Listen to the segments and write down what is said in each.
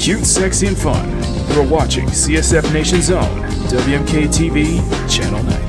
Cute, sexy, and fun. You're watching CSF Nation's own WMK TV, Channel 90.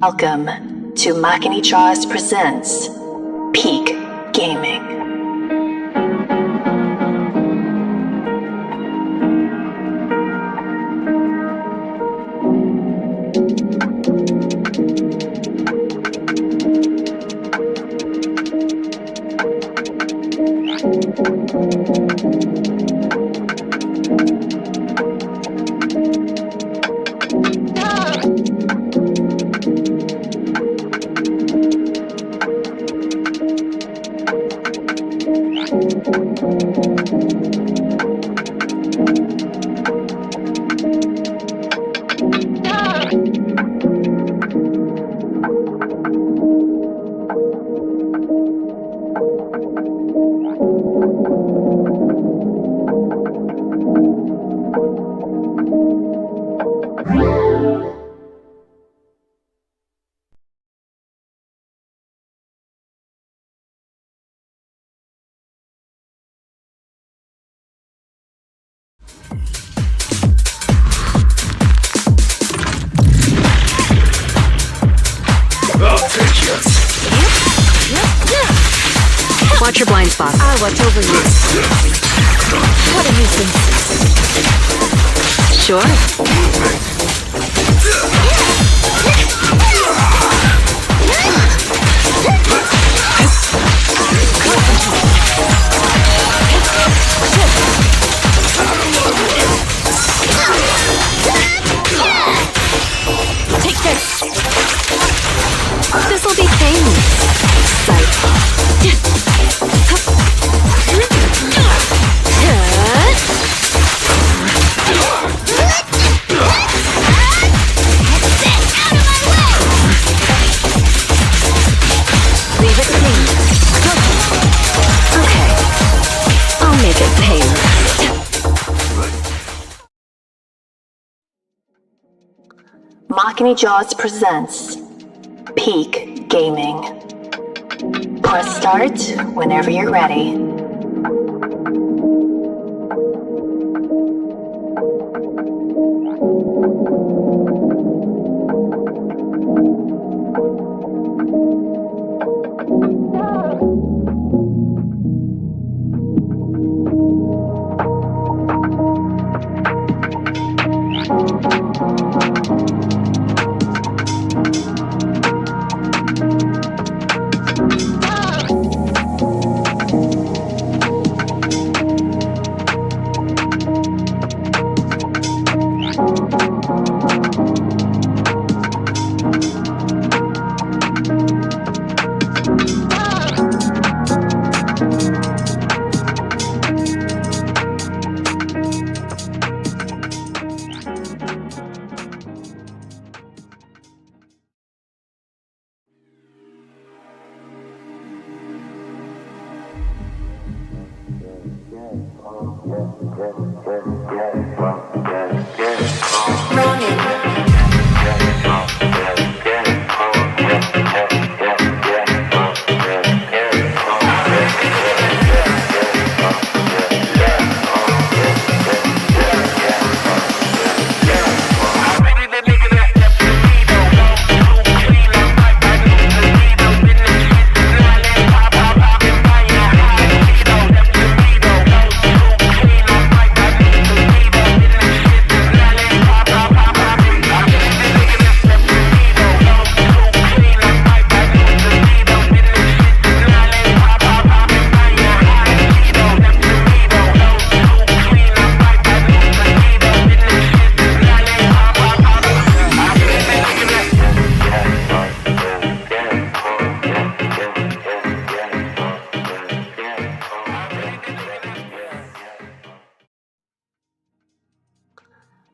Welcome to Makini presents Peak Gaming. Watch your blind spot. I'll watch over you. What a nuisance. Sure. Take this. This'll be painless. Sight. Leave it clean. Okay. I'll make it painless. Makini presents Peak Gaming. Press start whenever you're ready.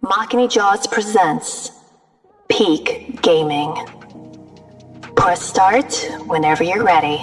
Makini Jaws presents Peak Gaming. Press start whenever you're ready.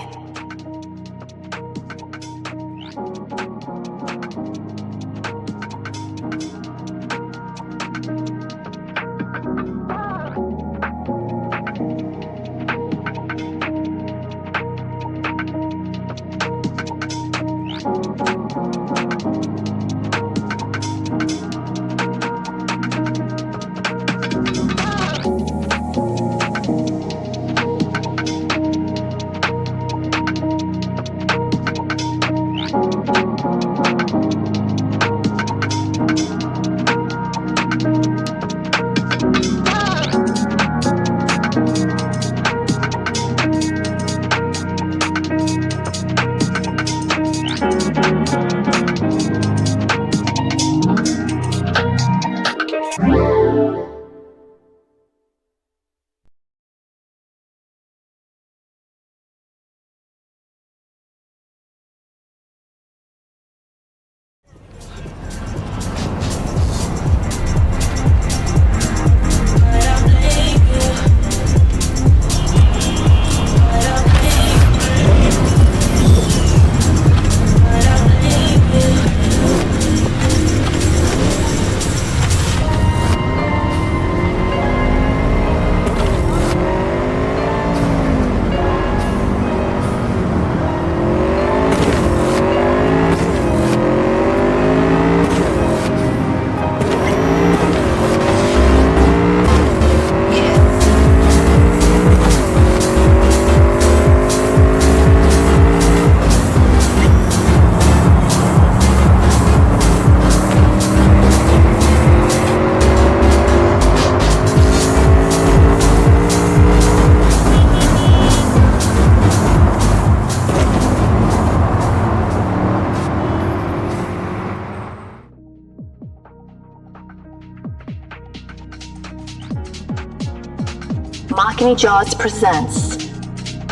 Makini Jaws presents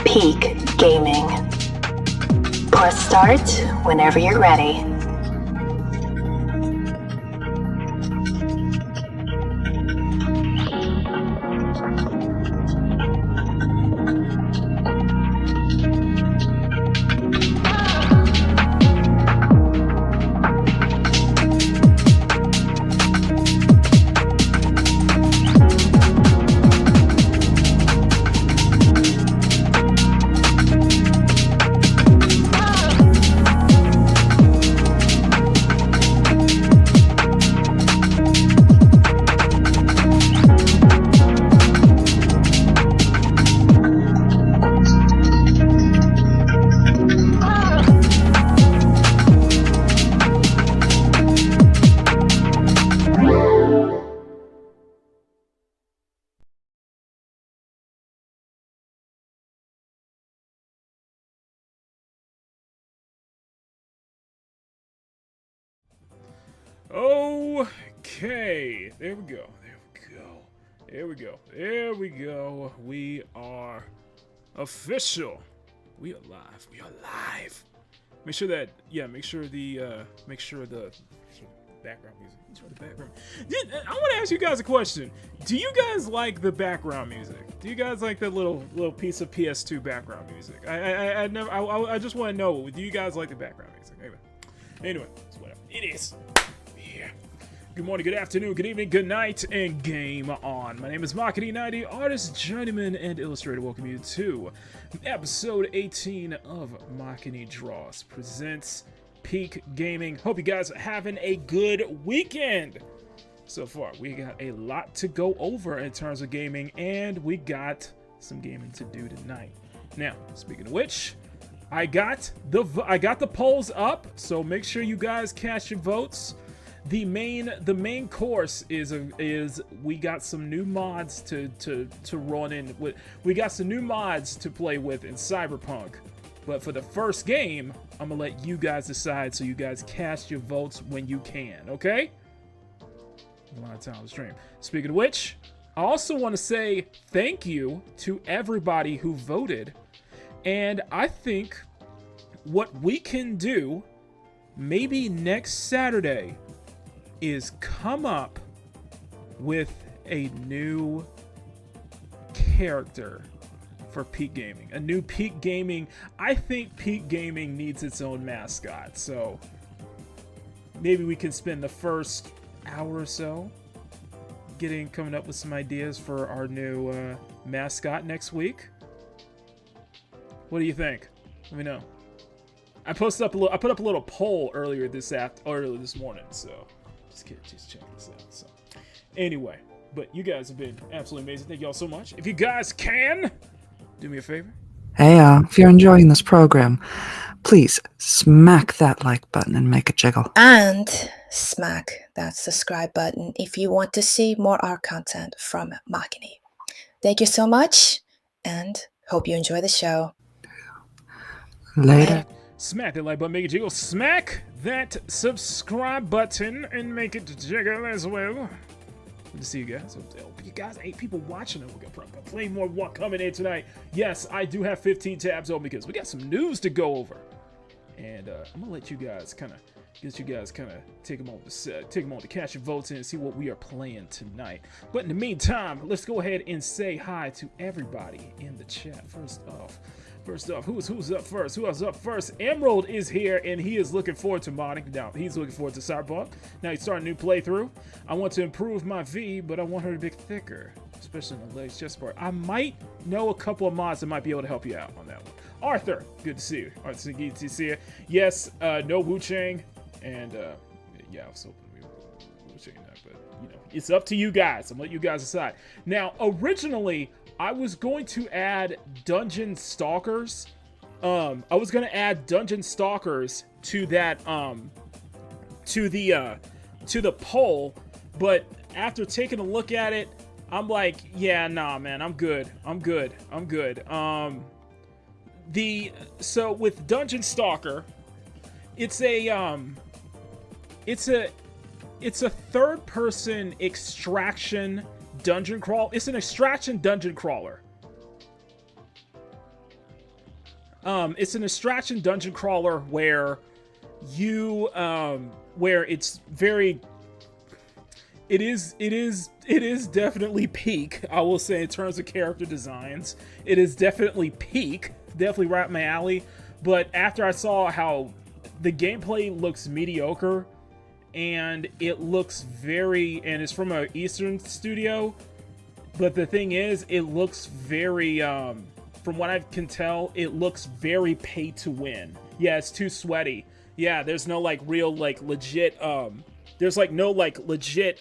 Peak Gaming. Press start whenever you're ready. Okay, there we go. There we go. We are official. We are live. Make sure the background music. I want to ask you guys a question. Do you guys like the background music? Do you guys like that little piece of PS2 background music? I just want to know. Do you guys like the background music? Anyway, it's whatever. It is. Yeah. Good morning, good afternoon, good evening, good night, and game on. My name is Makini, artist, journeyman, and illustrator. Welcome you to episode 18 of Makini Draws presents Peak Gaming. Hope you guys are having a good weekend. So far, we got a lot to go over in terms of gaming, and we got some gaming to do tonight. Now, speaking of which, I got the polls up, so make sure you guys cast your votes. The main course is we got some new mods to run in with. We got some new mods to play with in Cyberpunk. But for the first game, I'm gonna let you guys decide, so you guys cast your votes when you can, okay? A lot of time on the stream. Speaking of which, I also want to say thank you to everybody who voted. And I think what we can do maybe next Saturday is come up with a new character for Peak Gaming. A new Peak Gaming. I think Peak Gaming needs its own mascot. So maybe we can spend the first hour or so coming up with some ideas for our new mascot next week. What do you think? Let me know. I put up a little poll earlier this morning, so just check this out. So anyway, but you guys have been absolutely amazing. Thank y'all so much. If you guys can do me a favor. Hey, if you're enjoying this program, please smack that like button and make it jiggle. And smack that subscribe button if you want to see more art content from Makini. Thank you so much, and hope you enjoy the show. Later. Smack that like button, make it jiggle. Smack that subscribe button and make it jiggle as well. Good to see you guys. You guys, 8 people watching it. We got plenty more coming in tonight. Yes, I do have 15 tabs open because we got some news to go over. And I'm gonna let you guys kind of take a moment to catch your votes in and see what we are playing tonight. But in the meantime, let's go ahead and say hi to everybody in the chat. First off, who's up first? Who else up first? Emerald is here, and he is looking forward to modding. Now, he's looking forward to Cyberpunk. Now he's starting a new playthrough. I want to improve my V, but I want her to be thicker, especially in the legs chest part. I might know a couple of mods that might be able to help you out on that one. Arthur, good to see you. Arthur, good to see you. Yes, no Wu Chang, and yeah, I was hoping we were Wu Chang that, but you know, it's up to you guys. I'm letting you guys decide. Now, originally, I was going to add Dungeon Stalkers. I was going to add Dungeon Stalkers to that, to the poll, but after taking a look at it, I'm like, yeah, nah, man, I'm good. So with Dungeon Stalker, it's a third-person extraction dungeon crawl. It's an extraction dungeon crawler. It's an extraction dungeon crawler where you where it's very it is definitely peak, I will say, in terms of character designs. It is definitely peak, definitely right up my alley. But after I saw how the gameplay looks mediocre, and it looks and it's from an Eastern studio, but the thing is, it looks very, from what I can tell, it looks very pay to win. Yeah, it's too sweaty. Yeah, there's no like real like legit, there's like no like legit,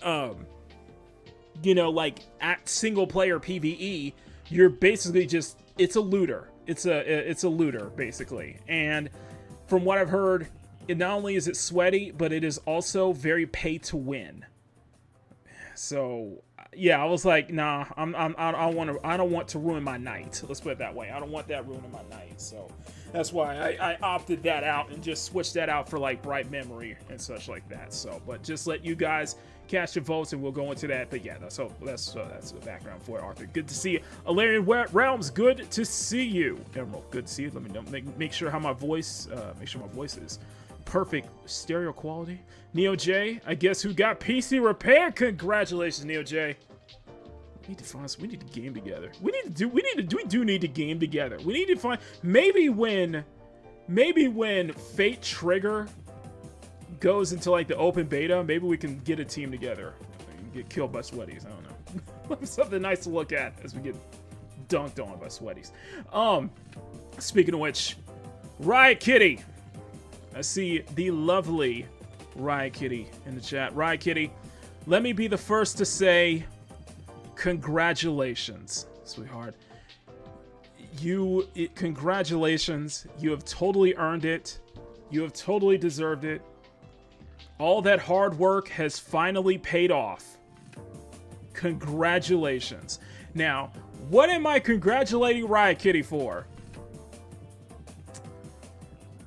you know, like at single player PvE. You're basically just, it's a looter. It's a looter basically. And from what I've heard, it not only is it sweaty, but it is also very pay to win. So yeah, I was like, nah, I don't want to ruin my night. Let's put it that way. I don't want that ruining my night. So that's why I opted that out and just switched that out for like bright memory and such like that. So, but just let you guys cast your votes and we'll go into that. But yeah, that's the background for it, Arthur. Good to see you. Alarian Realms, good to see you. Emerald, good to see you. Let me know, make sure my voice is perfect stereo quality. Neo J, I guess who got PC repaired. Congratulations, Neo J. We need to game together. We do need to game together. We need to find, maybe when Fate Trigger goes into like the open beta, maybe we can get a team together and get killed by sweaties. I don't know. Something nice to look at as we get dunked on by sweaties. Speaking of which, Riot Kitty. I see the lovely Riot Kitty in the chat. Riot Kitty, let me be the first to say congratulations, sweetheart. Congratulations. You have totally earned it. You have totally deserved it. All that hard work has finally paid off. Congratulations. Now, what am I congratulating Riot Kitty for?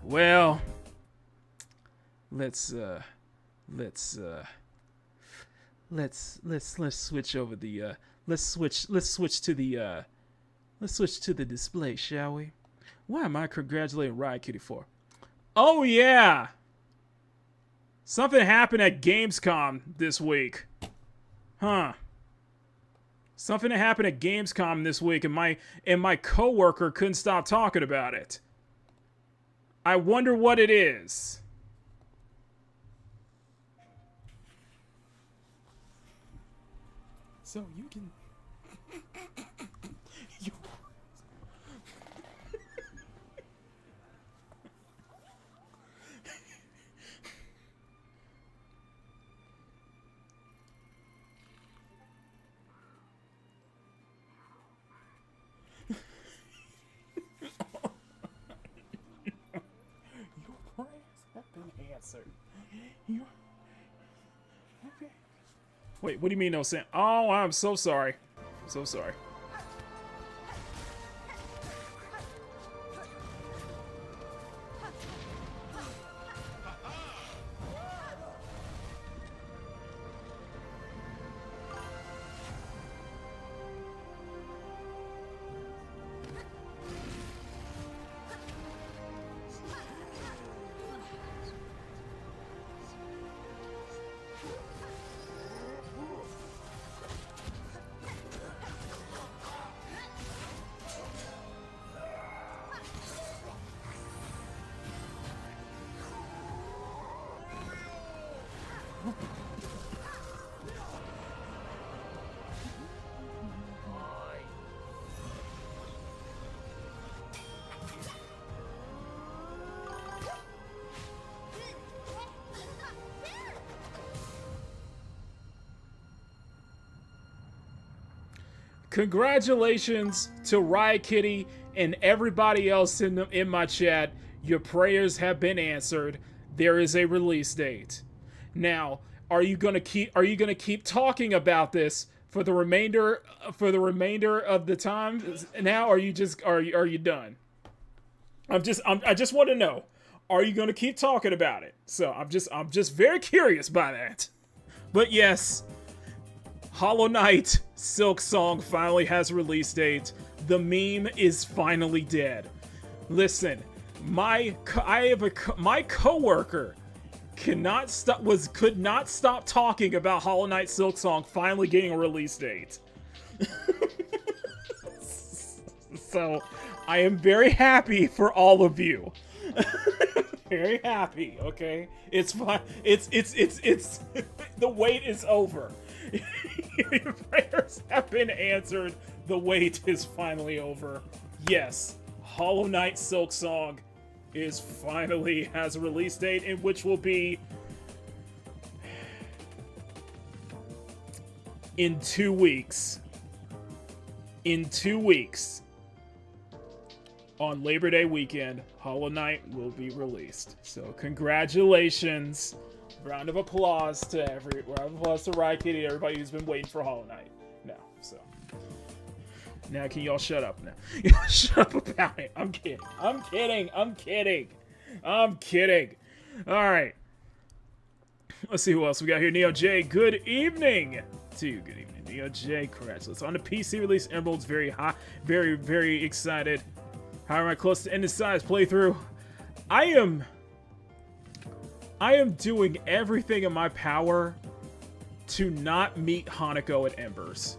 Well, let's switch over the let's switch to the display, shall we? What am I congratulating Riot Kitty for? Oh yeah, something happened at Gamescom this week, huh? Something that happened at Gamescom this week, and my coworker couldn't stop talking about it. I wonder what it is. So you can. Wait, what do you mean no sense? Oh, I'm so sorry. I'm so sorry. Congratulations to Riot Kitty and everybody else in my chat. Your prayers have been answered. There is a release date. Now, are you gonna keep talking about this for the remainder of the time? Now, are you done? I just want to know. Are you gonna keep talking about it? So I'm just very curious by that. But yes, Hollow Knight Silk Song finally has a release date. The meme is finally dead. Listen, my coworker could not stop talking about Hollow Knight Silk Song finally getting a release date. So I am very happy for all of you. Very happy, okay? It's fine. It's the wait is over. Your prayers have been answered. The wait is finally over. Yes, Hollow Knight Silk Song finally has a release date, in which will be in 2 weeks. In 2 weeks, on Labor Day weekend, Hollow Knight will be released. So congratulations. Round of applause to Riot Kitty, everybody who's been waiting for Hollow Knight. Now, so now can y'all shut up now? Shut up about it. I'm kidding. All right. Let's see who else we got here. Neo J, good evening to you. Good evening, Neo J. Congratulations on the PC release. Emerald's very hot. Very, very excited. How am I close to end the size playthrough? I am doing everything in my power to not meet Hanako at Embers.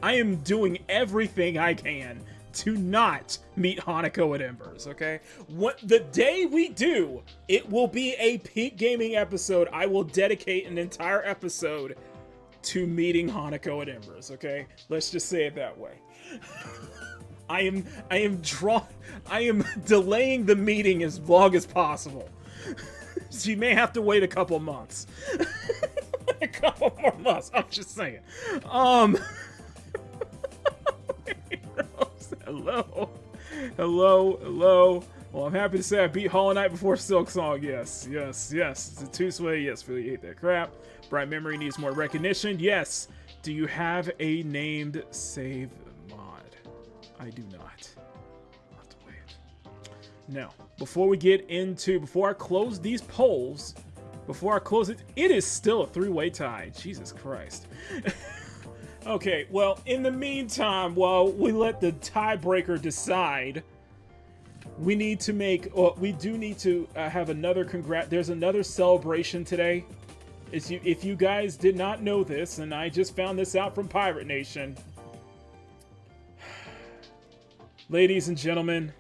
I am doing everything I can to not meet Hanako at Embers, okay? The day we do, it will be a Peak Gaming episode. I will dedicate an entire episode to meeting Hanako at Embers, okay? Let's just say it that way. I am delaying the meeting as long as possible. So you may have to wait a couple months. A couple more months. I'm just saying. Hello. Well, I'm happy to say I beat Hollow Knight before Silk Song. Yes. It's a two-sway. Yes, Philly, you hate that crap. Bright Memory needs more recognition. Yes. Do you have a named save mod? I do not. I'll have to wait. Now, before I close these polls, it is still a three-way tie. Jesus Christ. Okay, well, in the meantime, while we let the tiebreaker decide, we need to have another there's another celebration today. if you guys did not know this, and I just found this out from Pirate Nation, ladies and gentlemen,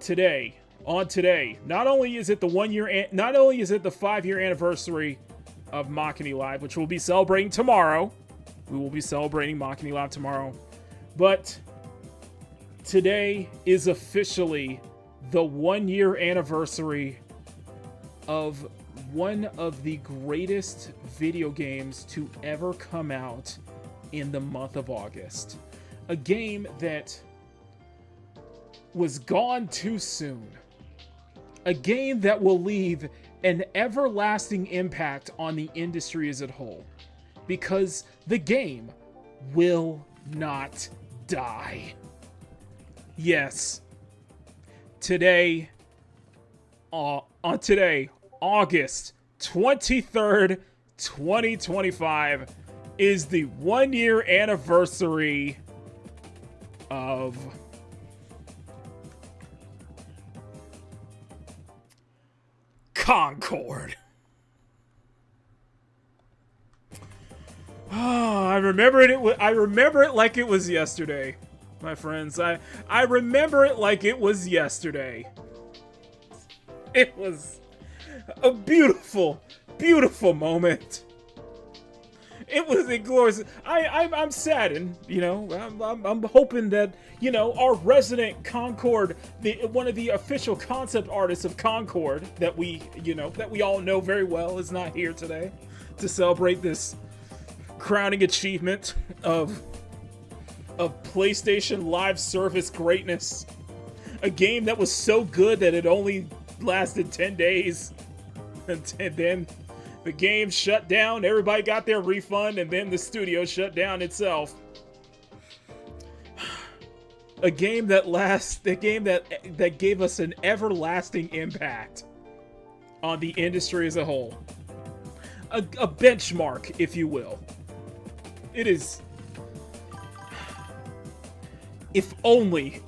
today, not only is it the 5-year anniversary of Makini Live, which we'll be celebrating tomorrow. We will be celebrating Makini Live tomorrow. But today is officially the 1-year anniversary of one of the greatest video games to ever come out in the month of August. A game that was gone too soon. A game that will leave an everlasting impact on the industry as a whole. Because the game will not die. Yes. Today, August 23rd, 2025, is the 1-year anniversary of Concord. Oh, I remember it like it was yesterday, my friends. I remember it like it was yesterday. It was a beautiful, beautiful moment. It was a glorious. I'm saddened, you know. I'm hoping that, you know, our resident Concord, one of the official concept artists of Concord that we all know very well, is not here today to celebrate this crowning achievement of PlayStation Live service greatness. A game that was so good that it only lasted 10 days, and then the game shut down, everybody got their refund, and then the studio shut down itself. A game that gave us an everlasting impact on the industry as a whole. A benchmark, if you will. It is. If only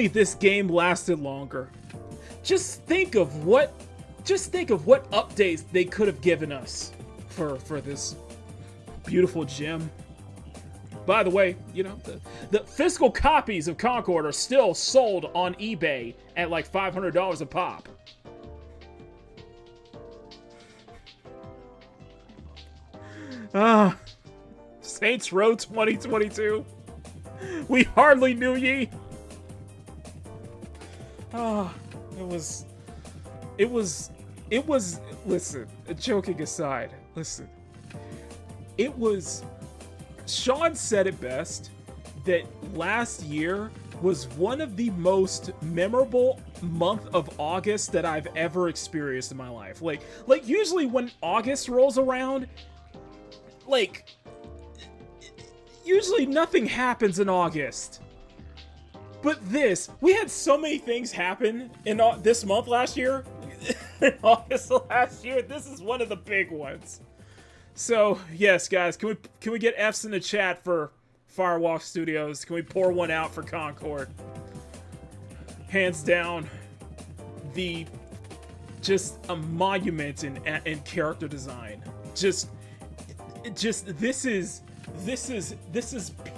this game lasted longer. Just think of what updates they could have given us for this beautiful gem. By the way, you know, the physical copies of Concord are still sold on eBay at like $500 a pop. Saints Row 2022. We hardly knew ye. It was, listen, joking aside, listen. Sean said it best, that last year was one of the most memorable month of August that I've ever experienced in my life. Like usually when August rolls around, usually nothing happens in August. But we had so many things happen in this month last year. In August of last year, this is one of the big ones. So, yes, guys, can we get F's in the chat for Firewalk Studios? Can we pour one out for Concord? Hands down, just a monument in character design. Just this is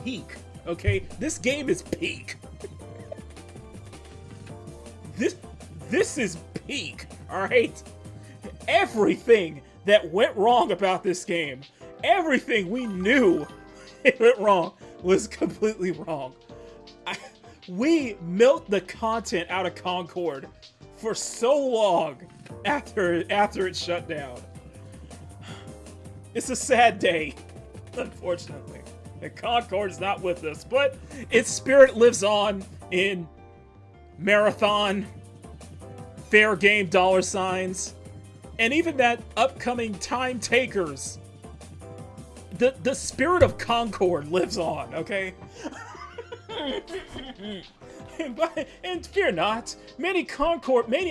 peak. Okay, this game is peak. This is peak. All right, everything that went wrong about this game, everything we knew it went wrong, was completely wrong. We milked the content out of Concord for so long after it shut down. It's a sad day, unfortunately. And Concord's not with us, but its spirit lives on in Marathon, Fair Game $, and even that upcoming Time Takers. The spirit of Concord lives on, okay? And fear not, many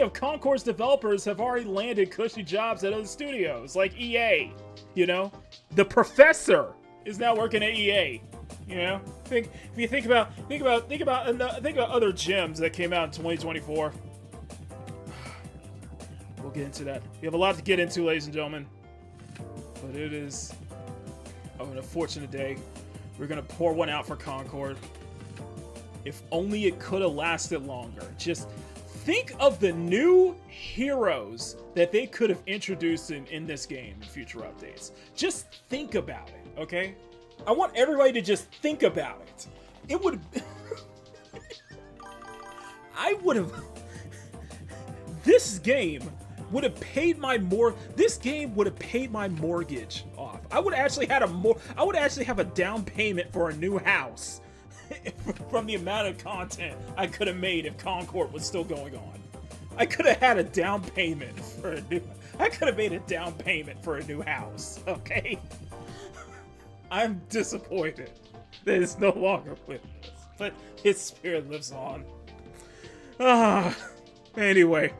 of Concord's developers have already landed cushy jobs at other studios, like EA. You know, the professor is now working at EA. You know, think about other gems that came out in 2024. We'll get into that. We have a lot to get into, ladies and gentlemen. But it is an unfortunate day. We're going to pour one out for Concord. If only it could have lasted longer. Just think of the new heroes that they could have introduced in this game in future updates. Just think about it, okay? I want everybody to just think about it. It would... I would have... This game would have paid my This game would have paid my mortgage off. I would actually have a down payment for a new house from the amount of content I could have made if Concord was still going on. I could have had a down payment for a new. I could have made a down payment for a new house. Okay. I'm disappointed that it's no longer with us, but his spirit lives on. Anyway,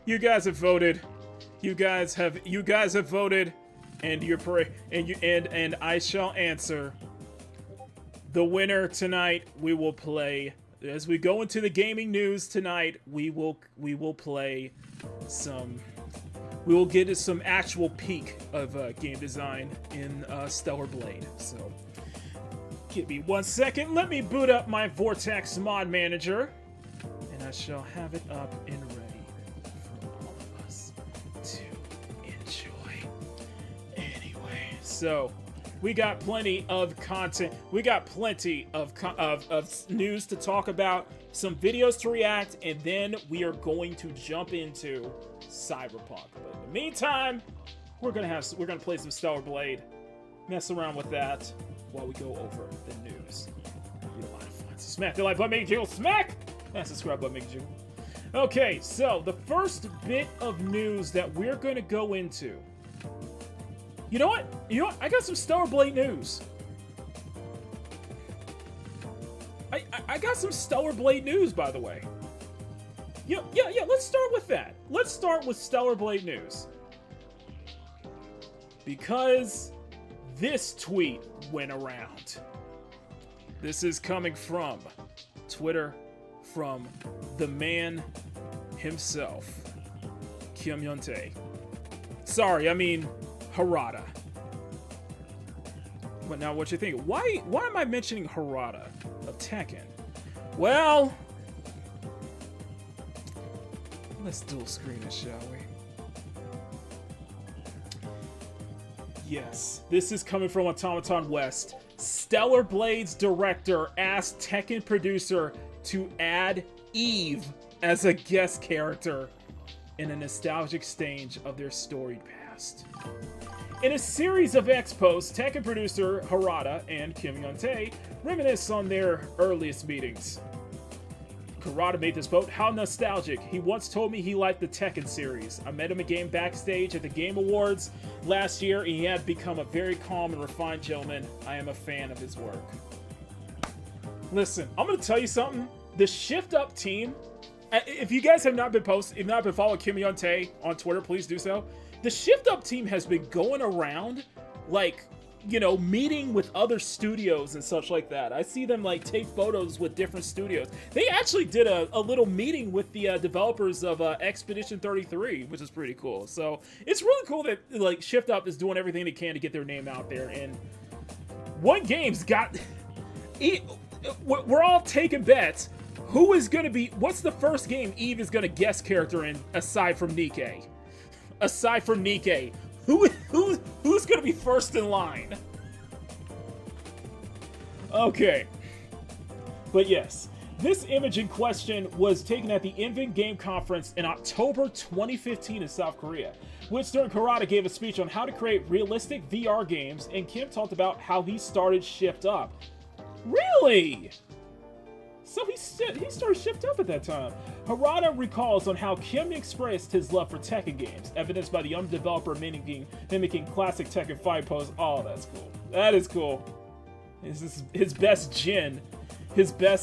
you guys have voted. You guys have voted, and I shall answer. The winner tonight, we will play. As we go into the gaming news tonight, we will play some. We will get some actual peak of game design in Stellar Blade. So, give me 1 second. Let me boot up my Vortex mod manager, and I shall have it up and ready for all of us to enjoy. Anyway, so we got plenty of content. We got plenty of news to talk about, some videos to react, and then we are going to jump into Cyberpunk. But in the meantime, we're gonna play some Stellar Blade, mess around with that while we go over the news. It'll be a lot of fun. So smack the like button, make it jiggle. Smack that subscribe button, make it jiggle. Okay, so the first bit of news that we're gonna go into. You know what? I got some Stellar Blade news. I got some Stellar Blade news, by the way. Yeah, let's start with that. Let's start with Stellar Blade news. Because this tweet went around. This is coming from Twitter, from the man himself, Kim Yontae. Sorry, I mean Harada. But now what you think? Why am I mentioning Harada of Tekken? Well, let's dual screen it, shall we? Yes, this is coming from Automaton West. Stellar Blade's director asked Tekken producer to add Eve as a guest character in a nostalgic stage of their storied past. In a series of expos, Tekken producer Harada and Kim Yontae reminisce on their earliest meetings. Harada made this quote, "How nostalgic. He once told me he liked the Tekken series. I met him again backstage at the Game Awards last year, and he had become a very calm and refined gentleman. I am a fan of his work." Listen, I'm going to tell you something. The Shift Up team, if you guys have not been following Kim Yontae on Twitter, please do so. The Shift Up team has been going around, like, meeting with other studios and such like that. I see them, like, take photos with different studios. They actually did a little meeting with the developers of Expedition 33, which is pretty cool. So it's really cool that, like, Shift Up is doing everything they can to get their name out there. And One Game's got... We're all taking bets. What's the first game Eve is going to guest character in aside from Nikke? Aside from Nikke, who's going to be first in line? Okay. But yes, this image in question was taken at the Invent Game Conference in October 2015 in South Korea, which during Harada gave a speech on how to create realistic VR games, and Kim talked about how he started Shift Up. Really? So he started Shift Up at that time. Harada recalls on how Kim expressed his love for Tekken games, evidenced by the young developer mimicking classic Tekken fight pose. Oh, that's cool. That is cool. His best Jin cosplay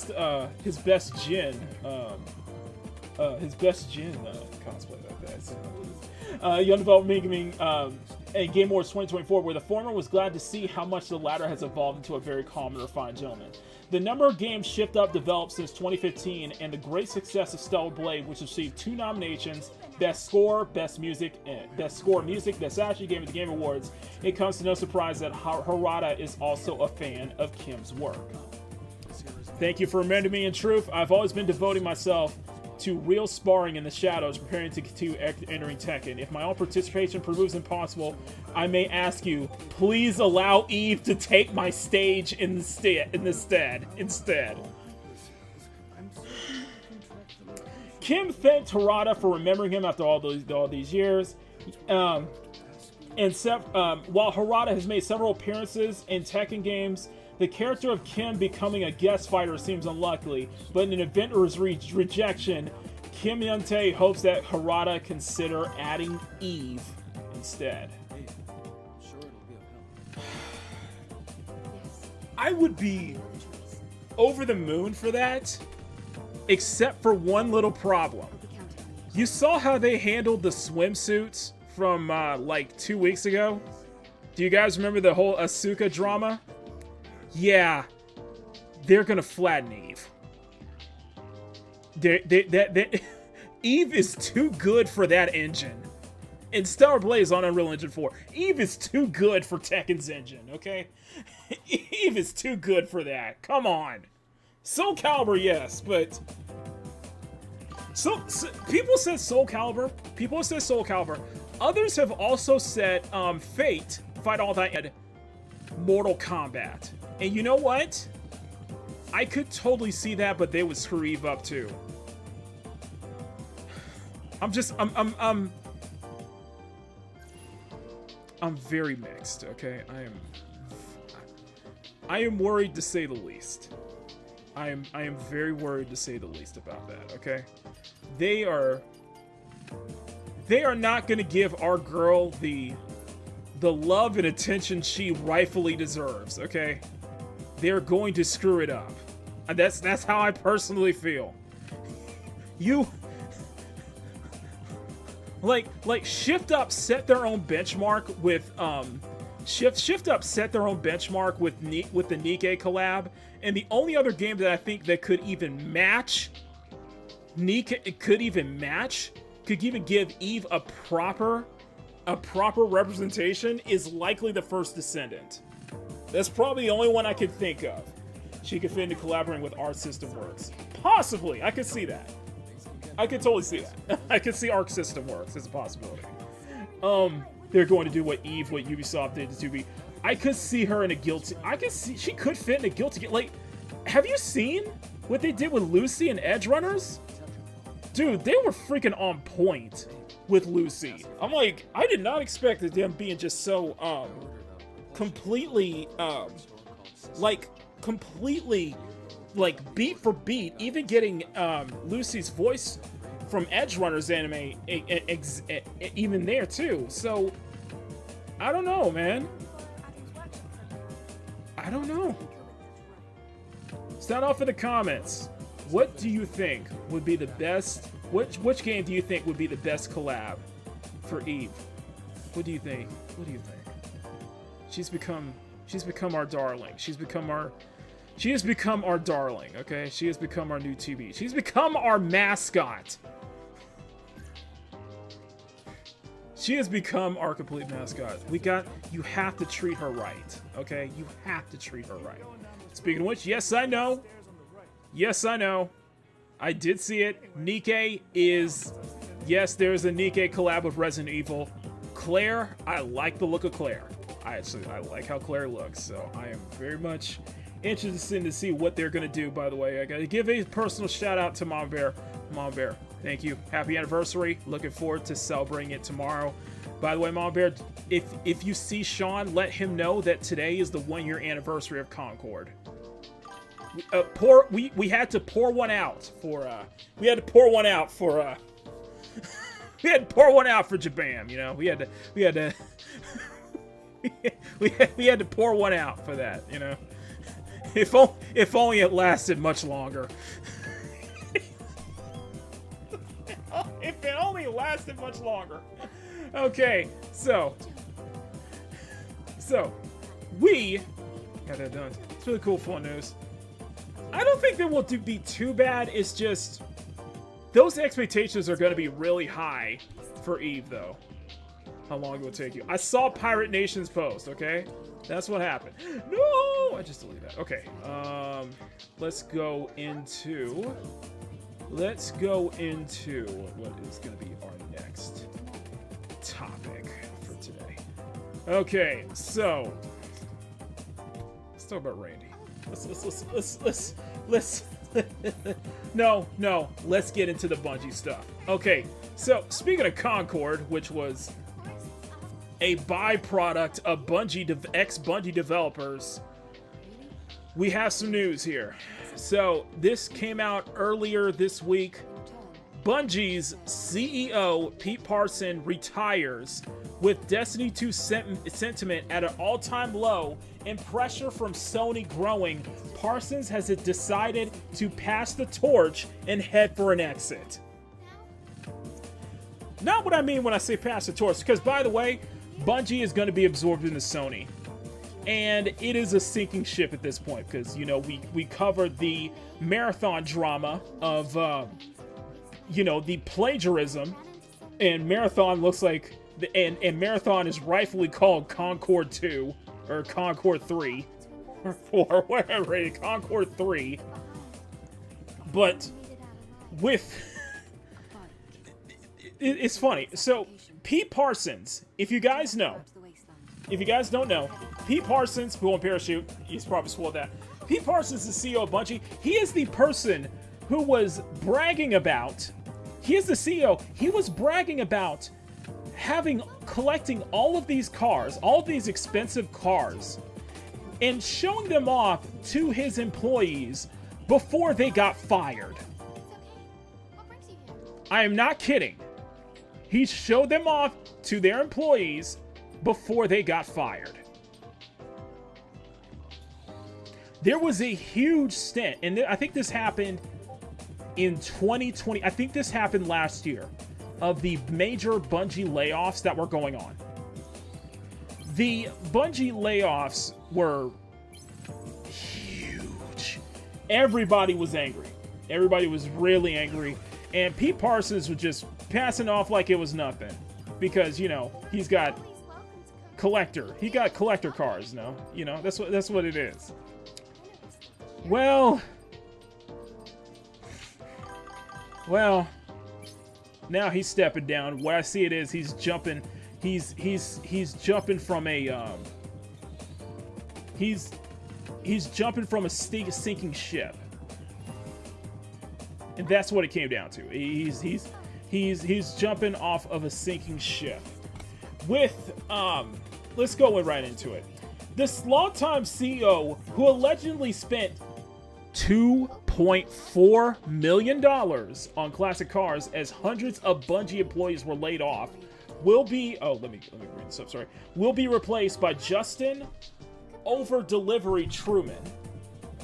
like that. So, young developer mimicking and Game Awards 2024, where the former was glad to see how much the latter has evolved into a very calm and refined gentleman. The number of games Shift Up developed since 2015, and the great success of Stellar Blade, which received 2 nominations, Best Score, Best Music, Best Action Game at the Game Awards, it comes to no surprise that Harada is also a fan of Kim's work. Thank you for reminding me. In truth, I've always been devoting myself to real sparring in the shadows, preparing to continue entering Tekken. If my own participation proves impossible, I may ask you, please allow Eve to take my stage instead. Kim thanked Harada for remembering him after all these years. While Harada has made several appearances in Tekken games, the character of Kim becoming a guest fighter seems unlikely, but in an event of his rejection, Kim Yuntae hopes that Harada consider adding Eve instead. I would be over the moon for that, except for one little problem. You saw how they handled the swimsuits from like 2 weeks ago? Do you guys remember the whole Asuka drama? Yeah, they're gonna flatten Eve. Eve is too good for that engine. And Stellar Blade is on Unreal Engine 4. Eve is too good for Tekken's engine, okay? Eve is too good for that. Come on. Soul Calibur, yes, but... So people said Soul Calibur. People have said Soul Calibur. Others have also said Fate, Fight All That, Mortal Kombat. And you know what? I could totally see that, but they would screw Eve up too. I'm very mixed, okay? I am worried to say the least. I am very worried to say the least about that, okay? They are not gonna give our girl the love and attention she rightfully deserves, okay? They're going to screw it up. And that's how I personally feel. Like Shift Up set their own benchmark with Shift Up set their own benchmark with the Nikke collab, and the only other game that I think that could even match Nikke, could even give Eve a proper representation is likely the First Descendant. That's probably the only one I could think of. She could fit into collaborating with Arc System Works. Possibly, I could see that. I could totally see that. I could see Arc System Works as a possibility. They're going to do what Ubisoft did to 2B. I could see her in a Guilty... she could fit in a Guilty... Like, have you seen what they did with Lucy and Edge Runners? Dude, they were freaking on point with Lucy. I'm like, I did not expect them being just so, completely beat for beat, even getting Lucy's voice from Edge Runners anime even there too. So I don't know, man. I don't know. Sound off in the comments. What do you think would be the best? Which game do you think would be the best collab for Eve? What do you think? What do you think? She's become our darling. She has become our darling, okay? She has become our new TV. She's become our mascot. She has become our complete mascot. You have to treat her right, okay? You have to treat her right. Speaking of which, yes, I know. Yes, I know. I did see it. Nikke is... Yes, there's a Nikke collab with Resident Evil. Claire, I like the look of Claire. I like how Claire looks, so I am very much interested to see what they're going to do, by the way. I got to give a personal shout out to Mom Bear. Mom Bear, thank you. Happy anniversary. Looking forward to celebrating it tomorrow. By the way, Mom Bear, if you see Sean, let him know that today is the 1-year anniversary of Concord. We had to pour one out for we had to pour one out for Jabam, you know. We had to pour one out for that, you know. If only it lasted much longer. If it only lasted much longer. Okay, so So, we got that done. It's really cool, fun news. I don't think that will be too bad. It's just those expectations are going to be really high for Eve, though. How long it will take you? I saw Pirate Nation's post. Okay, that's what happened. No, I just deleted that. Okay, let's go into what is going to be our next topic for today. Okay, so let's talk about Randy. Let's no, let's get into the Bungie stuff. Okay, so speaking of Concord, which was a byproduct of ex-Bungie developers, we have some news here. So this came out earlier this week. Bungie's CEO, Pete Parsons, retires with Destiny 2 sentiment at an all-time low and pressure from Sony growing. Parsons has decided to pass the torch and head for an exit. Not what I mean when I say pass the torch, because by the way, Bungie is going to be absorbed into Sony. And it is a sinking ship at this point, because, you know, we covered the Marathon drama of, the plagiarism, and Marathon looks like, and Marathon is rightfully called Concord 2, or Concord 3, or 4, whatever it is, Concord 3. But with, it's funny. So, Pete Parsons, if you guys don't know, Pete Parsons, who on Parachute, he's probably spoiled that. Pete Parsons is the CEO of Bungie. He is the person who was bragging about, he is the CEO, he was bragging about collecting all of these cars, all of these expensive cars, and showing them off to his employees before they got fired. I am not kidding. He showed them off to their employees before they got fired. There was a huge stint, and I think this happened in 2020. I think this happened last year, of the major Bungie layoffs that were going on. The Bungie layoffs were huge. Everybody was angry. Everybody was really angry. And Pete Parsons was just passing off like it was nothing. Because, you know, he's got collector. He got collector cars, no? You know, that's what it is. Well, now he's stepping down. What I see it is he's jumping. He's jumping from a he's jumping from a sinking ship, and that's what it came down to. He's jumping off of a sinking ship. With let's go right into it. This longtime CEO, who allegedly spent $2.4 million on classic cars as hundreds of Bungie employees were laid off, will be, let me read this up, sorry, will be replaced by Justin Over-Delivery Truman.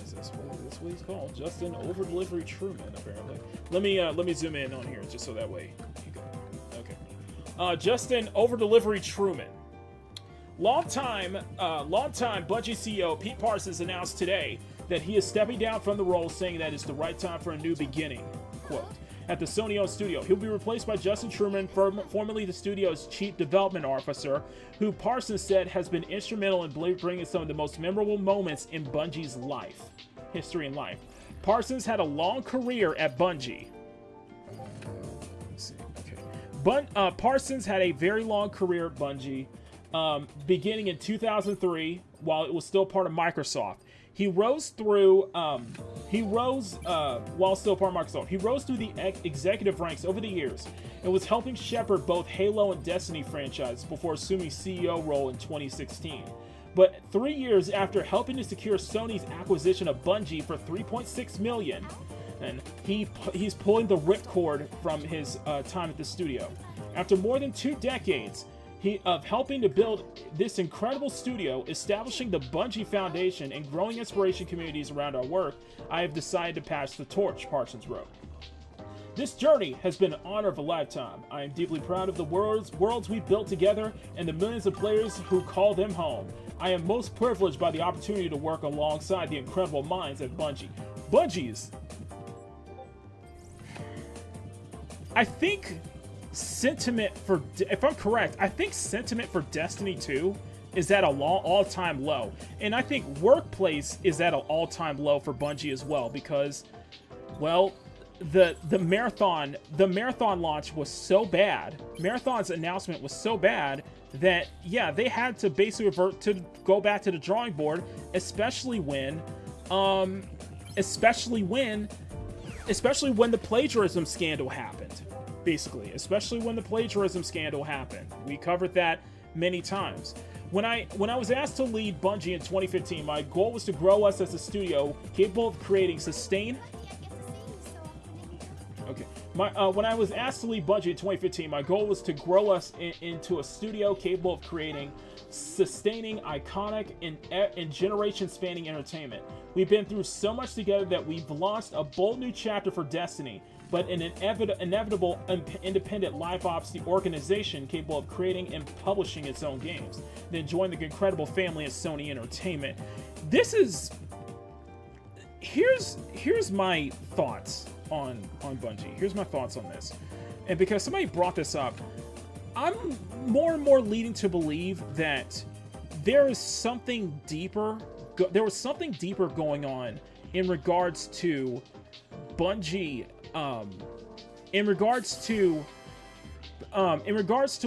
Is this what he's called? Justin Over-Delivery Truman, apparently. Let me zoom in on here, just so that way you go. Okay. Justin Over-Delivery Truman. Longtime Bungie CEO Pete Parsons announced today that he is stepping down from the role, saying that it's the right time for a new beginning. Quote, at the Sony-owned studio, he'll be replaced by Justin Truman, formerly the studio's chief development officer, who Parsons said has been instrumental in bringing some of the most memorable moments in Bungie's history and life. Parsons had a long career at Bungie. Let's see. Okay. Parsons had a very long career at Bungie, beginning in 2003, while it was still part of Microsoft. He rose through, while still part of Microsoft. He rose through the executive ranks over the years and was helping shepherd both Halo and Destiny franchises before assuming CEO role in 2016. But 3 years after helping to secure Sony's acquisition of Bungie for $3.6 million, and he's pulling the ripcord from his time at the studio. After more than 2 decades of helping to build this incredible studio, establishing the Bungie Foundation, and growing inspiration communities around our work, I have decided to pass the torch, Parsons wrote. This journey has been an honor of a lifetime. I am deeply proud of the worlds we built together and the millions of players who call them home. I am most privileged by the opportunity to work alongside the incredible minds at Bungie. Bungie's... I think sentiment for... If I'm correct, I think sentiment for Destiny 2 is at an all-time low. And I think Workplace is at an all-time low for Bungie as well, because, well, the Marathon launch was so bad. Marathon's announcement was so bad that, yeah, they had to basically revert to go back to the drawing board, especially when the plagiarism scandal happened. Basically, especially when the plagiarism scandal happened. We covered that many times. When I was asked to lead Bungie in 2015, my goal was to grow us as a studio capable of creating sustain. Okay. When I was asked to lead Bungie in 2015, my goal was to grow us into a studio capable of creating sustaining, iconic, and generation-spanning entertainment. We've been through so much together that we've launched a bold new chapter for Destiny, but an inevitable independent live ops organization capable of creating and publishing its own games. Then join the incredible family at Sony Entertainment. This is... Here's my thoughts on Bungie. Here's my thoughts on this. And because somebody brought this up, I'm more and more leading to believe that there is something deeper. There was something deeper going on in regards to Bungie. In regards to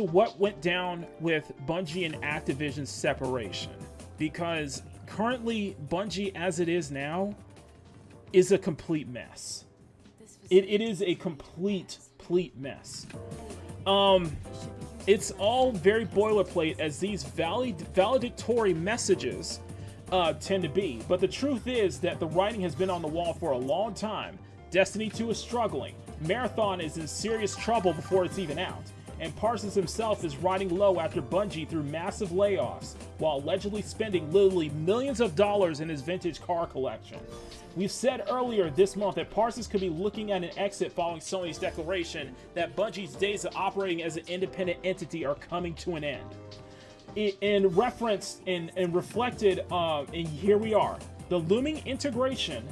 what went down with Bungie and Activision's separation, because currently Bungie, as it is now, is a complete mess. It is a complete mess. It's all very boilerplate, as these valedictory messages tend to be. But the truth is that the writing has been on the wall for a long time. Destiny 2 is struggling. Marathon is in serious trouble before it's even out. And Parsons himself is riding low after Bungie through massive layoffs, while allegedly spending literally millions of dollars in his vintage car collection. We've said earlier this month that Parsons could be looking at an exit following Sony's declaration that Bungie's days of operating as an independent entity are coming to an end. In reference and reflected, and here we are, the looming integration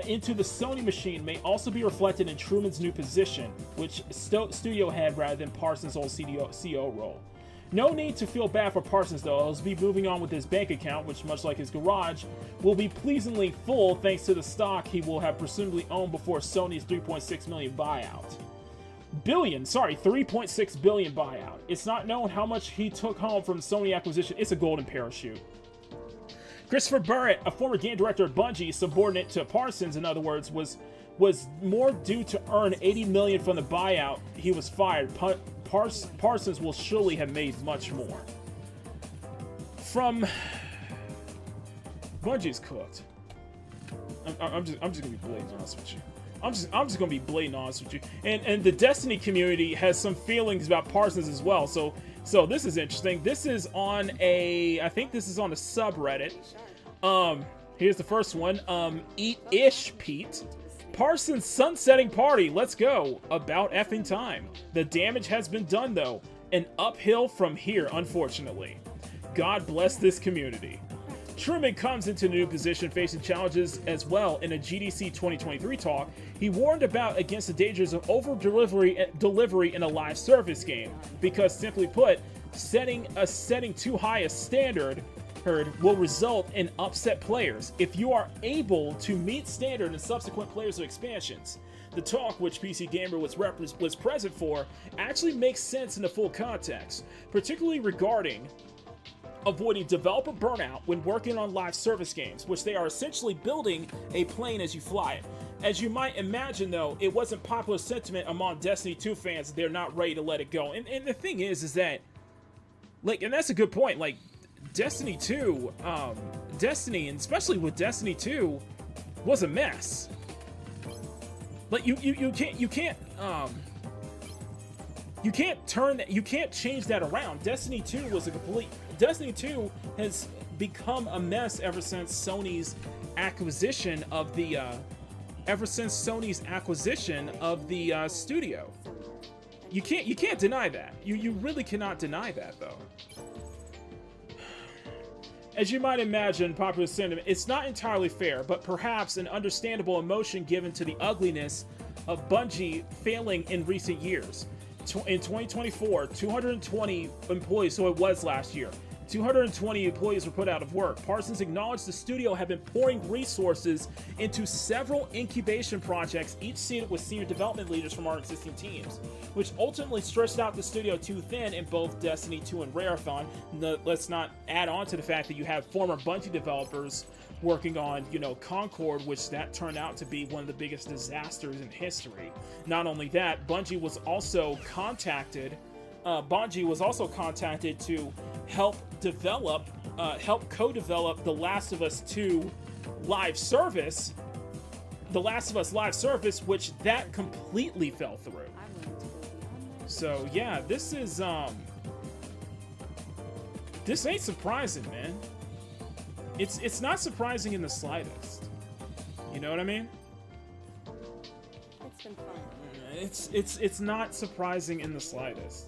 into the Sony machine may also be reflected in Truman's new position, which studio head rather than Parsons' old CEO role. No need to feel bad for Parsons though, he'll be moving on with his bank account, which much like his garage, will be pleasingly full thanks to the stock he will have presumably owned before Sony's $3.6 million buyout. 3.6 billion buyout. It's not known how much he took home from Sony acquisition. It's a golden parachute. Christopher Burrett, a former game director at Bungie, subordinate to Parsons, in other words, was more due to earn $80 million from the buyout. He was fired. Parsons will surely have made much more. From Bungie's cooked. I'm just gonna be blatantly honest with you. I'm just gonna be blatantly honest with you. And the Destiny community has some feelings about Parsons as well. So this is interesting. This is on I think this is on a subreddit. Here's the first one. Eat-ish Pete. Parsons sunsetting party. Let's go. About effing time. The damage has been done though. An uphill from here, unfortunately. God bless this community. Truman comes into a new position facing challenges as well. In a GDC 2023 talk, he warned against the dangers of over-delivery in a live service game, because simply put, setting too high a standard will result in upset players if you are able to meet standard in subsequent players of expansions. The talk, which PC Gamer was present for, actually makes sense in the full context, particularly regarding avoiding developer burnout when working on live service games, which they are essentially building a plane as you fly it. As you might imagine though, it wasn't popular sentiment among Destiny 2 fans that they're not ready to let it go. And the thing is that, like, and that's a good point, like, Destiny 2, Destiny, and especially with Destiny 2, was a mess. Like, you can't change that around. Destiny 2 has become a mess ever since Sony's acquisition of the studio. You can't deny that. You really cannot deny that though. As you might imagine, popular sentiment, it's not entirely fair, but perhaps an understandable emotion given to the ugliness of Bungie failing in recent years. In 2024, 220 employees, so it was last year, 220 employees were put out of work. Parsons acknowledged the studio had been pouring resources into several incubation projects, each seated with senior development leaders from our existing teams, which ultimately stretched out the studio too thin in both Destiny 2 and Rareathon. Let's not add on to the fact that you have former Bungie developers working on, Concord, which that turned out to be one of the biggest disasters in history. Not only that, Bungie was also contacted to help co-develop The Last of Us 2 live service, which that completely fell through. So yeah, this ain't surprising, man. It's not surprising in the slightest. You know what I mean? It's been fun. It's not surprising in the slightest.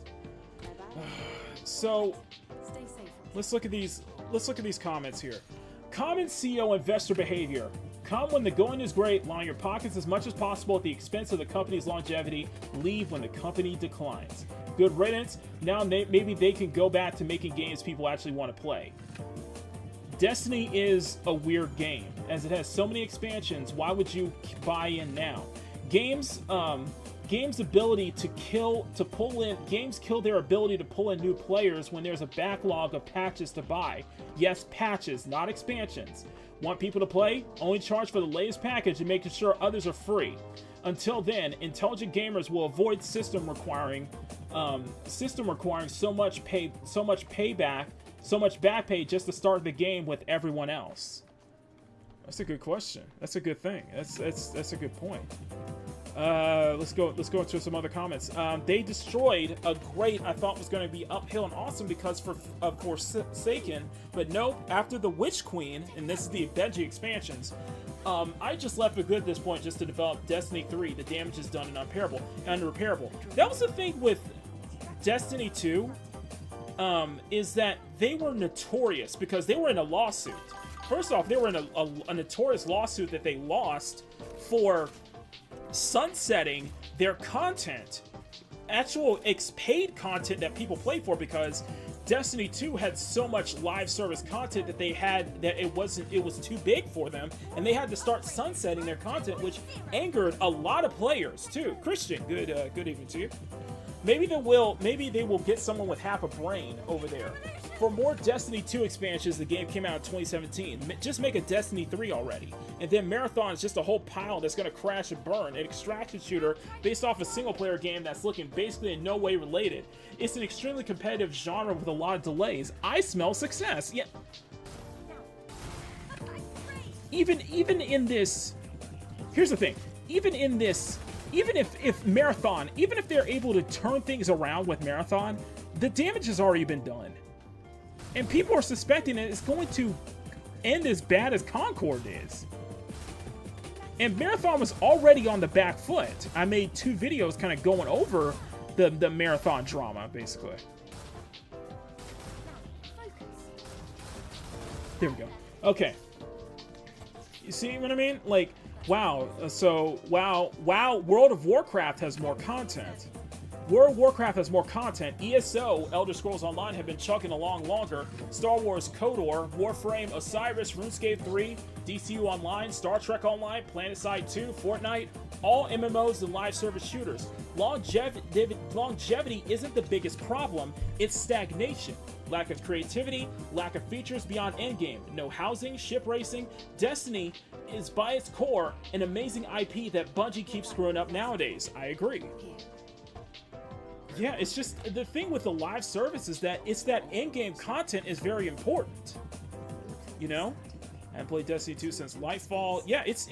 So Stay safe. let's look at these comments here. Common CEO investor behavior. Come when the going is great, line your pockets as much as possible at the expense of the company's longevity. Leave when the company declines. Good riddance. Now maybe they can go back to making games people actually want to play. Destiny is a weird game, as it has so many expansions. Why would you buy in now? Games ability games kill their ability to pull in new players when there's a backlog of patches to buy. Yes, patches, not expansions. Want people to play? Only charge for the latest package and making sure others are free. Until then, intelligent gamers will avoid system requiring so much back pay just to start the game with everyone else. That's a good question. That's a good thing. That's a good point. Let's go into some other comments. They destroyed a great I thought was going to be uphill and awesome because of Forsaken, but nope. After the Witch Queen, and this is the Benji expansions, I just left for good at this point just to develop Destiny 3. The damage is done and unrepairable. That was the thing with Destiny 2, is that they were notorious because they were in a lawsuit. First off, they were in a notorious lawsuit that they lost for sunsetting their content, actual paid content that people play for, because Destiny 2 had so much live service content that it was too big for them, and they had to start sunsetting their content, which angered a lot of players too. Christian, good evening to you. Maybe they will get someone with half a brain over there. For more Destiny 2 expansions, the game came out in 2017. Just make a Destiny 3 already. And then Marathon is just a whole pile that's going to crash and burn. An extraction shooter based off a single-player game that's looking basically in no way related. It's an extremely competitive genre with a lot of delays. I smell success. Yeah. Even in this... Here's the thing. Even in this... Even if Marathon... Even if they're able to turn things around with Marathon, the damage has already been done. And people are suspecting that it's going to end as bad as Concord is. And Marathon was already on the back foot. I made 2 videos kind of going over the Marathon drama, basically. There we go. Okay. You see what I mean? Like, wow. So, wow, World of Warcraft has more content. World of Warcraft has more content. ESO, Elder Scrolls Online, have been chugging along longer. Star Wars, KOTOR, Warframe, Osiris, RuneScape 3, DCU Online, Star Trek Online, PlanetSide 2, Fortnite, all MMOs and live service shooters. Longevity isn't the biggest problem, it's stagnation. Lack of creativity, lack of features beyond endgame, no housing, ship racing. Destiny is by its core an amazing IP that Bungie keeps screwing up nowadays. I agree. Yeah, it's just the thing with the live service is that it's that in-game content is very important. You know, I haven't played Destiny 2 since Lightfall. Yeah, it's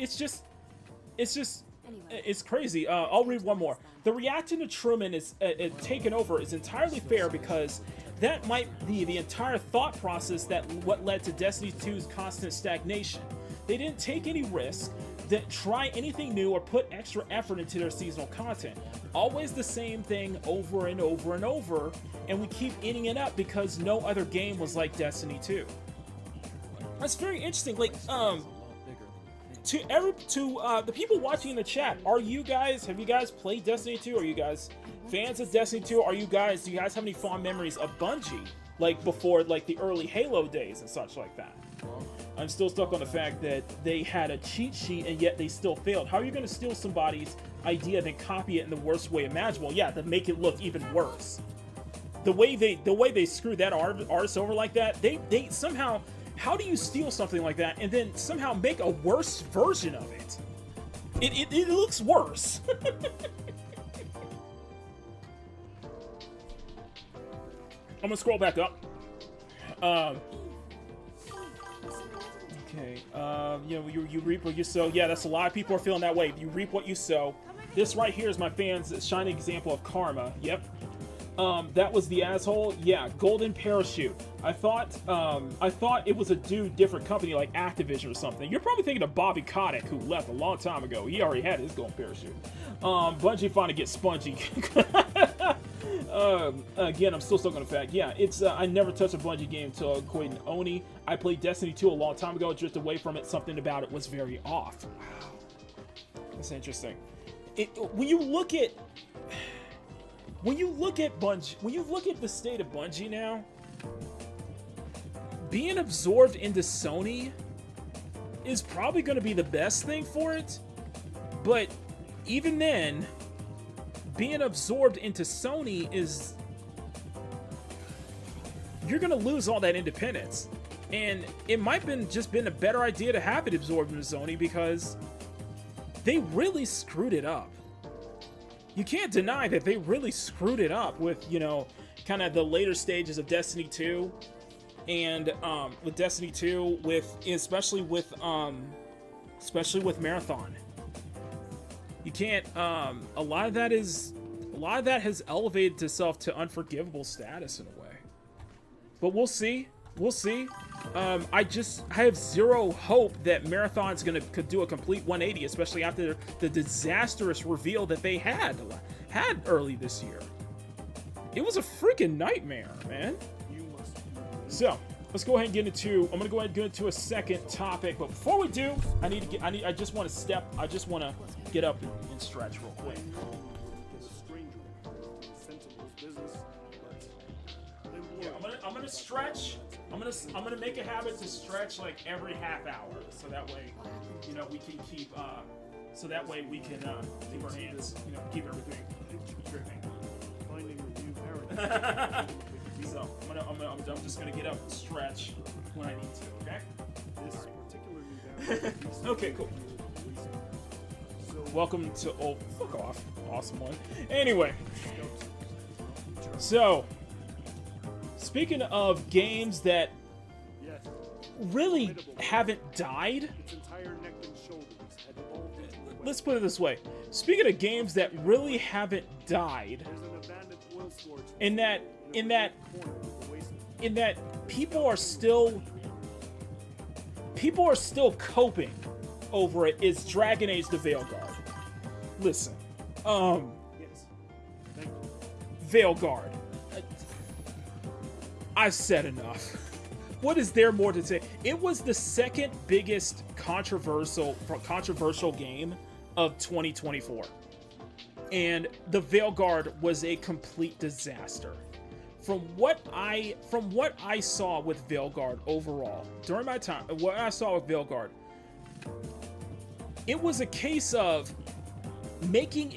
crazy. I'll read one more. The reaction to Truman is taken over is entirely fair because that might be the entire thought process that what led to Destiny 2's constant stagnation. They didn't take any risks, didn't try anything new, or put extra effort into their seasonal content. Always the same thing over and over and over, and we keep eating it up because no other game was like Destiny 2. That's very interesting. Like, to the people watching in the chat, have you guys played Destiny 2? Are you guys fans of Destiny 2? Do you guys have any fond memories of Bungie, like before, like the early Halo days and such like that? I'm still stuck on the fact that they had a cheat sheet and yet they still failed. How are you going to steal somebody's idea and then copy it in the worst way imaginable? Yeah, to make it look even worse. The way they screwed that artist over like that, they somehow. How do you steal something like that and then somehow make a worse version of it? It looks worse. I'm gonna scroll back up. Okay. You reap what you sow. Yeah, that's a lot of people are feeling that way. You reap what you sow. This right here is my fans' shining example of karma. Yep. That was the asshole. Yeah, Golden Parachute. I thought it was a different company like Activision or something. You're probably thinking of Bobby Kotick, who left a long time ago. He already had his Golden Parachute. Bungie finally gets spongy. Again, I'm still stuck on the fact. Yeah, it's I never touched a Bungie game until Koiden Oni. I played Destiny 2 a long time ago. Drifted away from it. Something about it was very off. Wow, that's interesting. When you look at Bungie, when you look at the state of Bungie now, being absorbed into Sony is probably going to be the best thing for it. But even then, being absorbed into Sony is... you're going to lose all that independence. And it might have just been a better idea to have it absorbed into Sony because they really screwed it up. You can't deny that they really screwed it up with, kind of the later stages of Destiny 2, and with Destiny 2, especially with Marathon. You can't. A lot of that has elevated itself to unforgivable status in a way. But we'll see. We'll see. I have zero hope that Marathon's could do a complete 180, especially after the disastrous reveal that they had early this year. It was a freaking nightmare, man. So let's go ahead and get into. I'm gonna go ahead and get into a second topic, but before we do, I just want to get up and stretch real quick. Yeah, I'm gonna stretch. I'm gonna make a habit to stretch like every half hour, so that way, we can keep. So that way we can keep our hands, keep everything. So I'm just gonna get up and stretch when I need to. Okay. Okay. Cool. Welcome to fuck off. Awesome one. Anyway. So. Speaking of games that really haven't died, let's put it this way. Speaking of games that really haven't died, in that people are still coping over it, is Dragon Age the Veilguard. Listen, Veilguard. I've said enough. What is there more to say? It was the second biggest controversial game of 2024. And the Veilguard was a complete disaster. From what I saw with Veilguard overall, during my time, what I saw with Veilguard, it was a case of making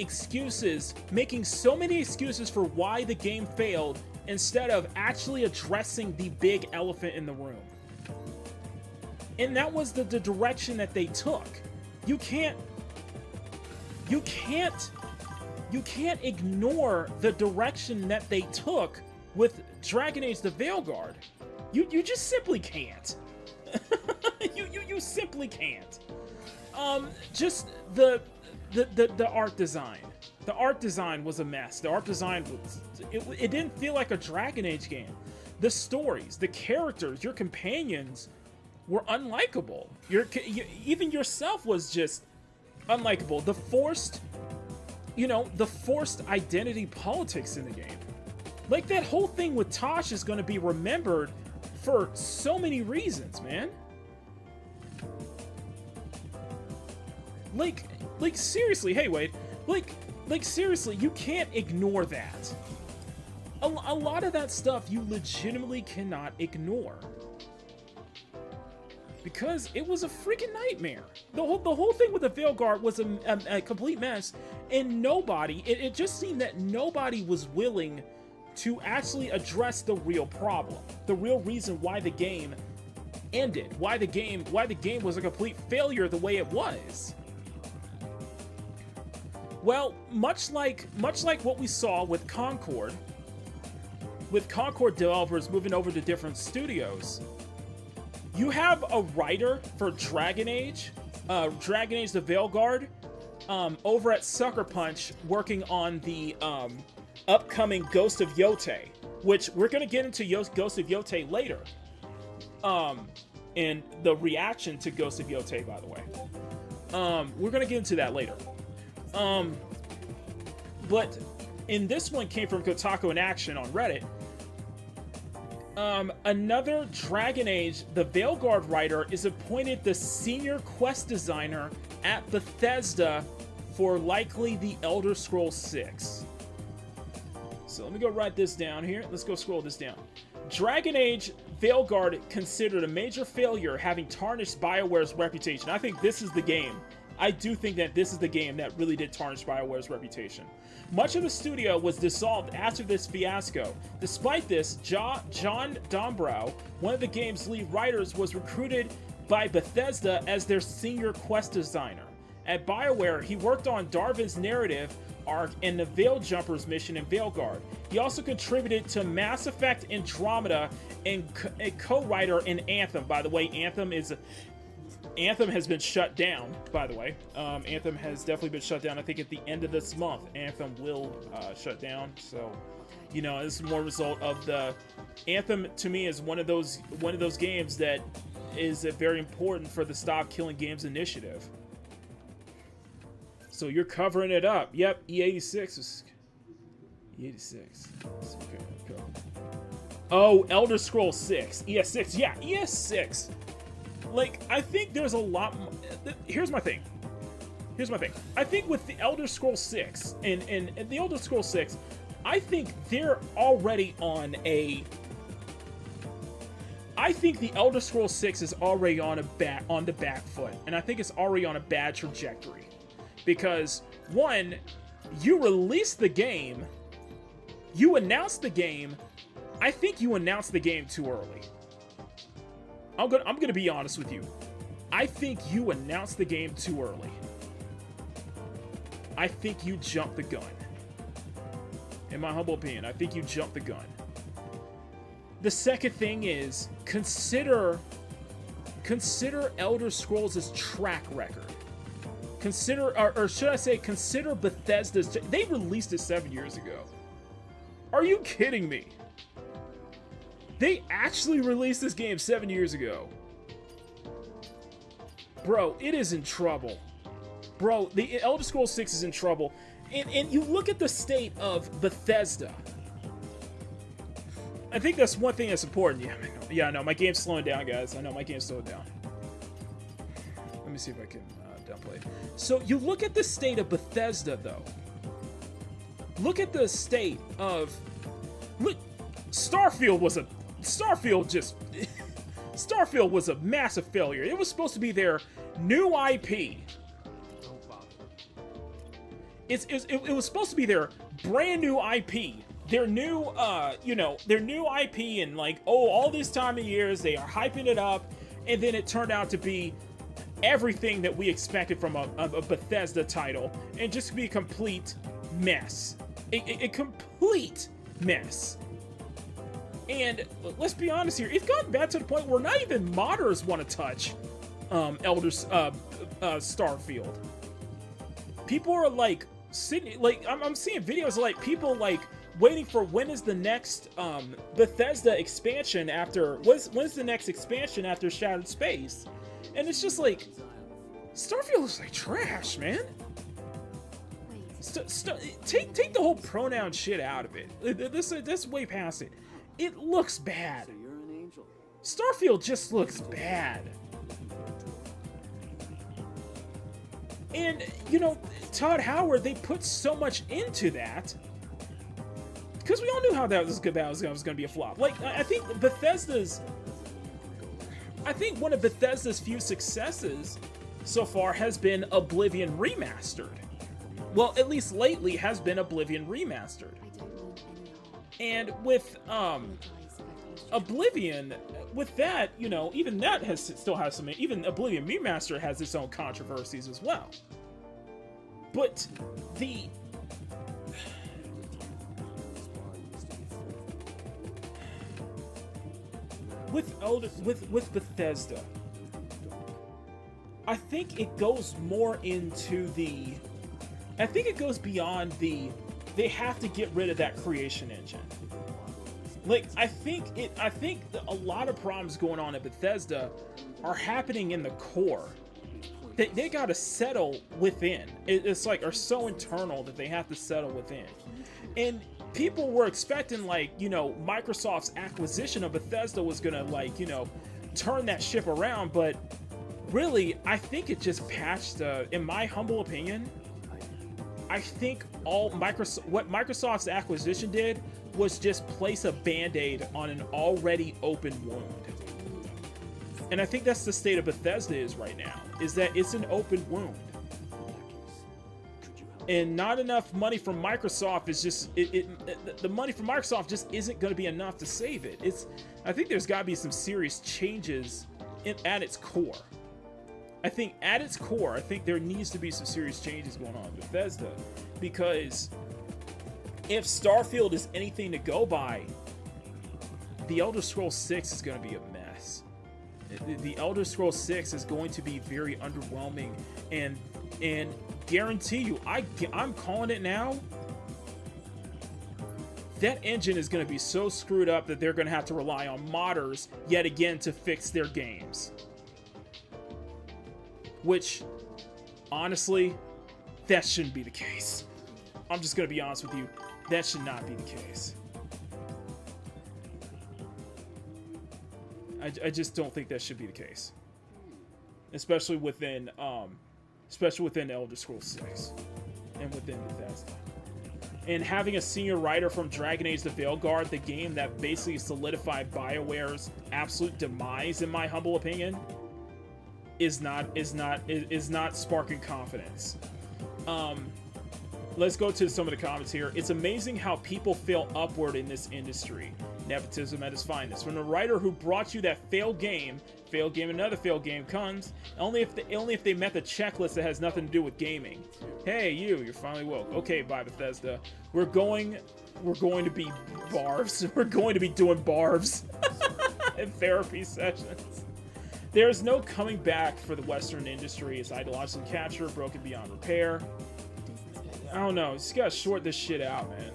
so many excuses for why the game failed, instead of actually addressing the big elephant in the room. And that was the direction that they took. You can't ignore the direction that they took with Dragon Age the Veilguard. You just simply can't. you simply can't. Just the art design. The art design was a mess. The art design it didn't feel like a Dragon Age game. The stories, the characters, your companions were unlikable. Even yourself was just unlikable. The forced identity politics in the game. Like, that whole thing with Tosh is going to be remembered for so many reasons, man. Like seriously, hey Wade, like seriously, you can't ignore that. A lot of that stuff you legitimately cannot ignore. Because it was a freaking nightmare. The whole thing with the Veilguard was a complete mess, and it just seemed that nobody was willing to actually address the real problem, the real reason why the game ended, why the game was a complete failure the way it was. Well, much like what we saw with Concord developers moving over to different studios, you have a writer for Dragon Age the Veilguard, over at Sucker Punch working on the upcoming Ghost of Yotei, which we're going to get into Ghost of Yotei later. And the reaction to Ghost of Yotei, by the way. We're going to get into that later. But in this one came from Kotaku in Action on Reddit. Another Dragon Age the Veilguard writer is appointed the senior quest designer at Bethesda for likely the Elder Scrolls 6. So let me go write this down here. Let's go scroll this down. Dragon Age Veilguard considered a major failure, having tarnished BioWare's reputation. I think this is the game. I do think that this is the game that really did tarnish BioWare's reputation. Much of the studio was dissolved after this fiasco. Despite this, John Dombrow, one of the game's lead writers, was recruited by Bethesda as their senior quest designer. At BioWare, he worked on Darvin's narrative arc and the Veil Jumpers mission in Veilguard. He also contributed to Mass Effect Andromeda and a co-writer in Anthem. By the way, Anthem has been shut down, by the way. Anthem has definitely been shut down. I think at the end of this month, Anthem will shut down. So, you know, this is more a result of the... Anthem, to me, is one of those games that is very important for the Stop Killing Games initiative. So you're covering it up. Yep, E86 is... E86. Okay, cool. Oh, Elder Scrolls 6. ES6. Yeah, ES6. Like, I think there's a lot more... Here's my thing. I think with the Elder Scrolls 6, and the Elder Scrolls 6, I think they're already on a... I think the Elder Scrolls 6 is already on the back foot, and I think it's already on a bad trajectory. Because, one, you released the game, you announced the game, I think you announced the game too early. I'm gonna be honest with you. I think you announced the game too early. I think you jumped the gun. In my humble opinion, I think you jumped the gun. The second thing is, consider Elder Scrolls' track record. Consider, or should I say, consider Bethesda's... They released it 7 years ago. Are you kidding me? They actually released this game 7 years ago. Bro, it is in trouble. Bro, the Elder Scrolls 6 is in trouble. And you look at the state of Bethesda. I think that's one thing that's important. Yeah, I know. My game's slowing down, guys. I know my game's slowing down. Let me see if I can downplay it. So you look at the state of Bethesda, though. Look at the state of... Look, Starfield was a massive failure. It was supposed to be their new IP. It was supposed to be their brand new IP. Their new, their new IP, and like, all this time of years, they are hyping it up, and then it turned out to be everything that we expected from a Bethesda title, and just be a complete mess. A complete mess. And let's be honest here, it's gotten bad to the point where not even modders want to touch Starfield. People are like sitting, like, I'm seeing videos of like people like waiting for when is the next Bethesda expansion after when's the next expansion after Shattered Space, and it's just like Starfield looks like trash, man. Take the whole pronoun shit out of it. This way past it. It looks bad. Starfield just looks bad. And, you know, Todd Howard, they put so much into that. Because we all knew how that was going to be a flop. Like, I think one of Bethesda's few successes so far has been Oblivion Remastered. Well, at least lately has been Oblivion Remastered. And with Oblivion, with that, you know, even that still has some, even Oblivion Remastered has its own controversies as well. But with Bethesda, I think it goes more into I think it goes beyond they have to get rid of that creation engine. Like, I think a lot of problems going on at Bethesda are happening in the core. They gotta settle within. It's like, are so internal that they have to settle within. And people were expecting, like, you know, Microsoft's acquisition of Bethesda was gonna, like, you know, turn that ship around, but really, I think it just patched, in my humble opinion, I think what Microsoft's acquisition did was just place a band-aid on an already open wound. And I think that's the state of Bethesda is right now, is that it's an open wound. And not enough money from Microsoft is just, the money from Microsoft just isn't going to be enough to save it. I think there's got to be some serious changes at its core. I think at its core, I think there needs to be some serious changes going on with Bethesda, because if Starfield is anything to go by, The Elder Scrolls 6 is going to be a mess. The Elder Scrolls 6 is going to be very underwhelming, and guarantee you, I'm calling it now, that engine is going to be so screwed up that they're going to have to rely on modders yet again to fix their games. Which, honestly, that shouldn't be the case. I'm just going to be honest with you. That should not be the case. I just don't think that should be the case. Especially within Elder Scrolls 6. And within Bethesda. And having a senior writer from Dragon Age the Veilguard, the game that basically solidified BioWare's absolute demise, in my humble opinion, is not sparking confidence. Let's go to some of the comments here. It's amazing how people fail upward in this industry. Nepotism at its finest. From the writer who brought you that failed game, another failed game comes. Only if they met the checklist that has nothing to do with gaming. Hey, you're finally woke. Okay, bye Bethesda. We're going to be barfs. We're going to be doing barfs in therapy sessions. There's no coming back for the Western industry. It's ideological capture, broken beyond repair. I don't know. Just gotta short this shit out, man.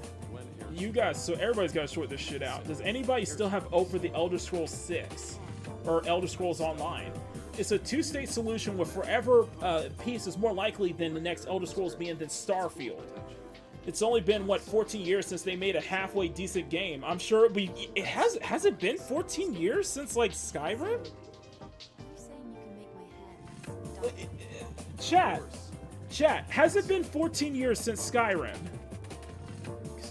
Everybody's gotta short this shit out. Does anybody still have hope for the Elder Scrolls 6? Or Elder Scrolls Online? It's a two-state solution with forever peace is more likely than the next Elder Scrolls being than Starfield. It's only been, 14 years since they made a halfway decent game. I'm sure has it been 14 years since, like, Skyrim? Chat, has it been 14 years since Skyrim?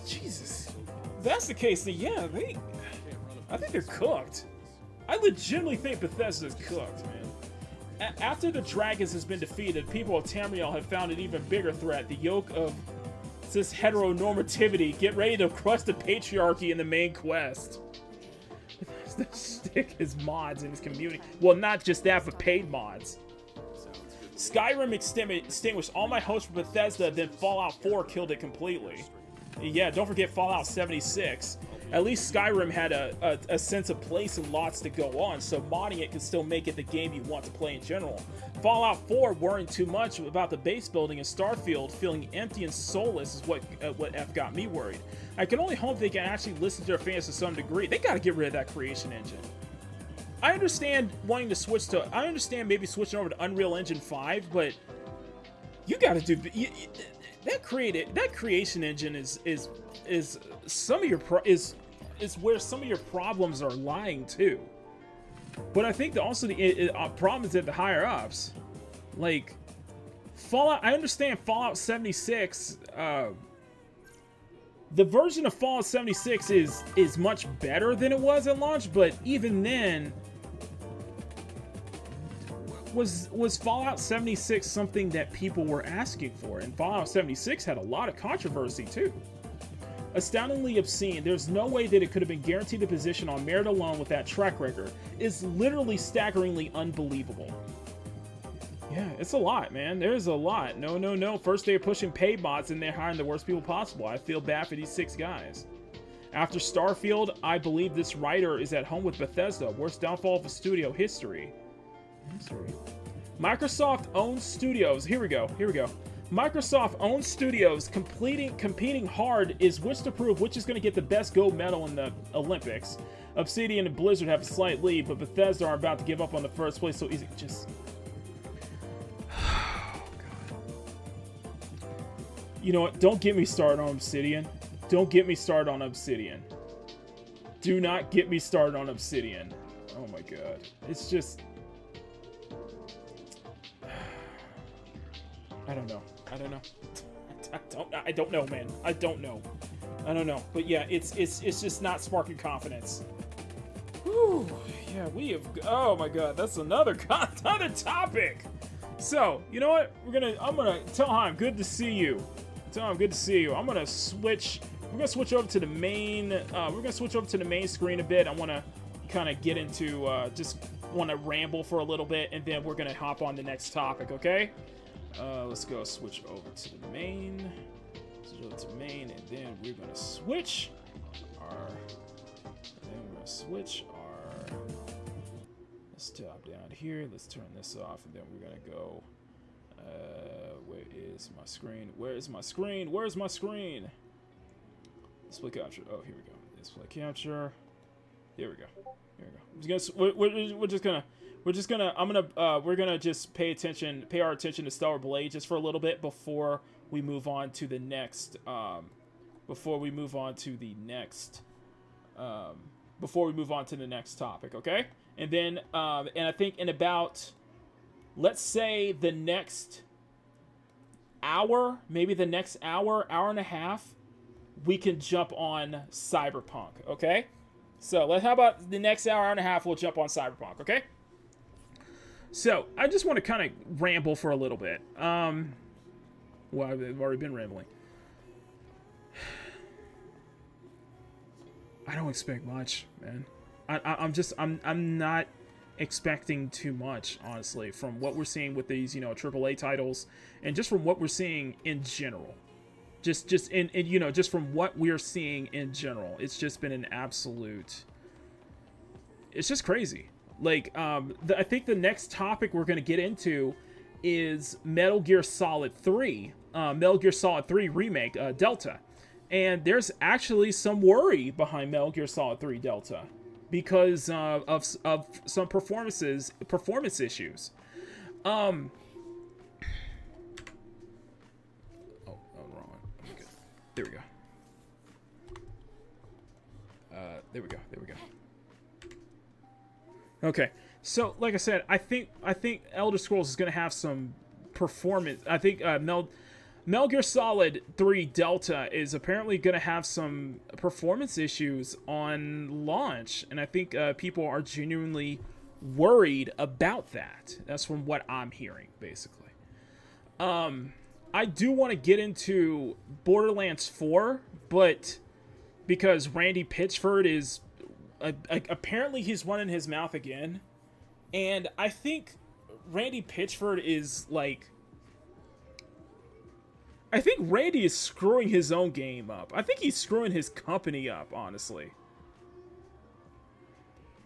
Jesus. If that's the case, then yeah, I think they're cooked. I legitimately think Bethesda's cooked, man. After the Dragons has been defeated, people of Tamriel have found an even bigger threat, the yoke of cis heteronormativity. Get ready to crush the patriarchy in the main quest. The stick his mods in his community. Well, not just that, but paid mods. Skyrim extinguished all my hopes for Bethesda, then Fallout 4 killed it completely. Yeah, don't forget Fallout 76. At least Skyrim had a sense of place and lots to go on, so modding it can still make it the game you want to play in general. Fallout 4 worrying too much about the base building, and Starfield feeling empty and soulless is what F got me worried. I can only hope they can actually listen to their fans to some degree. They gotta get rid of that creation engine. I understand wanting to switch to. I understand maybe switching over to Unreal Engine 5, but you got to do that. That creation engine is some of your is where some of your problems are lying too. But I think that also the problem is at the higher ups. Like, Fallout, I understand Fallout 76, the version of Fallout 76 is much better than it was at launch, but even then, was Fallout 76 something that people were asking for? And Fallout 76 had a lot of controversy too. Astoundingly obscene. There's no way that it could have been guaranteed a position on merit alone with that track record. It's literally staggeringly unbelievable. Yeah, it's a lot, man. There's a lot. No. First they're pushing paid mods and they're hiring the worst people possible. I feel bad for these 6 guys. After Starfield, I believe this writer is at home with Bethesda. Worst downfall of the studio history. Microsoft owns studios. Here we go. Microsoft owns studios. Competing hard is which to prove which is going to get the best gold medal in the Olympics. Obsidian and Blizzard have a slight lead, but Bethesda are about to give up on the first place so easy. Just... You know what? Don't get me started on Obsidian. Don't get me started on Obsidian. Do not get me started on Obsidian. Oh my god. It's just... I don't know. I don't know, man. I don't know. But yeah, it's just not sparking confidence. Whew. Yeah, we have... Oh my god, that's another topic! So, you know what? I'm gonna tell Heim, good to see you. Tell him, good to see you. I'm gonna switch. We're gonna switch over to the main. We're gonna switch over to the main screen a bit. I want to kind of get into. Just want to ramble for a little bit, and then we're gonna hop on the next topic. Okay. Let's go switch over to the main. Switch over to main, and then we're gonna switch our. Let's tap down here. Let's turn this off, and then we're gonna go. Where is my screen? Where's my screen? Display capture. Oh, here we go. Display capture. Here we go. We're gonna just pay our attention to Stellar Blade just for a little bit before we move on to the next. Before we move on to the next topic, okay? And then, and I think in about, let's say the next hour, maybe the next hour and a half, we can jump on Cyberpunk, okay? So, how about the next hour and a half, we'll jump on Cyberpunk, okay? So, I just want to kind of ramble for a little bit. Well, I've already been rambling. I don't expect much, man. I'm not expecting too much, honestly, from what we're seeing with these, AAA titles, and just from what we're seeing in general. Just from what we're seeing in general, it's just been an absolute. It's just crazy. Like, I think the next topic we're gonna get into is Metal Gear Solid 3, Metal Gear Solid 3 remake, Delta, and there's actually some worry behind Metal Gear Solid 3 Delta. Because of some performance issues. Oh, wrong one. Okay. There we go. There we go. Okay, so like I said, I think Elder Scrolls is gonna have some performance. I think Metal Gear Solid 3 Delta is apparently going to have some performance issues on launch, and I think people are genuinely worried about that. That's from what I'm hearing, basically. I do want to get into Borderlands 4, but because Randy Pitchford is... apparently he's running his mouth again, and I think Randy Pitchford is, like... I think Randy is screwing his own game up. I think he's screwing his company up, honestly.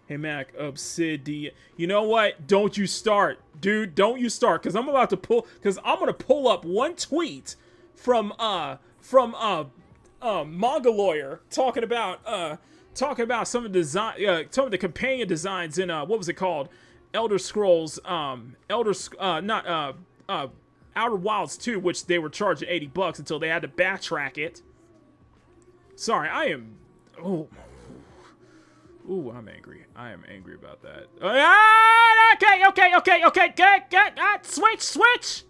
Hey, Mac, Obsidian. You know what? Don't you start. Dude, don't you start. Because I'm going to pull up one tweet from Manga Lawyer talking about some of the companion designs in, what was it called? Elder Scrolls, Outer Wilds 2, which they were charging $80 until they had to backtrack it. Sorry, I am... Oh. Ooh, I'm angry. I am angry about that. Okay. Switch!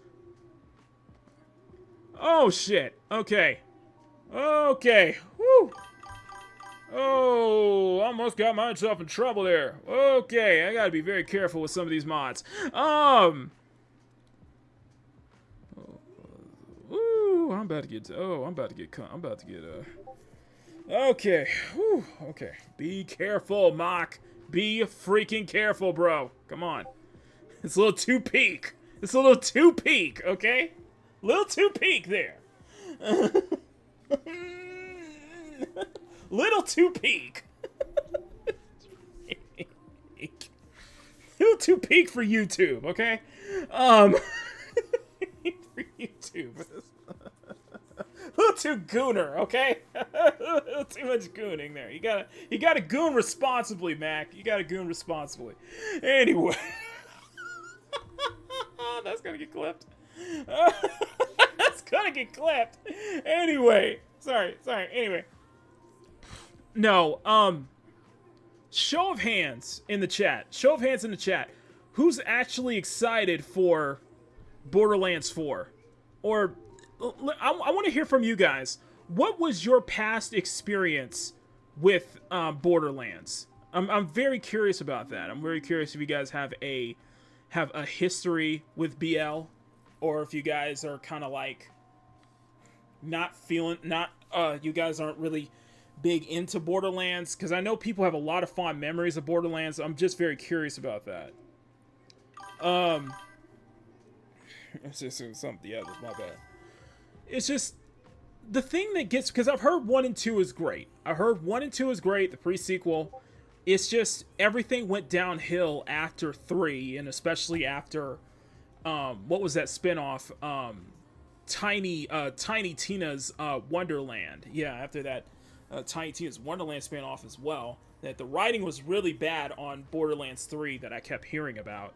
Oh, shit. Okay. Okay. Woo. Oh, almost got myself in trouble there. Okay, I gotta be very careful with some of these mods. Ooh, I'm about to get, okay, whew, okay. Be careful, Mock. Be freaking careful, bro. Come on. It's a little too peak. It's a little too peak, okay? A little too peak there. Little too peak. Little too peak for YouTube, okay? For YouTube. A little too gooner, okay? A little too much gooning there. You gotta goon responsibly, Mac. You gotta goon responsibly. Anyway. That's gonna get clipped. That's gonna get clipped. Anyway. Sorry. Anyway. No, show of hands in the chat. Show of hands in the chat. Who's actually excited for Borderlands 4? Or, I want to hear from you guys. What was your past experience with Borderlands? I'm very curious about that. I'm very curious if you guys have a history with BL, or if you guys are kind of like you guys aren't really big into Borderlands, because I know people have a lot of fond memories of Borderlands. I'm just very curious about that. It's just something. Yeah, that's my bad. It's just the thing that gets, because I've heard 1 and 2 is great. I heard 1 and 2 is great. The pre-sequel. It's just everything went downhill after 3, and especially after what was that spinoff? Tiny Tina's Wonderland. Yeah, after that. Tiny Tina's Wonderland spinoff as well. That the writing was really bad on Borderlands 3 that I kept hearing about.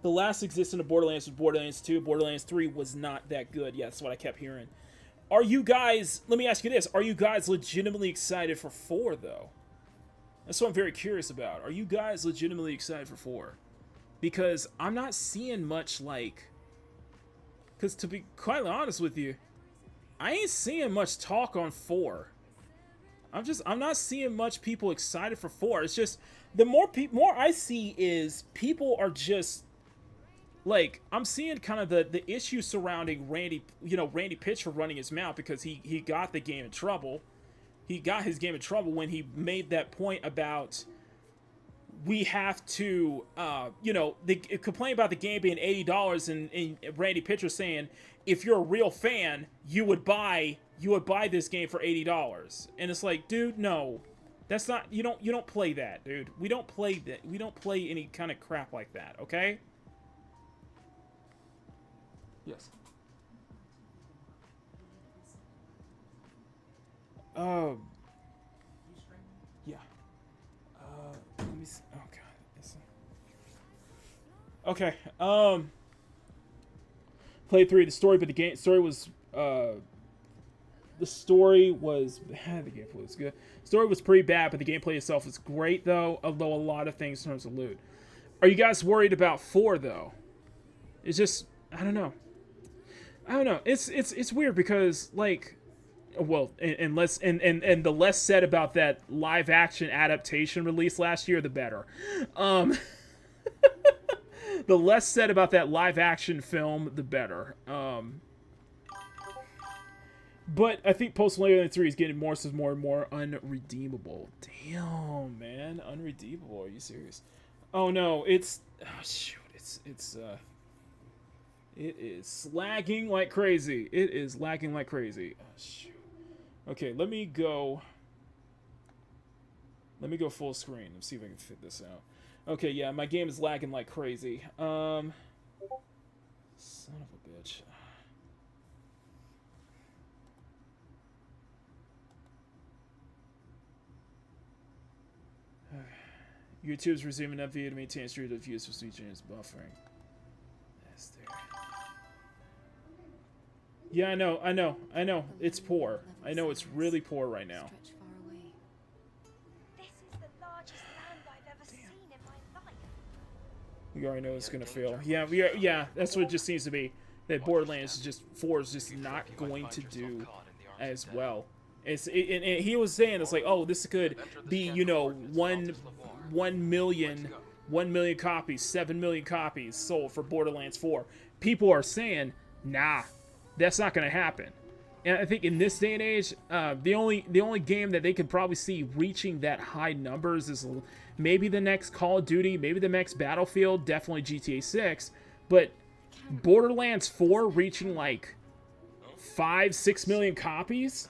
The last existence of Borderlands was Borderlands 2. Borderlands 3 was not that good. Yeah, that's what I kept hearing. Are you guys, let me ask you this, are you guys legitimately excited for 4, though? That's what I'm very curious about. Are you guys legitimately excited for 4? Because I'm not seeing much, like... Because to be quite honest with you, I ain't seeing much talk on 4. I'm not seeing much people excited for 4. It's just, the more I see is people are just, like, I'm seeing kind of the issue surrounding Randy Pitchford running his mouth because he got the game in trouble. He got his game in trouble when he made that point about we have to, they complain about the game being $80 and Randy Pitchford saying, if you're a real fan, you would buy this game for $80. And it's like, dude, no. That's not, you don't play that, dude. We don't play that. We don't play any kind of crap like that, okay? Yes. Yeah. Let me see. Oh god. Okay. Played 3 of the story, but the story was the gameplay was good. The story was pretty bad, but the gameplay itself was great, though. Although a lot of things in terms of loot. Are you guys worried about 4 though? It's just I don't know. It's weird because like, well, and the less said about that live action adaptation released last year, the better. The less said about that live action film, the better. But I think Post-Millennium 3 is getting more and more unredeemable. Damn, man. Unredeemable. Are you serious? Oh, no. It is lagging like crazy. It is lagging like crazy. Oh, shoot. Okay, let me go full screen. Let's see if I can fit this out. Okay, yeah, my game is lagging like crazy. Son of a bitch. YouTube's resuming that video to maintain stream of views for sweet James buffering. Yes, there. Yeah, I know. It's poor. I know it's really poor right now. This is the largest land I've ever seen in my life. You already know it's gonna fail. Yeah, yeah, that's what it just seems to be. That Borderlands 4 is just not going to do as well. And he was saying it's like, oh, this could be, you know, 1 million copies, 7 million copies sold for Borderlands 4. People are saying, nah, that's not gonna happen. And I think in this day and age, the only game that they could probably see reaching that high numbers is maybe the next Call of Duty, maybe the next Battlefield, definitely GTA 6, but Borderlands 4 reaching like 5-6 million copies,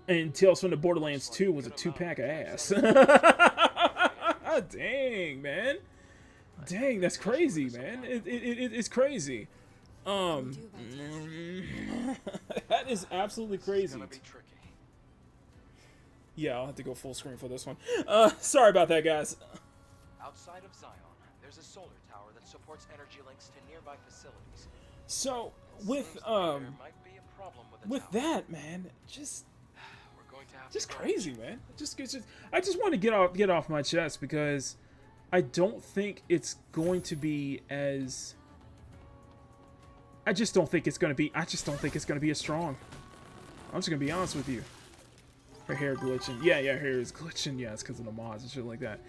and Tales from the Borderlands 2 was a 2-pack of ass. Dang, man. Dang, that's crazy, man. It's crazy. That is absolutely crazy. Yeah, I'll have to go full screen for this one. Sorry about that, guys. Outside of Zion, there's a solar tower that supports energy links to nearby facilities. So with that, man, just crazy, man. I just want to get off my chest because I don't think it's going to be as. I just don't think it's going to be as strong. I'm just going to be honest with you. Her hair glitching. Yeah, her hair is glitching. Yeah, it's because of the mods and shit like that.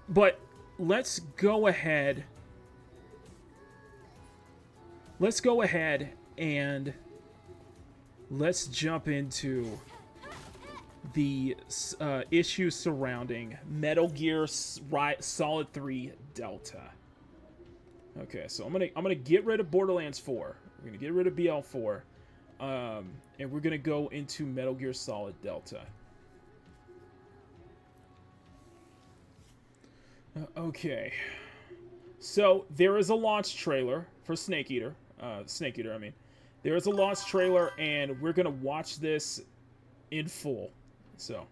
But let's go ahead. And let's jump into the issues surrounding Metal Gear Solid 3 Delta. Okay, so I'm gonna get rid of Borderlands 4. We're gonna get rid of BL4, and we're gonna go into Metal Gear Solid Delta. Okay, so there is a launch trailer for Snake Eater. I mean, there is a launch trailer, and we're gonna watch this in full. So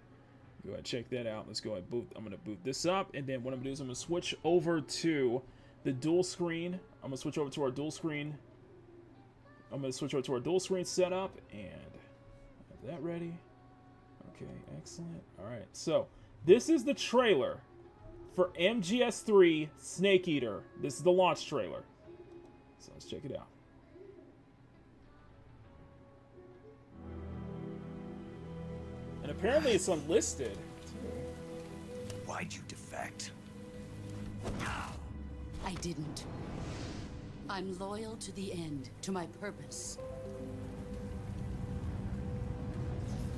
go ahead and check that out. Let's go ahead and boot. I'm gonna boot this up, and then what I'm gonna do is I'm gonna switch over to the dual screen. I'm gonna switch over to our dual screen. Setup and have that ready. Okay, excellent. All right, so this is the trailer for MGS3 Snake Eater. This is the launch trailer. So let's check it out. And apparently it's unlisted. Why'd you defect? I didn't. I'm loyal to the end, to my purpose.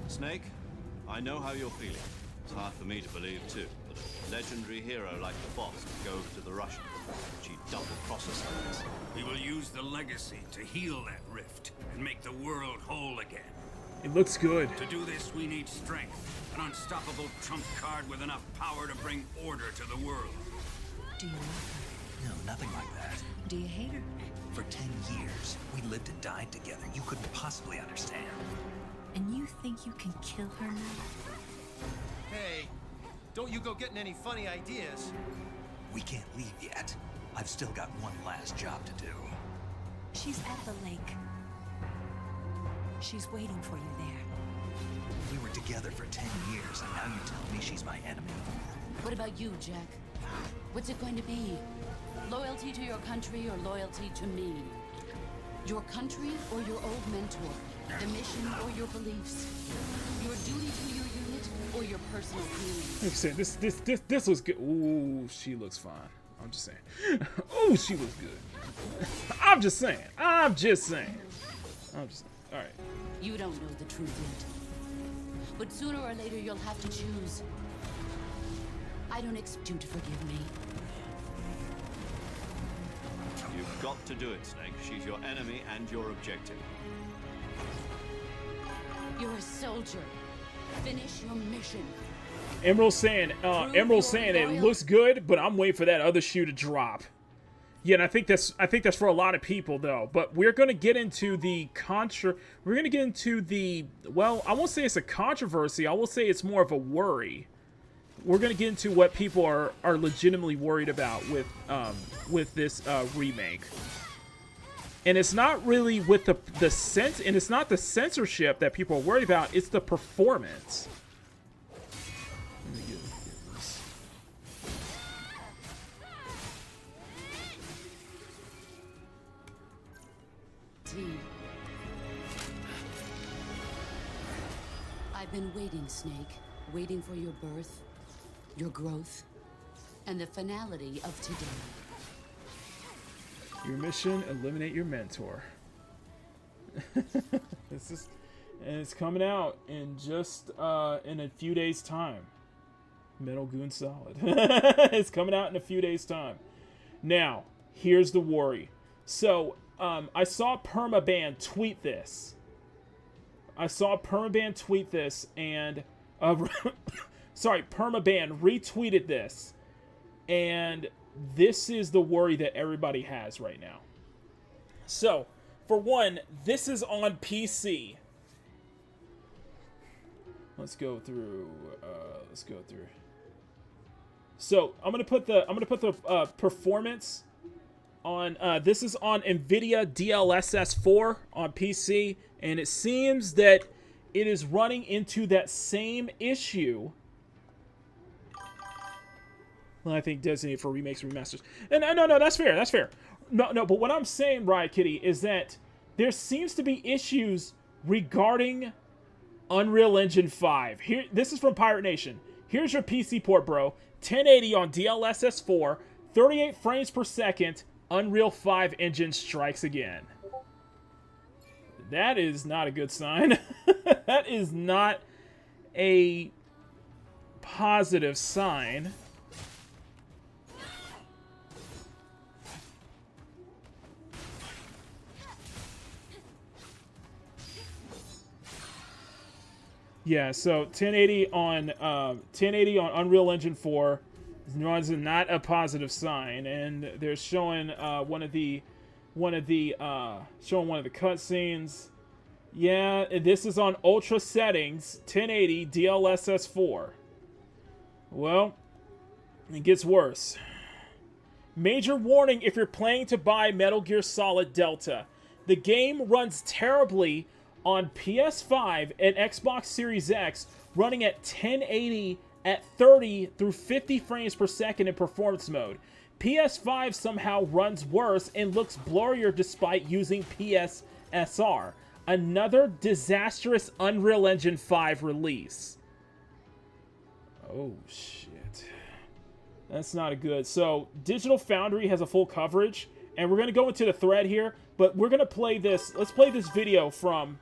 Snake, I know how you're feeling. It's hard for me to believe, too, that a legendary hero like the boss could go to the Russians. She'd double-cross us on this. We will use the legacy to heal that rift and make the world whole again. It looks good. To do this, we need strength. An unstoppable trump card with enough power to bring order to the world. Do you love her? No, nothing like that. Do you hate her? For 10 years, we lived and died together. You couldn't possibly understand. And you think you can kill her now? Hey, don't you go getting any funny ideas. We can't leave yet. I've still got one last job to do. She's at the lake. She's waiting for you there. We were together for 10 years, and now you tell me she's my enemy. What about you, Jack? What's it going to be? Loyalty to your country or loyalty to me? Your country or your old mentor? The mission or your beliefs? Your duty to your unit or your personal feelings? Like I said, this was good. Ooh, she looks fine. I'm just saying. Ooh, she looks good. I'm just saying. All right. You don't know the truth yet. But sooner or later, you'll have to choose. I don't expect you to forgive me. You've got to do it, Snake. She's your enemy and your objective. You're a soldier. Finish your mission. Emerald's saying it looks good, but I'm waiting for that other shoe to drop. Yeah, and I think that's for a lot of people though. But we're gonna get into the well, I won't say it's a controversy. I will say it's more of a worry. We're gonna get into what people are legitimately worried about with this remake. And it's not really with it's not the censorship that people are worried about, it's the performance. loyalty. I've been waiting, Snake. Waiting for your birth, your growth, and the finality of today. Your mission: eliminate your mentor. And it's coming out in just in a few days' time. Metal Goon Solid. It's coming out in a few days' time. Now, here's the worry. So, I saw Permaban tweet this. And sorry, Permaban retweeted this, and this is the worry that everybody has right now. So, for one, this is on PC. Let's go through. So I'm gonna put the performance on. This is on NVIDIA DLSS 4 on PC, and it seems that it is running into that same issue. Well, I think designated for remakes and remasters. And no, that's fair. No, but what I'm saying, Riot Kitty, is that there seems to be issues regarding Unreal Engine 5. Here, this is from Pirate Nation. Here's your PC port, bro. 1080 on DLSS 4, 38 frames per second. Unreal 5 engine strikes again. That is not a good sign. That is not a positive sign. Yeah, so 1080 on Unreal Engine 4 is not a positive sign, and they're showing one of the cutscenes. Yeah, this is on ultra settings, 1080 DLSS 4. Well, it gets worse. Major warning if you're planning to buy Metal Gear Solid Delta. The game runs terribly on PS5 and Xbox Series X, running at 1080 at 30 through 50 frames per second in performance mode. PS5 somehow runs worse and looks blurrier despite using PSSR. Another disastrous Unreal Engine 5 release. Oh, shit. That's not a good. So, Digital Foundry has a full coverage, and we're going to go into the thread here, but we're going to play this. Let's play this video from...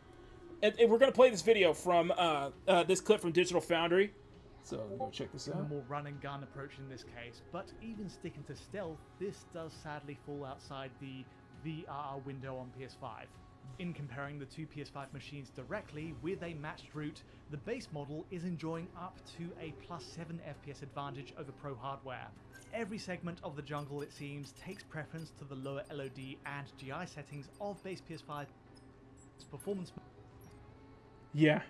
And we're going to play this video from this clip from Digital Foundry. So, go check this out. A more run and gun approach in this case, but even sticking to stealth, this does sadly fall outside the VRR window on PS5. In comparing the two PS5 machines directly with a matched route, the base model is enjoying up to a +7 FPS advantage over Pro hardware. Every segment of the jungle, it seems, takes preference to the lower LOD and GI settings of base PS5's performance. Yeah.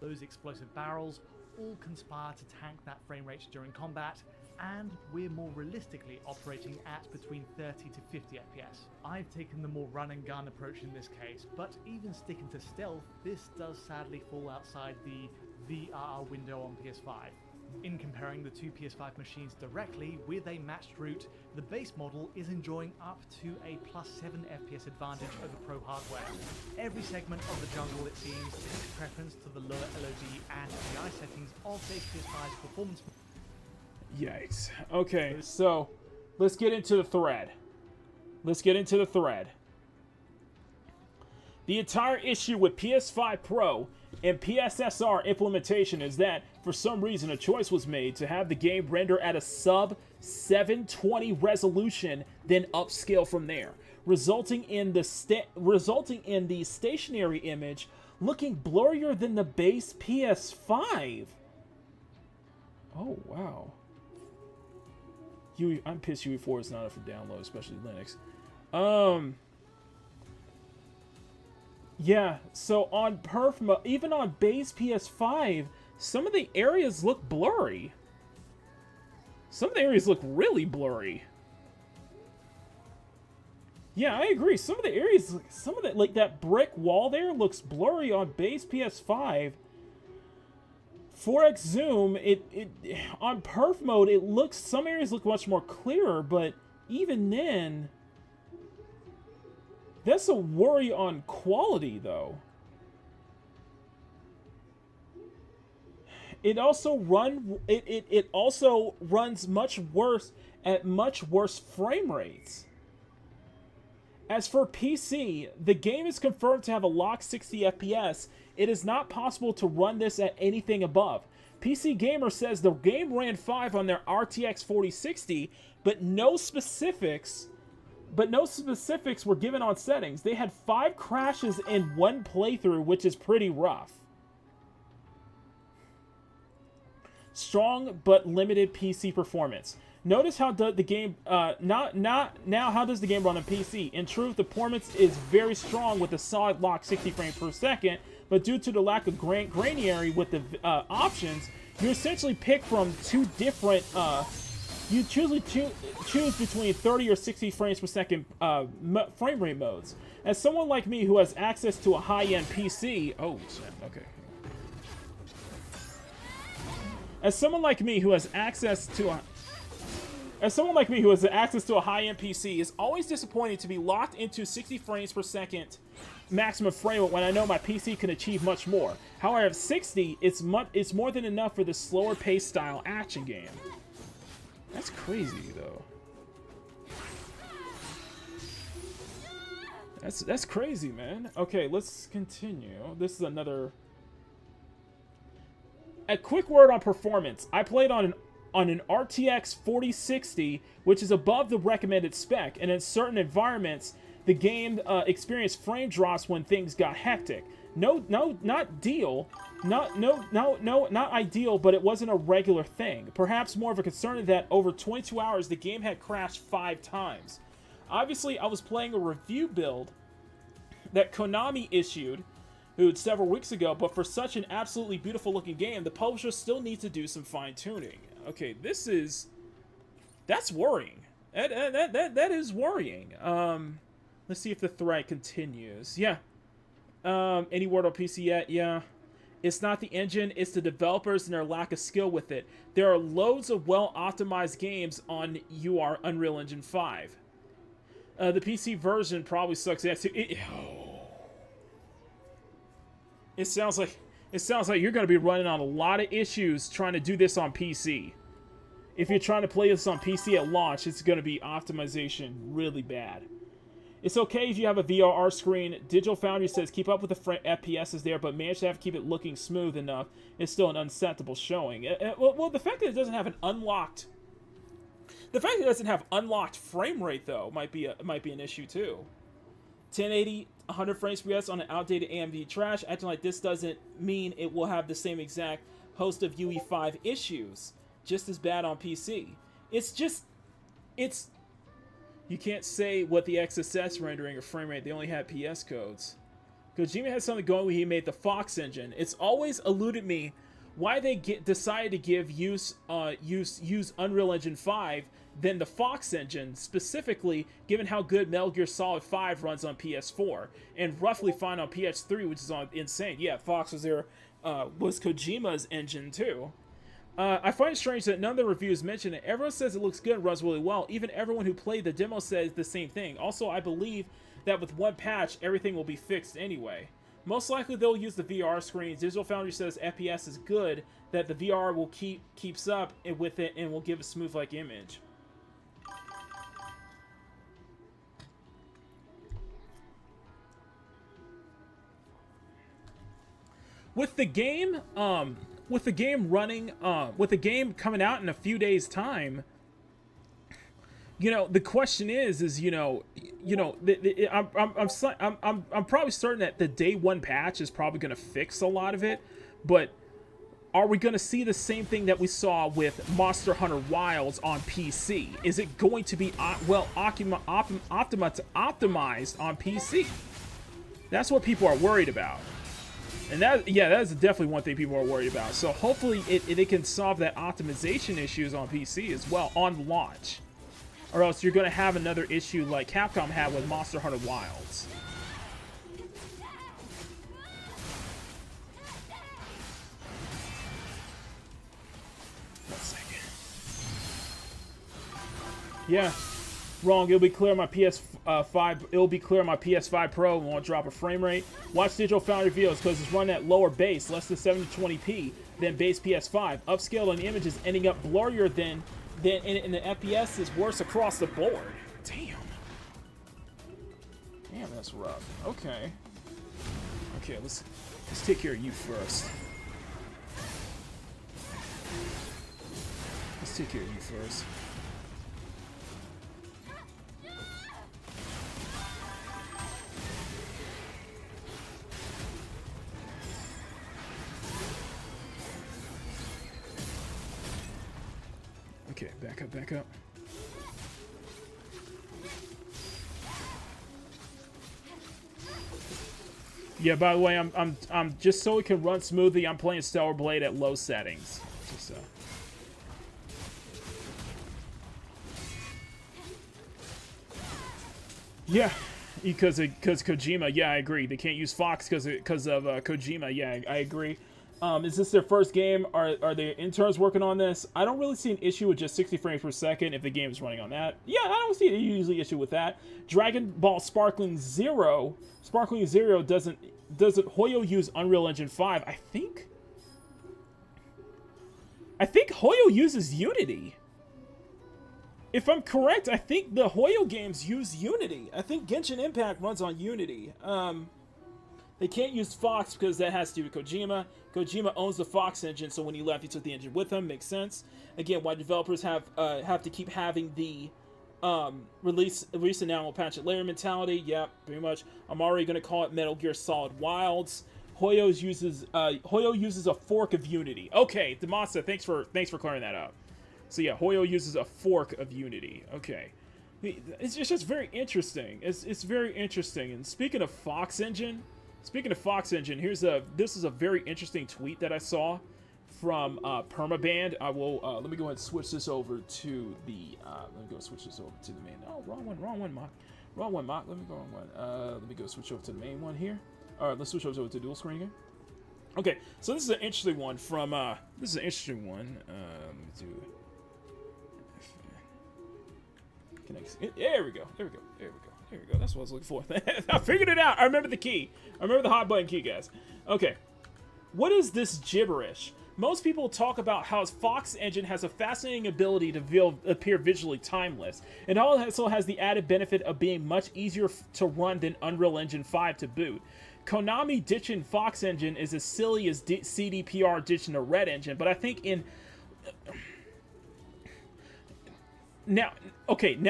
Those explosive barrels all conspire to tank that frame rate during combat, and we're more realistically operating at between 30 to 50 FPS. I've taken the more run and gun approach in this case, but even sticking to stealth, this does sadly fall outside the VRR window on PS5. In comparing the two PS5 machines directly with a matched route, the base model is enjoying up to a +7 FPS advantage over Pro hardware. Every segment of the jungle, it seems, takes preference to the lower LOD and GI settings of base PS5's performance. Yikes. Okay, so let's get into the thread. The entire issue with PS5 Pro and PSSR implementation is that, for some reason, a choice was made to have the game render at a sub 720 resolution, then upscale from there, resulting in the stationary image looking blurrier than the base PS5. Oh wow. I'm pissed UE4 is not up for download, especially Linux. Yeah, so on perf mode, even on base PS5, some of the areas look blurry. Some of the areas look really blurry. Yeah, I agree. Some of the areas, like that brick wall there looks blurry on base PS5. 4x zoom, on perf mode, some areas look much more clearer, but even then, That's a worry on quality, though. It also runs much worse at much worse frame rates. As for PC, the game is confirmed to have a locked 60 FPS. It is not possible to run this at anything above. PC Gamer says the game ran 5 on their RTX 4060, but no specifics were given on settings. They had 5 crashes in one playthrough, which is pretty rough. Strong but limited PC performance. Notice how the game how does the game run on PC? In truth, the performance is very strong with a solid lock 60 frames per second, but due to the lack of granularity with the options, you essentially pick from two different you choose between 30 or 60 frames per second frame rate modes. As someone like me who has access to a high-end PC, As someone like me who has access to a high-end PC, it's always disappointing to be locked into 60 frames per second maximum frame rate when I know my PC can achieve much more. However, 60 it's more than enough for this slower paced style action game. That's crazy though. That's crazy, man. Okay, let's continue. This is another. A quick word on performance. I played on an RTX 4060, which is above the recommended spec, and in certain environments, the game experienced frame drops when things got hectic. Not ideal, but it wasn't a regular thing. Perhaps more of a concern is that over 22 hours, the game had crashed 5 times. Obviously, I was playing a review build that Konami issued several weeks ago, but for such an absolutely beautiful looking game, the publisher still needs to do some fine-tuning. Okay, that's worrying. That is worrying. Let's see if the thread continues. Yeah. Any word on PC yet? Yeah. It's not the engine, it's the developers and their lack of skill with it. There are loads of well-optimized games on Unreal Engine 5. The PC version probably sucks ass too. It sounds like you're going to be running on a lot of issues trying to do this on PC. If you're trying to play this on PC at launch, it's going to be optimization really bad. It's okay if you have a VRR screen. Digital Foundry says keep up with the FPS is there, but manage to keep it looking smooth enough. It's still an unacceptable showing. Well, the fact that it doesn't have an unlocked, frame rate though might be an issue too. 1080, 100 frames per second on an outdated AMD trash. Acting like this doesn't mean it will have the same exact host of UE5 issues. Just as bad on PC. You can't say what the XSS rendering or frame rate. They only had PS codes. Kojima had something going when he made the Fox engine. It's always eluded me why they decided to use Unreal Engine 5 than the Fox engine, specifically given how good Metal Gear Solid 5 runs on PS4 and roughly fine on PS3, which is insane. Yeah, Fox was Kojima's engine too. I find it strange that none of the reviews mention it. Everyone says it looks good and runs really well. Even everyone who played the demo says the same thing. Also, I believe that with one patch, everything will be fixed anyway. Most likely they'll use the VR screens. Digital Foundry says FPS is good, that the VR will keeps up with it and will give a smooth-like image. With the game coming out in a few days' time, the question is I'm probably certain that the day one patch is probably going to fix a lot of it, but are we going to see the same thing that we saw with Monster Hunter Wilds on PC? Is it going to be optimized on PC? That's what people are worried about. And that is definitely one thing people are worried about. So hopefully it can solve that optimization issues on PC as well on launch. Or else you're going to have another issue like Capcom had with Monster Hunter Wilds. One second. Yeah. Wrong. It'll be clear on my PS5. It'll be clear on my PS5 Pro and won't drop a frame rate. Watch Digital Foundry videos because it's running at lower base, less than 720p than base PS5. Upscaled on the images, ending up blurrier than in the FPS is worse across the board. Damn. Damn, that's rough. Okay. Okay, let's take care of you first. Let's take care of you first. Okay, back up, back up. Yeah, by the way, I'm just so it can run smoothly, I'm playing Stellar Blade at low settings. Just yeah, because Kojima. Yeah, I agree. They can't use Fox because of Kojima. Yeah, I agree. Is this their first game? Are the interns working on this? I don't really see an issue with just 60 frames per second if the game is running on that. Yeah, I don't see an usually issue with that. Dragon Ball Sparkling Zero doesn't Hoyo use Unreal Engine 5? I think Hoyo uses Unity. If I'm correct, I think the Hoyo games use Unity. I think Genshin Impact runs on Unity. They can't use Fox because that has to do with Kojima. Kojima owns the Fox engine, so when he left, he took the engine with him. Makes sense. Again, why developers have to keep having the release and now we'll patch it later mentality. Yeah, pretty much. I'm already gonna call it Metal Gear Solid Wilds. Hoyo uses a fork of Unity. Okay, Demasa, thanks for clearing that up. So yeah, Hoyo uses a fork of Unity. Okay. It's just very interesting. It's very interesting. And speaking of Fox Engine, this is a very interesting tweet that I saw from Permaband. I will let me go ahead and switch this over to the main. Oh, wrong one, Mock. Let me go on one. Let me go switch over to the main one here. All right, let's switch over to dual screen again. Okay, so this is an interesting one from Let me do. There we go. That's what I was looking for. I figured it out. I remember the key. I remember the hot button key, guys. Okay. What is this gibberish? Most people talk about how Fox Engine has a fascinating ability to appear visually timeless. It also has the added benefit of being much easier to run than Unreal Engine 5 to boot. Konami ditching Fox Engine is as silly as CDPR ditching a Red Engine, but I think Now,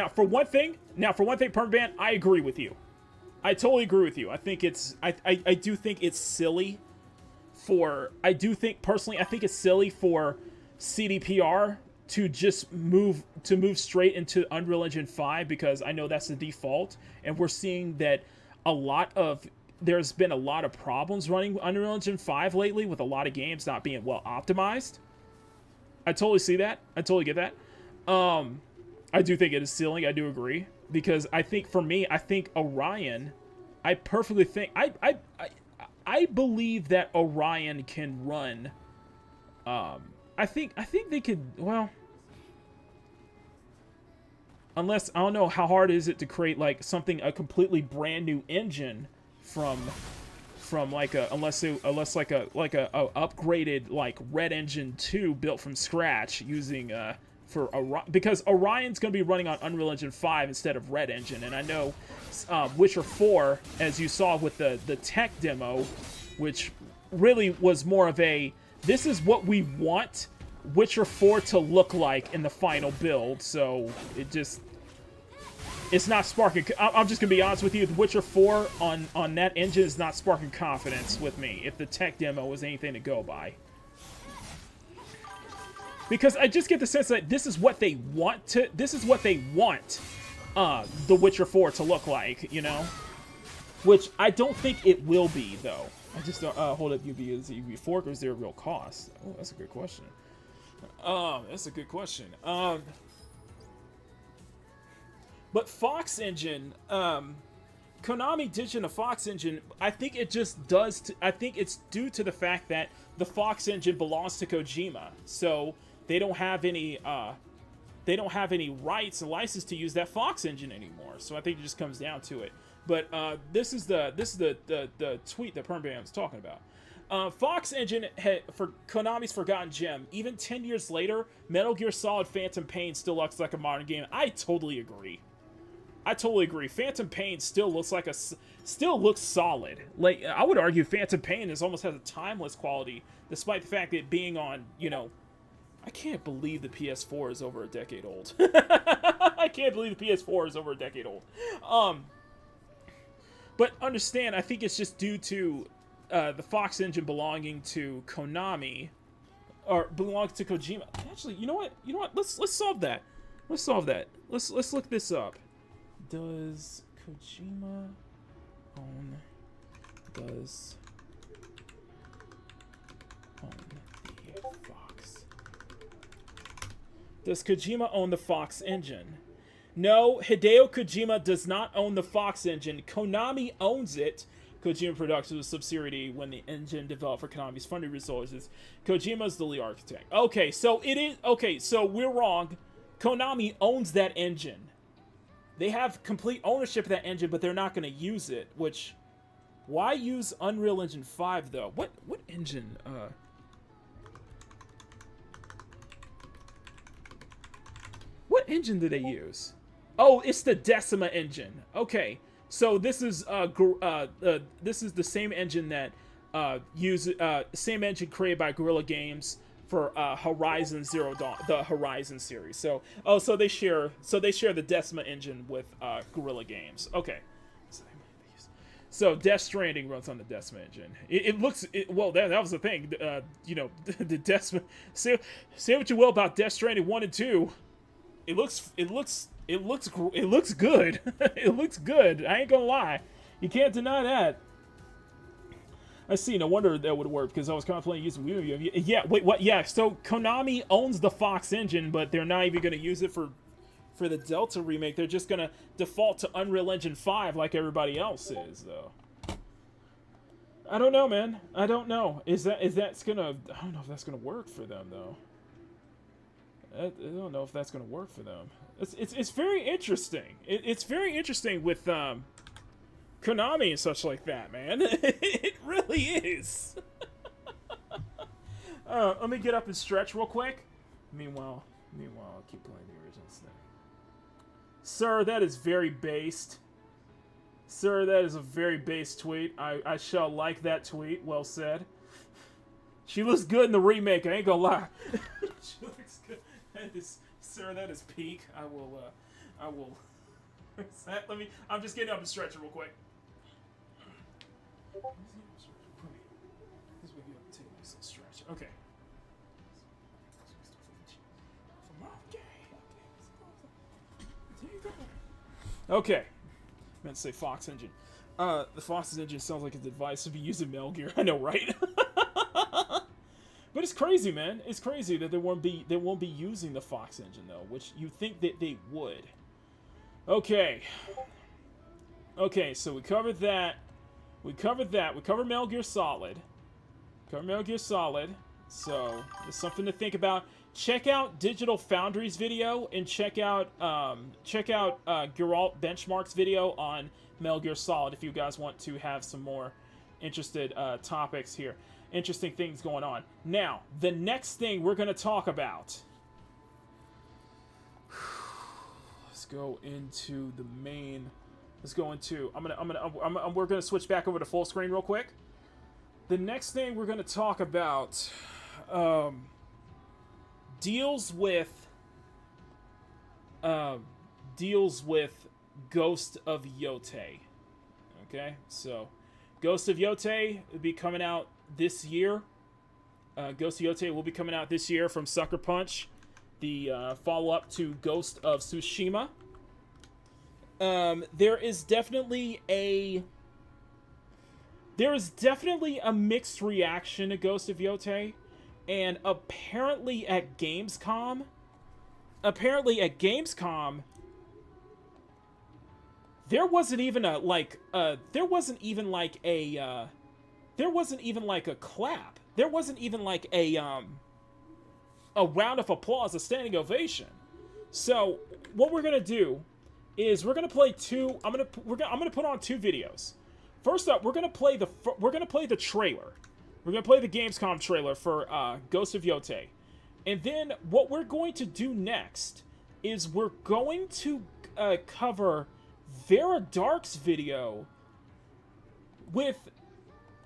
for one thing, Permaban, I agree with you. I totally agree with you. I think I do think it's silly I think it's silly for CDPR to just move straight into Unreal Engine 5 because I know that's the default, and we're seeing that there's been a lot of problems running Unreal Engine 5 lately with a lot of games not being well optimized. I totally see that. I totally get that. I do think it is silly. I do agree. Because I think, for me, Orion, I perfectly think... I believe that Orion can run... I think they could... Well... Unless... I don't know how hard is it to create, like, a completely brand new engine from like a... Unless a upgraded, like, Red Engine 2 built from scratch using... because Orion's going to be running on Unreal Engine 5 instead of Red Engine, and I know Witcher 4, as you saw with the tech demo, which really was more of a, this is what we want Witcher 4 to look like in the final build, so it's not sparking, I'm just going to be honest with you, the Witcher 4 on that engine is not sparking confidence with me, if the tech demo was anything to go by. Because I just get the sense that this is what they want The Witcher 4 to look like, you know? Which I don't think it will be, though. I just don't... hold up, is it UV fork or is there a real cost? Oh, that's a good question. But Fox Engine... Konami ditching a Fox Engine, I think it just does... I think it's due to the fact that the Fox Engine belongs to Kojima. So... They don't have any they don't have any rights and license to use that Fox engine anymore. So I think it just comes down to it. But this is the tweet that Permbam was talking about. Fox engine for Konami's Forgotten Gem. Even 10 years later, Metal Gear Solid Phantom Pain still looks like a modern game. I totally agree. Phantom Pain still looks solid. Like, I would argue Phantom Pain almost has a timeless quality, despite the fact that it being on, you know, I can't believe the PS4 is over a decade old. I can't believe the PS4 is over a decade old. But understand, I think it's just due to the Fox engine belonging to Konami, or belongs to Kojima. Actually, you know what? Let's solve that. Let's look this up. Does Kojima own the Fox? Does Kojima own the Fox engine? No, Hideo Kojima does not own the Fox engine. Konami owns it. Kojima Productions was a subsidiary when the engine developed for Konami's funding resources. Kojima's the lead architect. Okay, so we're wrong. Konami owns that engine. They have complete ownership of that engine, but they're not going to use it, which... Why use Unreal Engine 5, though? What engine, What engine do they use? Oh, it's the Decima engine. Okay, so this is the same engine that same engine created by Guerrilla Games for Horizon Zero Dawn, the Horizon series. So they share the Decima engine with Guerrilla Games. Okay. So Death Stranding runs on the Decima engine. It looks well. That was the thing. You know, the Decima. Say what you will about Death Stranding 1 and 2. It looks good. It looks good. I ain't gonna lie. You can't deny that. I see. No wonder that would work, because I was contemplating using Wii U. Yeah. Wait. What? Yeah. So Konami owns the Fox engine, but they're not even gonna use it for the Delta remake. They're just gonna default to Unreal Engine 5 like everybody else is, though. I don't know, man. I don't know. Is that's gonna? I don't know if that's gonna work for them, though. I don't know if that's gonna work for them. It's very interesting. It's very interesting with Konami and such like that, man. It really is. Let me get up and stretch real quick. Meanwhile, I'll keep playing the original thing. Sir, that is very based. Sir, that is a very base tweet. I shall like that tweet. Well said. She looks good in the remake, I ain't gonna lie. She looks good. Sir, that is peak. I will... I'm just getting up and stretching real quick. This way you have to take a nice little stretch. Okay. Okay. I meant to say Fox engine. The Fox engine sounds like a device to be used in Metal Gear. I know, right? But it's crazy, man. It's crazy that they won't be using the Fox engine, though, which you think that they would. Okay. Okay, so we covered that. We covered Metal Gear Solid. So there's something to think about. Check out Digital Foundry's video and check out Geralt Benchmark's video on Metal Gear Solid if you guys want to have some more interesting topics here. Interesting things going on. Now, the next thing we're going to talk about. Let's go into the main. Let's go into. We're going to switch back over to full screen real quick. The next thing we're going to talk about deals with Ghost of Yotei. Okay, so Ghost of Yotei will be coming out this year. Ghost of Yotei will be coming out this year from Sucker Punch, the follow-up to Ghost of Tsushima. There is definitely a mixed reaction to Ghost of Yotei, and apparently at Gamescom, there wasn't even a clap. There wasn't even like a round of applause, a standing ovation. So what we're gonna do is we're gonna play two. I'm gonna put on two videos. First up, we're gonna play the trailer. We're gonna play the Gamescom trailer for Ghost of Yotei, and then what we're going to do next is we're going to cover Vera Dark's video with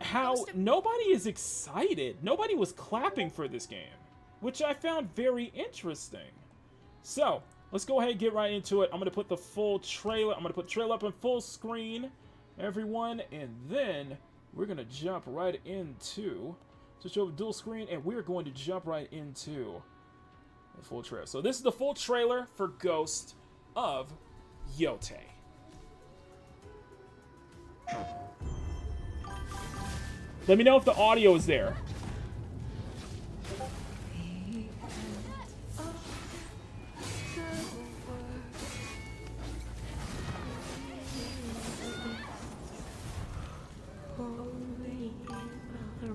how nobody is excited. Nobody was clapping for this game, which I found very interesting. So let's go ahead and get right into it. I'm gonna put the full trailer. I'm gonna put the trailer up in full screen, everyone, and then we're gonna jump right into switch over dual screen, and we're going to jump right into the full trailer. So this is the full trailer for Ghost of Yotei. Let me know if the audio is there.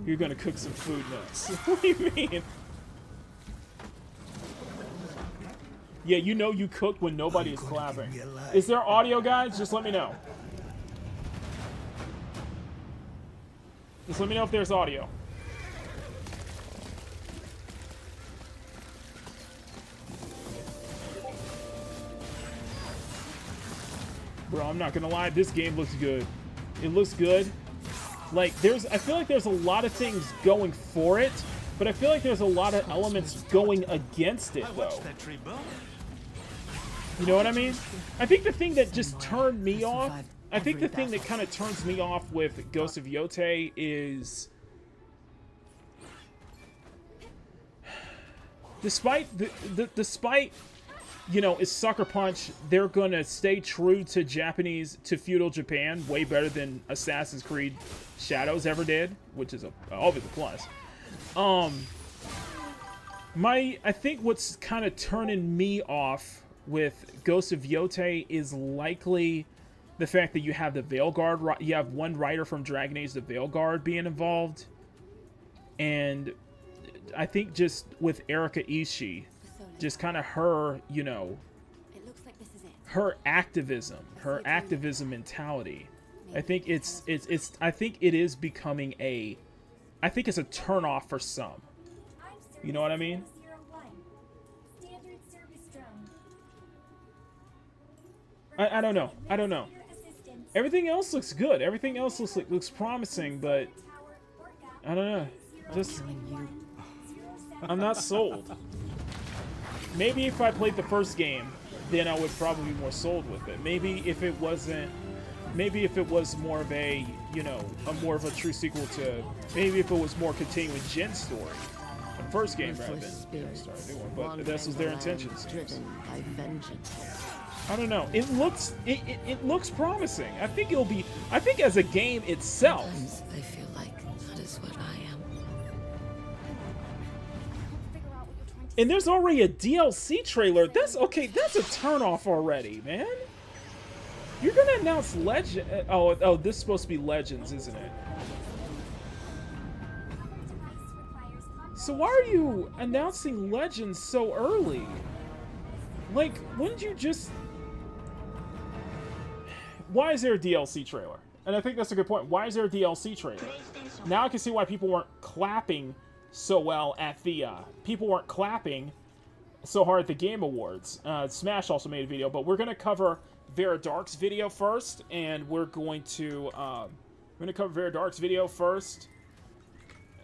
You're gonna cook some food next. What do you mean? Yeah, you know you cook when nobody is clapping. Is there audio, guys? Just let me know. Just let me know if there's audio. Bro, I'm not gonna lie, this game looks good. It looks good. Like, I feel like there's a lot of things going for it, but I feel like there's a lot of elements going against it, though. You know what I mean? I think the thing that just turned me off, I think the thing that kind of turns me off with Ghost of Yotei is, despite you know, it's Sucker Punch, they're gonna stay true to feudal Japan way better than Assassin's Creed Shadows ever did, which is always a plus. I think what's kind of turning me off with Ghost of Yotei is likely the fact that you have the Veilguard, you have one writer from Dragon Age, the Veilguard, being involved, and I think just with Erika Ishii, just kind of her, you know, her activism mentality. I think I think it is becoming I think it's a turnoff for some. You know what I mean? I don't know. I don't know. Everything else looks good. Everything else looks promising, but I don't know. Just I'm not sold. Maybe if I played the first game, then I would probably be more sold with it. Maybe if it wasn't, maybe if it was more of a, you know, more of a true sequel to, maybe if it was more continuing Jin's story, the first game rather than, you know, start a new one. But this was their intentions. I don't know. It looks promising. I think it'll be. I think as a game itself. I feel like that is what I am. And there's already a DLC trailer. That's okay. That's a turnoff already, man. You're gonna announce Legend. Oh, this is supposed to be Legends, isn't it? So why are you announcing Legends so early? Like, wouldn't you just? Why is there a DLC trailer? And I think that's a good point. Why is there a DLC trailer? Now I can see why people weren't clapping so well at the, people weren't clapping so hard at the Game Awards. Smash also made a video, but we're going to cover Vera Dark's video first, and we're going to cover Vera Dark's video first.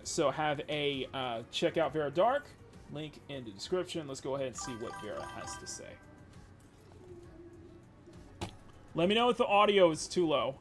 So have a, check out Vera Dark, link in the description. Let's go ahead and see what Vera has to say. Let me know if the audio is too low.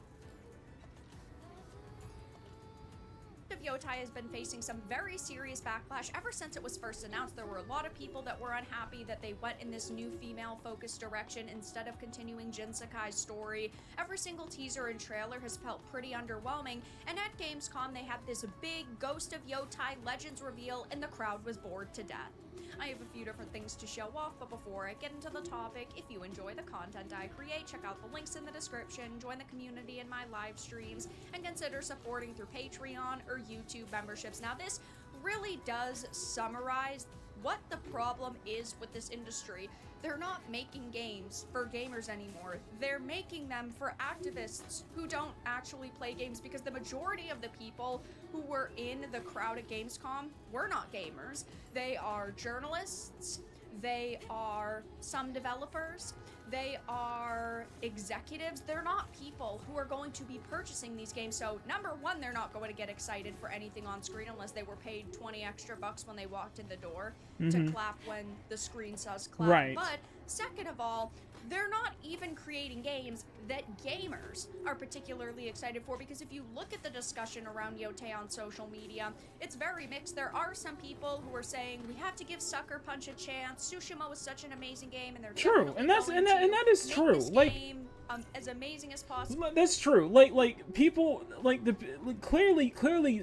Yotei has been facing some very serious backlash ever since it was first announced. There were a lot of people that were unhappy that they went in this new female-focused direction instead of continuing Jin Sakai's story. Every single teaser and trailer has felt pretty underwhelming, and at Gamescom they had this big Ghost of Yotei Legends reveal, and the crowd was bored to death. I have a few different things to show off, but before I get into the topic, if you enjoy the content I create, check out the links in the description, join the community in my live streams, and consider supporting through Patreon or YouTube memberships. Now, this really does summarize what the problem is with this industry. They're not making games for gamers anymore. They're making them for activists who don't actually play games, because the majority of the people who were in the crowd at Gamescom were not gamers. They are journalists, they are some developers, they are executives. They're not people who are going to be purchasing these games. So number one, they're not going to get excited for anything on screen unless they were paid 20 extra bucks when they walked in the door to clap when the screen says clap. Right. But second of all, they're not even creating games that gamers are particularly excited for, because if you look at the discussion around Yotei on social media, it's very mixed. There are some people who are saying we have to give Sucker Punch a chance. Tsushima was such an amazing game, and they're True, and that is true. Like, as amazing as possible. that's true. Like people clearly clearly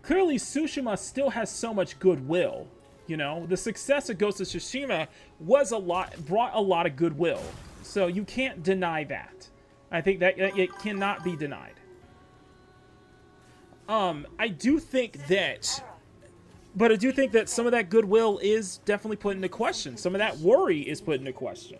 Tsushima still has so much goodwill. You know, the success of Ghost of Tsushima brought a lot of goodwill. So you can't deny that. I think that it cannot be denied. I do think that some of that goodwill is definitely put into question. Some of that worry is put into question.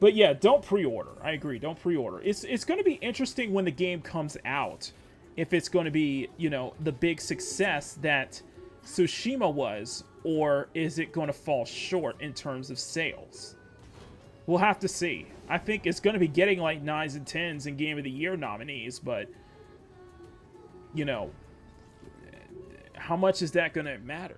But yeah, don't pre-order. I agree. Don't pre-order. It's going to be interesting when the game comes out, if it's going to be, you know, the big success that Tsushima was, or is it going to fall short in terms of sales? We'll have to see. I think it's going to be getting like 9s and 10s in Game of the Year nominees, but, you know, how much is that going to matter?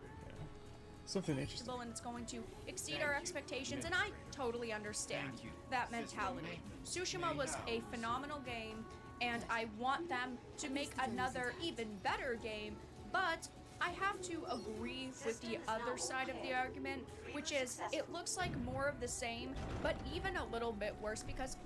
Something interesting. And it's going to exceed our expectations, and I totally understand that mentality. Tsushima was a phenomenal game, and I want them to make another even better game, but I have to agree with the other side of the argument, which is it looks like more of the same, but even a little bit worse, because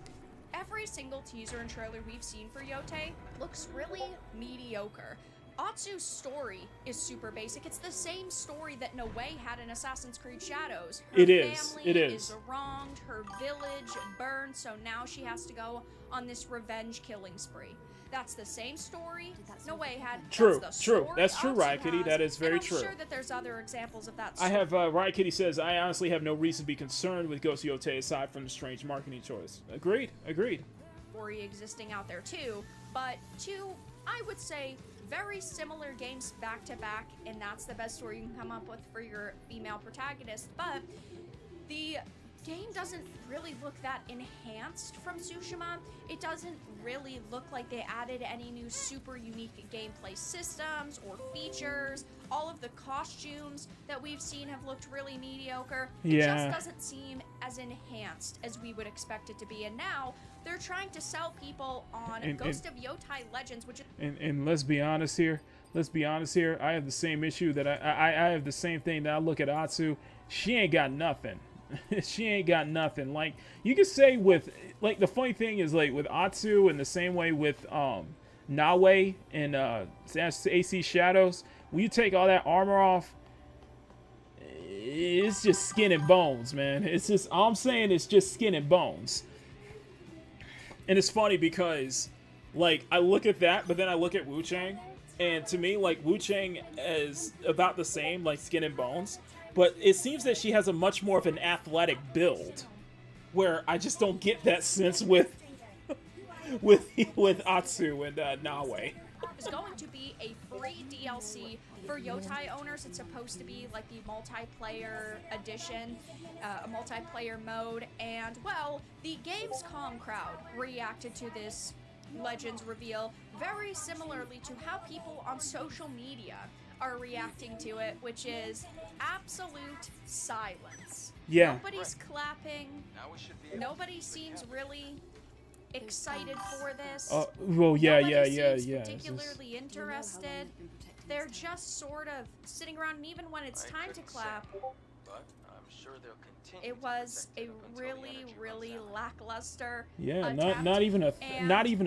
every single teaser and trailer we've seen for Yotei looks really mediocre. Atsu's story is super basic. It's the same story that Noe had in Assassin's Creed Shadows. Her family is wronged, her village burned, so now she has to go on this revenge killing spree. That's the same story Noe had. True, That's true. That's true, Riot Kitty. That is very true. I'm sure that there's other examples of that. I have, Riot Kitty says, I honestly have no reason to be concerned with Ghost of Yotei aside from the strange marketing choice. Agreed, agreed. Story existing out there too, but two, I would say, very similar games back to back, and that's the best story you can come up with for your female protagonist, but the game doesn't really look that enhanced from Tsushima. It doesn't really look like they added any new super unique gameplay systems or features. All of the costumes that we've seen have looked really mediocre. It just doesn't seem as enhanced as we would expect it to be. And now they're trying to sell people on Ghost of Yotei Legends, which is... And let's be honest here. I have the same issue that I have the same thing that I look at Atsu. She ain't got nothing. She ain't got nothing. Like, you could say with, like, the funny thing is, like, with Atsu, and the same way with Nawe and AC Shadows, when you take all that armor off, it's just skin and bones, man. It's just, all I'm saying is just skin and bones. And it's funny because, like, I look at that, but then I look at Wu Chang, and to me, like, Wu Chang is about the same, like, skin and bones. But it seems that she has a much more of an athletic build, where I just don't get that sense with Atsu and Nawe. It's going to be a free DLC for Yotei owners. It's supposed to be like the multiplayer edition, a multiplayer mode, and well, the Gamescom crowd reacted to this Legends reveal very similarly to how people on social media are reacting to it, which is absolute silence. Yeah. Nobody's clapping. Nobody seems really excited for this. Well, yeah. Particularly interested. They're just sort of sitting around, and even when it's time to clap, it was a really lackluster. Yeah, not even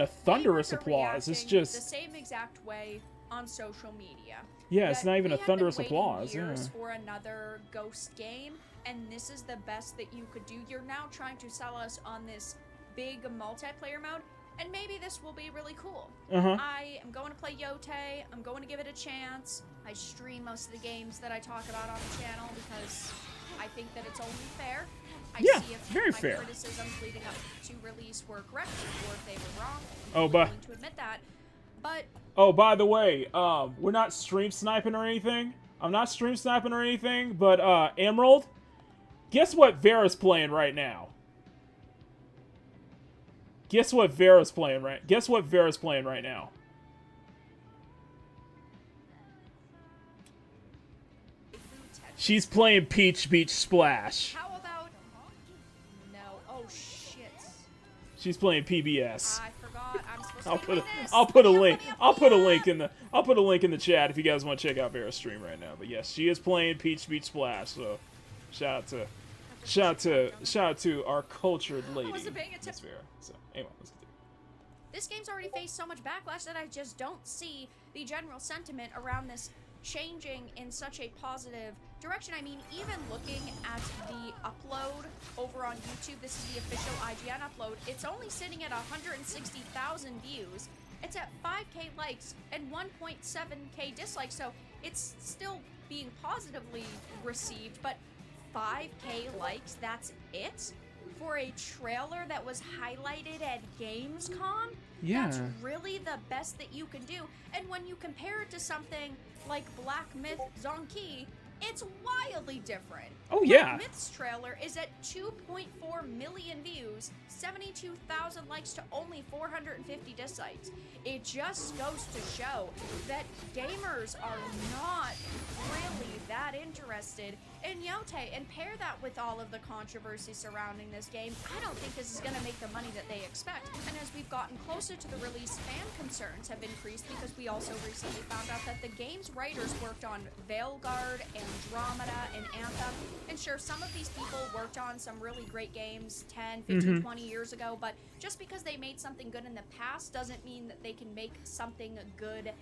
a thunderous applause. It's just the same exact way on social media. Yeah, it's not even a thunderous applause. Years for another Ghost game, and this is the best that you could do. You're now trying to sell us on this big multiplayer mode. and maybe this will be really cool. Uh-huh. I am going to play Yotei. I'm going to give it a chance. I stream most of the games that I talk about on the channel because I think that it's only fair. I Yeah, see if very my fair. criticisms leading up to release were correct or if they were wrong. Oh, I'm willing to admit that. But Oh, by the way, we're not stream sniping or anything. I'm not stream sniping or anything, but Emerald, guess what Vera's playing right now? Guess what Vera's playing right now? She's playing Peach Beach Splash. how about no? Oh shit! She's playing PBS. I forgot. I'm supposed I'll to put do a, this. I'll put a link. I'll put a link in the chat if you guys want to check out Vera's stream right now. But yes, she is playing Peach Beach Splash. So shout out to our cultured lady, wasn't paying attention. Miss Vera. So anyway, let's continue. This game's already faced so much backlash that I just don't see the general sentiment around this changing in such a positive direction. I mean, even looking at the upload over on YouTube, this is the official IGN upload, it's only sitting at 160,000 views. It's at 5k likes and 1.7k dislikes, so it's still being positively received, but 5k likes, that's it? For a trailer that was highlighted at Gamescom? Yeah. That's really the best that you can do. And when you compare it to something like Black Myth Zonky, it's wildly different. Oh, yeah. Black Myth's trailer is at 2.4 million views, 72,000 likes to only 450 dislikes. It just goes to show that gamers are not really that interested in Yotei, and pair that with all of the controversy surrounding this game, I don't think this is going to make the money that they expect. And as we've gotten closer to the release, fan concerns have increased because we also recently found out that the game's writers worked on Veilguard, Andromeda, and Anthem. And sure, some of these people worked on some really great games 10, 15, 20 years ago, but just because they made something good in the past doesn't mean that they can make something good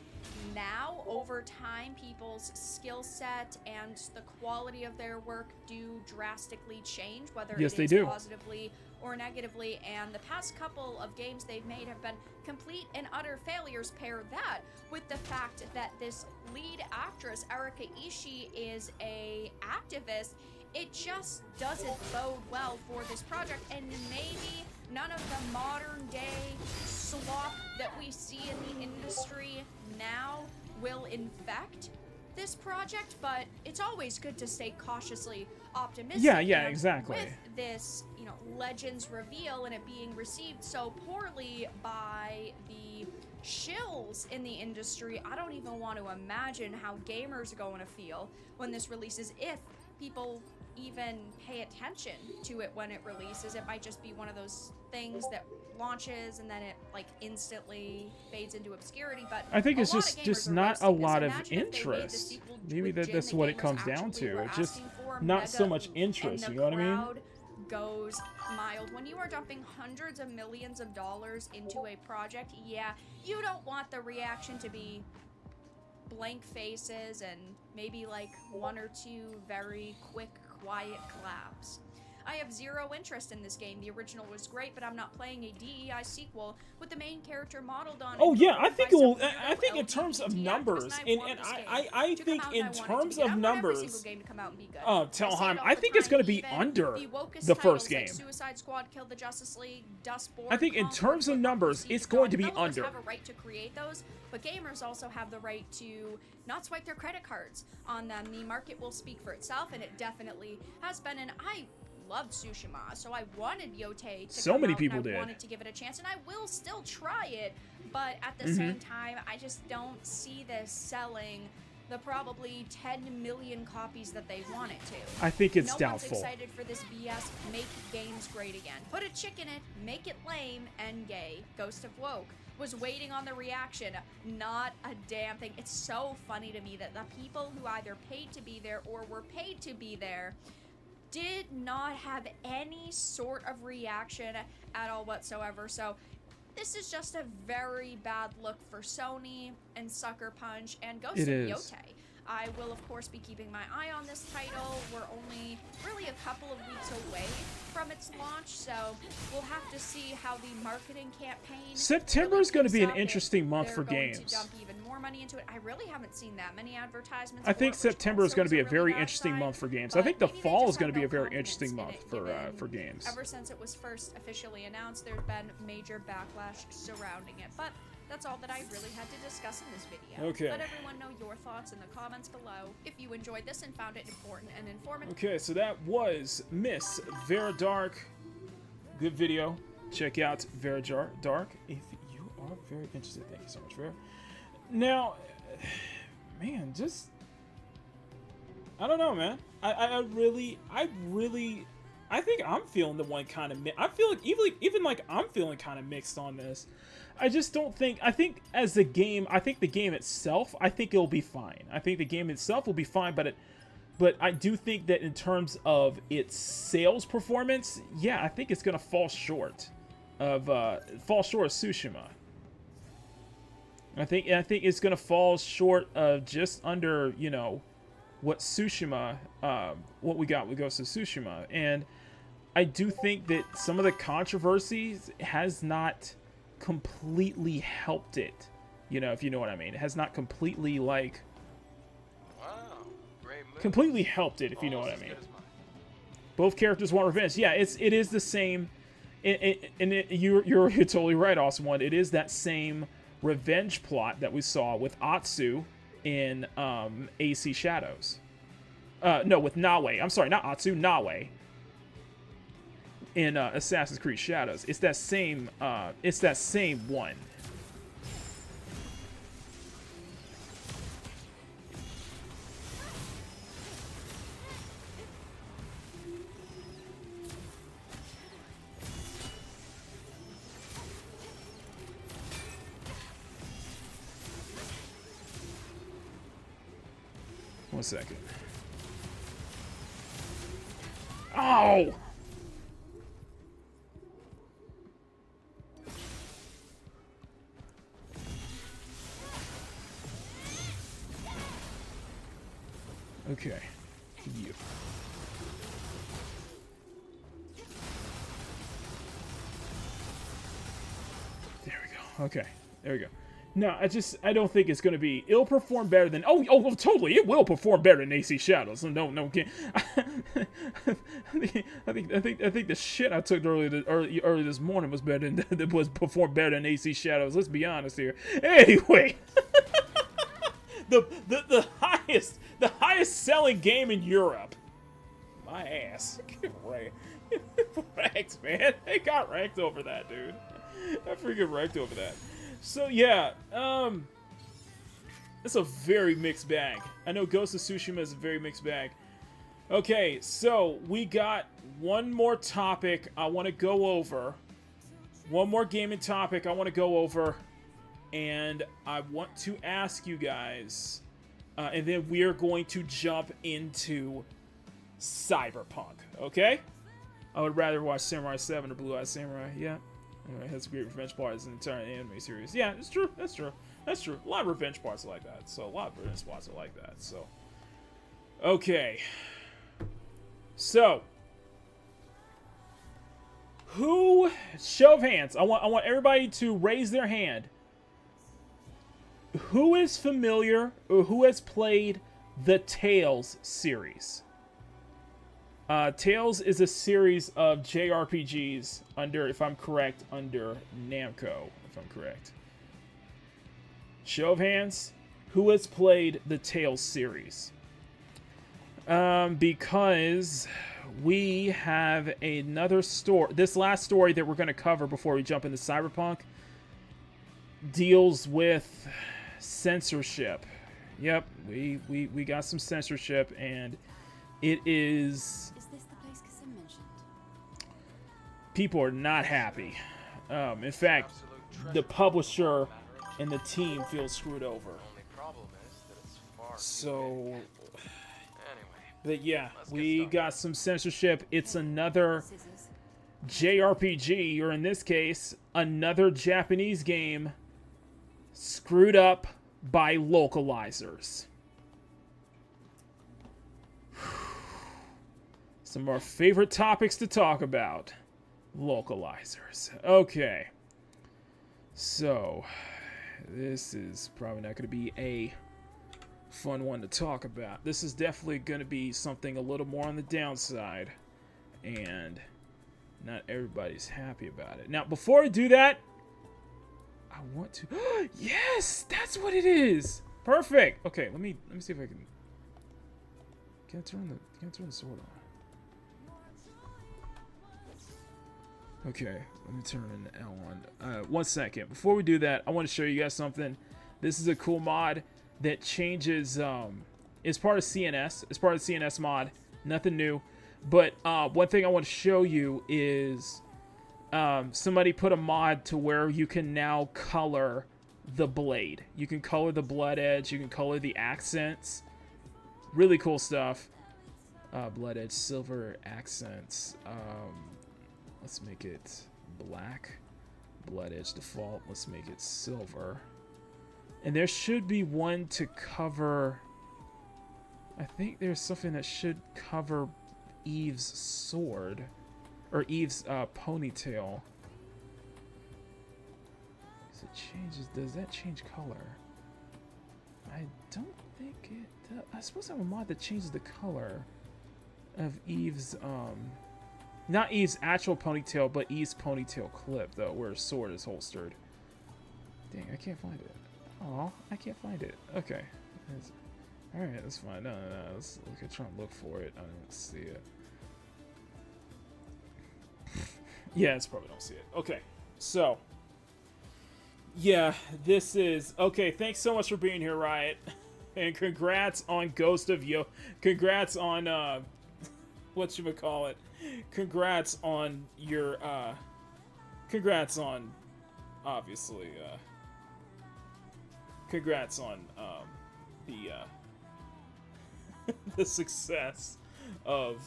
now. Over time, people's skill set and the quality of their work do drastically change, whether Yes, it they is do. positively or negatively, and the past couple of games they've made have been complete and utter failures. Pair that with the fact that this lead actress, Erika Ishii, is a activist, it just doesn't bode well for this project, and maybe none of the modern day slop that we see in the industry now will infect this project, but it's always good to stay cautiously optimistic. Yeah, and exactly. With this, Legends reveal and it being received so poorly by the shills in the industry, I don't even want to imagine how gamers are going to feel when this releases, if people even pay attention to it when it releases. It might just be one of those things that launches and then it instantly fades into obscurity. But I think it's a lot of gamers just are not a roasting this. lot of Imagine if they made the interest. sequel Maybe with Jin that's that what it gamers comes down actually to. were It's just asking for, not so mega, much interest, and you the know what I mean? crowd goes mild. When you are dumping hundreds of millions of dollars into a project, yeah, you don't want the reaction to be blank faces and maybe like one or two very quick, quiet claps. I have zero interest in this game. The original was great, but I'm not playing a DEI sequel with the main character modeled on. Oh yeah, I think it will. by some I think in weirdo terms of LGBT numbers, actress, and want this game I to think come out in and I want it to terms be good. of I want every numbers, single game to come out and be good. tell I say it Heim, all I the think it's time, going to be even under the wokest the first titles game. like Suicide Squad, Kill the Justice League, Dustborn. I think in Conquer, terms of Football, numbers, Siege, it's going to be developers under. have a right to create those, but gamers also have the right to not swipe their credit cards on them. The market will speak for itself, and it definitely has been. And I loved Tsushima, so I wanted Yotei to So come many out, people and I did. wanted to give it a chance, and I will still try it, but at the Mm-hmm. same time, I just don't see this selling the probably 10 million copies that they want it to. I think it's No one's doubtful. excited for this BS. Make games great again. Put a chick in it, make it lame and gay. Ghost of Woke was waiting on the reaction. Not a damn thing. It's so funny to me that the people who either paid to be there or were paid to be there did not have any sort of reaction at all whatsoever. So this is just a very bad look for Sony and Sucker Punch and Ghost It of is. Yotei. I will, of course, be keeping my eye on this title. We're only really a couple of weeks away from its launch, so we'll have to see how the marketing campaign. September is going to be an interesting month for games. To dump even more money into it. I really haven't seen that many advertisements. I think September is going to be a very interesting month for games. I think the fall is going to be a very interesting month for games. Ever since it was first officially announced, there's been major backlash surrounding it, but that's all that I really had to discuss in this video. Okay. Let everyone know your thoughts in the comments below if you enjoyed this and found it important and informative. Okay, so that was Miss Vera Dark. Good video. Check out Vera Dark if you are very interested. Thank you so much, Vera. Now, man, just I don't know, man. I think I'm feeling the one kind of. I feel like even like I'm feeling kind of mixed on this. I just don't think. I think as the game, I think the game itself, I think it'll be fine. I think the game itself will be fine, but I do think that in terms of its sales performance, yeah, I think it's gonna fall short of Tsushima. I think it's gonna fall short of just under, you know, what Tsushima, what we got with Ghost of Tsushima, and I do think that some of the controversies has not completely helped it, you know, if you know what I mean. It has not completely like completely helped it, if you know what I mean. Both characters want revenge. Yeah, it is the same, you're totally right, Awesome One. It is that same revenge plot that we saw with Atsu in AC Shadows. No, with Nawe. I'm sorry, not Atsu, Nawe. In Assassin's Creed Shadows. It's that same one. One second. Oh! Okay. You. There we go. Okay. There we go. No, I don't think it's gonna be. It'll perform better than. Oh, totally. It will perform better than AC Shadows. No, I think the shit I took early this morning was better than that was performed better than AC Shadows. Let's be honest here. Anyway, the highest selling game in Europe. My ass. Ranked, man. They got ranked over that, dude. I freaking ranked over that. So yeah, it's a very mixed bag. I know Ghost of Tsushima is a very mixed bag. Okay, so we got one more topic I want to go over. One more gaming topic I want to go over. And I want to ask you guys, and then we are going to jump into Cyberpunk, okay? I would rather watch Samurai 7 or Blue Eye Samurai, yeah. Anyway, has great revenge parts in the entire anime series. Yeah, it's true. That's true. That's true. A lot of revenge parts are like that. So, a lot of revenge parts are like that. So, okay. So, who? Show of hands. I want everybody to raise their hand. Who is familiar or who has played the Tales series? Tales is a series of JRPGs under, if I'm correct, under Namco, if I'm correct. Show of hands, who has played the Tales series? Because we have another story. This last story that we're going to cover before we jump into Cyberpunk deals with censorship. Yep, we got some censorship, and it is... Is this the place Kassim mentioned? People are not happy. In fact, the publisher and the team feel screwed over. So, but yeah, we got some censorship. It's another JRPG, or in this case, another Japanese game screwed up by localizers. Some of our favorite topics to talk about. Localizers. Okay. So, this is probably not going to be a fun one to talk about. This is definitely going to be something a little more on the downside. And not everybody's happy about it. Now, before I do that, I want to... Yes! That's what it is! Perfect! Okay, let me see if I can... Can I turn the sword on? Okay, let me turn an L on. 1 second. Before we do that, I want to show you guys something. This is a cool mod that changes... it's part of CNS. It's part of the CNS mod. Nothing new. But one thing I want to show you is... somebody put a mod to where you can now color the blade. You can color the blood edge. You can color the accents. Really cool stuff. Blood edge, silver accents. Let's make it black. Blood edge default. Let's make it silver. And there should be one to cover... I think there's something that should cover Eve's sword. Or Eve's ponytail. Does that change color? I don't think it does. I suppose I have a mod that changes the color of Eve's, not Eve's actual ponytail, but Eve's ponytail clip, though, where her sword is holstered. Dang, I can't find it. Aw, I can't find it. Okay. Alright, that's fine. No. Let's try and look for it. I don't see it. Yeah, it's probably don't see it. Okay, so yeah, this is okay. Thanks so much for being here, Riot, and congrats on Ghost of Yo. Congrats on whatchamacallit. Congrats on your congrats on obviously congrats on the the success of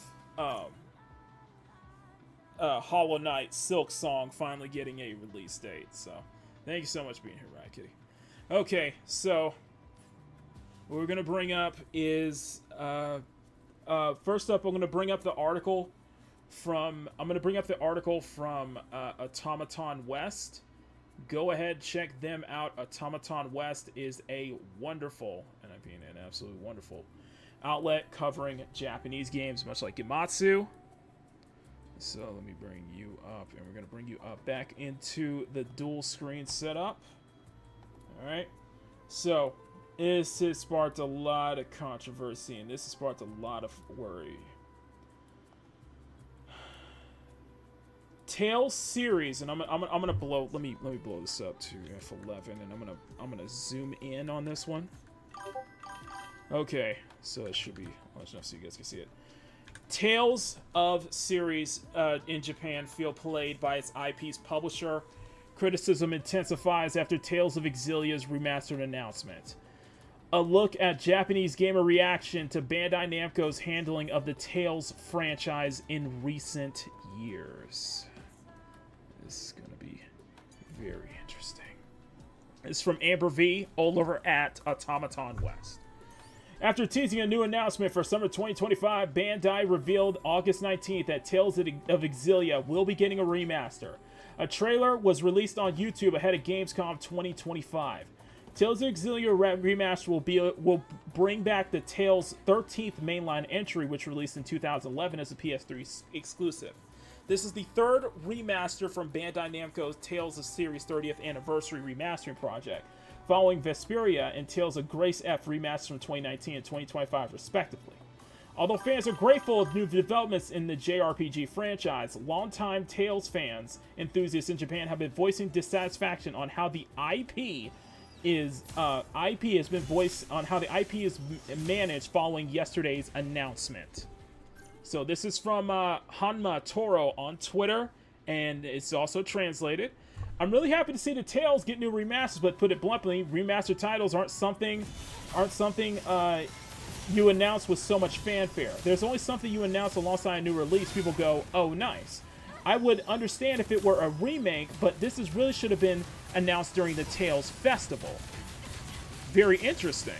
Hollow Knight Silk Song finally getting a release date. So, thank you so much for being here, Riot Kitty. Okay, so what we're gonna bring up is first up, I'm gonna bring up the article from Automaton West. Go ahead, check them out. Automaton West is a wonderful, and I mean an absolutely wonderful outlet covering Japanese games, much like Gematsu. So let me bring you up, and we're going to bring you up back into the dual screen setup. Alright, so this has sparked a lot of controversy, and this has sparked a lot of worry. Tales series, and I'm gonna blow. Let me blow this up to F11, and I'm gonna zoom in on this one. Okay, so it should be large enough so you guys can see it. Tales of series in Japan feel played by its IP's publisher. Criticism intensifies after Tales of Exilia's remastered announcement. A look at Japanese gamer reaction to Bandai Namco's handling of the Tales franchise in recent years. This is going to be very interesting. It's from Amber V, over at Automaton West. After teasing a new announcement for summer 2025, Bandai revealed August 19th that Tales of Exilia will be getting a remaster. A trailer was released on YouTube ahead of Gamescom 2025. Tales of Exilia remaster will bring back the Tales 13th mainline entry, which released in 2011 as a PS3 exclusive. This is the third remaster from Bandai Namco's Tales of Series 30th Anniversary remastering project, following Vesperia and Tales of Grace F remasters from 2019 and 2025 respectively. Although fans are grateful of new developments in the JRPG franchise, longtime Tales fans enthusiasts in Japan have been voicing dissatisfaction on how the IP is managed following yesterday's announcement. So this is from Hanma Toro on Twitter, and it's also translated. I'm really happy to see the Tales get new remasters, but put it bluntly, remastered titles aren't something you announce with so much fanfare. There's only something you announce alongside a new release, people go, oh nice. I would understand if it were a remake, but this really should have been announced during the Tales Festival. Very interesting.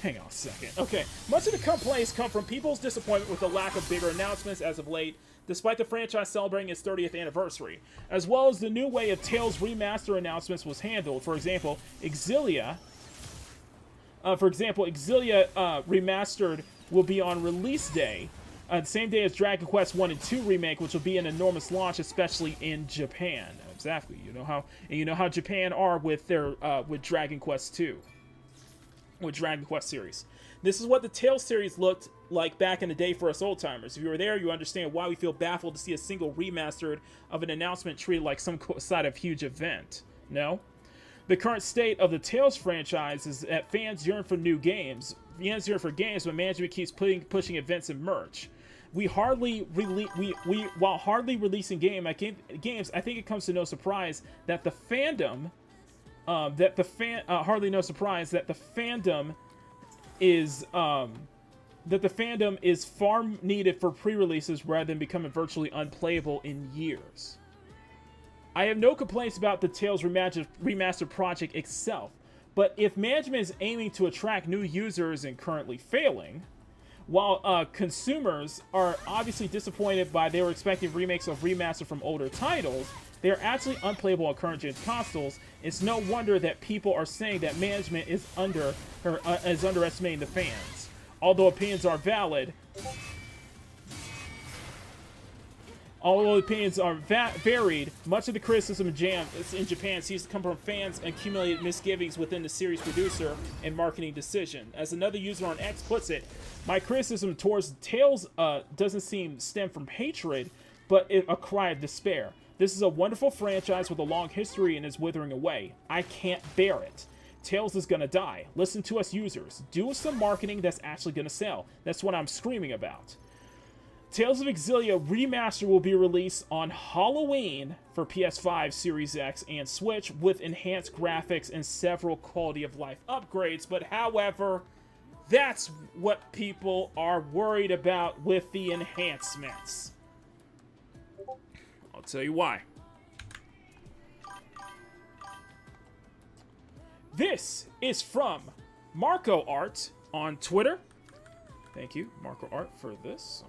Hang on a second. Okay, much of the complaints come from people's disappointment with the lack of bigger announcements as of late, despite the franchise celebrating its 30th anniversary, as well as the new way of Tales remaster announcements was handled. For example, Exilia remastered will be on release day, the same day as Dragon Quest 1 and 2 remake, which will be an enormous launch, especially in Japan. Exactly. You know how Japan are with their with Dragon Quest 2. With Dragon Quest series. This is what the Tales series looked like back in the day for us old-timers. If you were there, you understand why we feel baffled to see a single remastered of an announcement treated like some side of huge event. No? The current state of the Tales franchise is that fans yearn for new games. Fans yearn for games, but management keeps pushing events and merch. While hardly releasing games, I think it comes to no surprise that the fandom is far needed for pre-releases rather than becoming virtually unplayable in years. I have no complaints about the Tales remastered project itself, but if management is aiming to attract new users and currently failing, while consumers are obviously disappointed by they were expecting remakes of remastered from older titles, they are actually unplayable on current-gen consoles. It's no wonder that people are saying that management is underestimating the fans. Although opinions are varied, much of the criticism in Japan seems to come from fans and accumulated misgivings within the series producer and marketing decision. As another user on X puts it, my criticism towards Tales doesn't stem from hatred, but a cry of despair. This is a wonderful franchise with a long history and is withering away. I can't bear it. Tales is gonna die. Listen to us users. Do some marketing that's actually gonna sell. That's what I'm screaming about. Tales of Exilia Remaster will be released on Halloween for PS5, Series X, and Switch with enhanced graphics and several quality of life upgrades. But however, that's what people are worried about with the enhancements. I'll tell you why. This is from Marco Art on Twitter. Thank you, Marco Art, for this.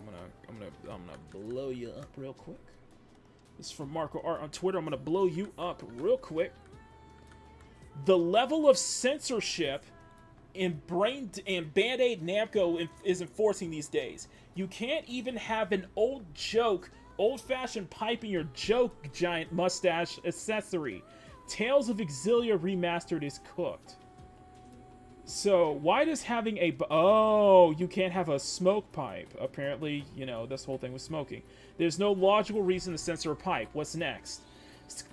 I'm gonna blow you up real quick. This is from Marco Art on Twitter. I'm gonna blow you up real quick. The level of censorship in Band-Aid Namco is enforcing these days. You can't even have an old-fashioned pipe in your joke giant mustache accessory. Tales of Exilia Remastered is cooked. So, why does having you can't have a smoke pipe. Apparently, this whole thing was smoking. There's no logical reason to censor a pipe. What's next?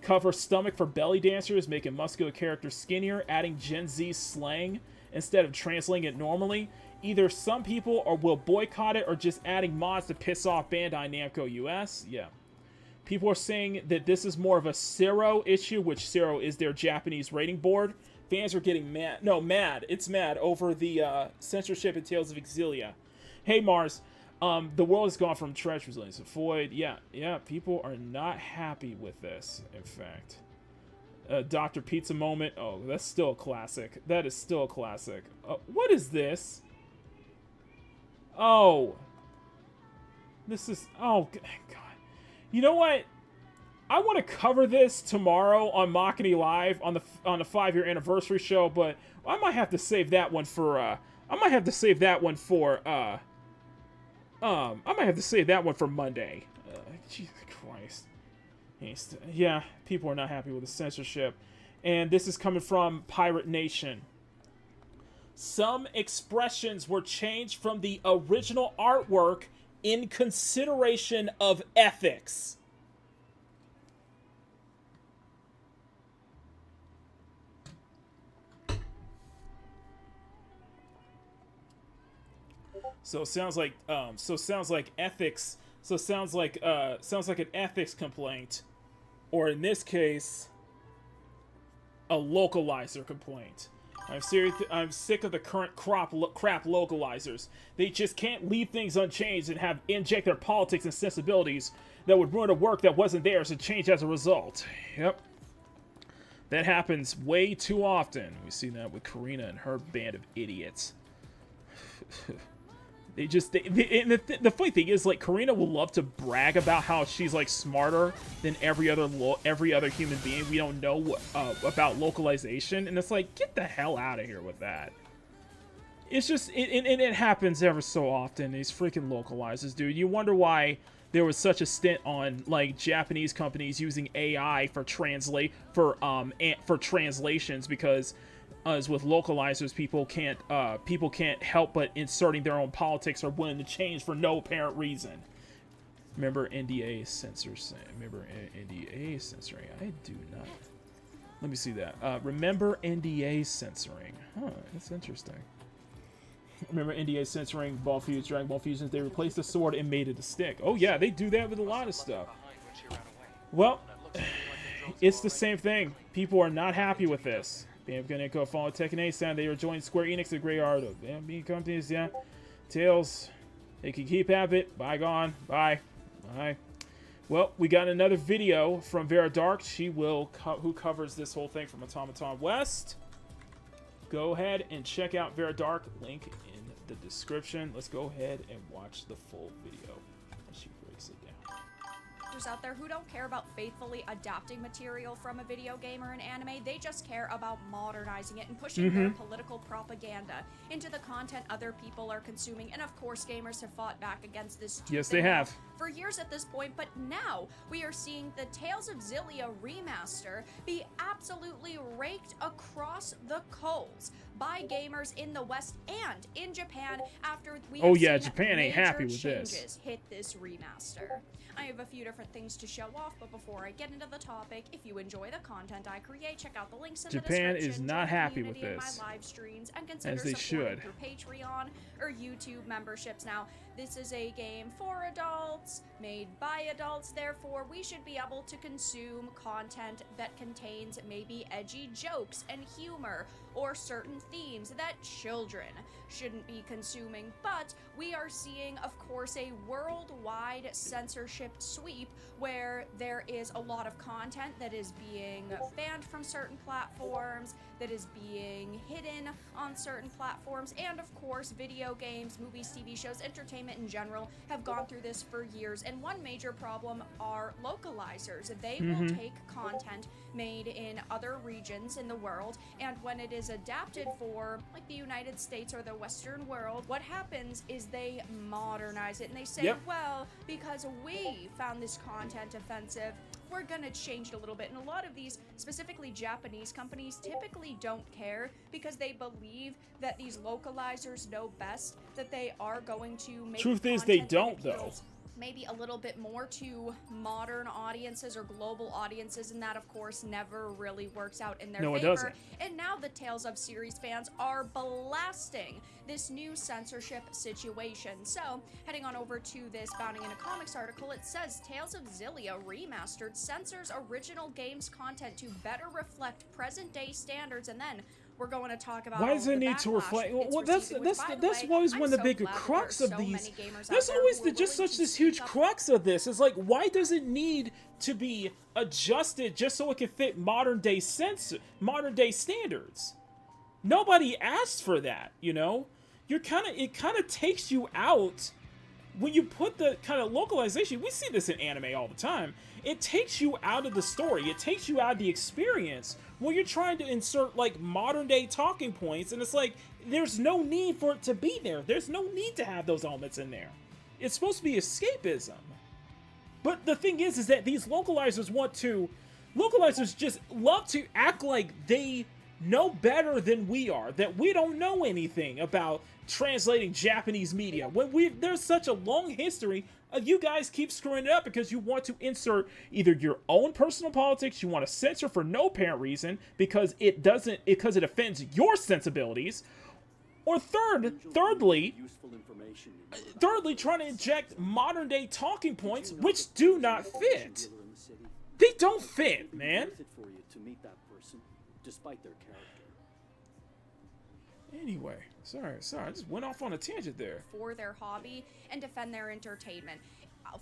Cover stomach for belly dancers, making muscular characters skinnier, adding Gen Z slang instead of translating it normally. Either some people will boycott it or just adding mods to piss off Bandai Namco US. Yeah. People are saying that this is more of a Zero issue, which Zero is their Japanese rating board. Fans are getting mad. No, mad. It's mad over the censorship in Tales of Exilia. Hey, Mars. The world has gone from trash resilience to void. Yeah, people are not happy with this, in fact. Dr. Pizza moment. Oh, that's still a classic. That is still a classic. What is this? Oh. This is... Oh, God. You know what? I want to cover this tomorrow on Makini Live on the 5-year anniversary show, but I might have to save that one for Monday. Jesus Christ. Yeah, people are not happy with the censorship. And this is coming from Pirate Nation. Some expressions were changed from the original artwork in consideration of ethics. So it sounds like ethics. So it sounds like an ethics complaint, or in this case, a localizer complaint. I'm sick of the current crap localizers. They just can't leave things unchanged and inject their politics and sensibilities that would ruin a work that wasn't theirs and change as a result. Yep. That happens way too often. We see that with Karina and her band of idiots. They just and the funny thing is, like, Karina will love to brag about how she's like smarter than every other human being. We don't know about localization, and it's like, get the hell out of here with that. It's just it happens ever so often. These freaking localizers, dude. You wonder why there was such a stint on like Japanese companies using AI for translations, because as with localizers, people can't help but inserting their own politics or willing to change for no apparent reason. Remember NDA censoring? Remember NDA censoring? I do not. Let me see that. Remember NDA censoring? Huh, that's interesting. Remember NDA censoring Dragon Ball Fusions? They replaced the sword and made it a stick. Oh yeah, they do that with a lot of stuff. Well, it's the same thing. People are not happy with this. I'm gonna go follow Tekken 8 sound. They are joining Square Enix, the great art of being companies. Yeah, Tails. They can keep have it. Bygone. Bye. Bye. Well, we got another video from Vera Dark. She will who covers this whole thing from Automaton West. Go ahead and check out Vera Dark. Link in the description. Let's go ahead and watch the full video as she breaks it down. Out there who don't care about faithfully adapting material from a video game or an anime. They just care about modernizing it and pushing their political propaganda into the content other people are consuming. And of course, gamers have fought back against this. Yes, they have. For years at this point, but now we are seeing the Tales of Xillia remaster be absolutely raked across the coals by gamers in the West and in Japan after we have seen Japan ain't happy with changes this. Hit this remaster. I have a few different things to show off, but before I get into the topic, if you enjoy the content I create, check out the links in the description. Japan is not happy with this, my live streams, and consider as they supporting should. through Patreon or YouTube memberships. Now, this is a game for adults, made by adults, therefore we should be able to consume content that contains maybe edgy jokes and humor or certain themes that children shouldn't be consuming. But we are seeing, of course, a worldwide censorship sweep where there is a lot of content that is being banned from certain platforms, that is being hidden on certain platforms, and of course video games, movies, TV shows, entertainment in general have gone through this for years. And one major problem are localizers. They will take content made in other regions in the world, and when it is adapted for like the United States or the Western world, what happens is they modernize it and they say, well, because we found this content offensive, we're gonna change it a little bit. And a lot of these, specifically Japanese companies, typically don't care because they believe that these localizers know best, that they are going to make Truth is, they content don't, that though. appeals maybe a little bit more to modern audiences or global audiences, and that of course never really works out in their favor. No, it doesn't. And now the Tales of series fans are blasting this new censorship situation. So, heading on over to this Bounding into Comics article, it says Tales of Xillia Remastered censors original games content to better reflect present-day standards, and then we're going to talk about why does it need to reflect? Well, that's always one of the big crux of these. That's always just such this huge crux of this. It's like, why does it need to be adjusted just so it can fit modern day standards? Nobody asked for that, you know. It kind of takes you out when you put the kind of localization. We see this in anime all the time. It takes you out of the story. It takes you out of the experience when you're trying to insert like modern day talking points, and it's like there's no need for it to be there. There's no need to have those elements in there. It's supposed to be escapism. But the thing is that these localizers just love to act like they know better than we are, that we don't know anything about translating Japanese media. When there's such a long history of you guys keep screwing it up because you want to insert either your own personal politics, you want to censor for no apparent reason because it offends your sensibilities, or thirdly, trying to inject modern day talking points which do not fit. They don't fit, man. Anyway, sorry, I just went off on a tangent there. For their hobby and defend their entertainment.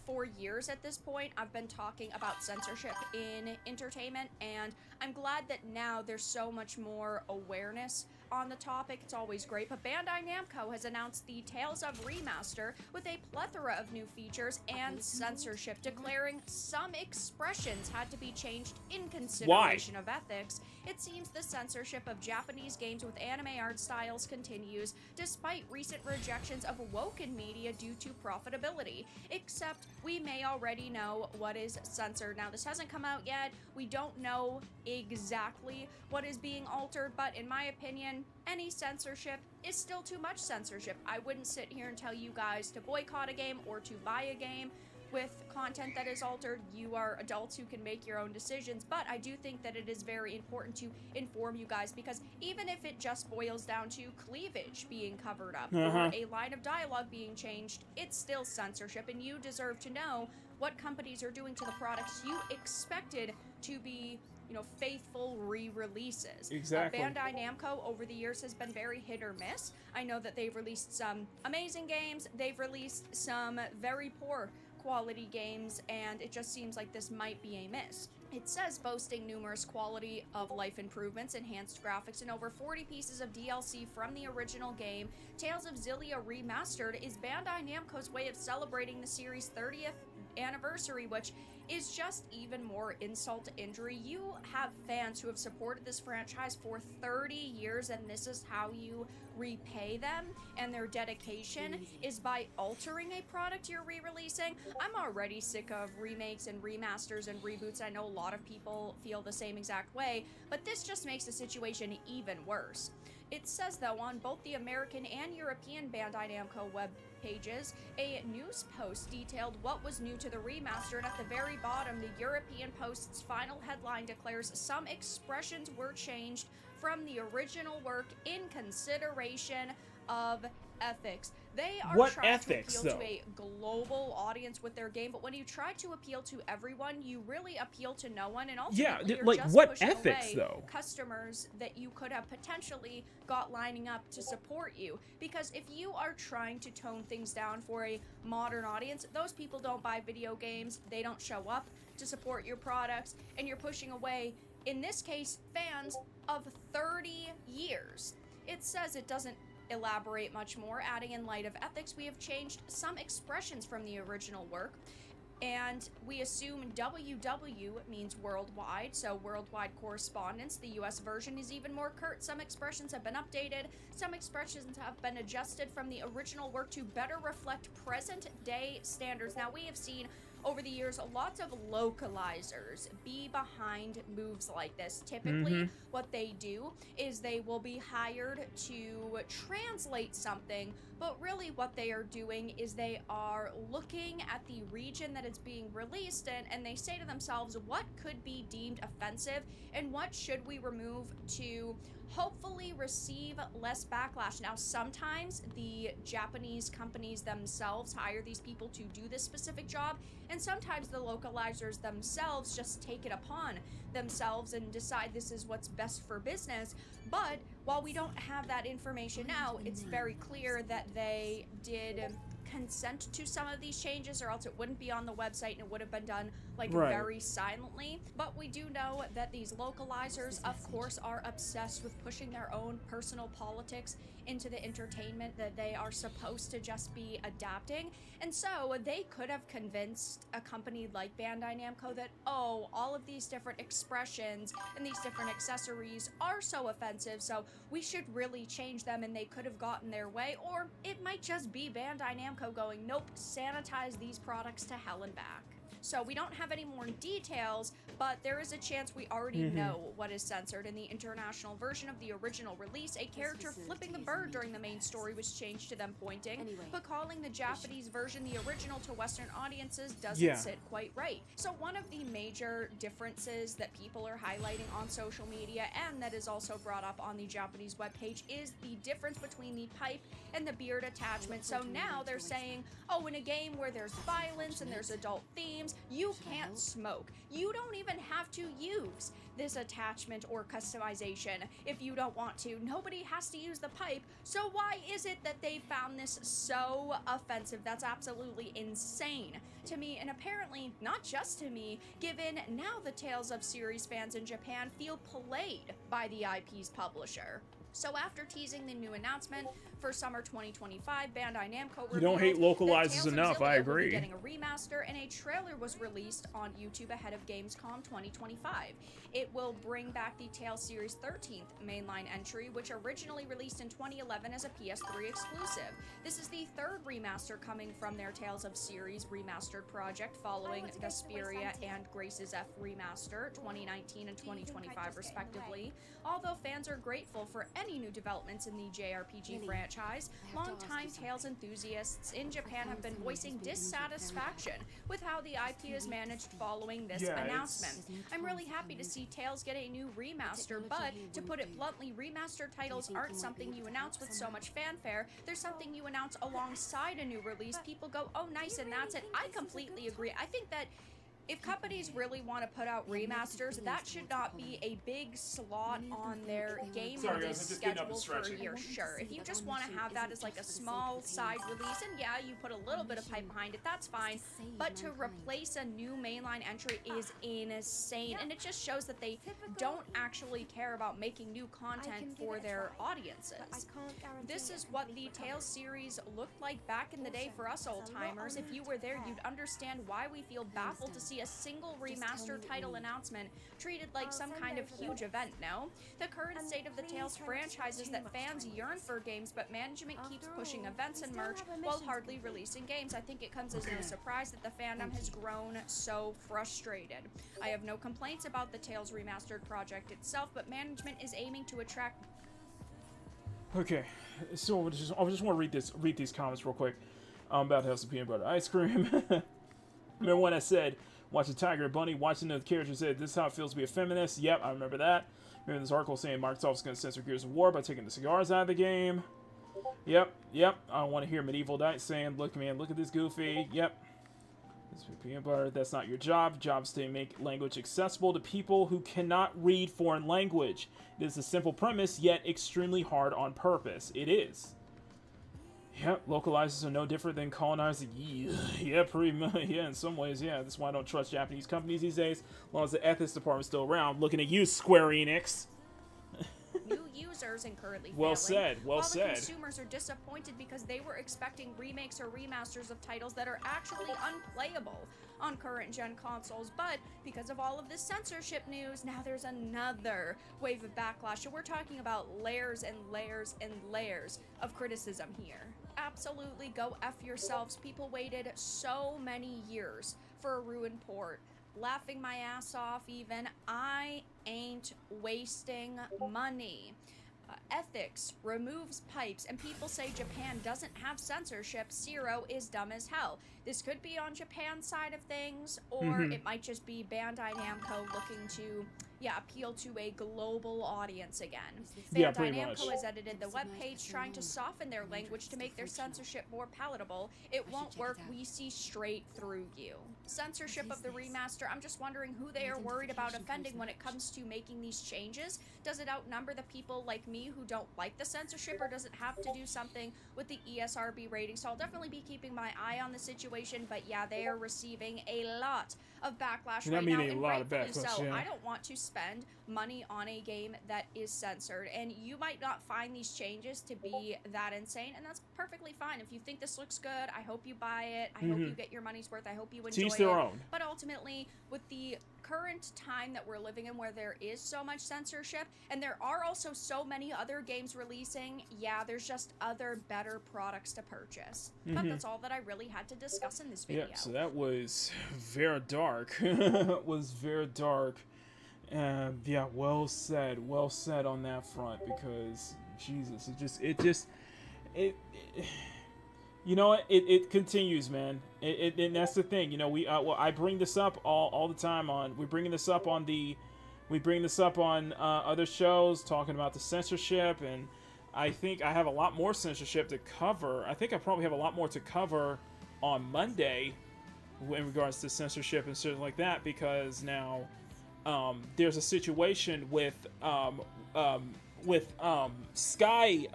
For years at this point, I've been talking about censorship in entertainment, and I'm glad that now there's so much more awareness on the topic, it's always great, but Bandai Namco has announced the Tales of Remaster with a plethora of new features and censorship, declaring some expressions had to be changed in consideration of ethics. It seems the censorship of Japanese games with anime art styles continues, despite recent rejections of woken media due to profitability. Except we may already know what is censored. Now, this hasn't come out yet. We don't know exactly what is being altered, but in my opinion, any censorship is still too much censorship. I wouldn't sit here and tell you guys to boycott a game or to buy a game with content that is altered. You are adults who can make your own decisions, but I do think that it is very important to inform you guys, because even if it just boils down to cleavage being covered up or a line of dialogue being changed, it's still censorship, and you deserve to know what companies are doing to the products you expected to be, you know, faithful re-releases. Exactly. Bandai Namco over the years has been very hit or miss. I know that they've released some amazing games, they've released some very poor quality games, and it just seems like this might be a miss. It says boasting numerous quality of life improvements, enhanced graphics, and over 40 pieces of DLC from the original game, Tales of Xillia Remastered is Bandai Namco's way of celebrating the series' 30th anniversary, which is just even more insult to injury. You have fans who have supported this franchise for 30 years, and this is how you repay them, and their dedication is by altering a product you're re-releasing. I'm already sick of remakes and remasters and reboots. I know a lot of people feel the same exact way, but this just makes the situation even worse. It says, though, on both the American and European Bandai Namco web pages, a news post detailed what was new to the remaster, and at the very bottom, the European post's final headline declares some expressions were changed from the original work in consideration of ethics. They are trying to appeal to a global audience with their game, but when you try to appeal to everyone, you really appeal to no one, and ultimately you're like just what pushing ethics away though? Customers that you could have potentially got lining up to support you. Because if you are trying to tone things down for a modern audience, those people don't buy video games, they don't show up to support your products, and you're pushing away, in this case, fans of 30 years. It says it doesn't elaborate much more, adding, in light of ethics, we have changed some expressions from the original work, and we assume WW means worldwide, so worldwide correspondence. The US version is even more curt. Some expressions have been updated, some expressions have been adjusted from the original work to better reflect present day standards. Now, we have seen over the years lots of localizers be behind moves like this. Typically what they do is they will be hired to translate something, but really what they are doing is they are looking at the region that it's being released in, and they say to themselves, what could be deemed offensive and what should we remove to hopefully receive less backlash. Now, sometimes the Japanese companies themselves hire these people to do this specific job, and sometimes the localizers themselves just take it upon themselves and decide this is what's best for business. But while we don't have that information now, it's very clear that they did consent to some of these changes, or else it wouldn't be on the website and it would have been done like very silently. But we do know that these localizers, of course, are obsessed with pushing their own personal politics into the entertainment that they are supposed to just be adapting. And so they could have convinced a company like Bandai Namco that, oh, all of these different expressions and these different accessories are so offensive, so we should really change them, and they could have gotten their way. Or it might just be Bandai Namco going, nope, sanitize these products to hell and back. So we don't have any more details, but there is a chance we already know what is censored. In the international version of the original release, a character flipping the bird during the main story was changed to them pointing, but calling the Japanese version the original to Western audiences doesn't sit quite right. So one of the major differences that people are highlighting on social media, and that is also brought up on the Japanese webpage, is the difference between the pipe and the beard attachment. So now they're saying, oh, in a game where there's violence and there's adult themes, you can't smoke. You don't even have to use this attachment or customization if you don't want to. Nobody has to use the pipe. So why is it that they found this so offensive? That's absolutely insane to me, and apparently not just to me, given now the Tales of series fans in Japan feel played by the IP's publisher. So after teasing the new announcement for summer 2025, Bandai Namco revealed You don't hate localizes that Tales of enough, I Xillia will be agree. getting a remaster, and a trailer was released on YouTube ahead of Gamescom 2025. It will bring back the Tales series' 13th mainline entry, which originally released in 2011 as a PS3 exclusive. This is the third remaster coming from their Tales of series remastered project, following Vesperia and Grace's F remaster 2019 and 2025 respectively. Although fans are grateful for any new developments in the JRPG franchise, longtime Tales enthusiasts in Japan have been voicing dissatisfaction with how the IP is managed following this announcement. I'm really happy to see Tales get a new remaster, but to put it bluntly, remastered titles aren't something you announce with so much fanfare. They're something you announce alongside a new release. People go, oh nice, and that's it. I completely agree. I think that if companies really want to put out remasters, that should not be a big slot on their game release schedule for a year. Sure, if you just want to have that as like a small side release, and yeah, you put a little bit of hype behind it, that's fine. But to replace a new mainline entry is insane, and it just shows that they don't actually care about making new content for their audiences. This is what the Tales series looked like back in the day for us old-timers. If you were there, you'd understand why we feel baffled to see a single remaster title announcement treated like some kind of huge event, no? The current state of the Tales franchise is that fans yearn for games, but management keeps pushing events and merch while hardly releasing games. I think it comes as no surprise that the fandom has grown so frustrated. I have no complaints about the Tales remastered project itself, but management is aiming to attract... Okay, so I just want to read these comments real quick. I'm about to have some peanut butter ice cream. Remember when I said, watching Tiger and Bunny, watching the character said, this is how it feels to be a feminist? Yep, I remember that. Remember this article saying Microsoft's going to censor Gears of War by taking the cigars out of the game? Yep. I want to hear Medieval Knight saying, look, man, look at this goofy. Yep. This peanut butter, that's not your job. Job's to make language accessible to people who cannot read foreign language. It is a simple premise, yet extremely hard on purpose. It is. Yep, localizers are no different than colonizers. Yeah, pretty much. Yeah, in some ways, yeah. That's why I don't trust Japanese companies these days. As long as the ethics department's still around. Looking at you, Square Enix. New users and currently well failing, said, well said. The consumers are disappointed because they were expecting remakes or remasters of titles that are actually unplayable on current gen consoles, but because of all of this censorship news, now there's another wave of backlash, and we're talking about layers and layers and layers of criticism here. Absolutely go F yourselves. People waited so many years for a ruined port. Laughing my ass off even. I ain't wasting money. Ethics removes pipes, and people say Japan doesn't have censorship. Zero is dumb as hell. This could be on Japan's side of things, or it might just be Bandai Namco looking to, appeal to a global audience again. Bandai Namco has edited the webpage trying to soften their language to make their censorship more palatable. It won't work. We see straight through you. Censorship of the remaster, I'm just wondering who they are worried about offending when it comes to making these changes. Does it outnumber the people like me who don't like the censorship, or does it have to do something with the ESRB rating? So I'll definitely be keeping my eye on the situation, but yeah, they are receiving a lot of backlash right now, and rightfully so. I don't want to spend money on a game that is censored, and you might not find these changes to be that insane, and that's perfectly fine. If you think this looks good, I hope you buy it. I hope you get your money's worth. I hope you enjoy it. But ultimately, with the current time that we're living in, where there is so much censorship, and there are also so many other games releasing, there's just other better products to purchase. But that's all that I really had to discuss in this video. Yeah, so that was very dark. Was very dark. Yeah, well said on that front, because Jesus, you know what? It continues, man. And that's the thing. You know, I bring this up all the time we bring this up on other shows, talking about the censorship, and I think I have a lot more censorship to cover. I think I probably have a lot more to cover on Monday in regards to censorship and stuff like that, because now there's a situation with Sky,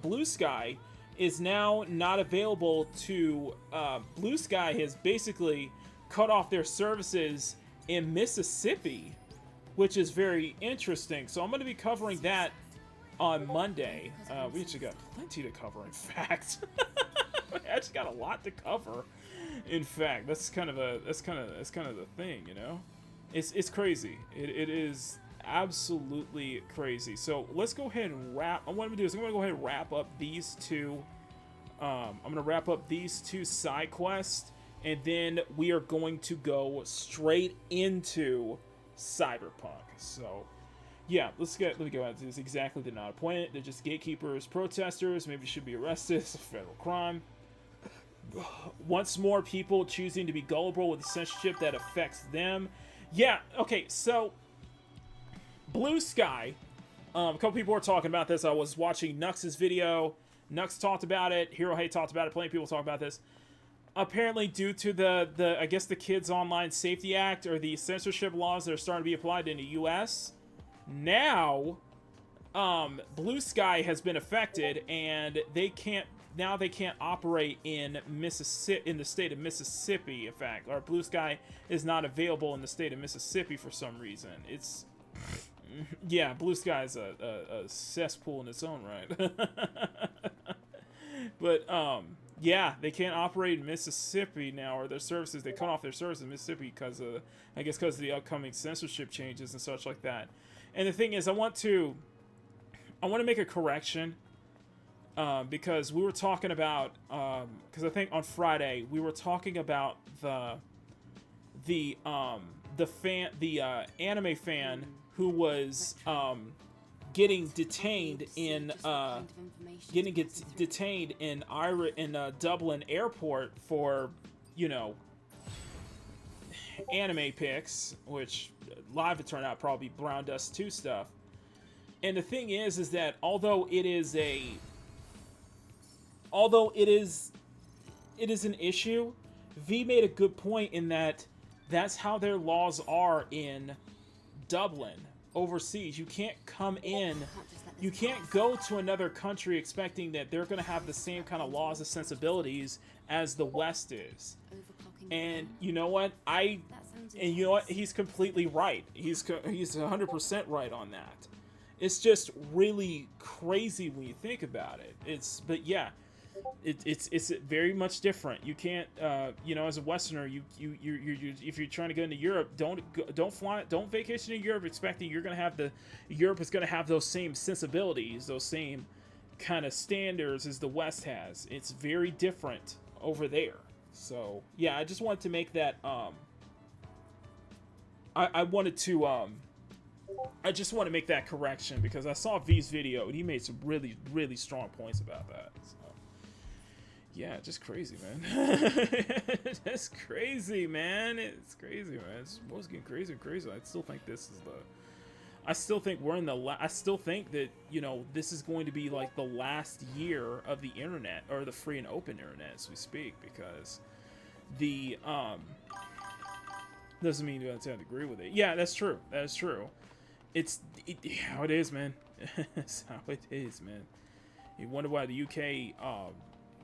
Blue Sky is now not available to, Blue Sky has basically cut off their services in Mississippi, which is very interesting. So I'm going to be covering that on Monday. We actually got plenty to cover, in fact. We actually got a lot to cover. In fact, that's kind of the thing, you know. It's crazy. It is absolutely crazy. So let's go ahead and wrap. What I'm gonna do is I'm gonna go ahead and wrap up these two. I'm gonna wrap up these two side quests, and then we are going to go straight into Cyberpunk. So yeah, let me go out to this. Exactly, they're not appointed. They're just gatekeepers, protesters. Maybe should be arrested. It's a federal crime. Once more people choosing to be gullible with the censorship that affects them. Yeah, okay, so Blue Sky, a couple people were talking about this. I was watching Nux's video. Nux talked about it. Hero Hey talked about it. Plenty of people talk about this. Apparently, due to the I guess the Kids Online Safety Act or the censorship laws that are starting to be applied in the U.S., now Blue Sky has been affected, and they can't operate in Mississippi, in the state of Mississippi. In fact, or Blue Sky is not available in the state of Mississippi for some reason. It's yeah, Blue Sky is a cesspool in its own right. But yeah, they can't operate in Mississippi now, or their services, they cut off their services in Mississippi because of, I guess, because of the upcoming censorship changes and such like that. And the thing is, I want to make a correction. Because we were talking about, because I think on Friday we were talking about the anime fan who was getting detained in Dublin airport for, you know, anime pics, which live it turned out probably Brown Dust 2 stuff. And the thing is that although it is an issue, V made a good point in that that's how their laws are in Dublin, overseas. You can't come in, you can't go to another country expecting that they're going to have the same kind of laws and sensibilities as the West is. And you know what? He's completely right. He's 100% right on that. It's just really crazy when you think about it. But yeah, it's very much different. You can't, you know, as a Westerner, you if you're trying to go into Europe, don't vacation in Europe expecting Europe is gonna have those same sensibilities, those same kind of standards as the West has. It's very different over there. So yeah, I just wanted to make that. I just want to make that correction because I saw V's video and he made some really, really strong points about that. So, yeah, just crazy, man. That's crazy, man. It's crazy, man. It's getting crazier and crazier. I still think this is I still think we're in the. I still think that, you know, this is going to be like the last year of the internet, or the free and open internet as we speak, because the doesn't mean you have to agree with it. Yeah, that's true. That is true. It's how it is, man. It's how it is, man. You wonder why the UK,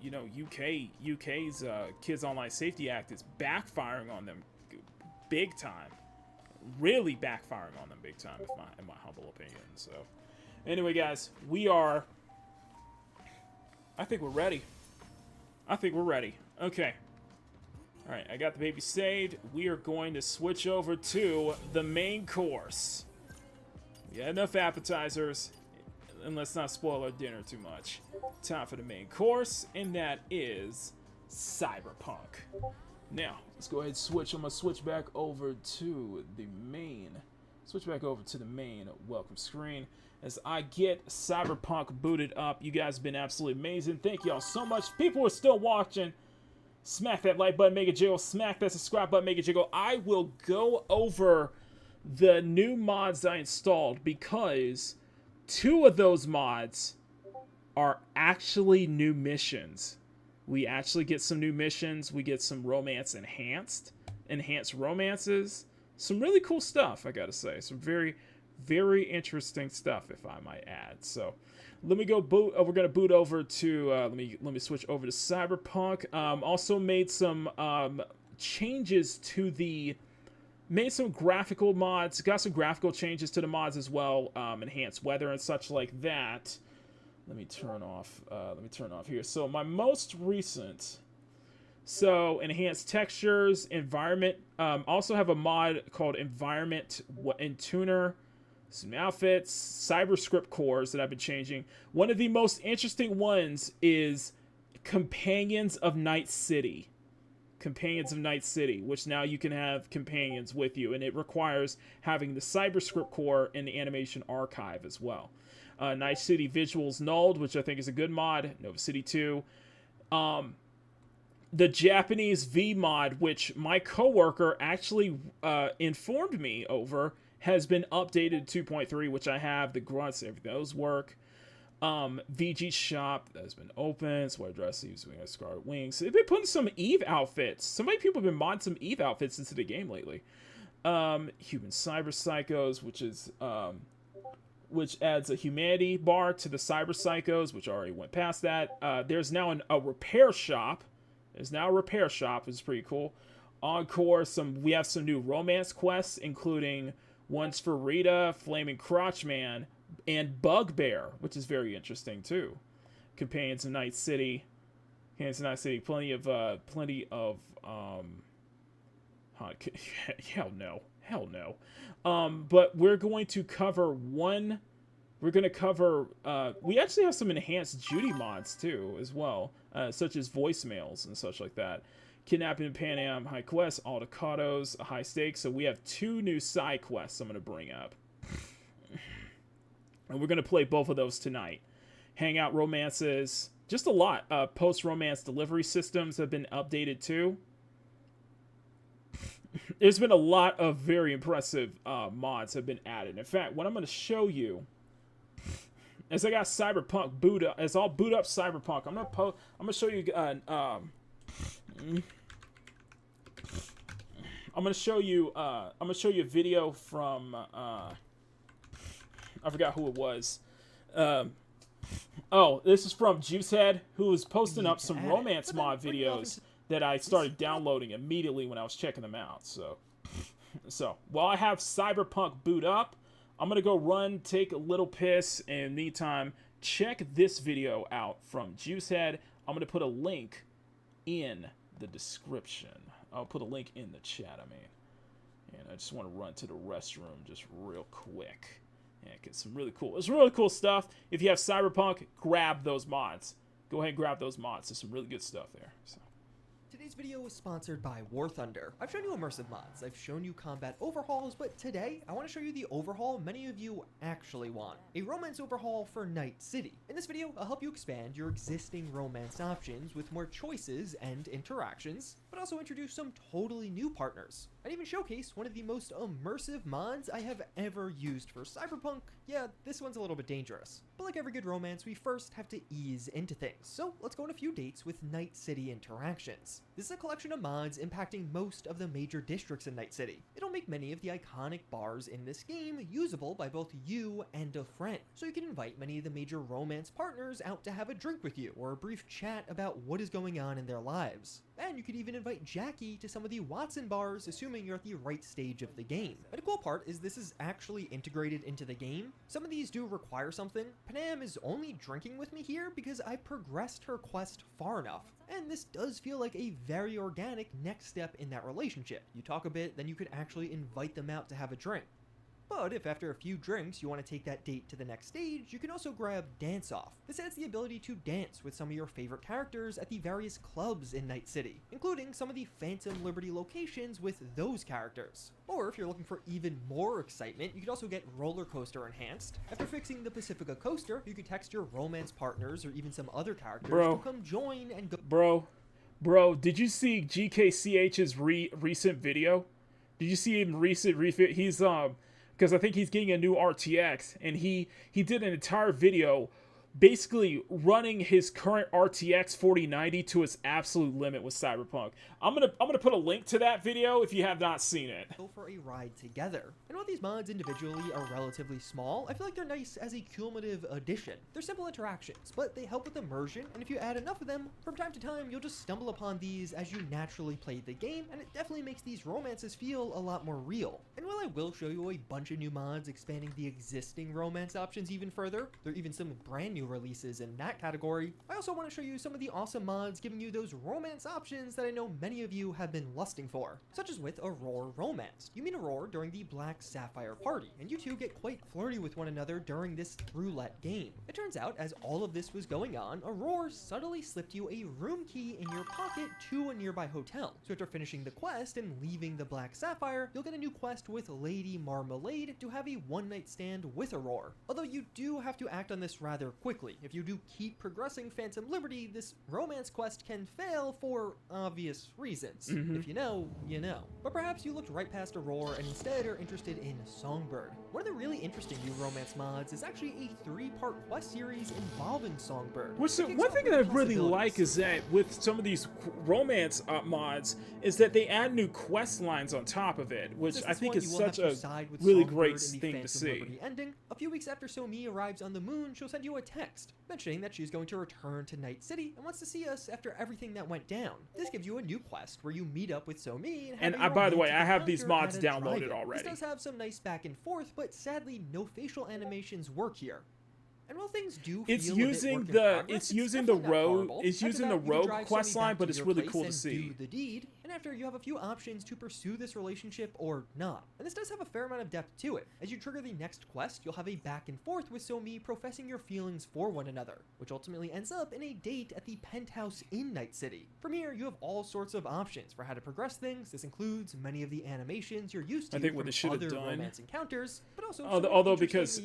you know, UK's Kids Online Safety Act is backfiring on them big time. Really backfiring on them big time, in my humble opinion. So, anyway, guys, I think we're ready. Okay. All right, I got the baby saved. We are going to switch over to the main course. We got enough appetizers, and let's not spoil our dinner too much. Time for the main course, and that is Cyberpunk. Now, let's go ahead and switch. I'm going to switch back over to the main. Welcome screen as I get Cyberpunk booted up. You guys have been absolutely amazing. Thank y'all so much. People are still watching. Smack that like button, make it jiggle. Smack that subscribe button, make it jiggle. I will go over the new mods I installed because 2 of those mods are actually new missions. We actually get some new missions. We get some romance enhanced romances. Some really cool stuff, I gotta say. Some very, very interesting stuff, if I might add. So let me go boot. We're gonna boot over to. Let me switch over to Cyberpunk. Also made some changes to the made some graphical mods, got some graphical changes to the mods as well, enhanced weather and such like that. Let me turn off here. So my most recent, so enhanced textures, environment. Also have a mod called Environment and Tuner. Some outfits, CyberScript cores that I've been changing. One of the most interesting ones is Companions of Night City. Companions of Night City, which now you can have companions with you, and it requires having the CyberScript core and the animation archive as well. Night City Visuals Nulled, which I think is a good mod. Nova City 2. The Japanese V mod, which my coworker actually informed me over, has been updated to 2.3, which I have. The grunts, everything, those work. VG Shop, that has been open. Sweater dresses, we have Scarlet Wings. They've been putting some Eve outfits. So many people have been modding some Eve outfits into the game lately. Human Cyber Psychos, which adds a humanity bar to the Cyber Psychos, which already went past that. There's now a repair shop. There's now a repair shop, which is pretty cool. Encore, we have some new romance quests, including ones for Rita, Flaming Crotchman, and Bugbear, which is very interesting too. Companions of Night City. Plenty of hell no. But we're going to cover we actually have some enhanced Judy mods too as well, such as voicemails and such like that. Kidnapping in Pan Am, High Quest, Aldecados, High Stakes. So we have 2 new side quests I'm going to bring up. And we're going to play both of those tonight. Hangout romances. Just a lot. Post-romance delivery systems have been updated too. There's been a lot of very impressive mods have been added. In fact, what I'm going to show you, as I got Cyberpunk boot up, as I'll boot up Cyberpunk, I'm going to show you I'm gonna show you a video from I forgot who it was. This is from Juicehead, who was posting up some romance mod videos that I started downloading immediately when I was checking them out. So while I have Cyberpunk boot up, I'm gonna go take a little piss, and in the meantime, check this video out from Juicehead. I'm gonna put a link in the description. I'll put a link in the chat, and I just want to run to the restroom just real quick and get some really cool stuff. If you have Cyberpunk, grab those mods. Go ahead and grab those mods. There's some really good stuff there. So. Today's video is sponsored by War Thunder. I've shown you immersive mods, I've shown you combat overhauls, but today I want to show you the overhaul many of you actually want. A romance overhaul for Night City. In this video, I'll help you expand your existing romance options with more choices and interactions, but also introduce some totally new partners, and even showcase one of the most immersive mods I have ever used for Cyberpunk. Yeah, this one's a little bit dangerous. But like every good romance, we first have to ease into things. So let's go on a few dates with Night City interactions. This is a collection of mods impacting most of the major districts in Night City. It'll make many of the iconic bars in this game usable by both you and a friend. So you can invite many of the major romance partners out to have a drink with you, or a brief chat about what is going on in their lives. And you could even invite Jackie to some of the Watson bars, assuming you're at the right stage of the game. And the cool part is this is actually integrated into the game. Some of these do require something. Panam is only drinking with me here because I progressed her quest far enough. And this does feel like a very organic next step in that relationship. You talk a bit, then you could actually invite them out to have a drink. But if after a few drinks you want to take that date to the next stage, you can also grab Dance Off. This adds the ability to dance with some of your favorite characters at the various clubs in Night City, including some of the Phantom Liberty locations with those characters. Or if you're looking for even more excitement, you could also get Roller Coaster Enhanced. After fixing the Pacifica Coaster, you can text your romance partners or even some other characters to come join and go. Bro, did you see GKCH's recent video? Did you see him he's because I think he's getting a new RTX, and he did an entire video basically running his current RTX 4090 to its absolute limit with Cyberpunk. I'm gonna put a link to that video if you have not seen it. Go for a ride together. And while these mods individually are relatively small, I feel like they're nice as a cumulative addition. They're simple interactions, but they help with immersion, and if you add enough of them, from time to time you'll just stumble upon these as you naturally play the game, and it definitely makes these romances feel a lot more real. And while I will show you a bunch of new mods expanding the existing romance options even further, there are even some brand new releases in that category, I also want to show you some of the awesome mods giving you those romance options that I know many of you have been lusting for, such as with Aurora Romance. You meet Aurora during the Black Sapphire party, and you two get quite flirty with one another during this roulette game. It turns out, as all of this was going on, Aurora subtly slipped you a room key in your pocket to a nearby hotel. So after finishing the quest and leaving the Black Sapphire, you'll get a new quest with Lady Marmalade to have a one-night stand with Aurora. Although you do have to act on this rather quickly. If you do keep progressing Phantom Liberty, this romance quest can fail for obvious reasons. If you know, you know. But perhaps you looked right past Aurora and instead are interested in Songbird. One of the really interesting new romance mods is actually a 3-part quest series involving Songbird. One thing that I really like is that with some of these romance mods is that they add new quest lines on top of it, which I think is such a really great thing to see. Ending. A few weeks after So-Mi arrives on the moon, she'll send you a text mentioning that she's going to return to Night City and wants to see us after everything that went down. This gives you a new quest where you meet up with So-Mi and by the way, I have these mods downloaded already. This does have some nice back and forth, but sadly no facial animations work here. And while things do feel it's using the rogue quest line, but it's really cool to see. Do the deed, and after you have a few options to pursue this relationship or not. And this does have a fair amount of depth to it. As you trigger the next quest, you'll have a back and forth with So-Mi professing your feelings for one another, which ultimately ends up in a date at the penthouse in Night City. From here, you have all sorts of options for how to progress things. This includes many of the animations you're used to from other romance encounters, but also although because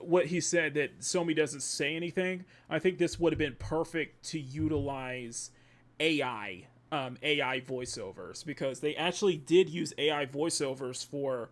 what he said that So-Mi doesn't say anything, I think this would have been perfect to utilize AI voiceovers, because they actually did use AI voiceovers for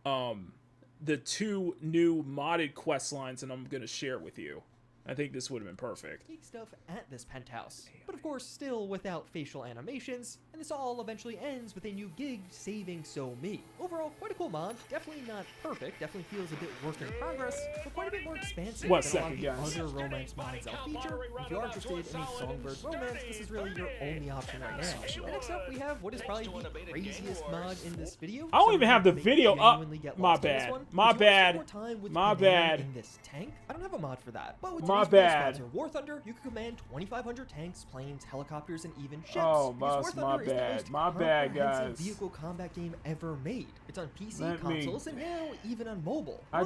the 2 new modded quest lines, and I'm going to share with you. I think this would have been perfect. Unique stuff at this penthouse, but of course still without facial animations, and this all eventually ends with a new gig saving So-Mi. Overall, quite a cool mod. Definitely not perfect, definitely feels a bit work in progress, but quite a bit more expansive than a lot of the other romance mods I'll feature. If you are interested in a Songbird romance, this is really your only option right now. And next up, we have what is probably the craziest mod in this video. I don't even have the video up. My bad. My bad. My bad. In this tank, I don't have a mod for that, but with my bad. Sponsor War Thunder, you can command 2,500 tanks, planes, helicopters, and even ships. Oh, my bad. My bad, guys. Vehicle combat game ever made. It's on PC, consoles, and now even on mobile. My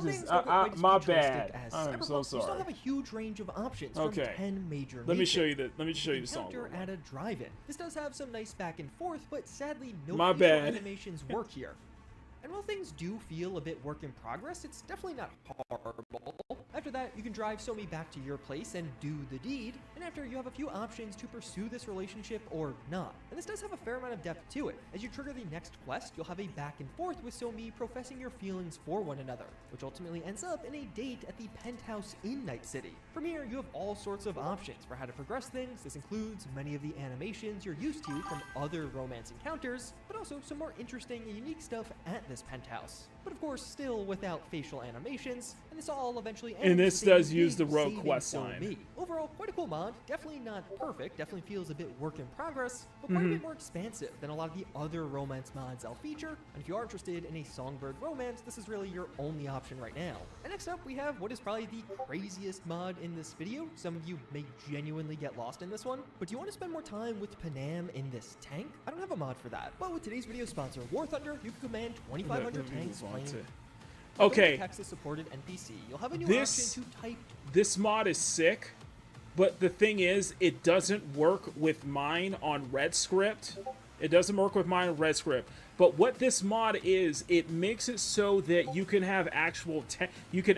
bad. I'm so sorry. You still have a huge range of options from 10 major Let me show you the song. At a drive-in. This does have some nice back and forth, but sadly no facial animations work here. And while things do feel a bit work in progress, it's definitely not horrible. After that, you can drive So-Mi back to your place and do the deed, and after you have a few options to pursue this relationship or not. And this does have a fair amount of depth to it. As you trigger the next quest, you'll have a back and forth with So-Mi professing your feelings for one another, which ultimately ends up in a date at the penthouse in Night City. From here, you have all sorts of options for how to progress things. This includes many of the animations you're used to from other romance encounters, but also some more interesting and unique stuff at this penthouse. But of course, still without facial animations, and this all eventually ends. And this does use the rogue quest line. Overall, quite a cool mod. Definitely not perfect. Definitely feels a bit work in progress, but quite a bit more expansive than a lot of the other romance mods I'll feature. And if you are interested in a Songbird romance, this is really your only option right now. And next up, we have what is probably the craziest mod in this video. Some of you may genuinely get lost in this one, but do you want to spend more time with Panam in this tank? I don't have a mod for that, but with today's video sponsor War Thunder, you can command 2,500 tanks. Okay, Texas-supported NPC. You'll have a new option to type. This mod is sick, but the thing is, it doesn't work with mine on RedScript. It doesn't work with mine on RedScript. But what this mod is, it makes it so that you can have you can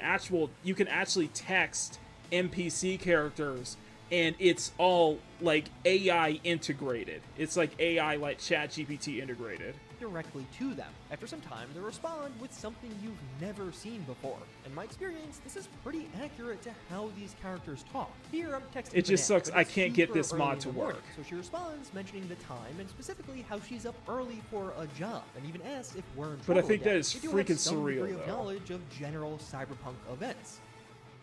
actually text NPC characters and it's all like AI integrated. It's like AI like ChatGPT integrated. Directly to them. After some time, they respond with something you've never seen before. In my experience, this is pretty accurate to how these characters talk. Here, I'm texting It just Banana, sucks but I it's can't get super this early mod in to the morning, work. So she responds mentioning the time and specifically how she's up early for a job, and even asks if we're in But I trouble think that yet. is They do freaking have some surreal, degree of though. knowledge of general cyberpunk events.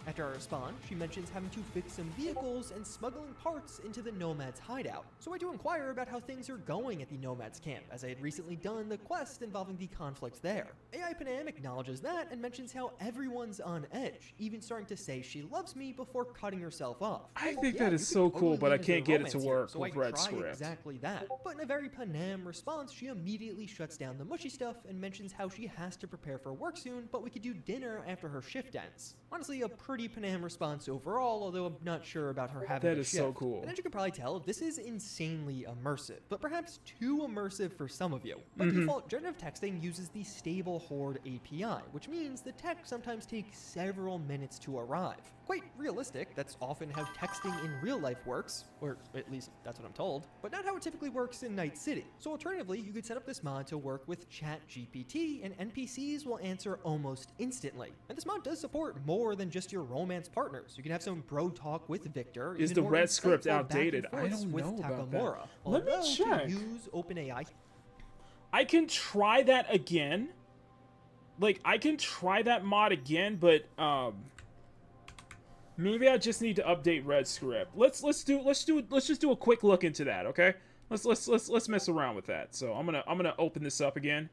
After I respond, she mentions having to fix some vehicles and smuggling parts into the Nomad's hideout. So I do inquire about how things are going at the Nomad's camp, as I had recently done the quest involving the conflicts there. AI Panam acknowledges that and mentions how everyone's on edge, even starting to say she loves me before cutting herself off. I Well, think yeah, that you is could so totally cool, but I lean into can't get it to romance here, work so with I Red try Script. exactly that. But in a very Panam response, she immediately shuts down the mushy stuff and mentions how she has to prepare for work soon, but we could do dinner after her shift ends. Honestly, a pretty Panam response overall, although I'm not sure about her having That a is shift. so cool. And as you can probably tell, this is insanely immersive, but perhaps too immersive for some of you. By Mhm. default, generative texting uses the stable Horde API, which means the text sometimes takes several minutes to arrive. Quite realistic, that's often how texting in real life works, or at least that's what I'm told, but not how it typically works in Night City. So alternatively, you could set up this mod to work with ChatGPT, and NPCs will answer almost instantly. And this mod does support more than just your romance partners. You can have some bro talk with Victor. Is even the more Red Script insightful back and outdated? I forths don't with know about that. Takamura. Let me Although check. to use OpenAI, I can try that again. Like, I can try that mod again, but maybe I just need to update Red Script. Let's just do a quick look into that, okay? Let's mess around with that. So I'm gonna open this up again.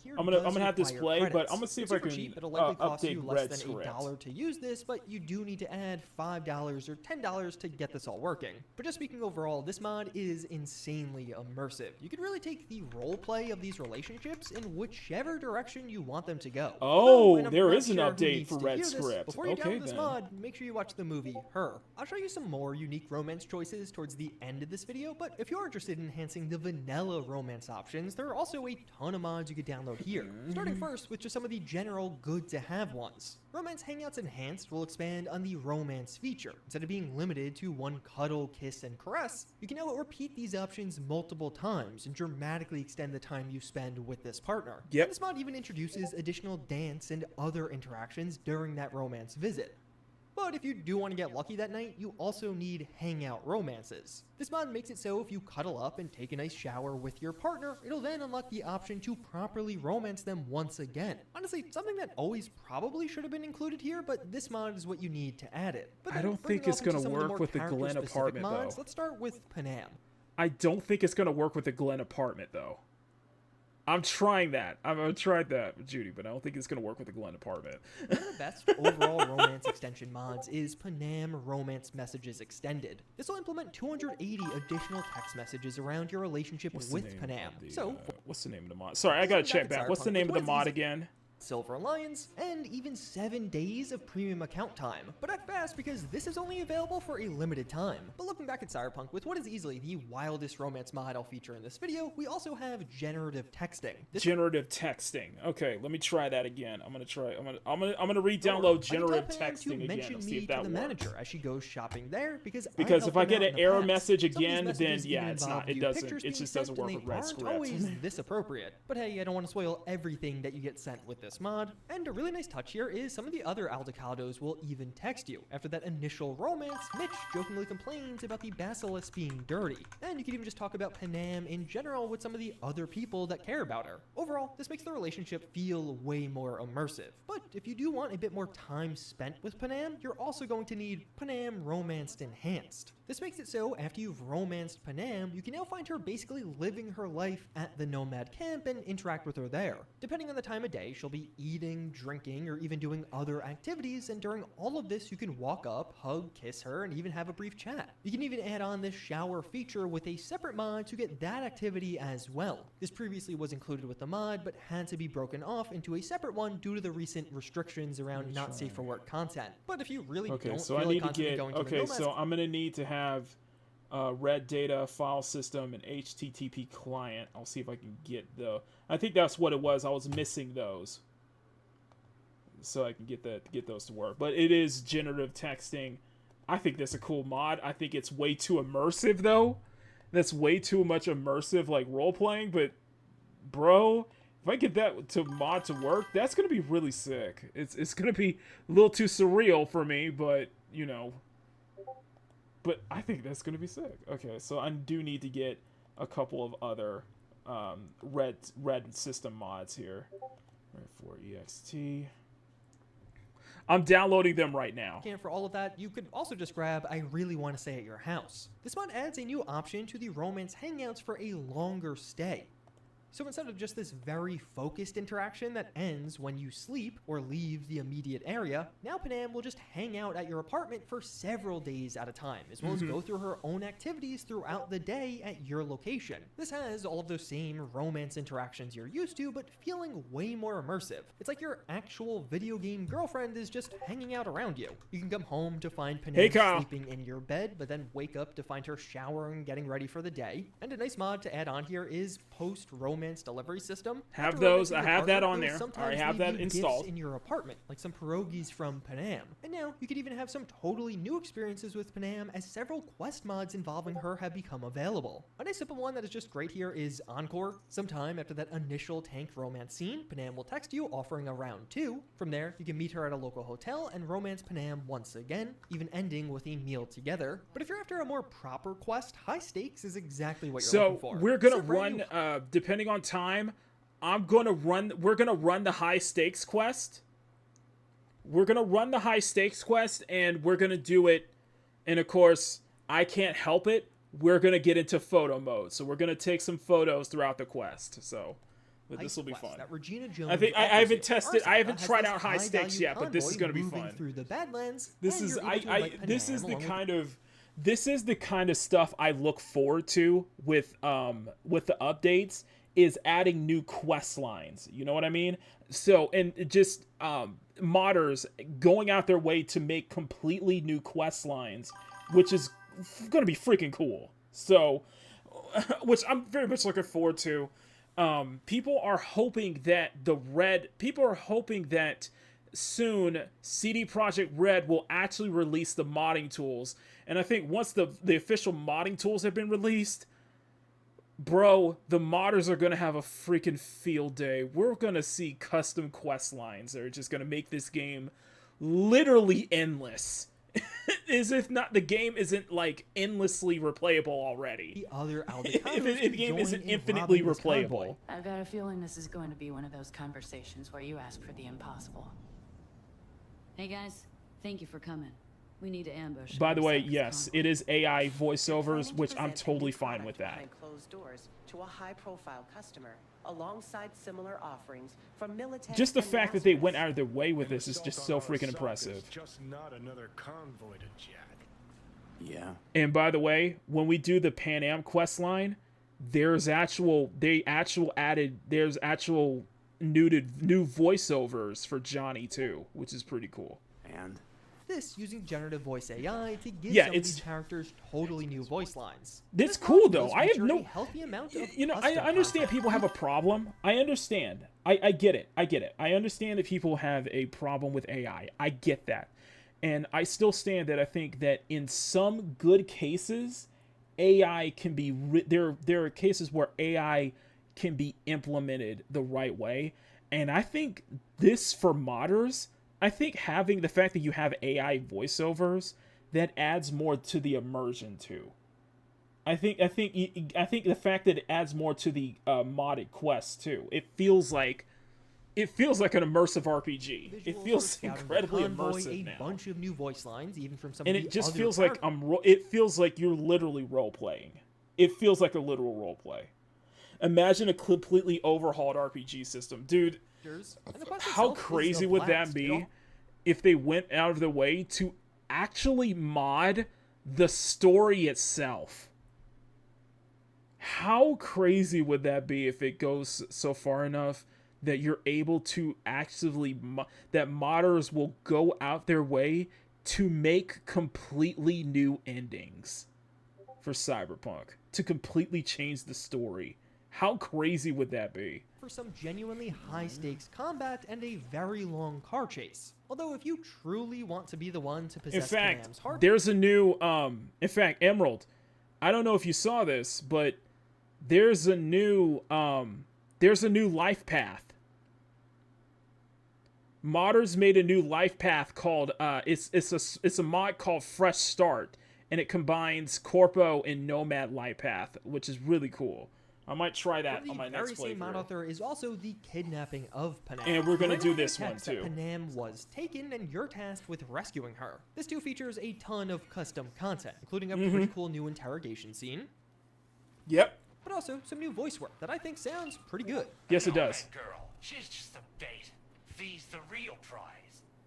here I'm does gonna have this require play, but credits. I'm gonna see It's if I super can cheap. It'll likely cost you update less Red than Script. $1 to use this, but you do need to add $5 or $10 to get this all working. But just speaking overall, this mod is insanely immersive. You can really take the role play of these relationships in whichever direction you want them to go. Oh, and I'm there not is an sure who update needs for to Red hear this. Script. Before you Okay, download this then. mod, make sure you watch the movie Her. I'll show you some more unique romance choices towards the end of this video, but if you're interested in enhancing the vanilla romance options, there are also a ton of mods you could download here. Starting first with just some of the general good-to-have ones. Romance Hangouts Enhanced will expand on the romance feature. Instead of being limited to one cuddle, kiss, and caress, you can now repeat these options multiple times and dramatically extend the time you spend with this partner. Yep. And this mod even introduces additional dance and other interactions during that romance visit. But if you do want to get lucky that night, you also need hangout romances. This mod makes it so if you cuddle up and take a nice shower with your partner, it'll then unlock the option to properly romance them once again. Honestly, something that always probably should have been included here, but this mod is what you need to add it. But I then don't bringing think it's off into gonna some of work more with the Glen character-specific apartment, mods, though. Let's start with Panam. I don't think it's gonna work with the Glen apartment though. I'm trying that. I've tried that with Judy, but I don't think it's gonna work with the Glen apartment. One of the best overall romance extension mods is Panam Romance Messages Extended. This will implement 280 additional text messages around your relationship What's the with name Panam. of the, So, what's the name of the mod? Sorry, I gotta check back. What's the name of the mod again? Silver Alliance, and even 7 days of premium account time. But act fast because this is only available for a limited time. But looking back at Cyberpunk, with what is easily the wildest romance mod I'll feature in this video, we also have generative texting. Generative texting. Okay, let me try that again. I'm gonna re-download generative texting again. I'll see if that to the works. manager as she goes shopping there because If I get an error message Some of these again, then messages yeah, even it's involve not. It you doesn't. pictures It being just doesn't sent, work and with they Red aren't Script. always this appropriate. But hey, I don't want to spoil everything that you get sent with this mod. And a really nice touch here is some of the other Aldecados will even text you. After that initial romance, Mitch jokingly complains about the Basilisk being dirty. And you can even just talk about Panam in general with some of the other people that care about her. Overall, this makes the relationship feel way more immersive. But if you do want a bit more time spent with Panam, you're also going to need Panam Romanced Enhanced. This makes it so after you've romanced Panam, you can now find her basically living her life at the Nomad camp and interact with her there. Depending on the time of day, she'll be eating, drinking, or even doing other activities, and during all of this you can walk up, hug, kiss her, and even have a brief chat. You can even add on this shower feature with a separate mod to get that activity as well. This previously was included with the mod, but had to be broken off into a separate one due to the recent restrictions around not safe for work content. But if you really don't So feel I like need to constantly get. going to the Okay, Nomads, so I'm gonna need to have red data file system and HTTP client. I'll see if I can get the. I think that's what it was. I was missing those, so I can get those to work. But it is generative texting. I think that's a cool mod. I think it's way too immersive though. That's way too much immersive like role playing, but bro, if I get that to mod to work, that's gonna be really sick. It's gonna be a little too surreal for me, but you know. But I think that's gonna be sick. Okay, so I do need to get a couple of other red system mods here. Right, for EXT. I'm downloading them right now. And for all of that, you could also just grab I Really Want to Stay at Your House. This mod adds a new option to the romance hangouts for a longer stay. So instead of just this very focused interaction that ends when you sleep or leave the immediate area, now Panam will just hang out at your apartment for several days at a time, as well as go through her own activities throughout the day at your location. This has all of those same romance interactions you're used to, but feeling way more immersive. It's like your actual video game girlfriend is just hanging out around you. You can come home to find Panam sleeping in your bed, but then wake up to find her showering, getting ready for the day. And a nice mod to add on here is post-romance delivery system. Have those. I have that on there. I have that installed in your apartment, like some pierogies from Panam. And now you could even have some totally new experiences with Panam, as several quest mods involving her have become available. A nice simple one that is just great here is Encore. Sometime after that initial tank romance scene, Panam will text you offering a round 2. From there, you can meet her at a local hotel and romance Panam once again, even ending with a meal together. But if you're after a more proper quest, high stakes is exactly what you're looking for. So we're gonna run, depending on time, we're gonna run the high stakes quest. We're gonna run the high stakes quest, and we're gonna do it. And of course, I can't help it. We're gonna get into photo mode, so we're gonna take some photos throughout the quest. So, but this will be fun. I think I haven't tested. I haven't tried out high stakes yet, but this is gonna be fun. Through the Badlands, this is this is the kind of stuff I look forward to with the updates, is adding new quest lines. You know what I mean? So, and just modders going out their way to make completely new quest lines, which is going to be freaking cool. So, which I'm very much looking forward to. People are hoping that soon CD Projekt Red will actually release the modding tools. And I think once the official modding tools have been released, bro, the modders are going to have a freaking field day. We're going to see custom quest lines that are just going to make this game literally endless. As if not, the game isn't like endlessly replayable already. If the game isn't infinitely replayable. I've got a feeling this is going to be one of those conversations where you ask for the impossible. Hey guys, thank you for coming. We need to ambush. By the way, yes, it is AI voiceovers, which I'm totally fine with that. Closed doors to a high-profile customer, alongside similar offerings from military. Just the fact that they went out of their way with this is just so freaking impressive. Just not another convoy to jack. Yeah. And by the way, when we do the Pan Am quest line, there's actual new voiceovers for Johnny too, which is pretty cool. And this using generative voice AI to give some of these characters totally new voice lines. That's cool though. I have no healthy amount of I understand people have a problem. I understand. I get it. I understand that people have a problem with AI. I get that. And I still stand that I think that in some good cases, AI can be there are cases where AI can be implemented the right way. And I think this, for modders, I think having the fact that you have AI voiceovers, that adds more to the immersion too. I think the fact that it adds more to the modded quest too. It feels like an immersive RPG. It feels incredibly immersive now. A bunch of new voice lines, even from some. And it just feels like it feels like you're literally role playing. It feels like a literal role play. Imagine a completely overhauled RPG system, dude. How crazy would that be if they went out of their way to actually mod the story itself? How crazy would that be if it goes so far enough that you're able to actively that modders will go out their way to make completely new endings for Cyberpunk, to completely change the story? How crazy would that be? For some genuinely high-stakes combat and a very long car chase. Although if you truly want to be the one to possess Panam's heart... there's a new, in fact, Emerald, I don't know if you saw this, but there's a new life path. Modders made a new life path called, it's a mod called Fresh Start, and it combines Corpo and Nomad life path, which is really cool. I might try that on my next playthrough. The very same mod author is also the kidnapping of Panam. And we're going to do this one too. Panam was taken and you're tasked with rescuing her. This too features a ton of custom content, including a pretty cool new interrogation scene. Yep. But also some new voice work that I think sounds pretty good. Yes, it does. Girl, she's just a bait. V's the real prize.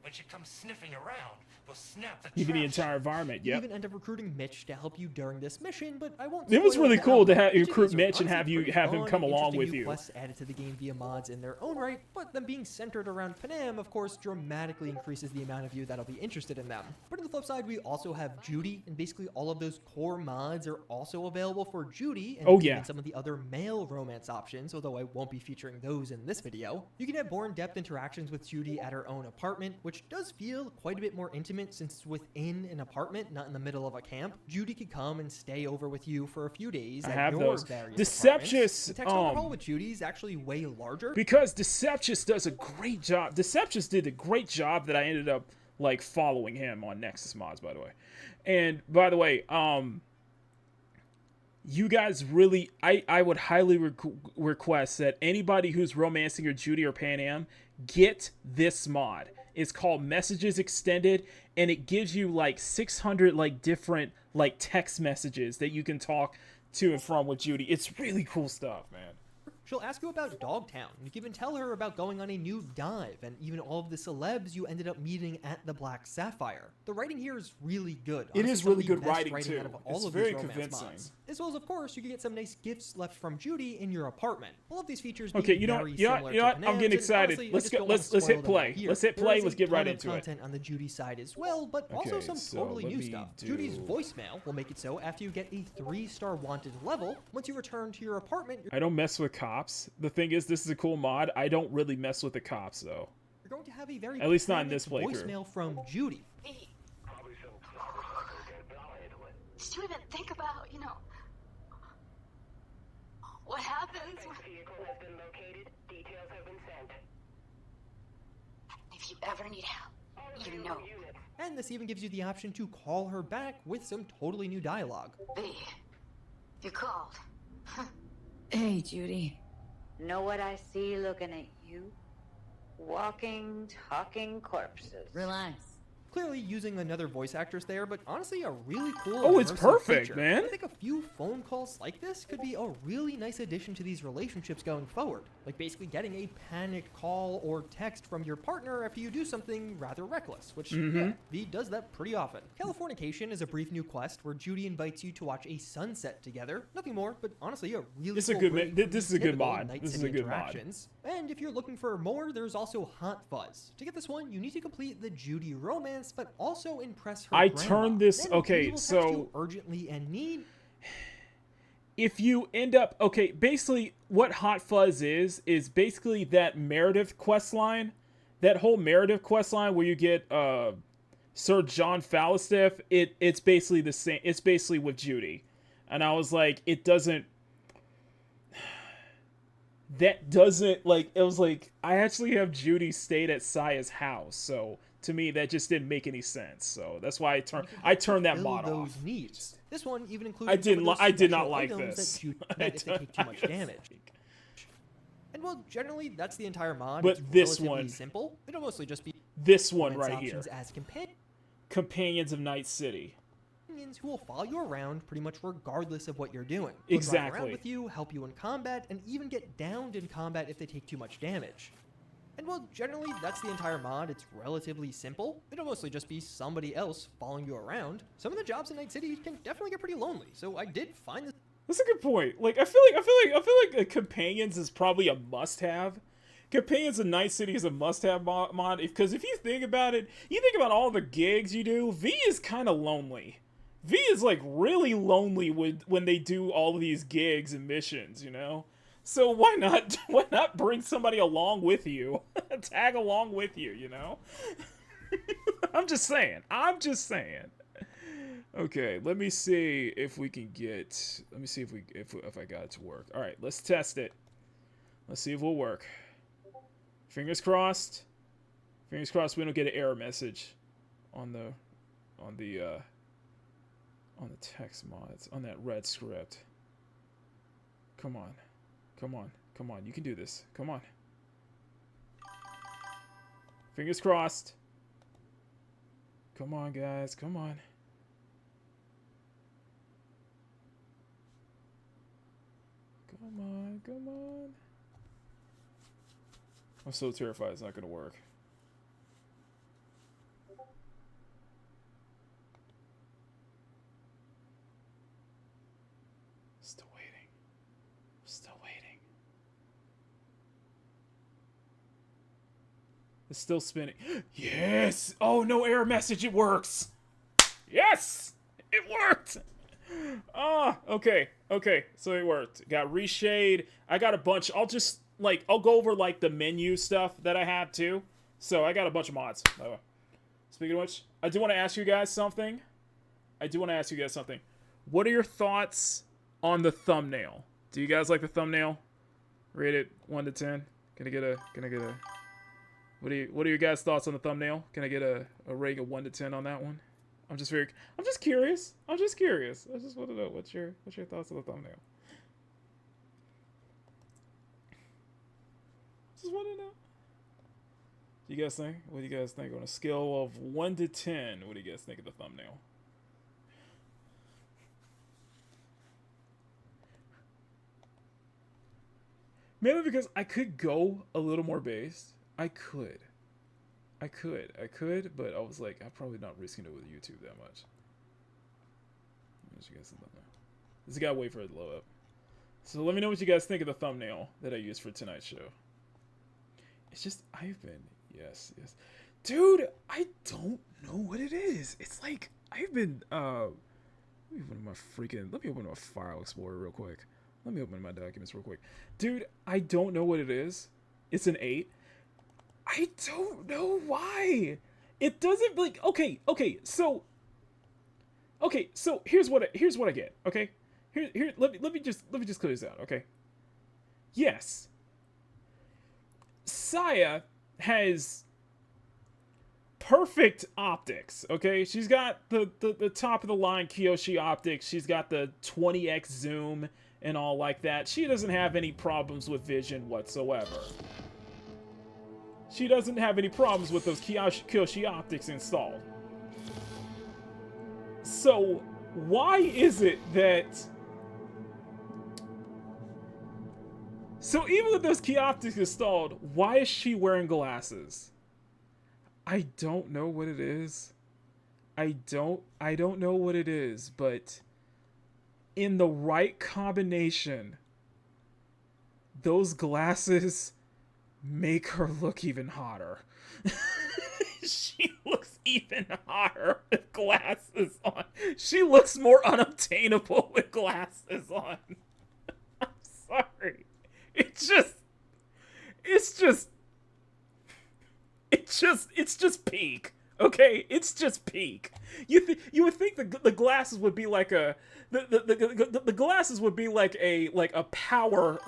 When she comes sniffing around, we'll snap the Even the entire environment, You yep. even end up recruiting Mitch to help you during this mission, but I won't. It was spoil really the cool to outcome. have you Each of recruit these are Mitch and honestly pretty have him fun come and along interesting with new you. quests added to the game via mods in their own right, but them being centered around Panam, of course, dramatically increases the amount of you that'll be interested in them. But on the flip side, we also have Judy, and basically all of those core mods are also available for Judy, and even some of the other male romance options, although I won't be featuring those in this video. You can have more in-depth interactions with Judy at her own apartment, which does feel quite a bit more intimate since it's within an apartment, not in the middle of a camp. Judy could come and stay over with you for a few days at your various Deceptious, the text overhaul with Judy is actually way larger. Because Deceptious does a great job. Deceptious did a great job that I ended up like following him on Nexus Mods, by the way. And by the way, you guys really, I would highly request that anybody who's romancing your Judy or Panam get this mod. It's called Messages Extended, and it gives you like 600 like different like text messages that you can talk to and from with Judy. It's really cool stuff, man. She'll ask you about Dogtown. You can even tell her about going on a new dive, and even all of the celebs you ended up meeting at the Black Sapphire. The writing here is really good. It is really good writing too. too. Out of all it's of very these romance convincing. mods. As well as, of course, you can get some nice gifts left from Judy in your apartment. All of these features. Okay, you know what? I'm getting excited. Let's hit play. Let's hit play. Let's get right into it. Content on the Judy side as well, but also some totally new stuff. Judy's voicemail will make it so after you get a 3-star wanted level, once you return to your apartment. I don't mess with cops. The thing is, this is a cool mod. I don't really mess with the cops though. You're going to have a very at least not in this playthrough. Voicemail from Judy. Did you even think about, what happens when... Vehicle has been located. Details have been sent. If you ever need help, you know. And this even gives you the option to call her back with some totally new dialogue. B, you called. Hey, Judy. Know what I see looking at you? Walking, talking corpses. Relax. Clearly using another voice actress there, but honestly a really cool. Oh, it's perfect, feature. man. I think a few phone calls like this could be a really nice addition to these relationships going forward. Like basically getting a panicked call or text from your partner after you do something rather reckless, which yeah, V does that pretty often. Californication is a brief new quest where Judy invites you to watch a sunset together. Nothing more, but honestly a really this cool is a good this is a good mod. This is a good mod. And if you're looking for more, there's also Hot Fuzz. To get this one, you need to complete the Judy romance, but also impress her. I grandma. turned this Then okay, Judy will text so you urgently and need. If you end up okay, basically what Hot Fuzz is basically that Meredith quest line, that whole Meredith quest line where you get Sir John Falstaff. It's basically the same. It's basically with Judy, and I was like, it doesn't. That doesn't like it was like I actually have Judy stayed at Saya's house, so to me that just didn't make any sense. So that's why I turned that mod those off. Needs. This one even includes. I did not like this. That if they take too much damage. And well, generally that's the entire mod. But it's this relatively one, simple. It'll mostly just be this one right here. As Companions of Night City. Who will follow you around pretty much regardless of what you're doing. Exactly. Run around with you, help you in combat, and even get downed in combat if they take too much damage. And well, generally that's the entire mod. It's relatively simple. It'll mostly just be somebody else following you around. Some of the jobs in Night City can definitely get pretty lonely, so I did find this. That's a good point. Like I feel like Companions is probably a must-have. Companions of Night City is a must-have mod because if you think about it, you think about all the gigs you do. V is kind of lonely. V is like really lonely when they do all of these gigs and missions, you know. So why not bring somebody along with you? Tag along with you, you know? I'm just saying. Okay, let me see if we can get, let me see if I got it to work. All right, let's test it. Let's see if it will work. Fingers crossed. Fingers crossed we don't get an error message on the text mods, on that red script. Come on. Come on. Come on. You can do this. Come on. Fingers crossed. Come on, guys. Come on. Come on. Come on. I'm so terrified it's not going to work. Still waiting. Still waiting. It's still spinning. Yes! Oh, no error message. It works. Yes! It worked! Ah, okay. Okay, so it worked. Got reshade. I got a bunch. I'll go over, like, the menu stuff that I have, too. So, I got a bunch of mods. Speaking of which, I do want to ask you guys something. What are your thoughts on the thumbnail? Do you guys like the thumbnail? Rate it 1 to 10. Can I get a what are your guys' thoughts on the thumbnail? Can I get a rating of 1 to 10 on that one? I'm just curious. I just want to know what's your thoughts on the thumbnail. Just want to know. What do you guys think? What do you guys think on a scale of 1 to 10? What do you guys think of the thumbnail? Mainly because I could go a little more based. I could, but I was like, I'm probably not risking it with YouTube that much. This guy wait for it to load up. So let me know what you guys think of the thumbnail that I used for tonight's show. It's just, yes. Dude, I don't know what it is. It's like, let me open my file explorer real quick. Let me open my documents real quick. Dude, I don't know what it is. It's an 8. I don't know why. It doesn't, like, okay, so here's what I get, okay? Here let me just clear this out, okay? Yes. Saya has perfect optics, okay? She's got the top of the line Kyoshi optics. She's got the 20x zoom and all like that. She doesn't have any problems with vision whatsoever. She doesn't have any problems with those Kyoshi optics installed. So, why is it that... So, even with those key optics installed, why is she wearing glasses? I don't know what it is. I don't know what it is, but... in the right combination, those glasses make her look even hotter. She looks even hotter with glasses on. She looks more unobtainable with glasses on. I'm sorry. It's just peak. Okay, it's just peak. You would think the glasses would be like the glasses would be like a power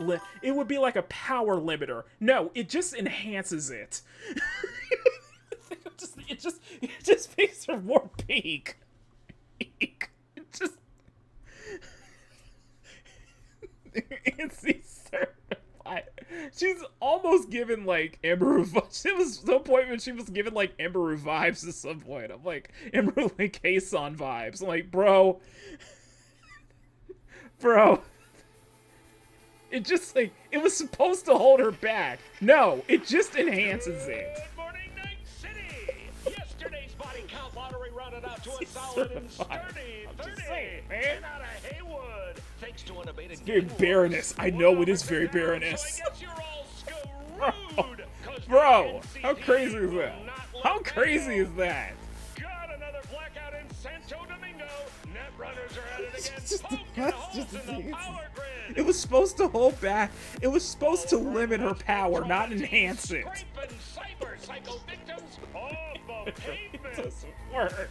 it would be like a power limiter. No, it just enhances it. It just makes her more peak. It just it's certified. She's almost given like Ember vibes. It was no point when she was given like Ember vibes at some point. I'm like Ember like Kason vibes. I'm like, bro. It just like it was supposed to hold her back. No, it just enhances it. Good morning, Night City. Yesterday's body count lottery rounded out to a solid and sturdy 30. And out of Haywood, thanks to unabated. It's very Baroness. I know it is very Baroness. Bro, how crazy is that? How crazy is that? Got another blackout in Santo Domingo. Net runners are at an It was supposed to hold back. It was supposed to limit her power, not enhance it. It doesn't work.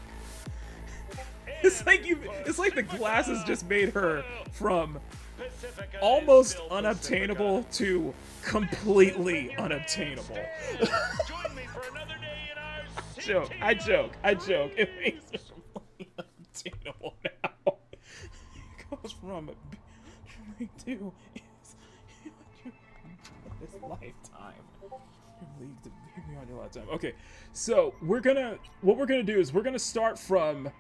It's like the glasses just made her from almost unobtainable to completely unobtainable. I joke. It makes it completely unobtainable now. It goes from to this lifetime. On your lifetime. Okay, so what we're gonna do is we're gonna start from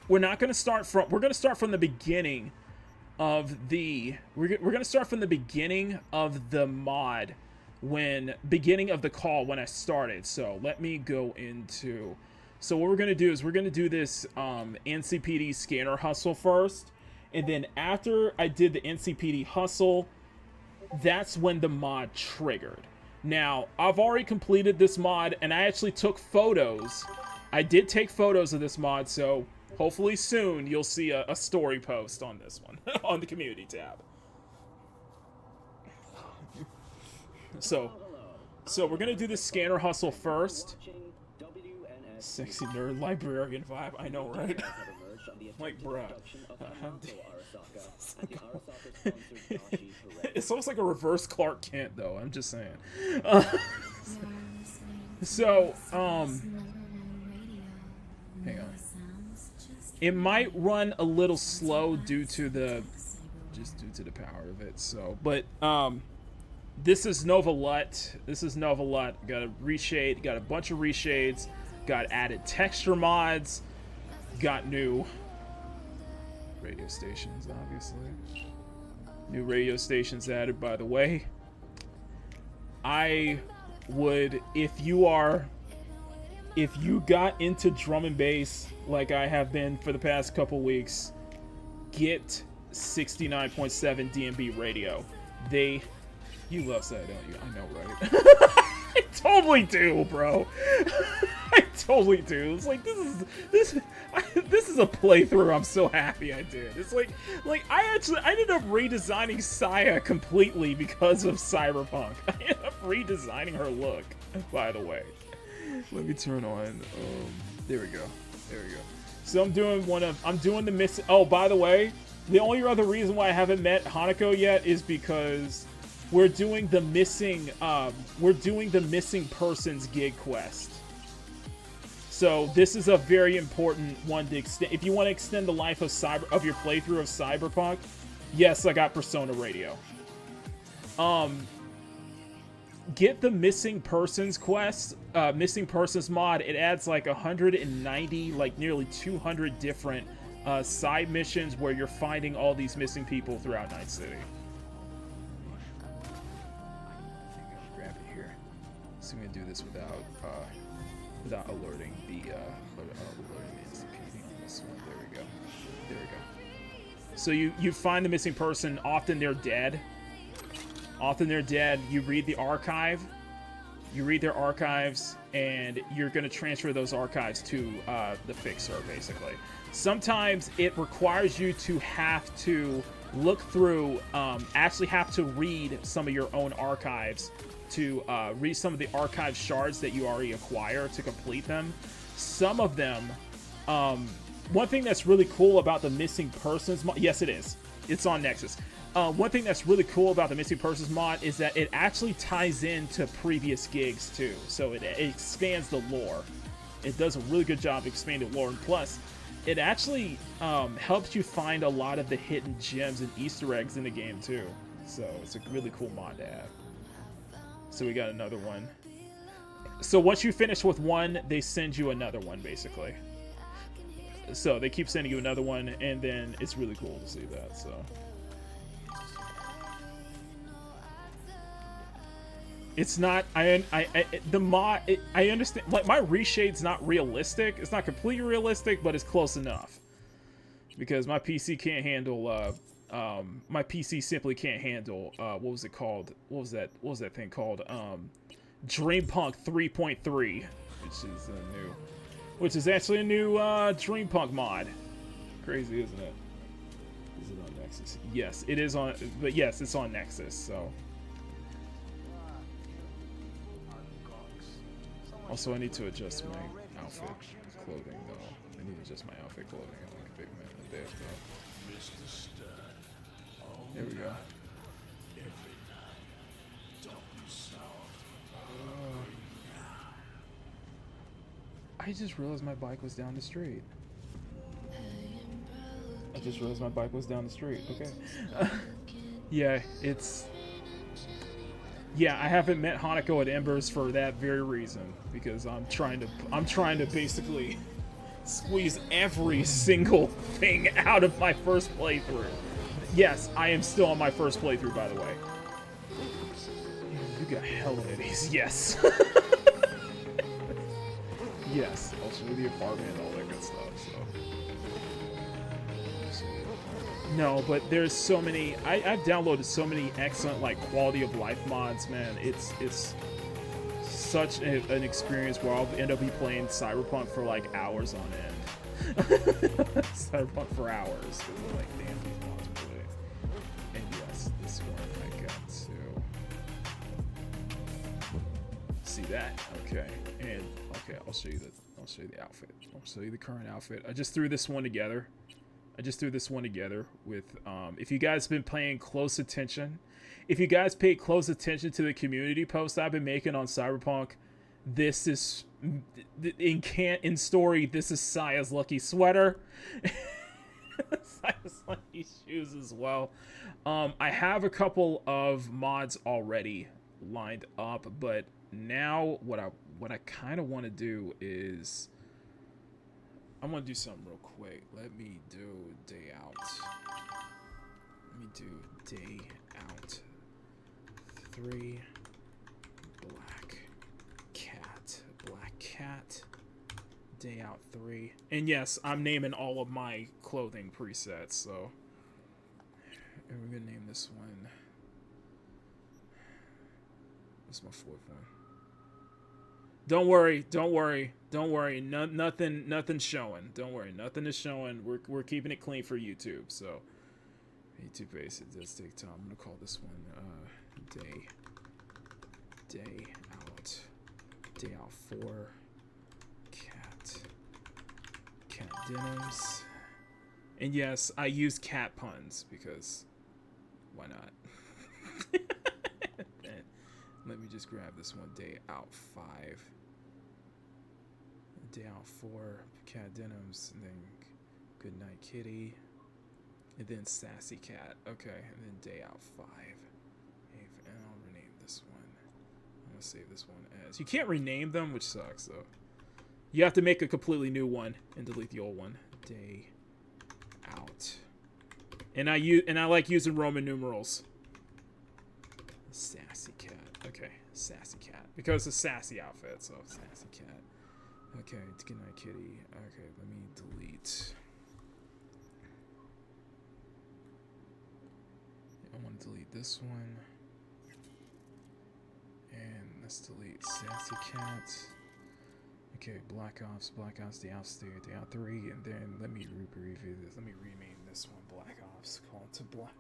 the beginning of the mod, beginning of the call when I started. So let me go into, so what we're gonna do is we're gonna do this NCPD scanner hustle first, and then after I did the NCPD hustle, that's when the mod triggered. Now, I've already completed this mod, and I actually took photos. I did take photos of this mod, so hopefully soon you'll see a story post on this one, on the community tab. So we're gonna do the scanner hustle first. Sexy nerd librarian vibe, I know, right? Like, bruh. It's almost like a reverse Clark Kent, though. I'm just saying. Hang on. It might run a little slow due to the power of it. So, but this is Nova LUT. Got a reshade. Got a bunch of reshades. Got added texture mods. Got new radio stations, obviously. New radio stations added, by the way. I would, if you got into drum and bass like I have been for the past couple weeks, get 69.7 DMB radio. You love that, don't you? I know, right? I totally do, bro. I totally do. It's like, this is a playthrough I'm so happy I did. It's like I ended up redesigning Saya completely because of Cyberpunk. I ended up redesigning her look, by the way. Let me turn on, there we go. So I'm doing the missing, oh, by the way, the only other reason why I haven't met Hanako yet is because we're doing the missing persons gig quest. So this is a very important one to extend. If you want to extend the life of your playthrough of Cyberpunk, yes, I got Persona Radio. Get the missing persons quest, missing persons mod. It adds like 190, like nearly 200 different side missions where you're finding all these missing people throughout Night City. Grab it here. So I'm gonna do this without alerting the NCPD. This one. There we go. So you find the missing person. Often they're dead. You read the archive. You read their archives, and you're going to transfer those archives to the fixer, basically. Sometimes it requires you to have to look through, actually have to read some of your own archives, to read some of the archive shards that you already acquire to complete them. Some of them, one thing that's really cool about the missing persons mod, yes, it is. It's on Nexus. One thing that's really cool about the missing persons mod is that it actually ties into previous gigs too. So it expands the lore. It does a really good job of expanding lore, and plus, it actually helps you find a lot of the hidden gems and Easter eggs in the game too. So it's a really cool mod to have. So we got another one. So once you finish with one, they send you another one, basically. So they keep sending you another one, and then it's really cool to see that. So it's not. The mod. I understand. Like, my reshade's not realistic. It's not completely realistic, but it's close enough. Because my PC can't handle. My PC simply can't handle. What was it called? What was that thing called? Dreampunk 3.3, which is actually a new Dreampunk mod. Crazy, isn't it? Nexus. Yes, it is on, but yes, it's on Nexus, so. Also, I need to adjust my outfit clothing, though. I need to adjust my outfit clothing. I'm like a big man in the day, though. There we go. I just realized my bike was down the street. I just realized my bike was down the street. Okay. Yeah, it's... Yeah, I haven't met Hanako at Embers for that very reason, because I'm trying to basically squeeze every single thing out of my first playthrough. Yes, I am still on my first playthrough, by the way. You got hella itties. Yes. Yes, I'll show you the apartment and all that good stuff, so. No, but there's so many, I've downloaded so many excellent, like, quality of life mods, man. It's such an experience where I'll end up playing Cyberpunk for, like, hours on end. Cyberpunk for hours. Like, damn, these mods are good. And yes, this one I got to see that. Okay, and okay, I'll show you the outfit. I'll show you the current outfit. I just threw this one together. With if you guys have been paying close attention, if you guys paid close attention to the community post I've been making on Cyberpunk, this is in story. This is Saya's lucky sweater. Saya's lucky shoes as well. I have a couple of mods already lined up, but now what I kind of want to do is I want to do something real quick. Let me do day out. Let me do day out 3 black cat day out 3, and yes, I'm naming all of my clothing presets, so and we're gonna name this one, what's my 4th one? Don't worry. Nothing's showing. Don't worry, nothing is showing. We're keeping it clean for YouTube. So YouTube base, it does take time. I'm gonna call this one day out 4 cat denims. And yes, I use cat puns because why not? Let me just grab this one. Day out 5. Day out 4. Cat denims. And then good night kitty. And then sassy cat. Okay. And then day out 5. And I'll rename this one. I'm gonna save this one as. You can't rename them, which sucks though. You have to make a completely new one and delete the old one. Day out. And I like using Roman numerals. Sassy cat. Okay, sassy cat. Because it's a sassy outfit, so sassy cat. Okay, good night kitty. Okay, let me delete. I want to delete this one. And let's delete sassy cat. Okay, Black Ops, day out 3, and then let me review this. Let me rename this one Black Ops. Call it to Black.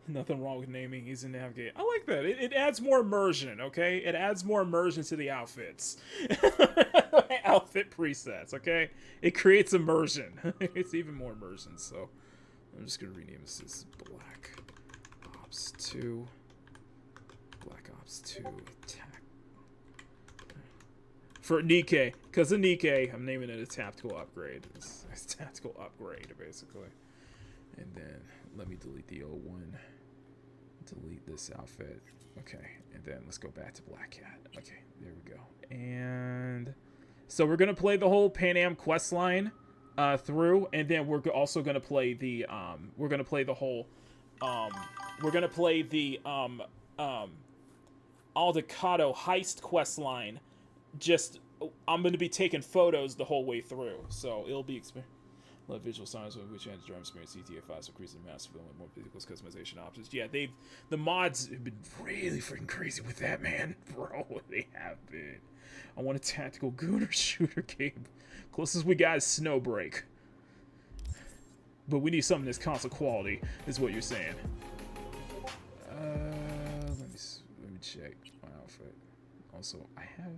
Nothing wrong with naming. He's a navigator. I like that. It adds more immersion, okay? It adds more immersion to the outfits. Outfit presets, okay? It creates immersion. It's even more immersion, so I'm just going to rename this as Black Ops 2. Black Ops 2 attack. For Nikkei. Because of Nikkei, I'm naming it a tactical upgrade. It's a tactical upgrade, basically. And then let me delete the old one. Delete this outfit. Okay, and then let's go back to Black Cat. Okay, there we go. And so we're gonna play the whole Pan Am quest line through, and then we're also gonna play the Aldecado heist quest line. Just I'm gonna be taking photos the whole way through, so it'll be love visual signs with which drive experience GTA 5 so increasing massive with more vehicles customization options. Yeah, the mods have been really freaking crazy with that, man. Bro, they have been. I want a tactical gooner shooter game. Closest we got is Snowbreak. But we need something that's console quality, is what you're saying. Let me check my outfit. Also, I have.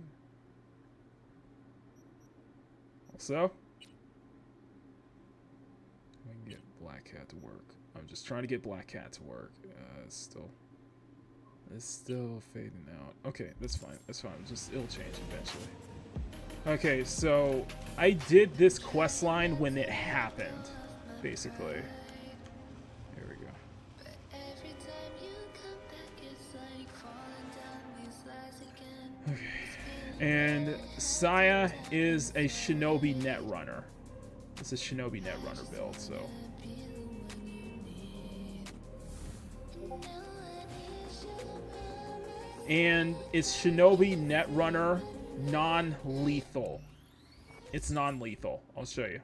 Also, I can get Black Cat to work. I'm just trying to get Black Cat to work. It's still fading out. Okay, that's fine. That's fine. It'll change eventually. Okay, so I did this quest line when it happened, basically. Here we go. Okay. And Saya is a Shinobi Netrunner. It's a Shinobi Netrunner build, so. And it's Shinobi Netrunner non-lethal. It's non-lethal. I'll show you.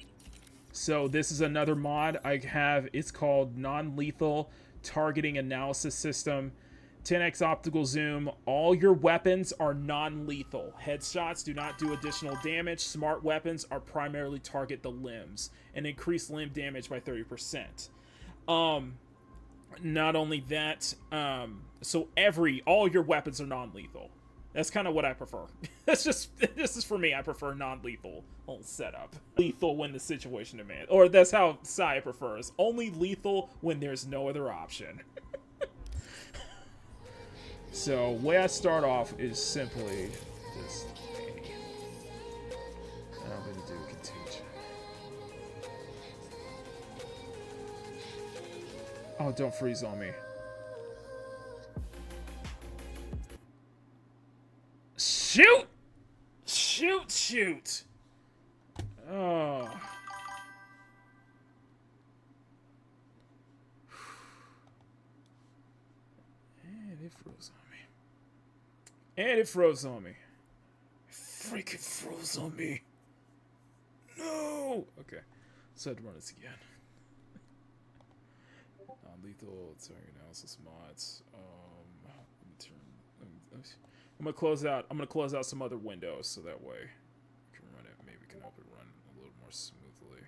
So this is another mod I have. It's called Non-Lethal Targeting Analysis System. 10x optical zoom. All your weapons are non-lethal. Headshots do not do additional damage. Smart weapons are primarily target the limbs and increase limb damage by 30%. Not only that, so all your weapons are non-lethal. That's kind of what I prefer. This is for me. I prefer non-lethal whole setup. Lethal when the situation demands, or that's how Sai prefers. Only lethal when there's no other option. So, way I start off is simply just and I'm going to do Contagion. Oh, don't freeze on me. Shoot! Shoot, shoot! Oh. And it froze on me. And it froze on me. Freaking froze on me. No! Okay. So I had to run this again. Non-lethal target analysis mods. I'm gonna close out some other windows so that way we can run it. Maybe we can help it run a little more smoothly.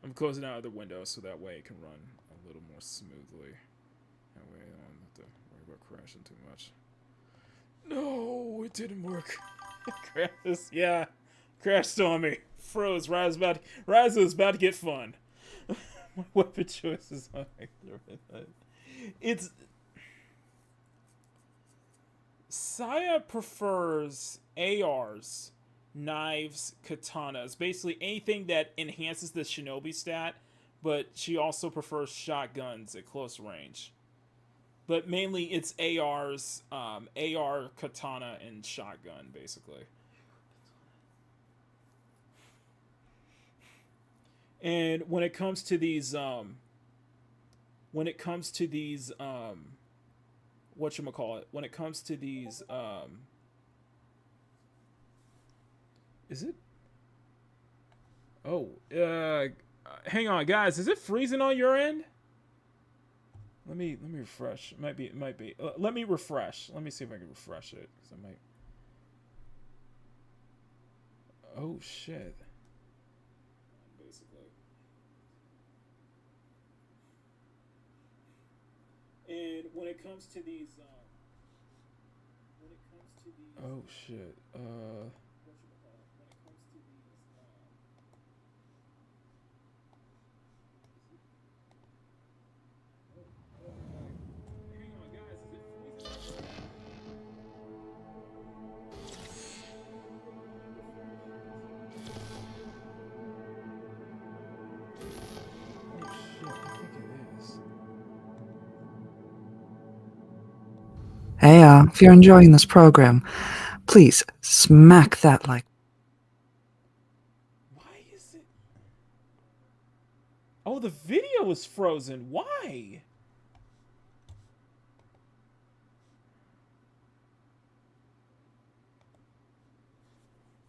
I'm closing out other windows so that way it can run a little more smoothly. That way I don't have to worry about crashing too much. No, it didn't work. Yeah, crashed on me. Froze. Rise was about to get fun. My weapon choices on it's. Saya prefers ARs, knives, katanas, basically anything that enhances the shinobi stat, but she also prefers shotguns at close range. But mainly it's ARs, AR, katana, and shotgun, basically. And when it comes to these, whatchamacallit, when it comes to these, is it? Oh, hang on, guys, is it freezing on your end? Let me refresh. It might be. Let me refresh. Let me see if I can refresh it, because I might. Oh shit. Basically. And when it comes to these, oh shit. Hey, if you're enjoying this program, please smack that like. Why is it? Oh, the video is frozen. Why?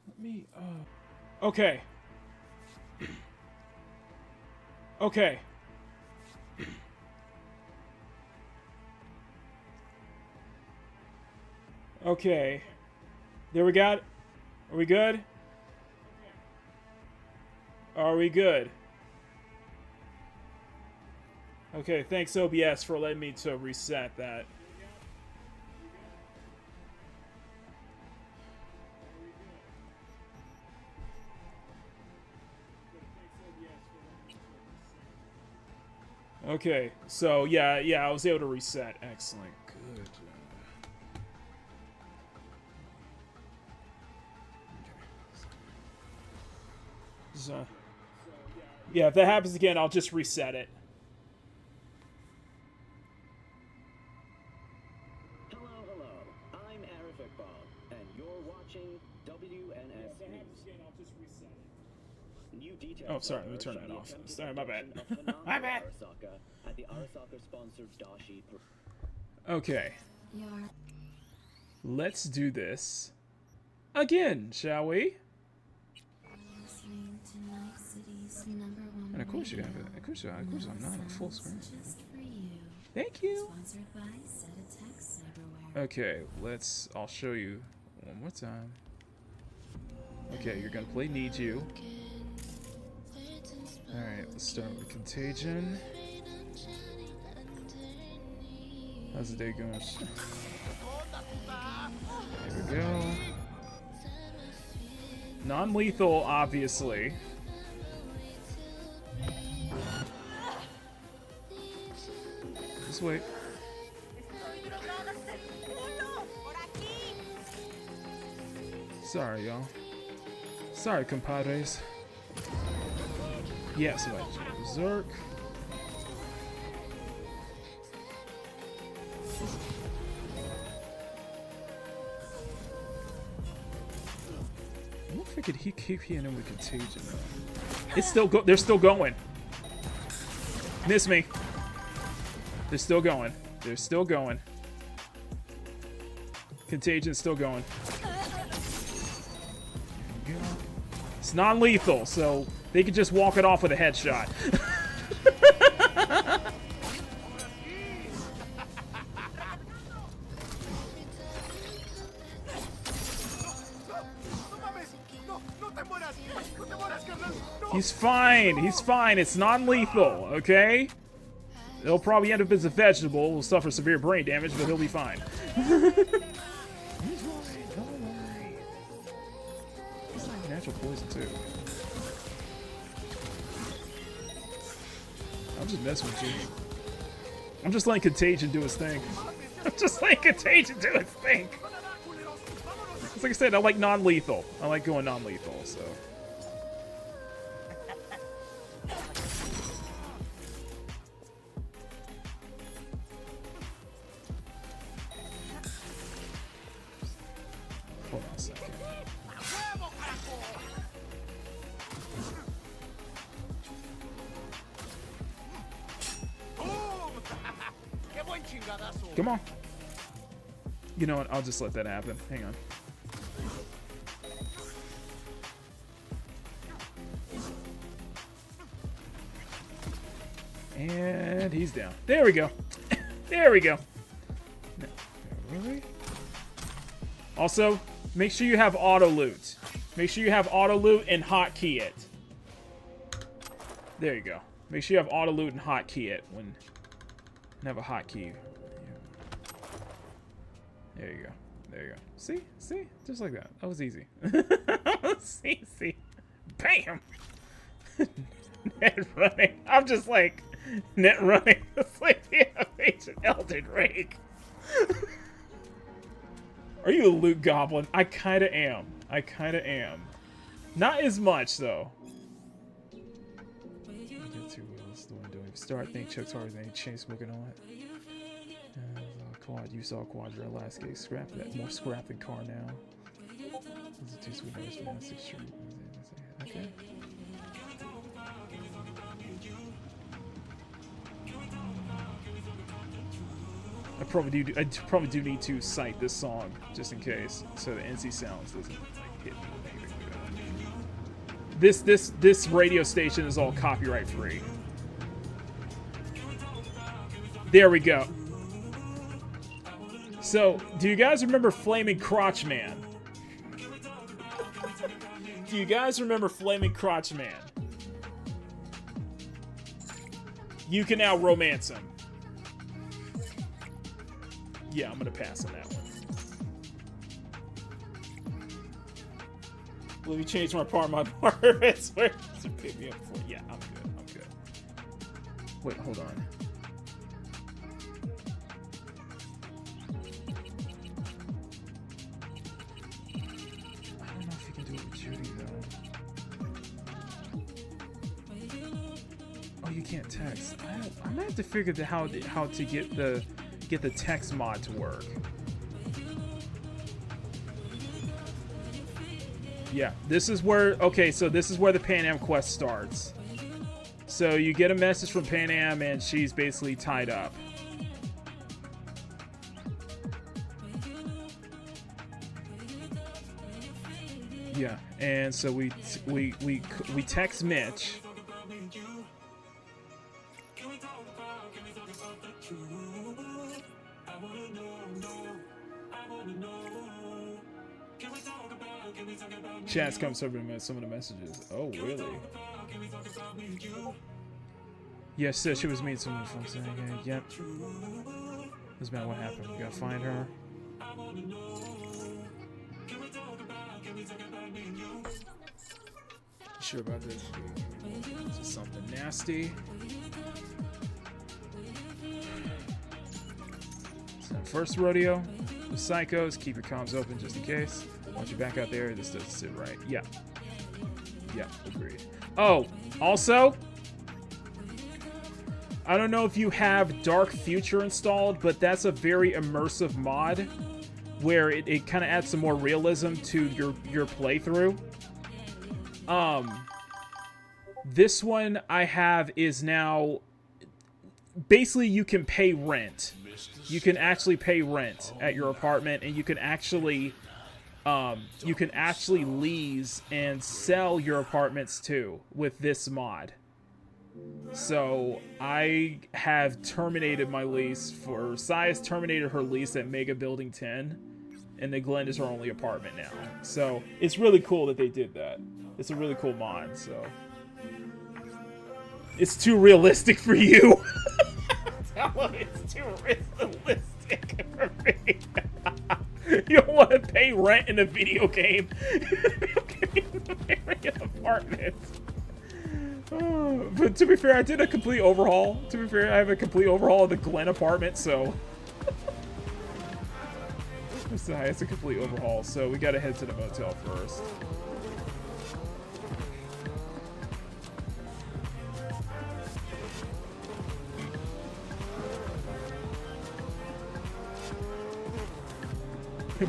Let me. Okay. Okay. Okay. There we got. Are we good? Are we good? Okay, thanks OBS for letting me to reset that. Okay, so yeah, I was able to reset. Excellent. Good. So, yeah, if that happens again, I'll just reset it. Hello, I'm Arif Iqbal, and you're watching WNS News. New details. Oh, sorry, let me turn that off. Sorry, my bad. My bad. At the Arasaka-sponsored Dashi. Okay. Let's do this again, shall we? And of course you have it. Of course I'm not on full screen. Thank you. Okay, I'll show you one more time. Okay, you're gonna play Need You. Alright, let's start with Contagion. How's the day going? There we go. Non-lethal, obviously. Just wait. Sorry, y'all. Sorry, compadres. Yes, Berserk. I wonder if I could keep hitting him with Contagion though. It's still they're still going. Miss me. They're still going. They're still going. Contagion's still going. It's non-lethal, so they could just walk it off with a headshot. He's fine. He's fine. It's non-lethal, okay? He'll probably end up as a vegetable. Will suffer severe brain damage, but he'll be fine. He's like natural poison too. I'm just messing with you. I'm just letting Contagion do his thing. I'm just letting Contagion do his thing. It's like I said, I like non-lethal. I like going non-lethal, so. Hold on a second. Come on. You know what? I'll just let that happen. Hang on. And he's down. There we go. There we go. Really? Also, make sure you have auto loot. Make sure you have auto loot and hotkey it. There you go. Make sure you have auto loot and hotkey it when you have a hotkey. There you go. There you go. See? See? Just like that. That was easy. See? See? Bam! Net running. I'm just like, net running. It's like the ancient Elden Ring. Are you a loot goblin? I kinda am. I kinda am. Not as much, though. Start, think Chuck's harder than any chain smoking on it. Quad, you saw Quadra last game. Scrap that. More scrap than car now. Okay. I probably do need to cite this song just in case, so the NC Sounds doesn't like, hit me. This radio station is all copyright free. There we go. So, do you guys remember Flaming Crotch Man? Do you guys remember Flaming Crotch Man? You can now romance him. Yeah, I'm gonna pass on that one. Let me change my part. My part. I swear. To pick me up before. Yeah, I'm good. I'm good. Wait, hold on. I don't know if you can do it with Judy though. Oh, you can't text. I might have to figure out how to get the text mod to work. Yeah, this is where, okay, so this is where the Pan Am quest starts. So you get a message from Pan Am and she's basically tied up. Yeah, and so we text Mitch. Chats comes over to some of the messages. Oh, really? Yes, sis, she was meeting someone from saying, yep. Doesn't matter what happened. We gotta find her. Sure about this? This is something nasty. So first rodeo with psychos. Keep your comms open just in case. Once you're back out there, this doesn't sit right. Yeah. Yeah, agreed. Oh, also, I don't know if you have Dark Future installed, but that's a very immersive mod where it kind of adds some more realism to your playthrough. This one I have is now basically you can pay rent. You can actually pay rent at your apartment, and you can actually lease and sell your apartments too with this mod. So I have terminated my lease for Sia's terminated her lease at Mega Building 10, and the Glen is her only apartment now. So it's really cool that they did that. It's a really cool mod. So it's too realistic for you. It's too realistic for me. You don't want to pay rent in a video game. An apartment. Oh, but to be fair, I did a complete overhaul. To be fair, I have a complete overhaul of the Glen apartment, so it's a complete overhaul. So we gotta head to the motel first.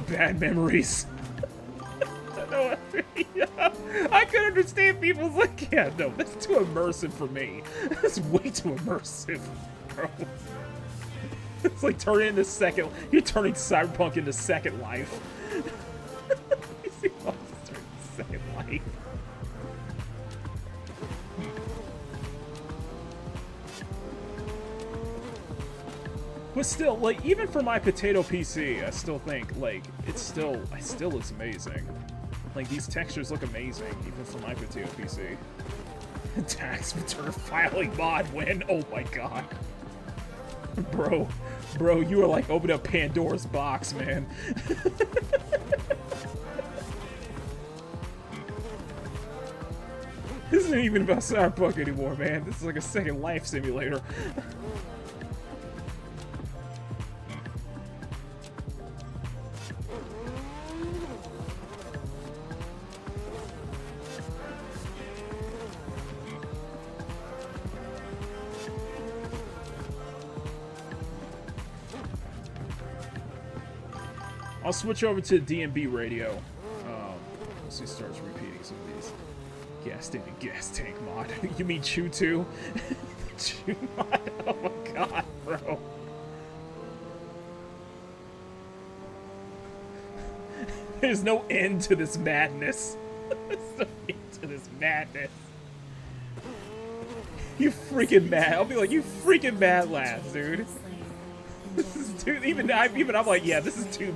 Bad memories. I could understand people's like, yeah, no, that's too immersive for me. That's way too immersive, bro. It's like turning into you're turning Cyberpunk into Second Life. Second Life. But still, like, even for my potato PC, I still think, like, it still looks amazing. Like, these textures look amazing, even for my potato PC. Tax return filing mod win. Oh my god. Bro, you are like opening up Pandora's box, man. This isn't even about Cyberpunk anymore, man. This is like a Second Life simulator. I'll switch over to DMB radio. Once he starts repeating some of these gas tank mod. You mean Chew 2? Chew mod? Oh my god, bro. There's no end to this madness. There's no end to this madness. You freaking mad. I'll be like, you freaking mad lads, dude. This is too, even I'm like, yeah, this is too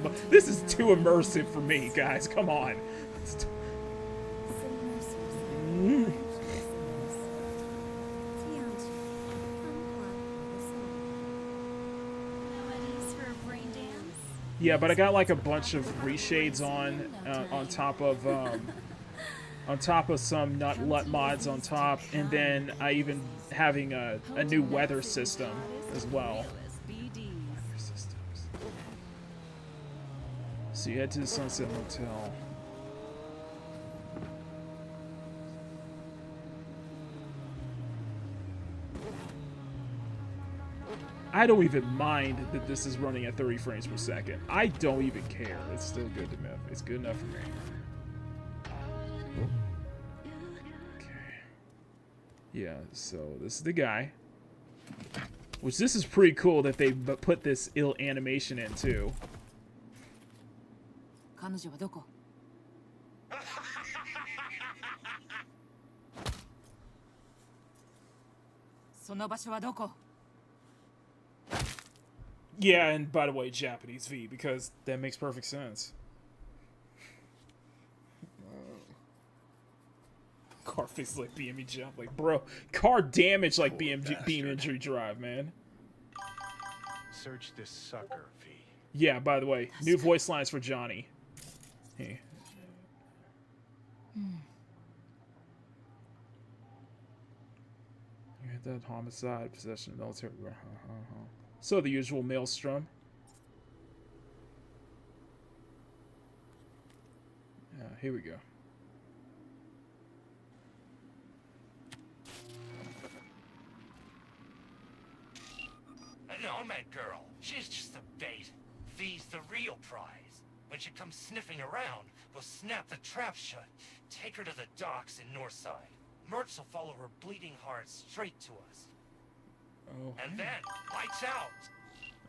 immersive for me, guys. Come on. Yeah, but I got like a bunch of reshades on top of some nut mods on top, and then I even having a new weather system as well. Weather systems. So you head to the Sunset Hotel. I don't even mind that this is running at 30 frames per second. I don't even care. It's still good to me. It's good enough for me. Okay. Yeah, so this is the guy. Which this is pretty cool that they put this ill animation in too. Yeah, and by the way, Japanese V, because that makes perfect sense. Car face like BME jump, like bro, car damage like BMG drive, man. Search this sucker, V. Yeah, by the way, new voice lines for Johnny. Hey. You hit that homicide, possession of military. So the usual maelstrom. Yeah, here we go. No, Mad Girl. She's just a bait. V's the real prize. When she comes sniffing around, we'll snap the trap shut, take her to the docks in Northside. Mertz will follow her bleeding heart straight to us. Oh. And then, lights out!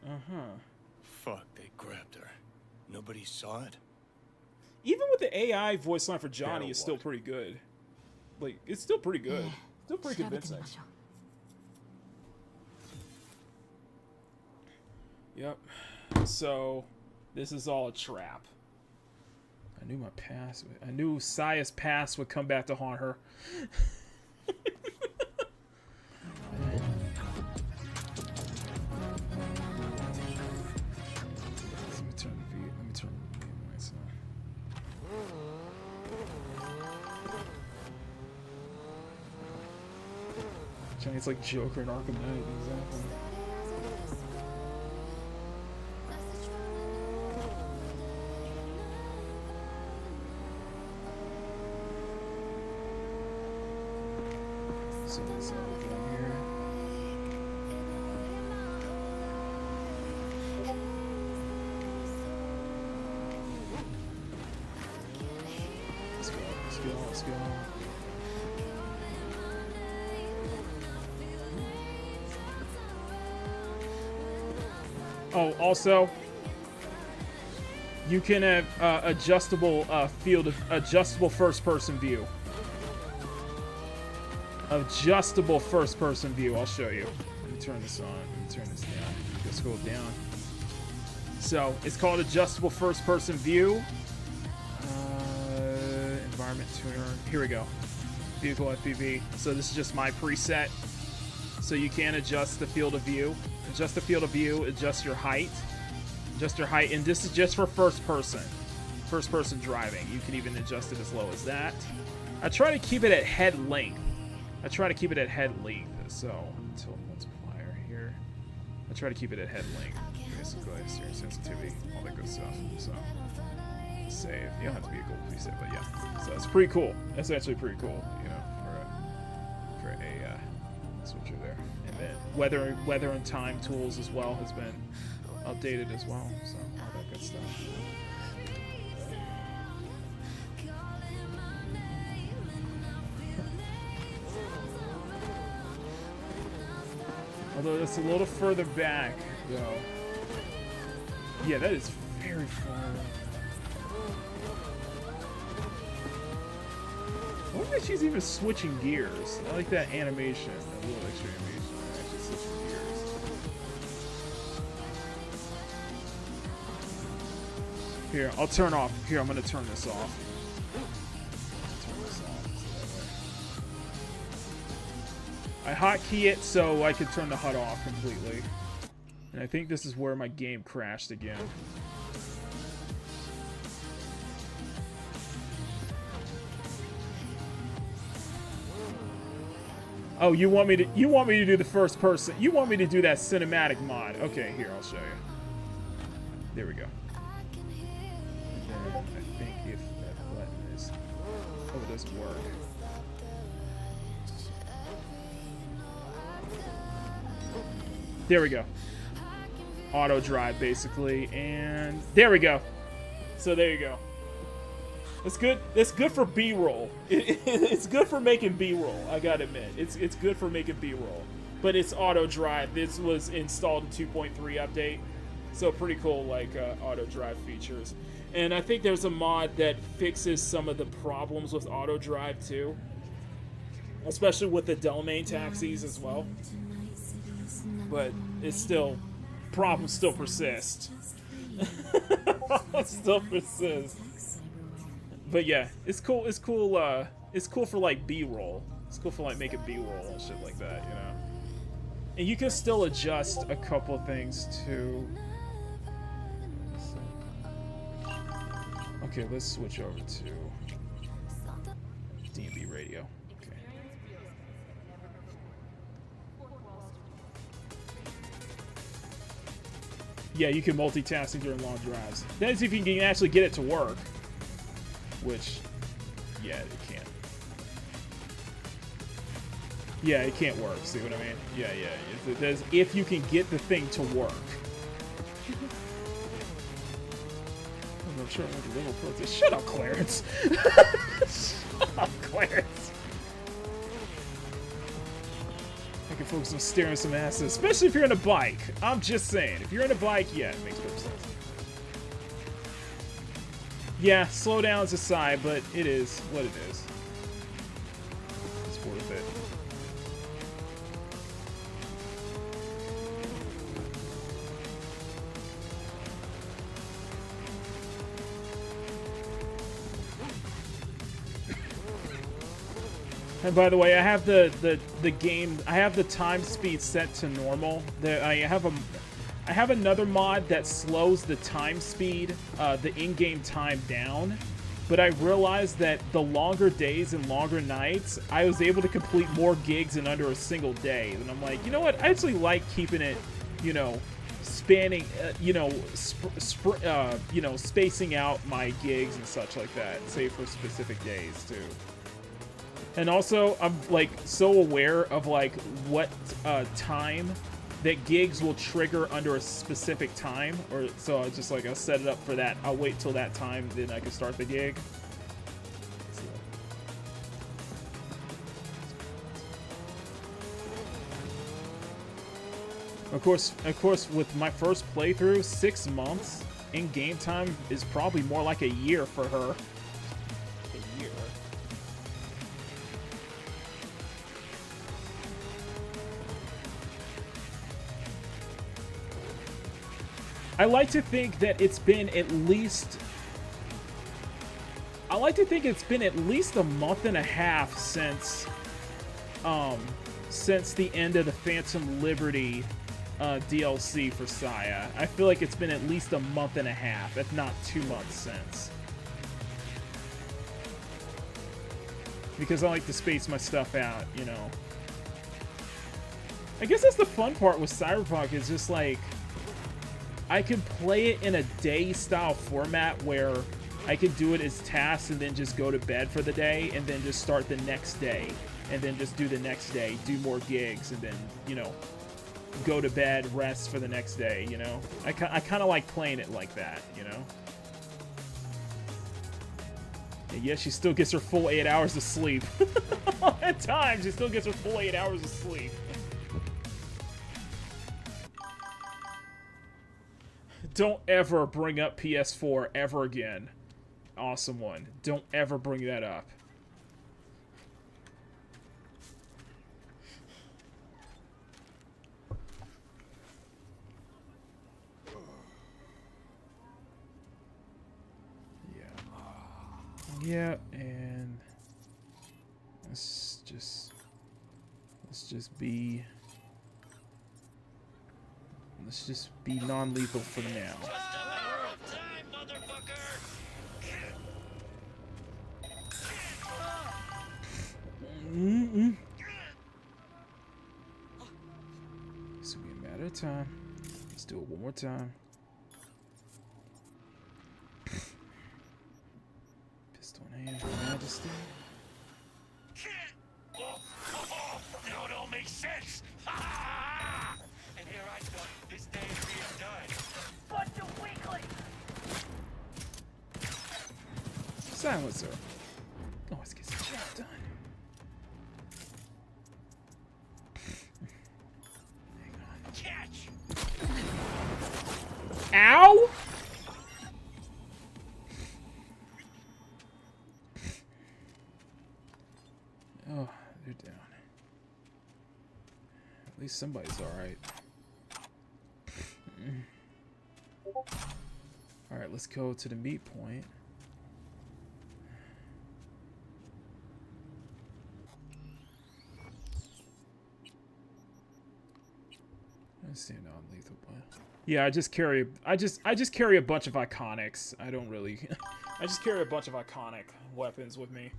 Uh-huh. Fuck, they grabbed her. Nobody saw it? Even with the AI voice line for Johnny, it's still pretty good. Like, it's still pretty good. Still pretty convincing. Yep. So, this is all a trap. I knew my past. I knew Saya's past would come back to haunt her. Let me turn the V myself. Johnny's like Joker in Arkham Knight, exactly. So this is all down here. Let's go, let's go, let's go. Oh, also, you can have adjustable adjustable first-person view. Adjustable first-person view. I'll show you. Let me turn this on. Let me turn this down. Let's scroll down. So it's called adjustable first-person view. Environment tuner. Here we go. Vehicle FPV. So this is just my preset. So you can adjust the field of view. Adjust the field of view. Adjust your height. Adjust your height. And this is just for first-person. First-person driving. You can even adjust it as low as that. I try to keep it at head length. So tilt multiplier here. I try to keep it at head length. Basically, steering sensitivity, all that good stuff. So save. You don't have to be a gold preset, but yeah. So it's pretty cool. That's actually pretty cool, you know, for a switcher there. And then weather and time tools as well has been updated as well. So all that good stuff. Although that's a little further back, though. Yeah, that is very far. I wonder if she's even switching gears. I like that animation, that little extra animation. Actually switching gears. Here, I'll turn off. Here, I'm gonna turn this off. I hotkey it so I could turn the HUD off completely. And I think this is where my game crashed again. Oh, you want me to do the first person? You want me to do that cinematic mod? Okay, here, I'll show you. There we go. And then I think if that button is, oh, it doesn't work. There we go. Auto drive, basically, and there we go. So there you go. It's good. It's good for B-roll. It's good for making B-roll. I gotta admit, it's good for making B-roll. But it's auto drive. This was installed in 2.3 update, so pretty cool, like auto drive features. And I think there's a mod that fixes some of the problems with auto drive too, especially with the Delmain taxis as well. But it's still, problems still persist. Still persist. But yeah, it's cool. It's cool. It's cool for like B-roll. It's cool for like making B-roll and shit like that, you know. And you can still adjust a couple of things too. Okay, let's switch over to D&B radio. Okay. Yeah, you can multitask during long drives. That's if you can actually get it to work. Which, yeah, it can't. Yeah, it can't work. See what I mean? Yeah. If you can get the thing to work. I'm sure I'm going to level protest. Shut up, Clarence. Shut up, Clarence. I can focus on staring some asses, especially if you're in a bike. I'm just saying, if you're in a bike, yeah, it makes perfect sense. Yeah, slowdowns aside, but it is what it is. It's worth it. And by the way, I have the game. I have the time speed set to normal. I have another mod that slows the time speed, the in-game time down. But I realized that the longer days and longer nights, I was able to complete more gigs in under a single day. And I'm like, you know what? I actually like keeping it, you know, spanning, spacing out my gigs and such like that, say for specific days too. And also, I'm like so aware of like what time that gigs will trigger under a specific time, or so I just like I'll set it up for that. I'll wait till that time, then I can start the gig. Of course, with my first playthrough, 6 months in game time is probably more like a year for her. A year. I like to think that it's been at least... I like to think it's been at least a month and a half since the end of the Phantom Liberty DLC for Saya. I feel like it's been at least a month and a half, if not 2 months since. Because I like to space my stuff out, you know. I guess that's the fun part with Cyberpunk, is just like... I can play it in a day-style format where I can do it as tasks and then just go to bed for the day and then just start the next day and then just do the next day, do more gigs, and then, you know, go to bed, rest for the next day, you know? I kind of like playing it like that, you know? And yes, she still gets her full 8 hours of sleep. At times, she still gets her full 8 hours of sleep. Don't ever bring up PS4 ever again. Awesome one. Don't ever bring that up. Yeah, and let's just be non-lethal for now. time. Let's do it one more time. Pistol in hand, Your Majesty. Now it all makes sense. And here I thought this day would be done. Bunch of weaklings. Silencer. Oh, let's get some job done. Catch. Ow! Oh, they're down. At least somebody's alright. Alright, let's go to the meet point. Let's see, non-lethal blast. Yeah, I just carry a bunch of iconics. I don't really I just carry a bunch of iconic weapons with me.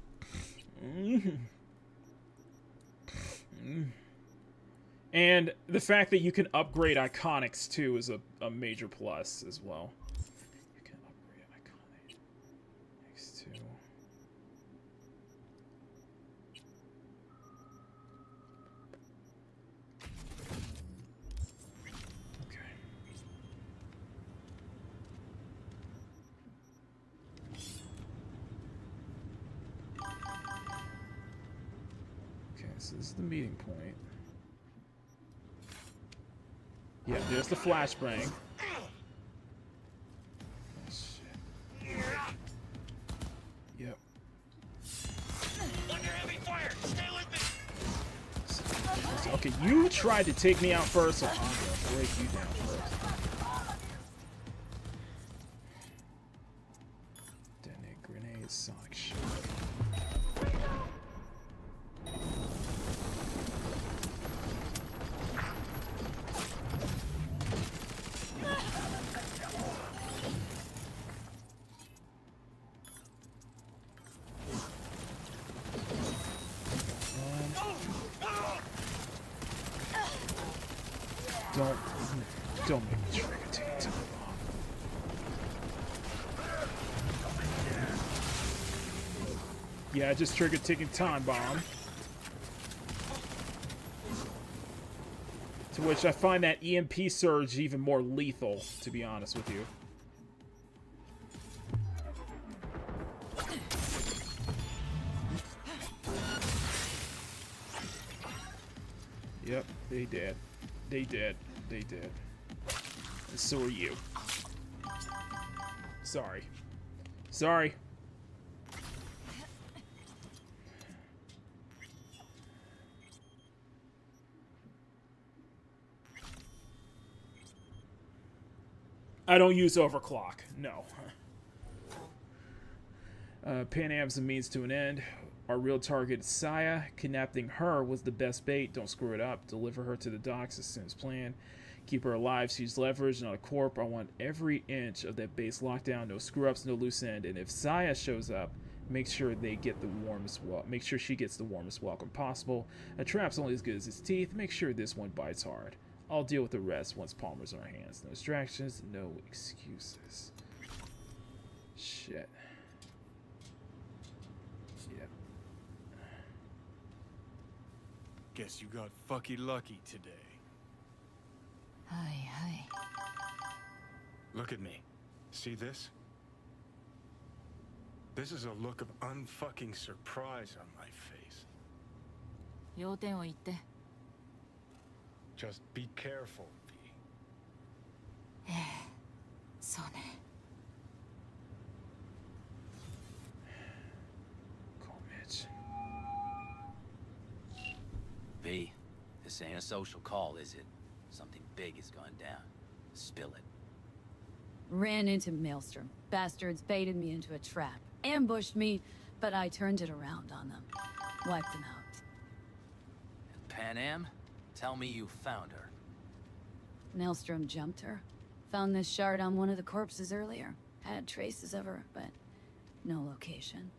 And the fact that you can upgrade iconics too is a major plus as well. You can upgrade iconic X2. Okay, so this is the meeting point. Yeah, there's the flashbang. Oh, shit. Yep. Under heavy fire. Stay with me. Okay, you tried to take me out first, so I'm gonna break you down first. Detonate grenade, sonic shock. Don't make me trigger take time bomb. Yeah, I just triggered ticking time bomb. To which I find that EMP surge even more lethal, to be honest with you. Yep, they did. They did. They did. And so are you. Sorry. Sorry. I don't use overclock. No. Pan Am's a means to an end. Our real target is Saya. Kidnapping her was the best bait. Don't screw it up. Deliver her to the docks as soon as planned. Keep her alive. She's leverage, not a corp. I want every inch of that base locked down. No screw-ups, no loose end. And if Saya shows up, make sure they get the warmest make sure she gets the warmest welcome possible. A trap's only as good as its teeth. Make sure this one bites hard. I'll deal with the rest once Palmer's in our hands. No distractions, no excuses. Shit. Yep. Guess you got fucky lucky today. Hi, hi. Look at me. See this? This is a look of unfucking surprise on my face. 要点を言って。 Just be careful, V. ええ、そうね。 Call Mitch. V, this ain't a social call, is it? Something big has gone down. Spill it. Ran into Maelstrom. Bastards baited me into a trap. Ambushed me, but I turned it around on them. Wiped them out. Pan Am? Tell me you found her. Maelstrom jumped her. Found this shard on one of the corpses earlier. Had traces of her, but no location.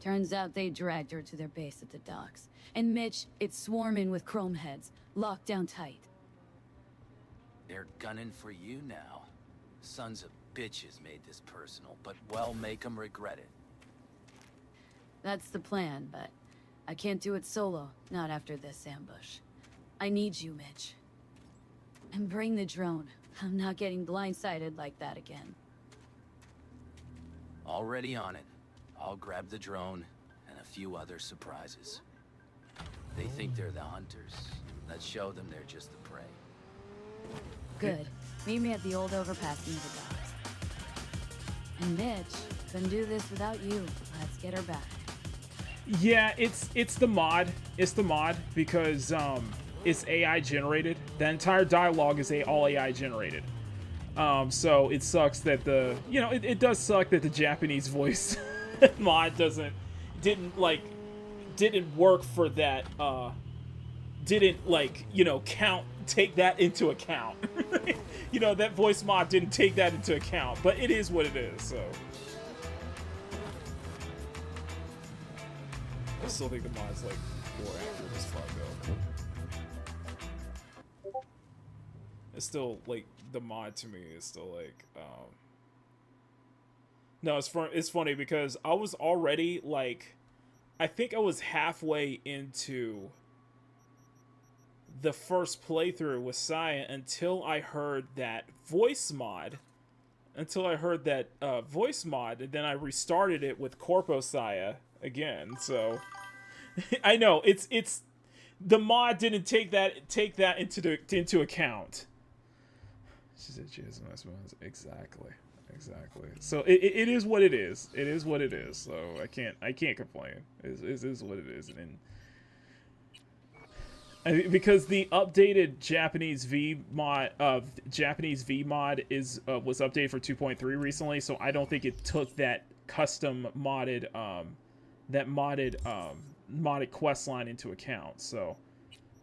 Turns out they dragged her to their base at the docks. And Mitch, it's swarming with chrome heads, locked down tight. They're gunning for you now. Sons of bitches made this personal, but well make 'em regret it. That's the plan, but I can't do it solo, not after this ambush. I need you, Mitch. And bring the drone. I'm not getting blindsided like that again. Already on it. I'll grab the drone and a few other surprises. They think they're the hunters. Let's show them they're just the prey. Good. Meet me at the old overpass near the docks. And Mitch, couldn't do this without you. Let's get her back. Yeah, it's the mod. It's the mod because it's AI generated. The entire dialogue is all AI generated. So it sucks that it does suck that the Japanese voice mod didn't work for that. Take that into account. That voice mod didn't take that into account, but it is what it is. So I still think the mod's like more accurate as fuck though. It's still like the mod to me is still like no, it's funny because I was already like I think I was halfway into the first playthrough with Saya until I heard that voice mod. And then I restarted it with Corpo Saya again. So I know it's the mod didn't take that into account. She said she has nice ones. Exactly. So it is what it is. It is what it is. So I can't complain. It is what it is. And because the updated Japanese V mod was updated for 2.3 recently, so I don't think it took that custom modded modded quest line into account. So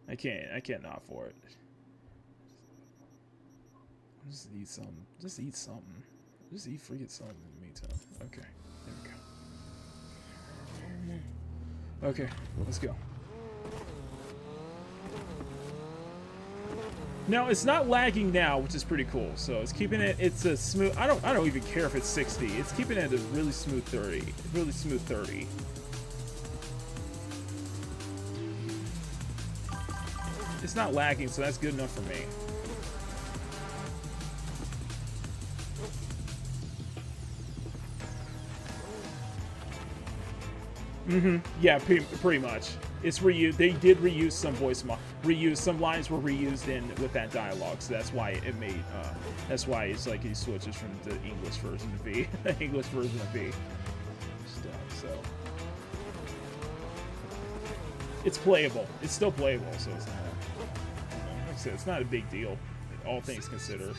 I can't not for it. Just eat something. Just eat something. Just eat freaking something in the meantime. Okay, there we go. Okay, let's go. Now it's not lagging now, which is pretty cool. So it's keeping it. It's a smooth. I don't even care if it's 60. It's keeping it at a really smooth 30. Really smooth 30. It's not lagging, so that's good enough for me. Yeah, pretty much. It's reused. They did reuse some voice some lines were reused with that dialogue, so that's why it made. That's why it's like he switches from the English version to V, English version of V. So it's playable. It's still playable, so it's not. Like I said, it's not a big deal, all things considered.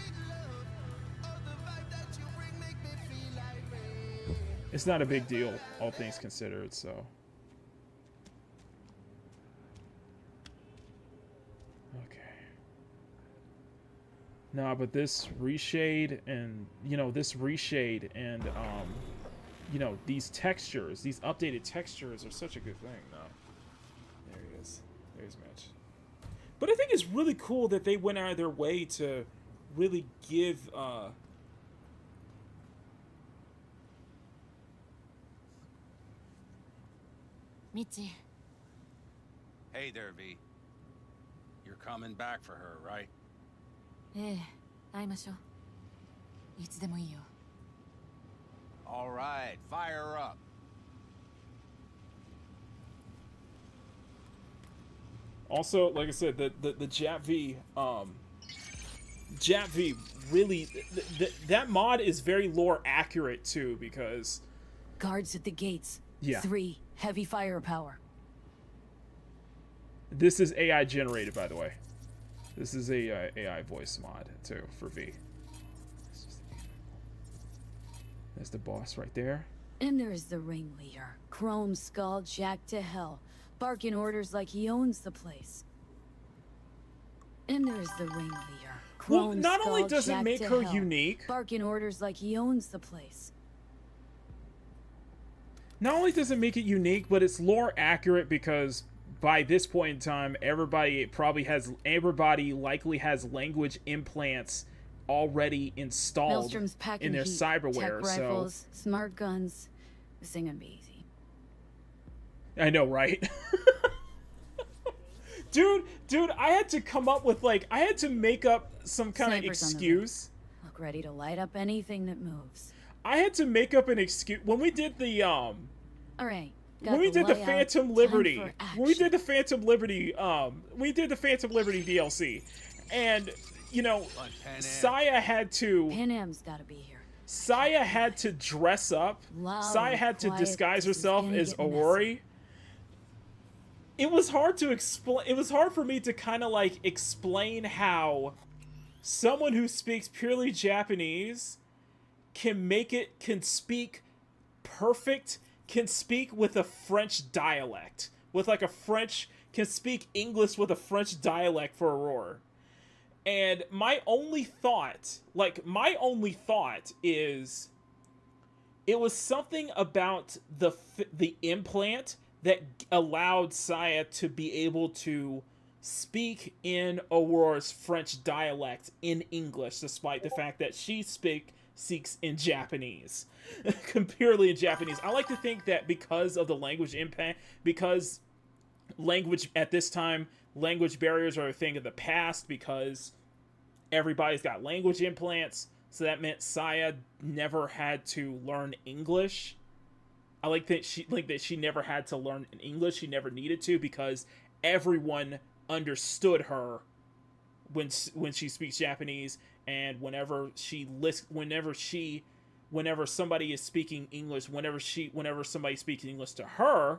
It's not a big deal, all things considered, so. Okay. Nah, but this reshade and, these textures, these updated textures are such a good thing. No. There he is. There's Mitch. But I think it's really cool that they went out of their way to really give, Mitzi. Hey there, V. You're coming back for her, right? ええ、会いましょう。いつでもいいよ。All right, fire her up. Also, like I said, the Jap V really that mod is very lore accurate too, because Guards at the gates. Yeah. 3 heavy firepower. This is AI generated, by the way. This is a AI voice mod too for V. There's the boss right there. And there's the ringleader, Chrome Skull jacked to hell, barking orders like he owns the place. And there's the ringleader, Chrome Well, not only Skull does it jacked make to her hell, unique, barking orders like he owns the place. not only does it make it unique, but it's lore accurate because by this point in time, everybody likely has language implants already installed Maelstrom's packing in their heat, cyberware. tech rifles, smart guns. This ain't gonna be easy. I know, right? dude, I had to come up with I had to make up some kind of Snipers on the excuse. Look ready to light up anything that moves. I had to make up an excuse when we did the All right. when we did the Phantom Liberty, when we did the Phantom Liberty DLC, and you know, Saya had to. Pan Am's gotta be here. Saya had to dress up. Saya had to disguise herself as Aurori. It was hard to explain. It was hard for me to kind of explain how someone who speaks purely Japanese can speak perfect. Can speak with a French dialect, can speak English with a French dialect for Aurora. And my only thought is it was something about the implant that allowed Saya to be able to speak in Aurora's French dialect in English, despite the fact that she speaks in Japanese. Purely in Japanese. I like to think that because of the language impact, because language at this time, language barriers are a thing of the past, because everybody's got language implants, so that meant Saya never had to learn English. I like that she never had to learn English. She never needed to, because everyone understood her when she speaks Japanese, and whenever somebody is speaking English, whenever somebody speaks English to her,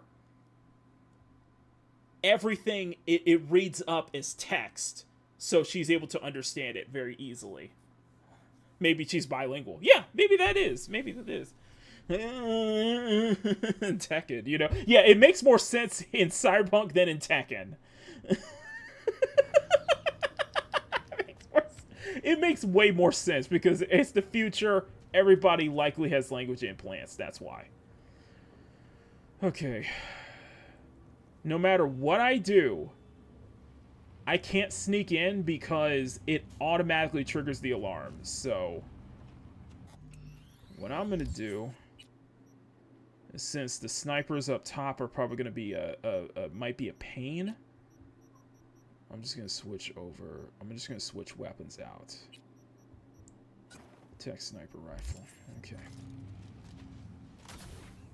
everything it reads up as text, so she's able to understand it very easily. Maybe she's bilingual. Yeah, maybe that is. Tekken, you know? Yeah, it makes more sense in Cyberpunk than in Tekken. It makes way more sense because it's the future. Everybody likely has language implants. That's why. Okay. No matter what I do, I can't sneak in because it automatically triggers the alarms. So what I'm going to do, since the snipers up top are probably going to be might be a pain, I'm just going to switch over. I'm just going to switch weapons out. Tech sniper rifle. Okay.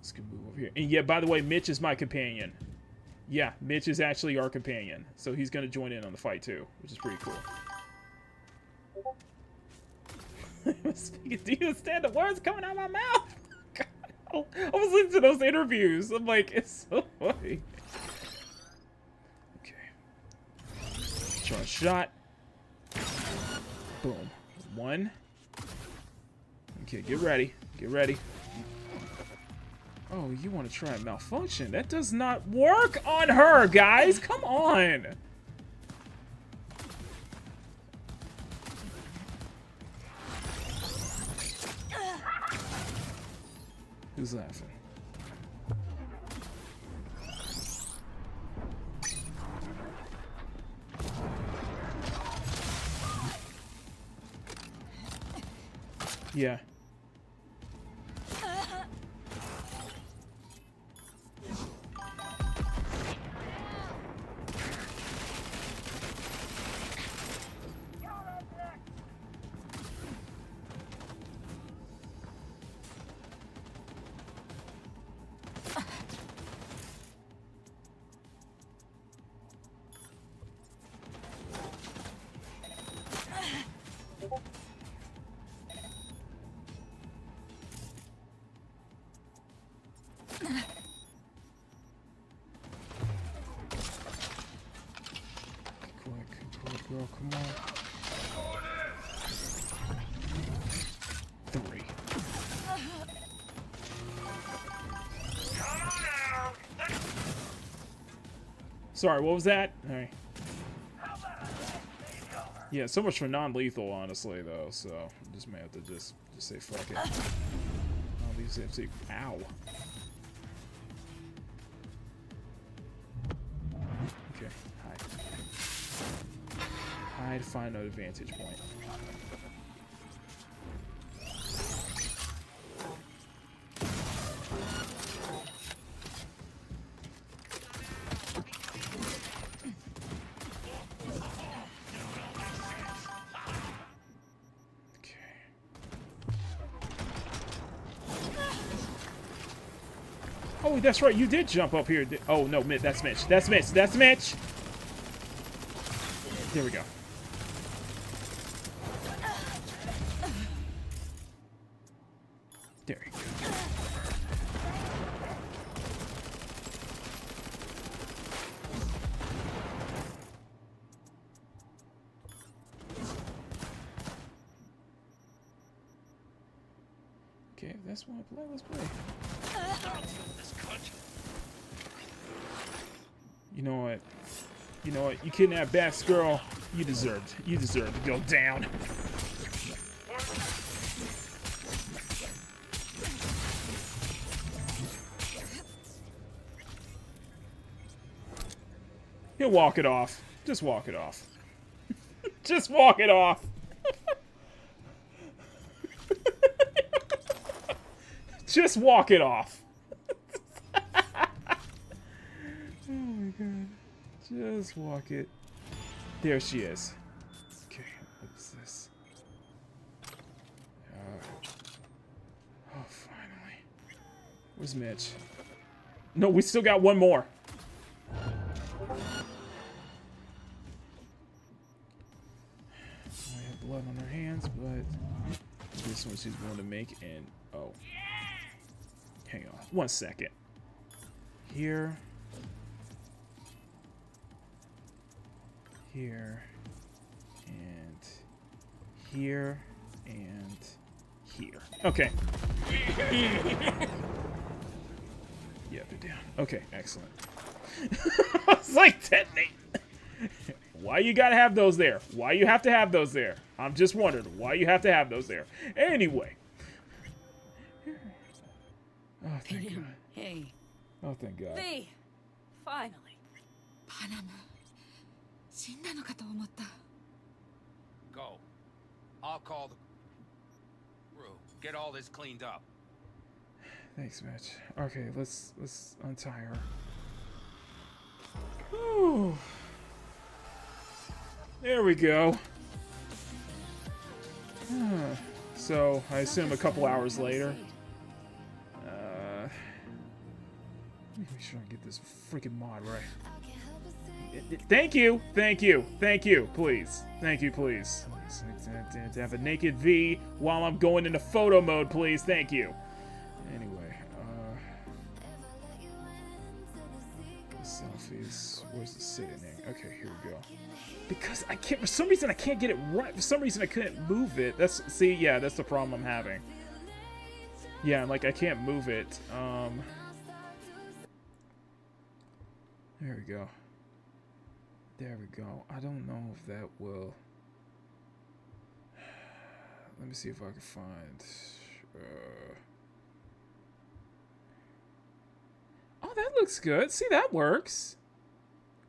Let's go move over here. And yeah, by the way, Mitch is my companion. Yeah, Mitch is actually our companion. So he's going to join in on the fight too, which is pretty cool. Do you understand the words coming out of my mouth? God, I was listening to those interviews. I'm like, it's so funny. Charge shot. Boom. One. Okay, get ready. Get ready. Oh, you want to try a malfunction? That does not work on her, guys. Come on. Who's laughing? Yeah. Girl, come on. 3. Sorry, what was that? All right. Yeah, so much for non-lethal, honestly, though. So I just may have to just say fuck it. Non-lethal say, ow. to find an advantage point. Oh, that's right. You did jump up here. Oh, no, that's Mitch. That's Mitch. That's Mitch. There we go. There we go. Okay, if that's one to play, let's play. You know what? You know what? You kidnapped Bax girl. You deserved to go down. He'll walk it off. Just walk it off. Just walk it off. Just walk it off. Oh my god. Just walk it. There she is. Okay, what's this? Oh, finally. Where's Mitch? No, we still got one more. I have blood on her hands, but this one she's willing to make, and oh. Hang on, 1 second. Here. Here. And here. And here. Okay. Yeah, they're down. Okay, excellent. It's like detonate. Why you gotta have those there? Why you have to have those there? I'm just wondering why you have to have those there. Anyway. Oh, thank God. Hey. Oh, thank God. V! Finally. Go. I'll call the crew. Get all this cleaned up. Thanks, Mitch. Okay, let's untie her. Whew. There we go. So, I assume a couple hours later. Make sure I get this freaking mod right. Thank you, thank you, thank you, please. Thank you, please. To have a naked V while I'm going into photo mode, please. Thank you. Anyway, selfies. Where's the sitting thing? Okay, here we go. Because I can't, for some reason I can't get it right. For some reason I couldn't move it. See, yeah, that's the problem I'm having. Yeah, like I can't move it. There we go. There we go. I don't know if that will... Let me see if I can find... Oh, that looks good. See, that works.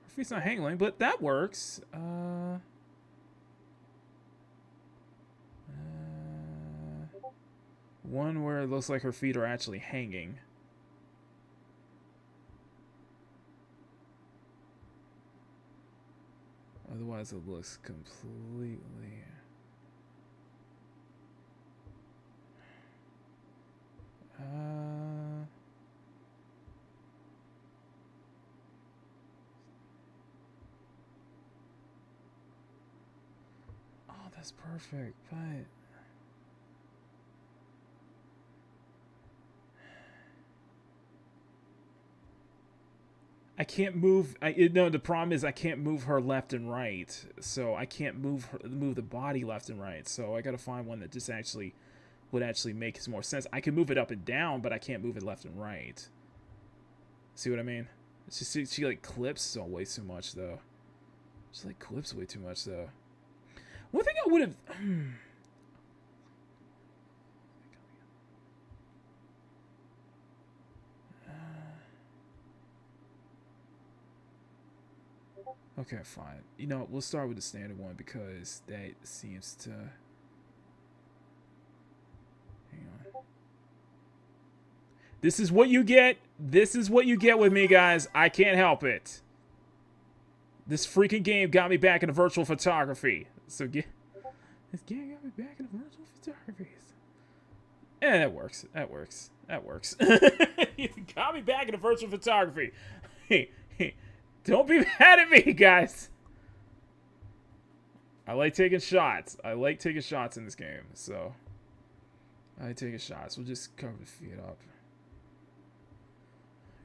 Her feet's not hanging, but that works. One where it looks like her feet are actually hanging. Otherwise, it looks completely... Oh, that's perfect, but... I can't move. No, the problem is I can't move her left and right. So I can't move the body left and right. So I got to find one that just actually would actually make more sense. I can move it up and down, but I can't move it left and right. See what I mean? She like clips way too much though. She like clips way too much though. One thing I would have. Okay, fine. You know, we'll start with the standard one because that seems to... Hang on. This is what you get. This is what you get with me, guys. I can't help it. This freaking game got me back into virtual photography. So this game got me back into virtual photography. Yeah, that works. That works. That works. You got me back into virtual photography. Don't be mad at me, guys. I like taking shots. I like taking shots in this game, so I like taking shots. We'll just cover the feet up.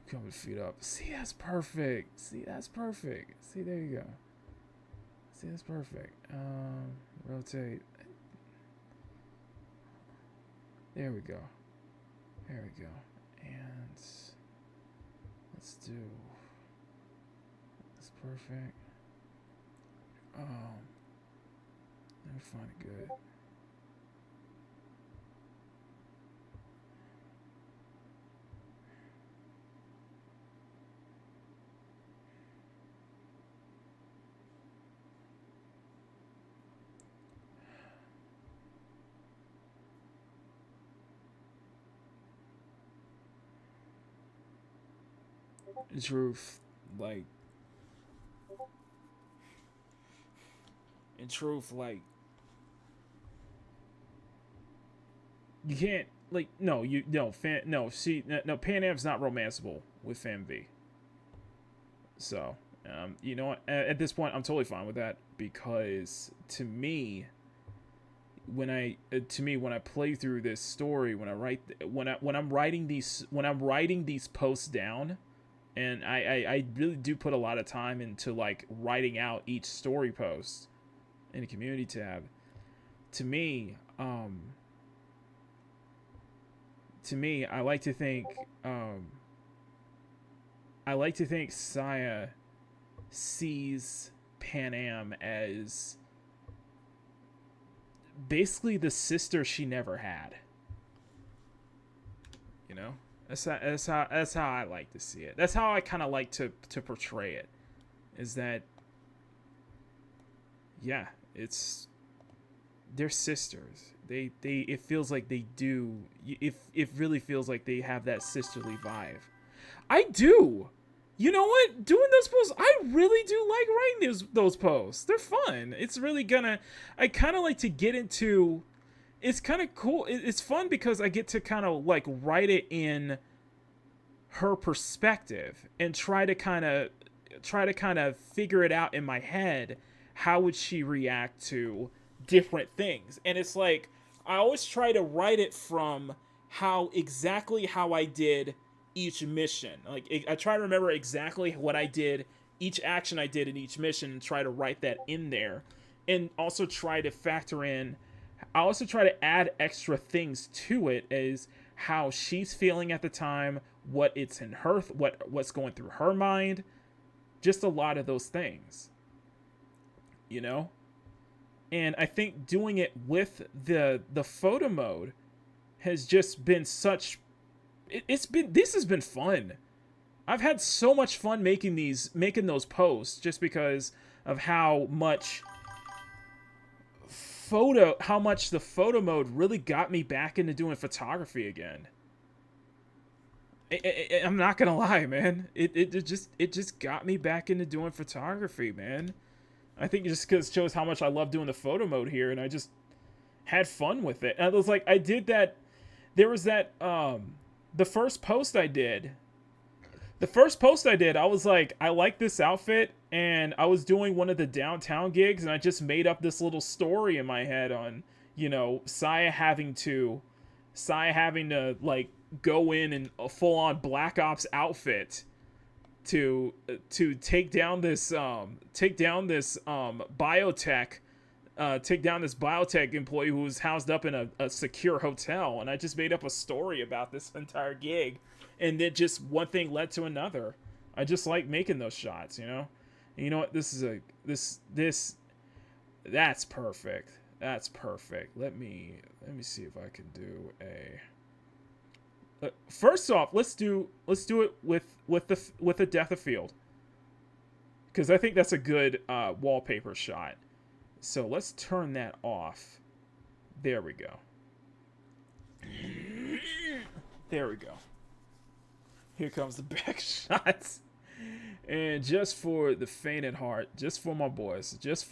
Cover the feet up. See, that's perfect. See, that's perfect. See, there you go. See, that's perfect. Rotate. There we go. There we go. And let's do this perfect. Let me find it good. In truth, you can't, Pan Am's not romanceable with FamV. So, you know what, at this point, I'm totally fine with that, because to me, when I play through this story, when I'm writing these posts down, and I really do put a lot of time into like writing out each story post in the community tab. To me, I like to think Saya sees Pan Am as basically the sister she never had. You know? That's how I like to see it. That's how I kind of like to portray it. Is that, yeah, they're sisters. It feels like they do. It really feels like they have that sisterly vibe. I do. You know what? Doing those posts, I really do like writing those posts. They're fun. It's really gonna. I kind of like to get into. It's kind of cool. It's fun because I get to kind of like write it in her perspective and try to kind of figure it out in my head. How would she react to different things? And it's like I always try to write it from exactly how I did each mission. Like I try to remember exactly what I did, each action I did in each mission, and try to write that in there, and also try to factor in. I also try to add extra things to it, as how she's feeling at the time, what it's in her, what's going through her mind, just a lot of those things, you know. And I think doing it with the photo mode has just been such. This has been fun. I've had so much fun making those posts, just because of how much the photo mode really got me back into doing photography again. I'm not gonna lie, man. It just got me back into doing photography, man. I think just because it shows how much I love doing the photo mode here, and I just had fun with it. And it was like I did that. There was that the first post I did. I was like, I like this outfit, and I was doing one of the downtown gigs, and I just made up this little story in my head on, you know, Saya having to like go in a full-on Black Ops outfit to take down this biotech employee who was housed up in a secure hotel. And I just made up a story about this entire gig, and then just one thing led to another. I just like making those shots, you know. And you know what? That's perfect. That's perfect. Let me see if I can do a. First off, let's do it with the Death of Field, because I think that's a good wallpaper shot. So let's turn that off. There we go. There we go. Here comes the back shots. And just for the faint at heart, just for my boys, just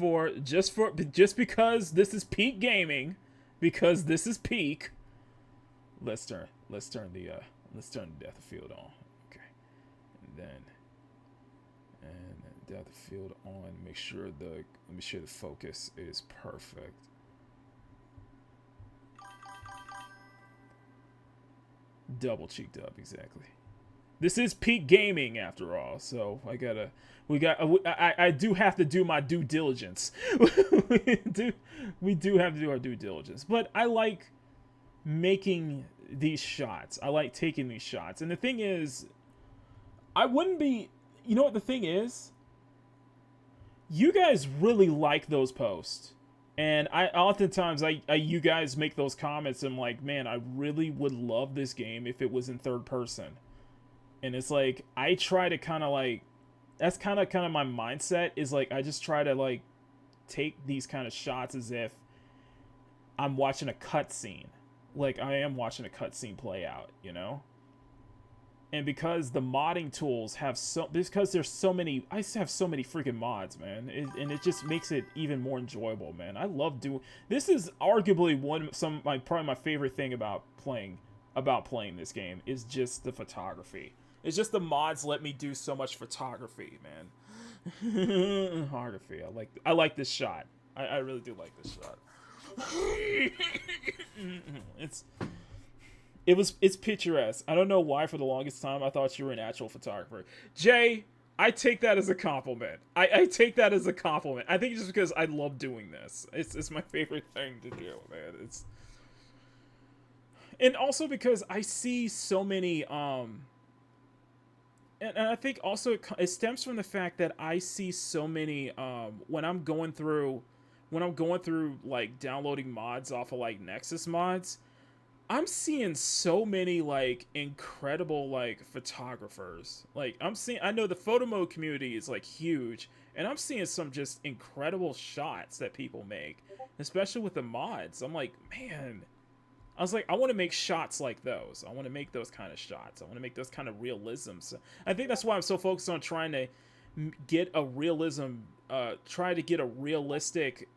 because this is peak gaming, because this is peak. Let's turn the Death of Field on. Okay. And then Death of Field on. Make sure the focus is perfect. Double cheeked up, exactly. This is peak gaming after all, so I do have to do my due diligence. we do have to do our due diligence, but I like making these shots. I like taking these shots, and the thing is, I wouldn't be. You know what the thing is? You guys really like those posts. And you guys make those comments. And I'm like, man, I really would love this game if it was in third person. And it's like, I try to kind of like, that's kind of my mindset is like, I just try to like take these kind of shots as if I'm watching a cutscene. Like I am watching a cutscene play out, you know? And because the modding tools have because there's so many, I have so many freaking mods, man. And it just makes it even more enjoyable, man. I love this is arguably probably my favorite thing about playing this game is just the photography. It's just the mods let me do so much photography, man. Photography. I like this shot. I really do like this shot. It's picturesque. I don't know why for the longest time I thought you were an actual photographer. Jay, I take that as a compliment. I take that as a compliment. I think it's just because I love doing this. It's my favorite thing to do, man. And also because I see so many and I think also it stems from the fact that I see so many when I'm going through like downloading mods off of like Nexus mods, I'm seeing so many like incredible like photographers. Like I know the photo mode community is like huge, and I'm seeing some just incredible shots that people make, especially with the mods. I'm like, man, I was like, I want to make shots like those. I want to make those kind of shots. I want to make those kind of realisms. I think that's why I'm so focused on trying to get a realism, try to get a realistic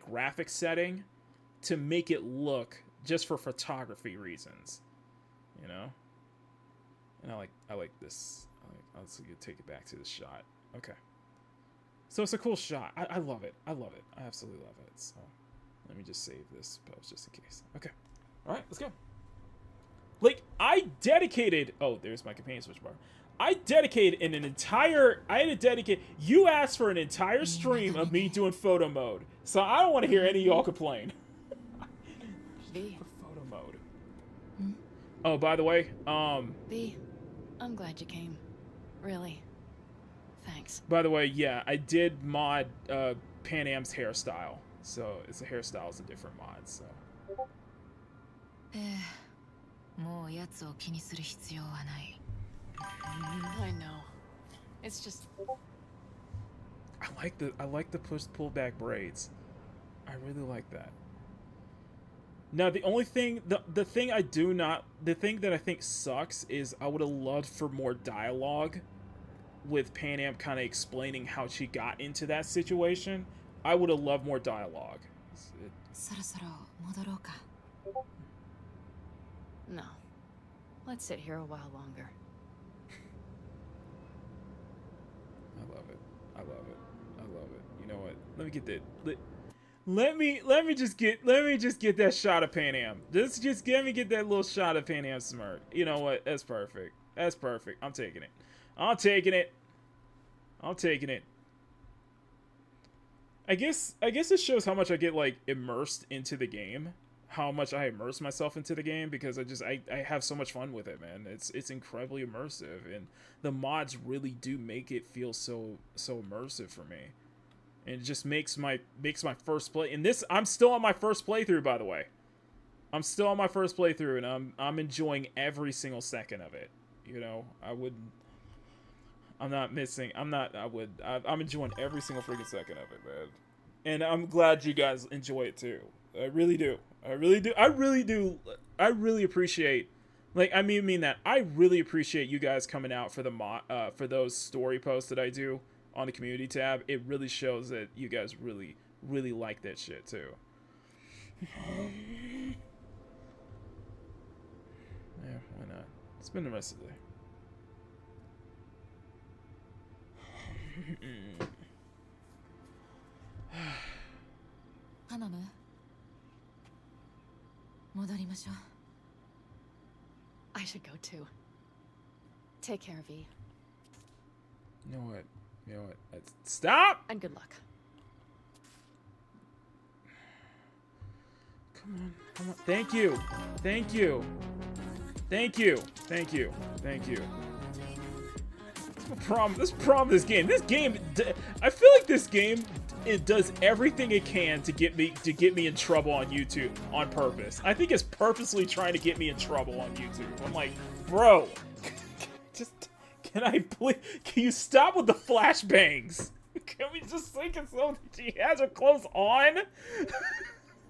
graphic setting to make it look just for photography reasons, you know. And I like this. Let's take it back to the shot. Okay. So it's a cool shot. I love it. I love it. I absolutely love it. So. Let me just save this post just in case. Okay. All right, let's go. Like, I dedicated... Oh, there's my companion switch bar. I dedicated You asked for an entire stream of me doing photo mode. So I don't want to hear any of y'all complain. For photo mode. Oh, by the way, V, I'm glad you came. Really. Thanks. By the way, yeah, I did mod Pan Am's hairstyle. So it's a hairstyle is a different mod, so. I know. It's just I like the pull back braids. I really like that. Now the only thing the thing that I think sucks is I would have loved for more dialogue with Pan Am kind of explaining how she got into that situation. I would have loved more dialogue. No. Let's sit here a while longer. I love it. I love it. I love it. You know what? Let me get that. Let me just get that shot of Pan Am. Just let me get that little shot of Pan Am smirk. You know what? That's perfect. That's perfect. I'm taking it. I'm taking it. I'm taking it. I guess it shows how much I get like immersed into the game, how much I immerse myself into the game, because I have so much fun with it, man. It's incredibly immersive, and the mods really do make it feel so immersive for me, and it just makes my first play. And this, I'm still on my first playthrough, by the way. I'm still on my first playthrough, and I'm enjoying every single second of it. You know, I'm not missing. I'm enjoying every single freaking second of it, man. And I'm glad you guys enjoy it too. I really do. I really do. I really appreciate, like, I mean that. I really appreciate you guys coming out for the for those story posts that I do on the community tab. It really shows that you guys really, really like that shit too. Yeah, why not? Spend the rest of the day. 頼む。戻りましょう。I should go too. Take care of E. You know what? You know what? Stop! And good luck. Come on. Come on. Thank you. Thank you. Thank you. Thank you. Thank you. This problem with this game. This game, I feel like this game, it does everything it can to get me in trouble on YouTube on purpose. I think it's purposely trying to get me in trouble on YouTube. I'm like, bro, just can you stop with the flashbangs? Can we just think it's so she has her clothes on?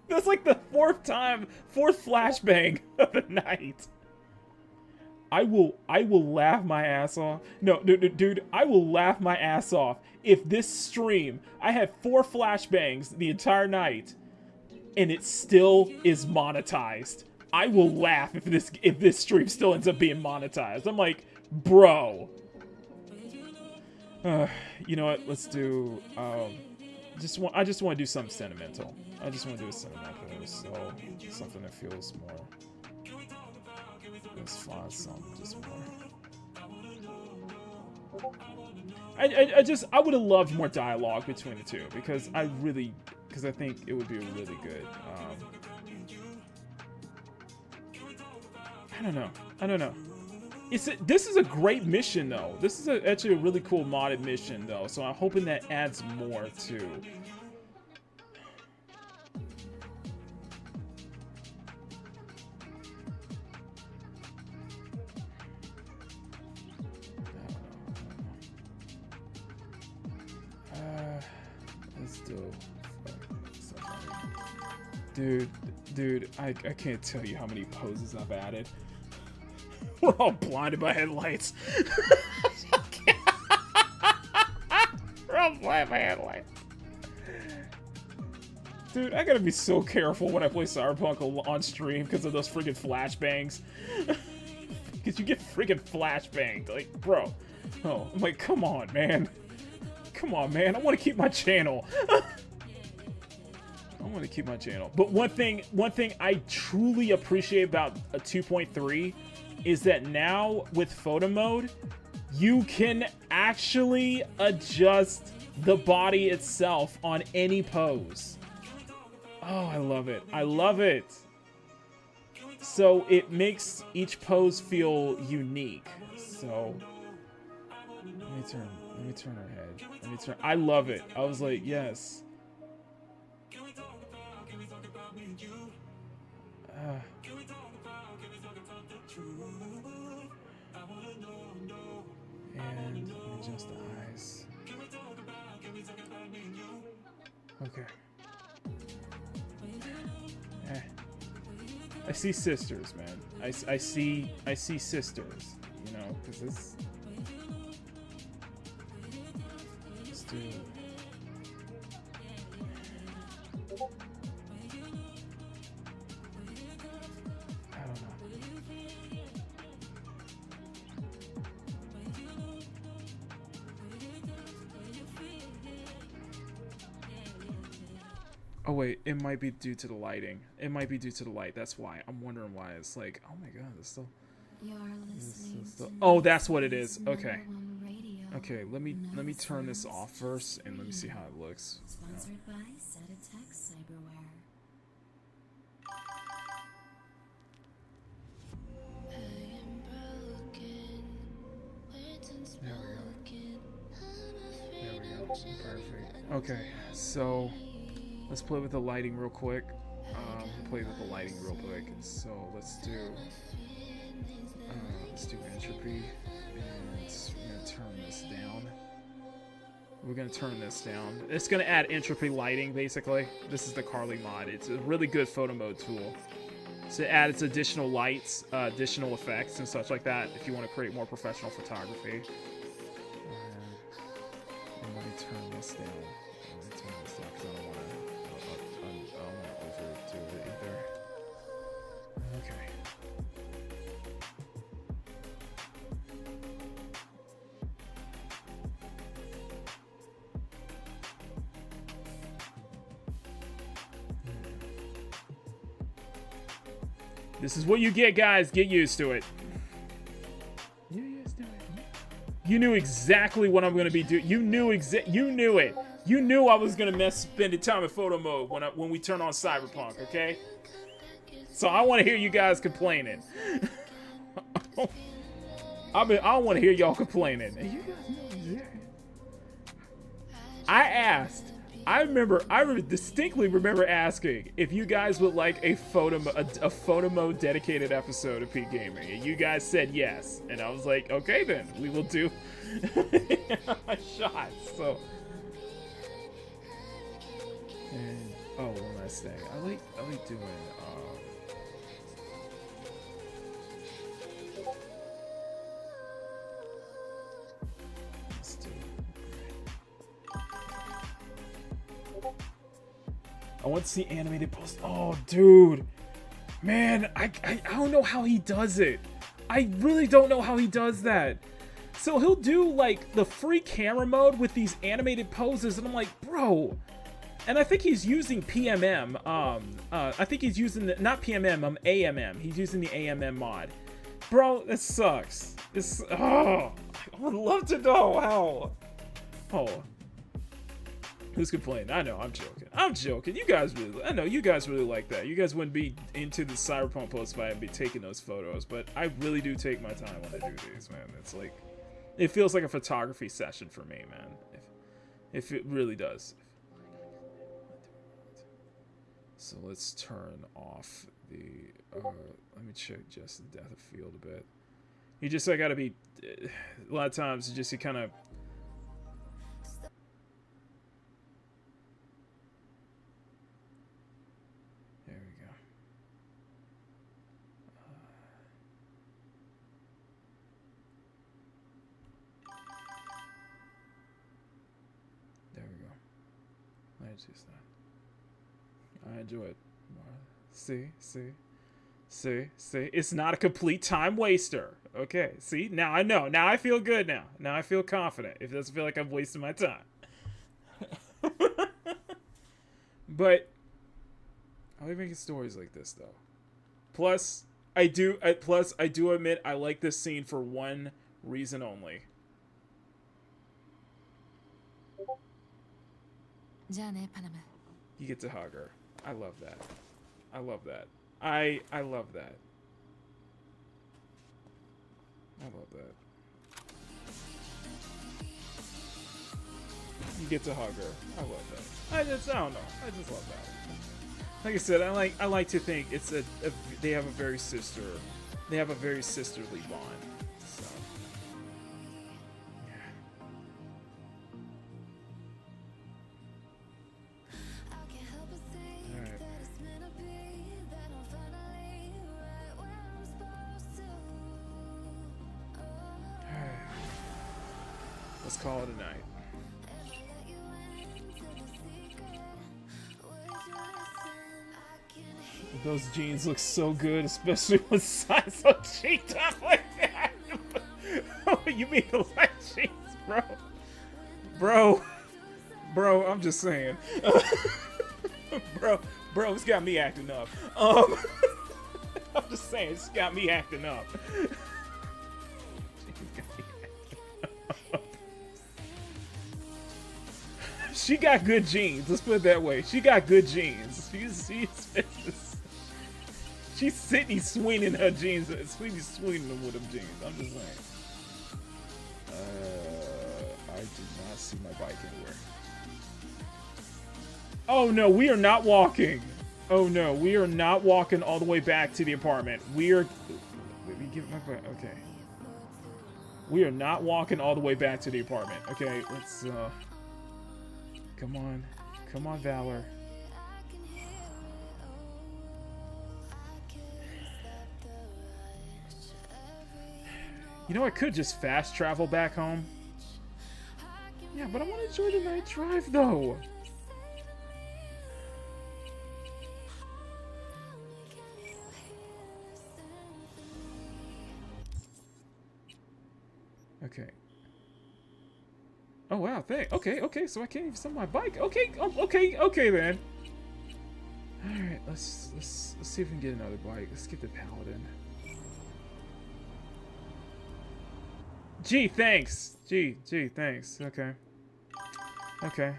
That's like the fourth flashbang of the night. I will laugh my ass off. No, dude, I will laugh my ass off if this stream, I had 4 flashbangs the entire night, and it still is monetized. I will laugh if this stream still ends up being monetized. I'm like, bro. You know what? Let's do. I just want to do something sentimental. I just want to do a sentimental, so something that feels more. Let's find something just more. I would have loved more dialogue between the two because I think it would be really good. I don't know. This is a great mission though. This is actually a really cool modded mission though. So I'm hoping that adds more to. Let's do dude, I can't tell you how many poses I've added. We're all blinded by headlights. We're all blinded by headlights. Dude, I gotta be so careful when I play Cyberpunk on stream because of those freaking flashbangs. Because you get freaking flashbanged, like, bro. Oh, I'm like, come on, man. Come on, man. I want to keep my channel. I want to keep my channel. But one thing I truly appreciate about a 2.3 is that now with photo mode, you can actually adjust the body itself on any pose. Oh, I love it. I love it. So it makes each pose feel unique. So let me turn her head. I love it. I was like, yes. And adjust the eyes. Okay. I see sisters, man. I see sisters. You know, because this. Let's do. I don't know. Oh wait, it might be due to the lighting. It might be due to the light. That's why. I'm wondering why it's like, oh my god, this still. Oh, that's what it is. Okay. Okay, let me turn this off first and let me see how it looks. Sponsored by Seditech Cyberware. There we go. Perfect. Okay, so let's play with the lighting real quick. So let's do let's do entropy, and we're gonna turn this down. We're gonna turn this down. It's gonna add entropy lighting, basically. This is the Carly mod. It's a really good photo mode tool. So it adds additional lights, additional effects, and such like that if you want to create more professional photography. And let me turn this down. Let me turn this down because I don't want to overdo it either. Okay. This is what you get, guys. Get used to it. You knew exactly what I'm gonna be doing. You knew it. You knew I was gonna spending time in photo mode when we turn on Cyberpunk. Okay. So I want to hear you guys complaining. I don't want to hear y'all complaining. And you guys know that. I distinctly remember asking if you guys would like a photo mode dedicated episode of Peak Gaming, and you guys said yes, and I was like, okay then, we will do a shot. So, and oh, one last thing, I like doing let's do. I want to see animated post. Oh, dude. Man, I don't know how he does it. I really don't know how he does that. So he'll do, like, the free camera mode with these animated poses, and I'm like, bro. And I think he's using PMM. I think he's using the, not PMM, AMM. He's using the AMM mod. Bro, that sucks. I would love to know how. Oh. Who's complaining? I know, I'm joking. I'm joking. You guys I know you guys really like that. You guys wouldn't be into the Cyberpunk post if I hadn't been taking those photos, but I really do take my time when I do these, man. It's like, it feels like a photography session for me, man. If it really does. So let's turn off the, let me check just the depth of field a bit. You just, I gotta be, a lot of times, you kind of, I enjoy it. See? It's not a complete time waster. Okay, see? Now I know. Now I feel good now. Now I feel confident. If it doesn't feel like I'm wasting my time. But I like making stories like this, though. Plus, I do admit I like this scene for one reason only. You get to hug her. I love that. I love that. I love that. I love that. You get to hug her. I love that. I don't know. I just love that. Like I said, I like to think it's they have a very sisterly bond. So let's call it a night. Those jeans look so good, especially with size so cheeked up like that. Oh, you mean the light jeans, bro? I'm just saying, bro, it's got me acting up. I'm just saying, it's got me acting up. She got good jeans. Let's put it that way. She got good jeans. She's Sydney swinging her jeans. Sydney's swinging them with them jeans. I'm just saying. I do not see my bike anywhere. Oh no, we are not walking. Oh no, we are not walking all the way back to the apartment. We are. Let me give my bike. Okay. We are not walking all the way back to the apartment. Okay, let's, come on. Come on, Valor. You know, I could just fast travel back home. Yeah, but I want to enjoy the night drive, though. Okay. Oh wow, okay, so I can't even sell my bike. Okay, okay then. Alright, let's see if we can get another bike. Let's get the Paladin. Gee, thanks. Gee, thanks. Okay. Okay.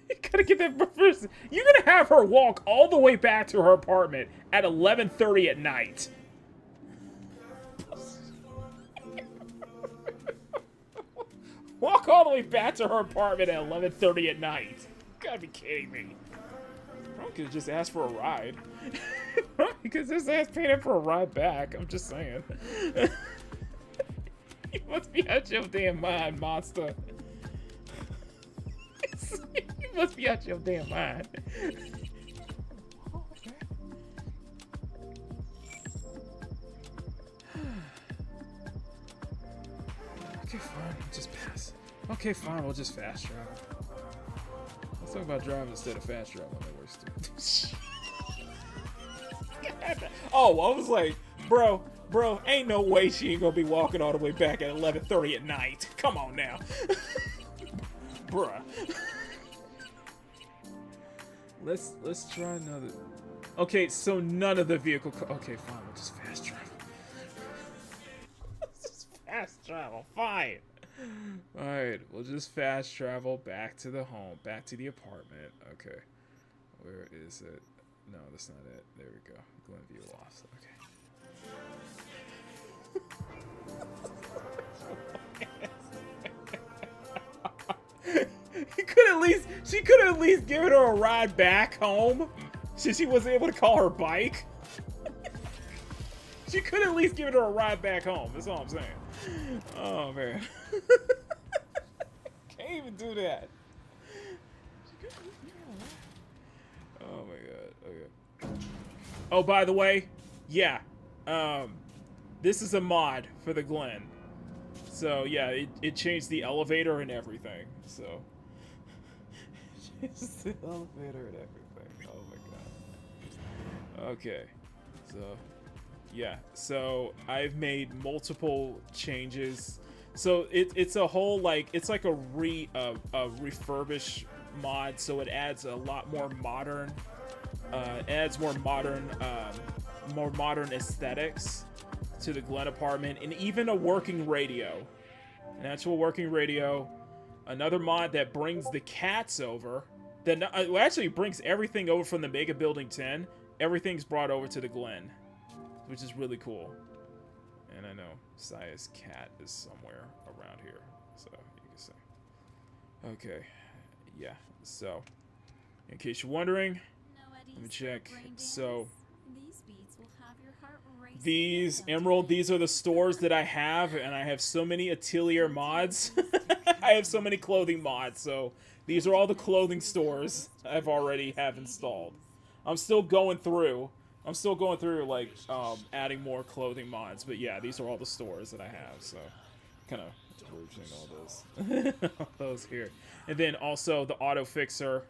You gotta get that first. You're gonna have her walk all the way back to her apartment at 11:30 at night. Walk all the way back to her apartment at 11:30 at night. You gotta be kidding me. I could just ask for a ride. Because this ass paid for a ride back. I'm just saying. You must be out your damn mind, monster. You must be out your damn mind. Okay, fine. We'll just pass. Okay, fine. We'll just fast travel. Let's talk about driving instead of fast travel. That works too. Oh, I was like, bro, ain't no way she ain't gonna be walking all the way back at 11:30 at night. Come on now. Bruh. Let's try another. Okay, so none of the vehicle. Okay, fine. We'll just fast travel. Let's just fast travel. Fine. All right, we'll just fast travel back to the home, back to the apartment. Okay, where is it? No, that's not it. There we go. Glenview Lofts. Okay. She could at least given her a ride back home, since she wasn't able to call her bike. She could at least given her a ride back home. That's all I'm saying. Oh man, can't even do that. Oh my god. Okay. Oh, by the way, yeah, this is a mod for the Glen. So yeah, it changed the elevator and everything. So changed the elevator and everything. Oh my god. Okay, so yeah, so I've made multiple changes. So it's a whole it's like a refurbish mod. So it adds a lot more modern. Adds more modern aesthetics to the Glen apartment, and even a working radio, an actual working radio. Another mod that brings the cats over. That actually brings everything over from the Mega Building 10. Everything's brought over to the Glen, which is really cool. And I know Saya's cat is somewhere around here, so you can see. Okay, yeah. So, in case you're wondering. Let me check. So, these Emerald, these are the stores that I have, and I have so many Atelier mods. I have so many clothing mods, so these are all the clothing stores I've already have installed. I'm still going through, like, adding more clothing mods, but yeah, these are all the stores that I have, so kind of merging all those here. And then also the Auto Fixer.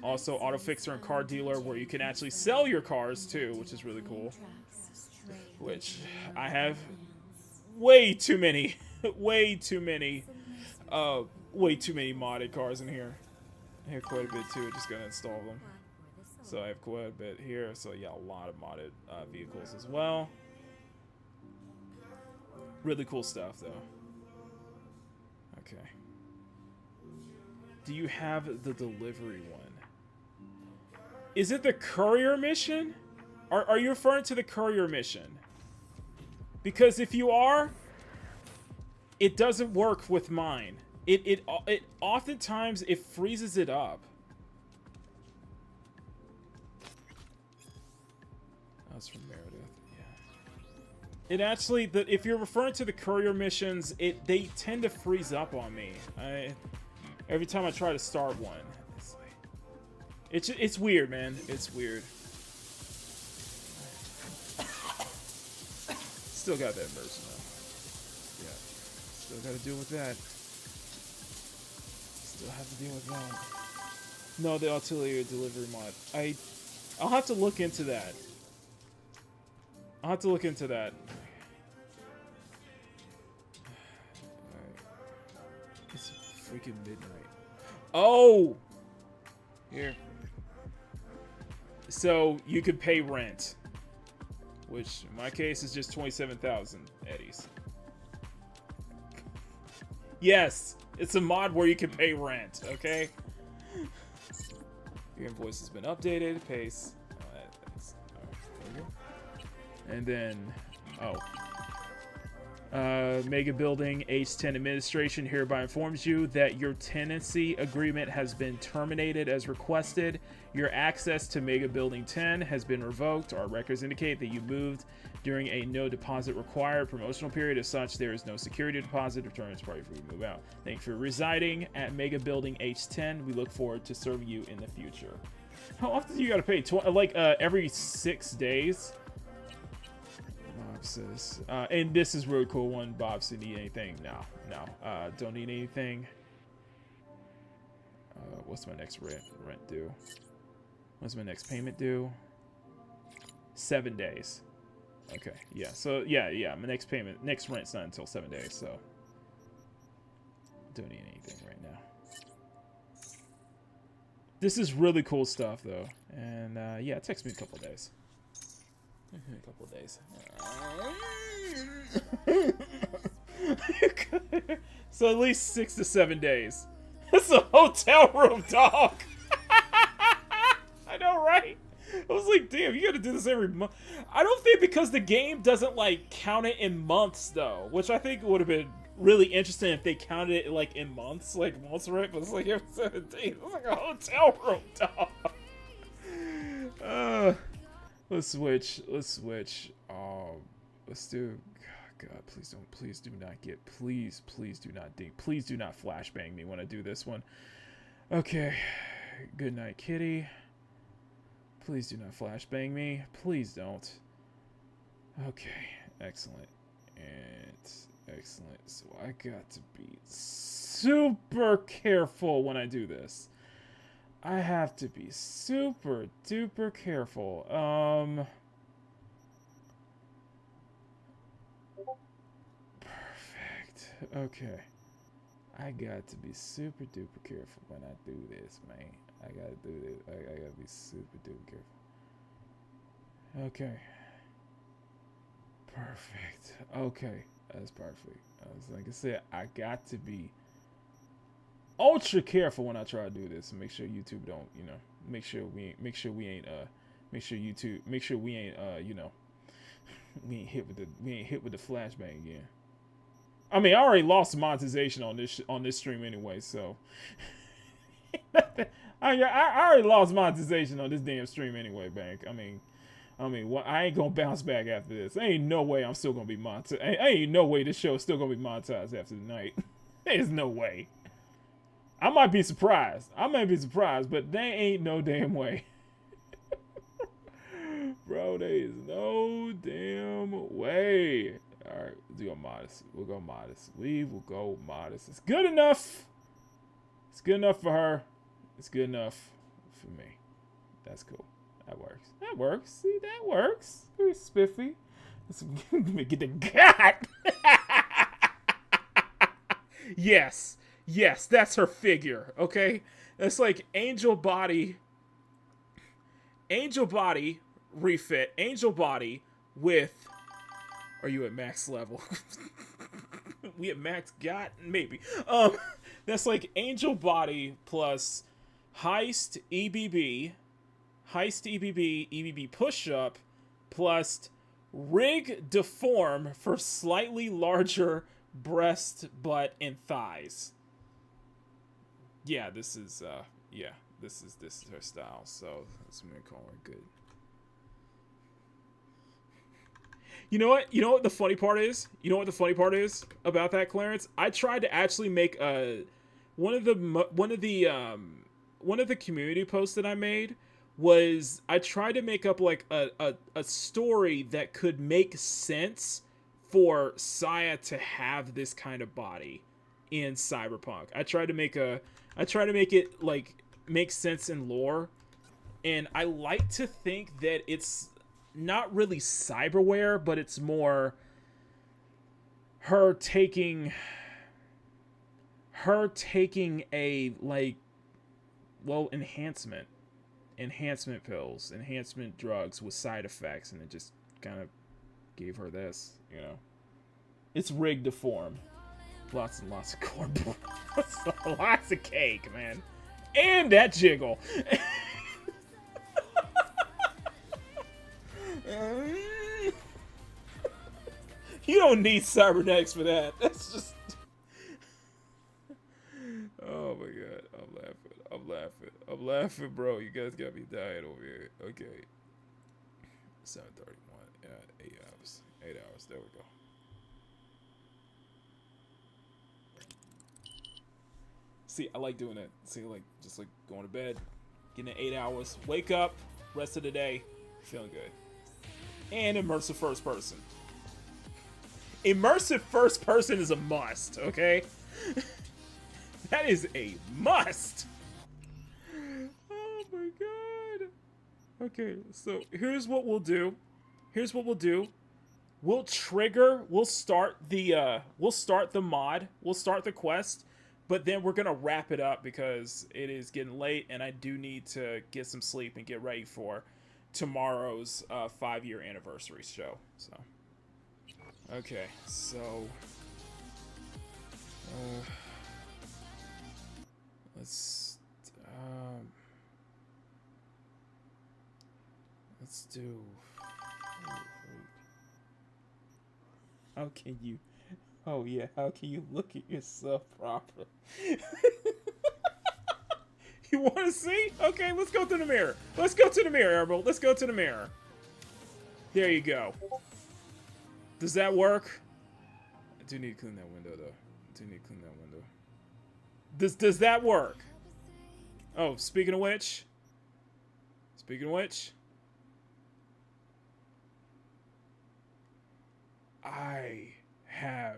Also, Auto Fixer and Car Dealer, where you can actually sell your cars too, which is really cool. Which I have way too many modded cars in here. I have quite a bit too. Just gonna install them. So I have quite a bit here. So yeah, a lot of modded vehicles as well. Really cool stuff though. Okay. Do you have the delivery one? Is it the courier mission? Are you referring to the courier mission? Because if you are, it doesn't work with mine. It oftentimes it freezes it up. That's from Meredith, yeah. It actually, if you're referring to the courier missions, they tend to freeze up on me. Every time I try to start one, it's weird, man. It's weird. Still got that immersion though. Yeah, still got to deal with that. Still have to deal with that. No, the artillery delivery mod. I'll have to look into that. I'll have to look into that. Alright. It's freaking midnight. Oh! Here. So, you could pay rent. Which, in my case, is just 27,000 eddies. Yes! It's a mod where you can pay rent, okay? Your invoice has been updated. Pace. Thanks. There we go. And then, Mega Building H10 Administration hereby informs you that your tenancy agreement has been terminated as requested. Your access to Mega Building 10 has been revoked. Our records indicate that you moved during a no deposit required promotional period. As such, there is no security deposit. Returns party for you to move out. Thank you for residing at Mega Building H10. We look forward to serving you in the future. How often do you gotta pay? Every 6 days? Bob says, and this is really cool one. Bob said, need anything? No. Don't need anything. What's my next rent due? What's my next payment due? 7 days. Okay, yeah. So yeah. My next rent's not until 7 days. So don't need anything right now. This is really cool stuff though, and yeah, it takes me a couple days. So at least 6 to 7 days. That's a hotel room, dog. I know, right? I was like, damn, you gotta do this every month. I don't think because the game doesn't like count it in months though, which I think would have been really interesting if they counted it like in months, like months, right? But it's like every 7 days. It's like a hotel room, dog. Let's switch. Let's do. God, please do not get. Please do not ding. Please do not flashbang me when I do this one. Okay. Good night, kitty. Please do not flashbang me. Please don't. Okay. Excellent. Excellent. So I got to be super careful when I do this. I have to be super duper careful. Perfect. Okay. I got to be super duper careful when I do this, man. I gotta do this. I gotta be super duper careful. Okay. Perfect. Okay. That's perfect. Like I said, I got to be ultra careful when I try to do this and make sure YouTube don't, make sure we ain't hit with the flashbang again. I mean, I already lost monetization on this stream anyway, so I already lost monetization on this damn stream anyway, Bank. I mean, I ain't gonna bounce back after this. Ain't no way I'm still gonna be monetized. Ain't no way this show is still gonna be monetized after tonight. There's no way. I might be surprised, but there ain't no damn way. Bro, there is no damn way. Alright, we'll go modest. We will go modest. It's good enough. It's good enough for her. It's good enough for me. That's cool. That works. See, that works. Very spiffy. Let's get the God. Yes, that's her figure, okay? That's like angel body refit, angel body with, are you at max level? We at max, God, maybe. That's like angel body plus heist EBB, EBB push-up, plus rig deform for slightly larger breast, butt, and thighs. Yeah, this is her style, so that's what I'm gonna call her. Good. You know what? You know what the funny part is? You know what the funny part is about that, Clarence? I tried to actually make one of the community posts that I made was I tried to make up like a story that could make sense for Saya to have this kind of body in Cyberpunk. I tried to make it like make sense in lore, and I like to think that it's not really cyberware, but it's more her taking a like, well, enhancement pills, enhancement drugs with side effects, and it just kind of gave her this, you know. It's rigged to form. Lots and lots of cornbread. Lots of cake, man. And that jiggle. You don't need cybernetics for that. That's just... Oh my god. I'm laughing, bro. You guys got me dying over here. Okay. 7:31. Yeah, 8 hours. 8 hours. There we go. See, I like doing that. See, like, just like going to bed, getting 8 hours, wake up, rest of the day, feeling good. And immersive first person. Immersive first person is a must, okay? That is a must. Oh my god. Okay, so here's what we'll do. We'll start the mod, we'll start the quest, but then we're gonna wrap it up because it is getting late and I do need to get some sleep and get ready for tomorrow's 5-year anniversary show. So okay, so let's do. How can you? Oh yeah, how can you look at yourself properly? You want to see? Okay, let's go to the mirror. Let's go to the mirror, Emerald. Let's go to the mirror. There you go. Does that work? I do need to clean that window, though. Does that work? Oh, speaking of which. I have...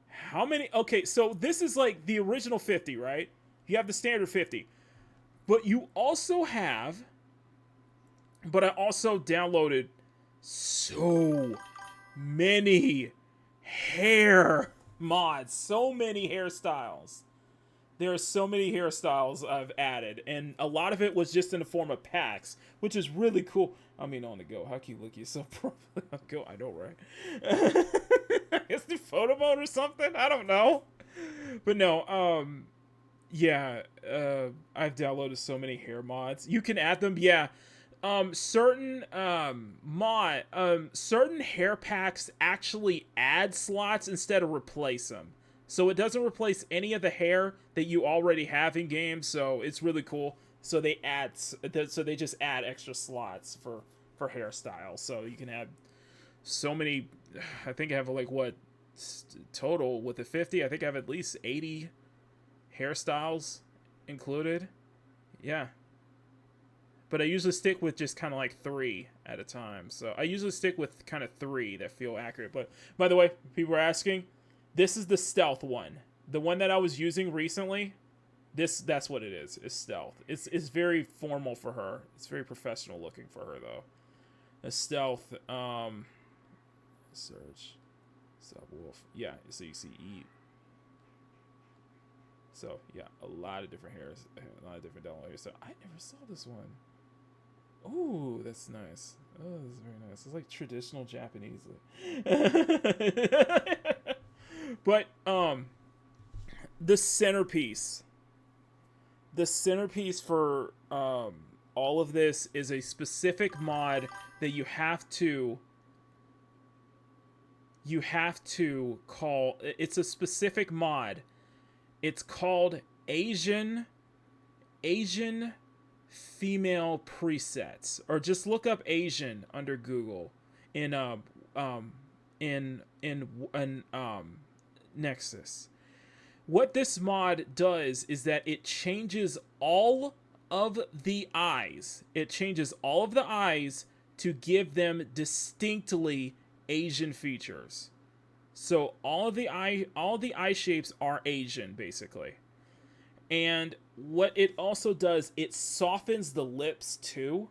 How many? Okay, so this is like the original 50, right? You have the standard 50. But you also have... But I also downloaded so many hair mods. So many hairstyles. There are so many hairstyles I've added. And a lot of it was just in the form of packs, which is really cool. I mean, on the go. How can you look yourself properly on the go? I know, right? It's the photo mode or something? I don't know. But no, yeah, I've downloaded so many hair mods. You can add them, yeah. Certain hair packs actually add slots instead of replace them. So it doesn't replace any of the hair that you already have in game, so it's really cool. So they just add extra slots for hairstyles. So you can have so many. I think I have like what total with the 50. I think I have at least 80 hairstyles included. Yeah. But I usually stick with just kind of like 3 at a time. So I usually stick with kind of 3 that feel accurate. But by the way, people are asking, this is the stealth one. The one that I was using recently, that's what it is. It's stealth. It's very formal for her. It's very professional looking for her though. A stealth search. Subwolf. Yeah, so you see eat. So yeah, a lot of different hairs, a lot of different downloads. So I never saw this one. Ooh, that's nice. Oh, this is very nice. It's like traditional Japanese. But the centerpiece for all of this is a specific mod that you have to call. It's a specific mod. It's called Asian female presets, or just look up Asian under Google in Nexus. What this mod does is that it changes all of the eyes. It changes all of the eyes to give them distinctly Asian features. So all the eye shapes are Asian, basically. And what it also does, it softens the lips too.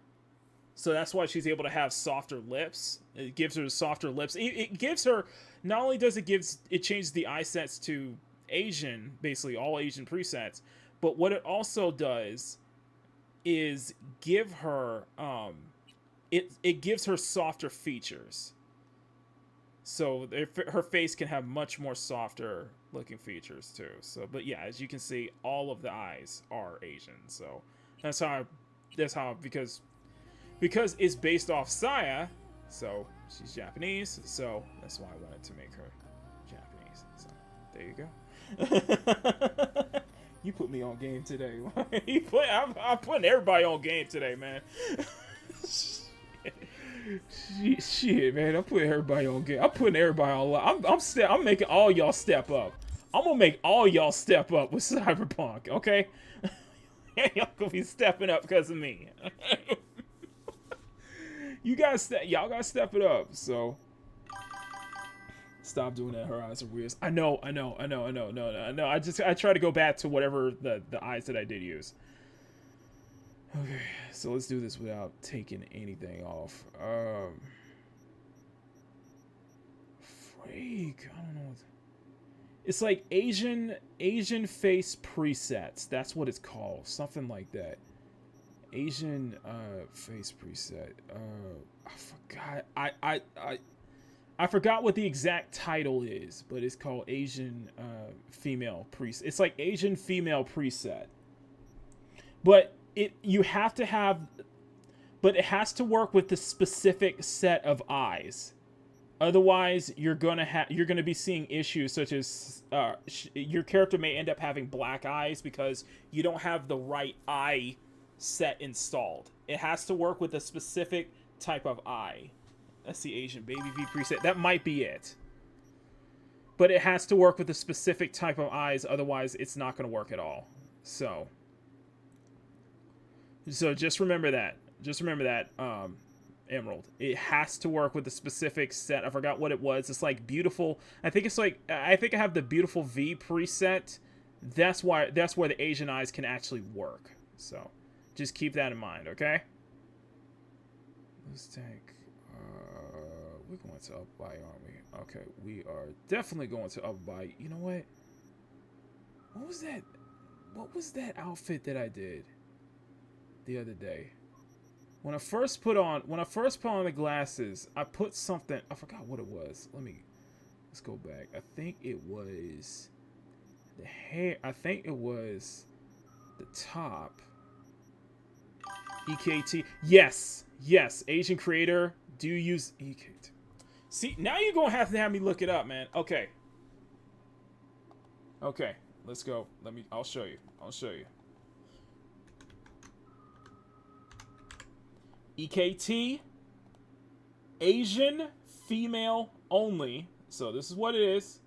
So that's why she's able to have softer lips. It gives her softer lips. It gives her, not only does it changes the eye sets to Asian, basically all Asian presets, but what it also does is give her, it gives her softer features. So her face can have much more softer looking features too. So, but yeah, as you can see, all of the eyes are Asian. So that's how because it's based off Saya, so she's Japanese. So that's why I wanted to make her Japanese. So there you go. You put me on game today. I'm putting everybody on game today, man. Shit, man, I'm putting everybody on game. I'm putting everybody on. I'm making all y'all step up. I'm gonna make all y'all step up with Cyberpunk, okay? Y'all gonna be stepping up because of me. Y'all gotta step it up. So stop doing that. Her eyes are weird. I know. No. I try to go back to whatever the eyes that I did use. Okay, so let's do this without taking anything off. Freak, I don't know. It's like Asian face presets. That's what it's called. Something like that. Asian face preset. I forgot. I forgot what the exact title is, but it's called Asian female preset. It's like Asian female preset. But it has to work with the specific set of eyes. Otherwise, you're gonna be seeing issues such as your character may end up having black eyes because you don't have the right eye set installed. It has to work with a specific type of eye. That's the Asian baby V preset. That might be it. But it has to work with a specific type of eyes. Otherwise, it's not going to work at all. So just remember that. Emerald. It has to work with a specific set. I forgot what it was. It's like beautiful. I think I have the beautiful V preset. That's where the Asian eyes can actually work. So just keep that in mind, okay? Let's take. We're going to up by, aren't we? Okay, we are definitely going to up by. You know what? What was that? What was that outfit that I did the other day? When I first put on the glasses, I put something. I forgot what it was. Let's go back. I think it was the hair. I think it was the top. EKT. Yes. Asian creator. Do you use EKT? See, now you're gonna have to have me look it up, man. Okay. Let's go. I'll show you. EKT, Asian female only. So this is what it is.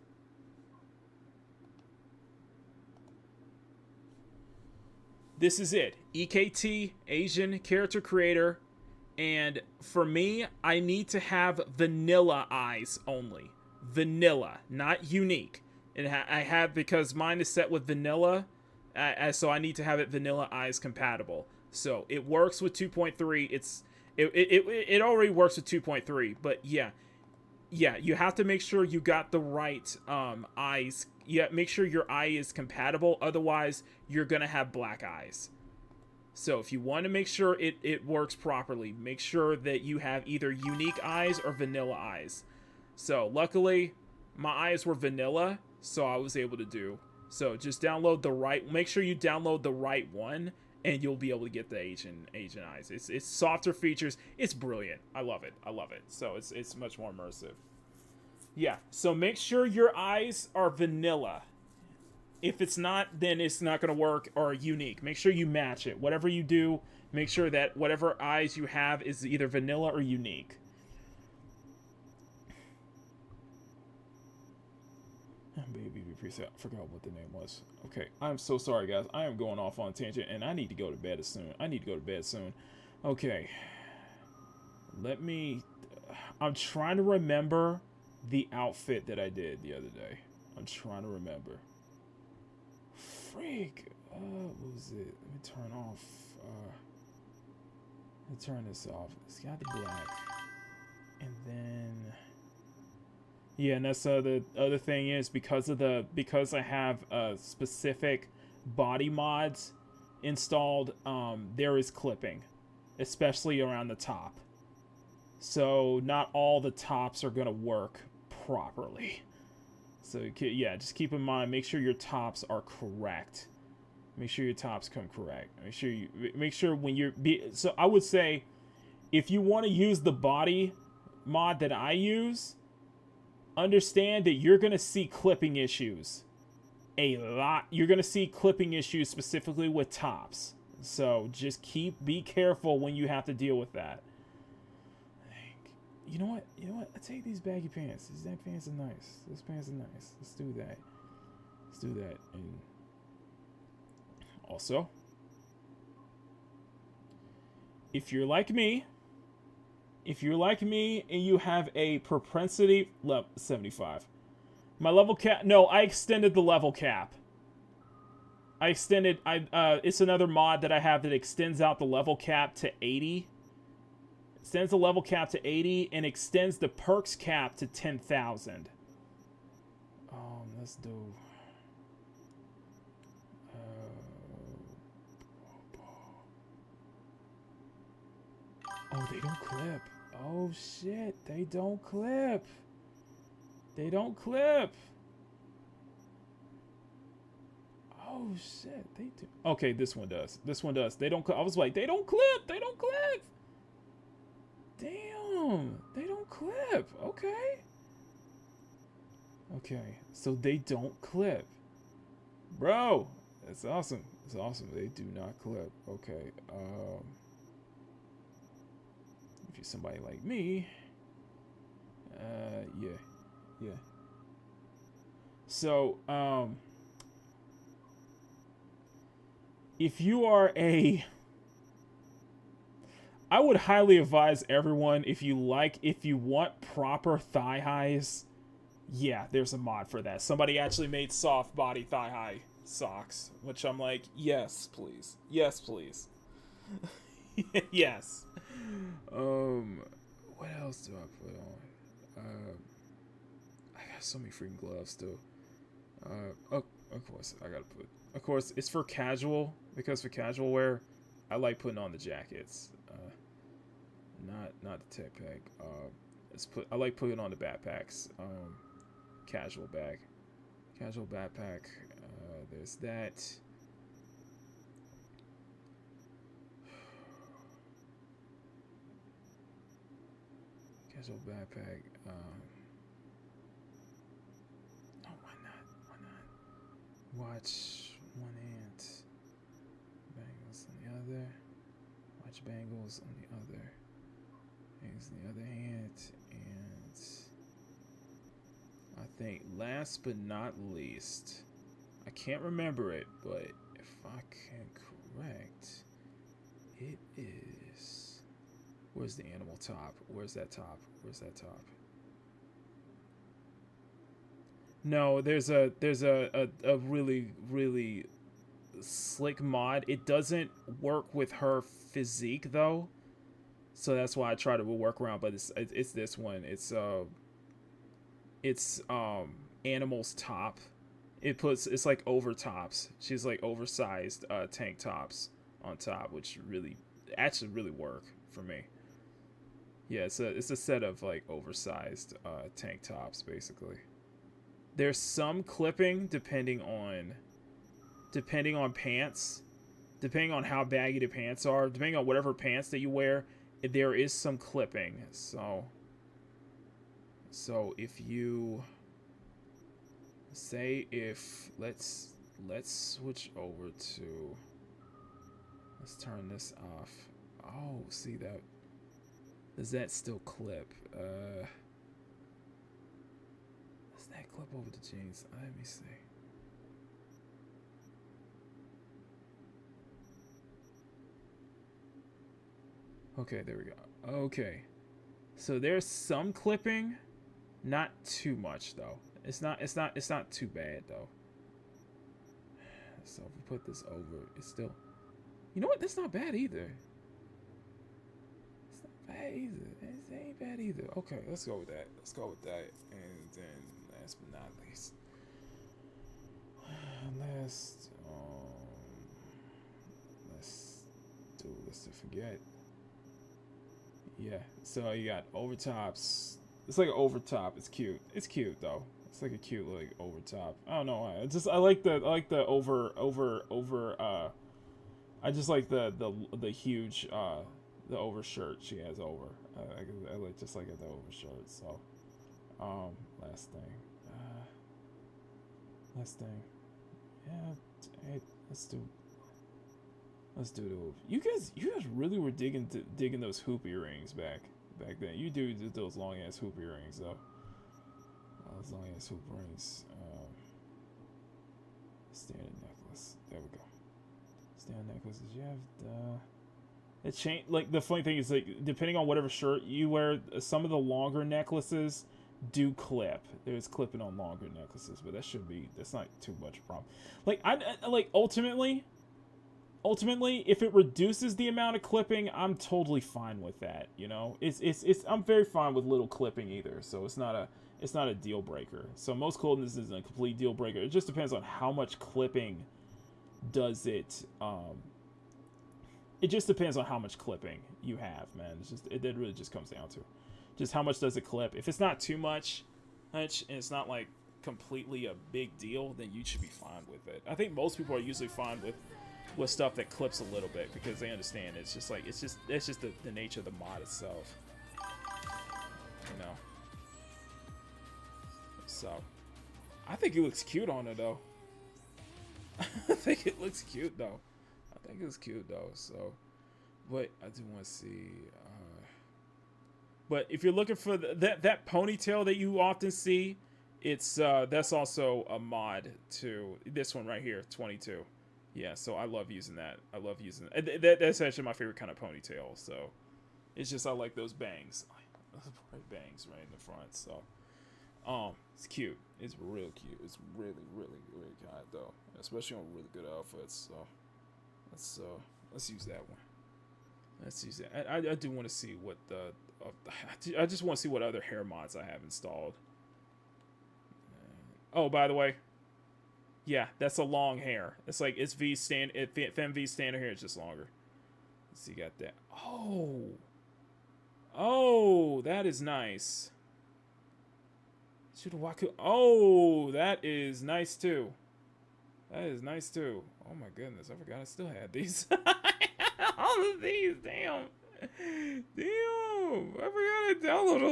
This is it. EKT, Asian character creator. And for me, I need to have vanilla eyes only. Vanilla, not unique. And I have, because mine is set with vanilla, so I need to have it vanilla eyes compatible. So it works with 2.3. It already works with 2.3, but yeah, you have to make sure you got the right eyes. Yeah, make sure your eye is compatible. Otherwise, you're gonna have black eyes. So if you want to make sure it works properly, make sure that you have either unique eyes or vanilla eyes. So luckily, my eyes were vanilla, so I was able to do. So just make sure you download the right one, and you'll be able to get the Asian eyes. It's softer features. It's brilliant. I love it. So it's much more immersive. Yeah. So make sure your eyes are vanilla. If it's not, then it's not going to work, or unique. Make sure you match it. Whatever you do, make sure that whatever eyes you have is either vanilla or unique. Baby preset. I forgot what the name was. Okay, I'm so sorry, guys. I am going off on a tangent, and I need to go to bed soon. Okay. I'm trying to remember the outfit that I did the other day. I'm trying to remember. Freak. What was it? Let me turn off. Let me turn this off. It's got the black. And then... Yeah, and that's the other thing is because I have specific body mods installed, there is clipping, especially around the top. So not all the tops are gonna work properly. So yeah, just keep in mind, make sure your tops are correct. Make sure your tops come correct. Make sure when you're so I would say if you want to use the body mod that I use, understand that you're gonna see clipping issues a lot. You're gonna see clipping issues specifically with tops. So just be careful when you have to deal with that. You know what? I take these baggy pants. These baggy pants are nice. Those pants are nice. Let's do that. And also, if you're like me and you have a propensity level 75, my level cap. No, I extended the level cap. It's another mod that I have that extends out the level cap to 80. Extends the level cap to 80 and extends the perks cap to 10,000. Let's do. Oh, they don't clip. Oh shit, they don't clip. Oh shit, they do. Okay, this one does. They don't clip. I was like, they don't clip. Damn, they don't clip. Okay, so they don't clip. Bro, that's awesome. They do not clip. Okay, if you're somebody like me, yeah. So, if you are I would highly advise everyone, if you want proper thigh highs, yeah, there's a mod for that. Somebody actually made soft body thigh high socks, which I'm like, yes, please. Yes. What else do I put on? I got so many freaking gloves too. Of course, of course, it's for casual, because for casual wear, I like putting on the jackets. Not the tech pack. I like putting on the backpacks. Casual backpack. There's that. Casual backpack. Why not? Watch one hand. Bangles on the other. Watch bangles on the other. Bangles on the other hand. And I think last but not least, I can't remember it, but if I can correct, it is. Where's the animal top? Where's that top? No, there's a really, really slick mod. It doesn't work with her physique though, so that's why I try to work around. But it's this one. It's animal's top. It's like over tops. She's like oversized tank tops on top, which actually really work for me. Yeah, it's a set of like oversized tank tops basically. There's some clipping depending on pants, depending on how baggy the pants are, depending on whatever pants that you wear, there is some clipping. So if you say let's switch over to, let's turn this off. Oh, see that? Does that still clip? What's that clip over the jeans? Let me see. Okay, there we go. Okay. So there's some clipping, not too much though. It's not too bad though. So if we put this over, it's still, you know what? That's not bad either. It's not bad either. It ain't bad either. Okay, let's go with that. Let's go with that. And then last but not least, let's do this to forget. Yeah, so you got overtops. It's like an overtop. It's cute. It's cute though. It's like a cute like overtop. I don't know why. I like the over. I just like the huge the overshirt she has over. I like just like the overshirt. So last thing. Yeah, hey, let's do the. You guys really were digging those hoop earrings back then. You did those long ass hoop earrings though. Those long ass hoop rings. Standard necklace. There we go. Standard necklaces. You have it changed. Like the funny thing is, like depending on whatever shirt you wear, some of the longer necklaces do clip. There's clipping on longer necklaces, but that's not too much a problem. Like I like ultimately, if it reduces the amount of clipping, I'm totally fine with that. You know, I'm very fine with little clipping either. So it's not a deal breaker. So most clothing isn't a complete deal breaker. It just depends on how much clipping does it. It just depends on how much clipping you have, man. It really just comes down to just how much does it clip. If it's not too much, and it's not like completely a big deal, then you should be fine with it. I think most people are usually fine with stuff that clips a little bit because they understand it's just the nature of the mod itself, you know. So I think it looks cute on it though. I think it looks cute though. So, but I do want to see. But if you're looking for that ponytail that you often see, it's that's also a mod to this one right here, 22. Yeah, so I love using that. That's actually my favorite kind of ponytail. So it's just I like those bangs, bright bangs right in the front. So it's cute. It's real cute. It's really kind though, especially on really good outfits. So let's use that one. Let's use that. I do want to see what I just want to see what other hair mods I have installed. Oh, by the way, yeah, that's a long hair. It's like it's FemV standard hair is just longer. Let's see, got that. Oh, that is nice. Oh, that is nice too. Oh my goodness, I forgot I still had these. All of these, damn. I forgot to download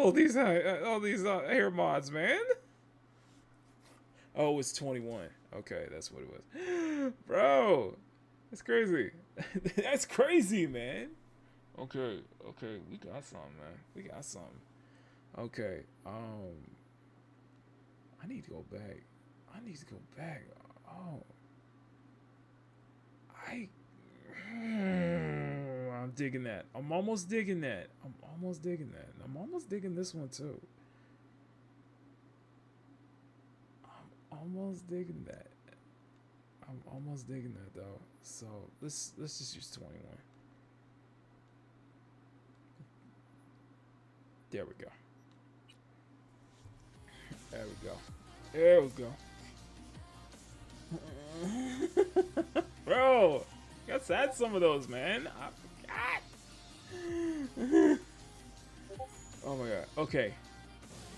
all these hair mods, man. Oh, it's 21. Okay, that's what it was. Bro, that's crazy. That's crazy, man. Okay, we got something, man. Okay, I need to go back. Oh. I'm digging that. I'm almost digging that. I'm almost digging this one too. I'm almost digging that though. So let's just use 21. There we go. Bro, let's add some of those, man. I forgot. Oh my god.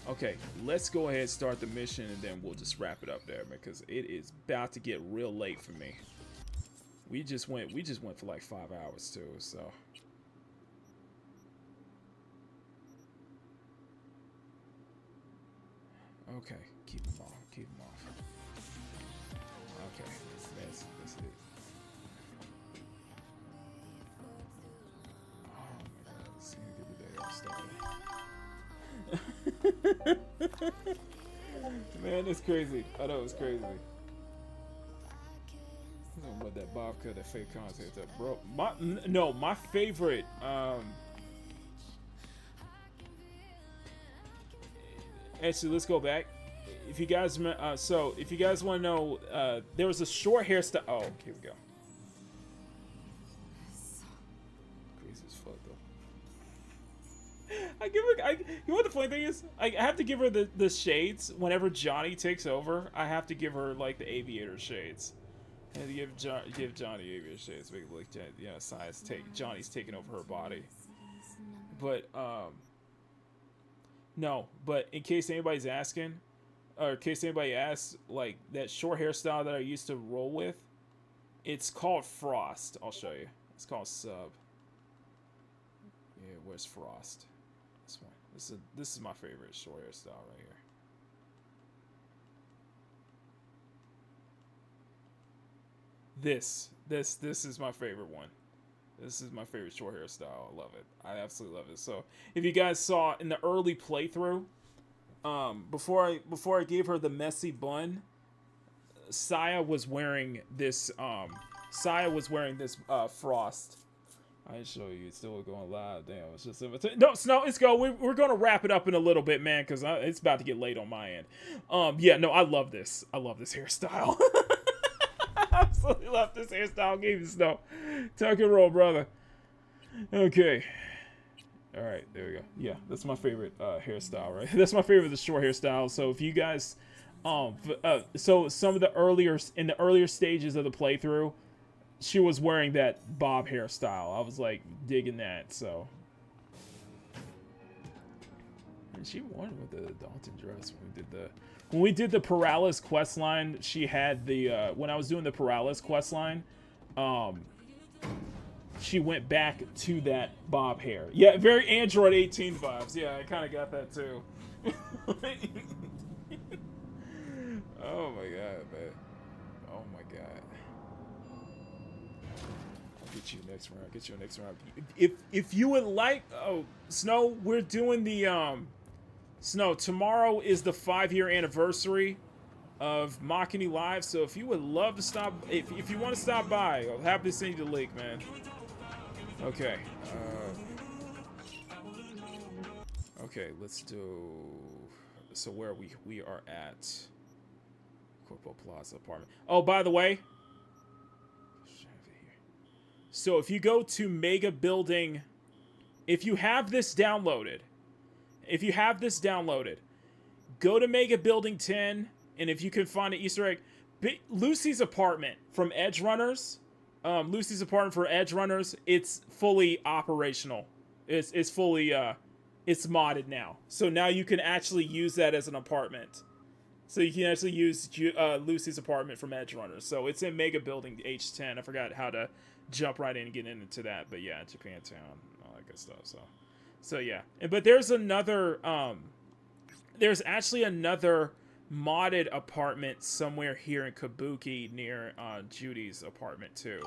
Okay, let's go ahead and start the mission and then we'll just wrap it up there because it is about to get real late for me. We just went for like 5 hours too, so. Okay, keep them off. Okay, that's it. Oh my god, let's see, get the day off started. Man, it's crazy. I know it's crazy. I don't know what that Bob cut, that fake content, that bro. My favorite. Actually, let's go back. If you guys, if you guys want to know, there was a short hairstyle. Oh, here we go. Crazy as fuck though. You know what the funny thing is? I have to give her the shades whenever Johnny takes over. I have to give her like the aviator shades. I had to give Johnny aviator shades. Make it look, you know, Johnny's taking over her body. But no. But in case anybody's asking, or in case anybody asks, like that short hairstyle that I used to roll with, it's called Frost. I'll show you. It's called Sub. Yeah, where's Frost? This one. This is my favorite short hairstyle right here. This is my favorite one. This is my favorite short hairstyle. I love it. I absolutely love it. So if you guys saw in the early playthrough, before I gave her the messy bun, Saya was wearing this Frost. I didn't show you. It's still going live. Damn, it's just no, Snow. Let's go. We're gonna wrap it up in a little bit, man, because it's about to get late on my end. Yeah, no, I love this. I love this hairstyle. I absolutely love this hairstyle. Give you Snow. Tuck and roll, brother. Okay. All right, there we go. Yeah, that's my favorite hairstyle, right? That's my favorite, the short hairstyle. So if you guys, so some of the earlier stages of the playthrough, she was wearing that bob hairstyle. I was like digging that. So, and she won with the Dalton dress when we did the Paralysis quest line. She had the when I was doing the Paralysis quest line, she went back to that bob hair. Yeah, very Android 18 vibes. Yeah, I kind of got that too. Oh my god, man. Oh my god. I'll get you next round. Get you next round. If you would like, Snow, we're doing the Snow, tomorrow is the 5-year anniversary of Makini Live, so if you would love to stop, if you want to stop by, I'll happy to send you the link, man. Okay. Okay, let's do. So where are we? We are at Corpo Plaza apartment. Oh, by the way. So if you go to Mega Building, if you have this downloaded, go to Mega Building 10, and if you can find an Easter egg, Lucy's apartment from Edge Runners. Lucy's apartment for Edge Runners, it's fully operational. It's fully it's modded now. So now you can actually use that as an apartment. So you can actually use Lucy's apartment from Edge Runners. So it's in Mega Building H10. I forgot how to jump right in and get into that, but yeah, Japantown, all that good stuff. So yeah. But there's another there's actually another modded apartment somewhere here in Kabuki near Judy's apartment too.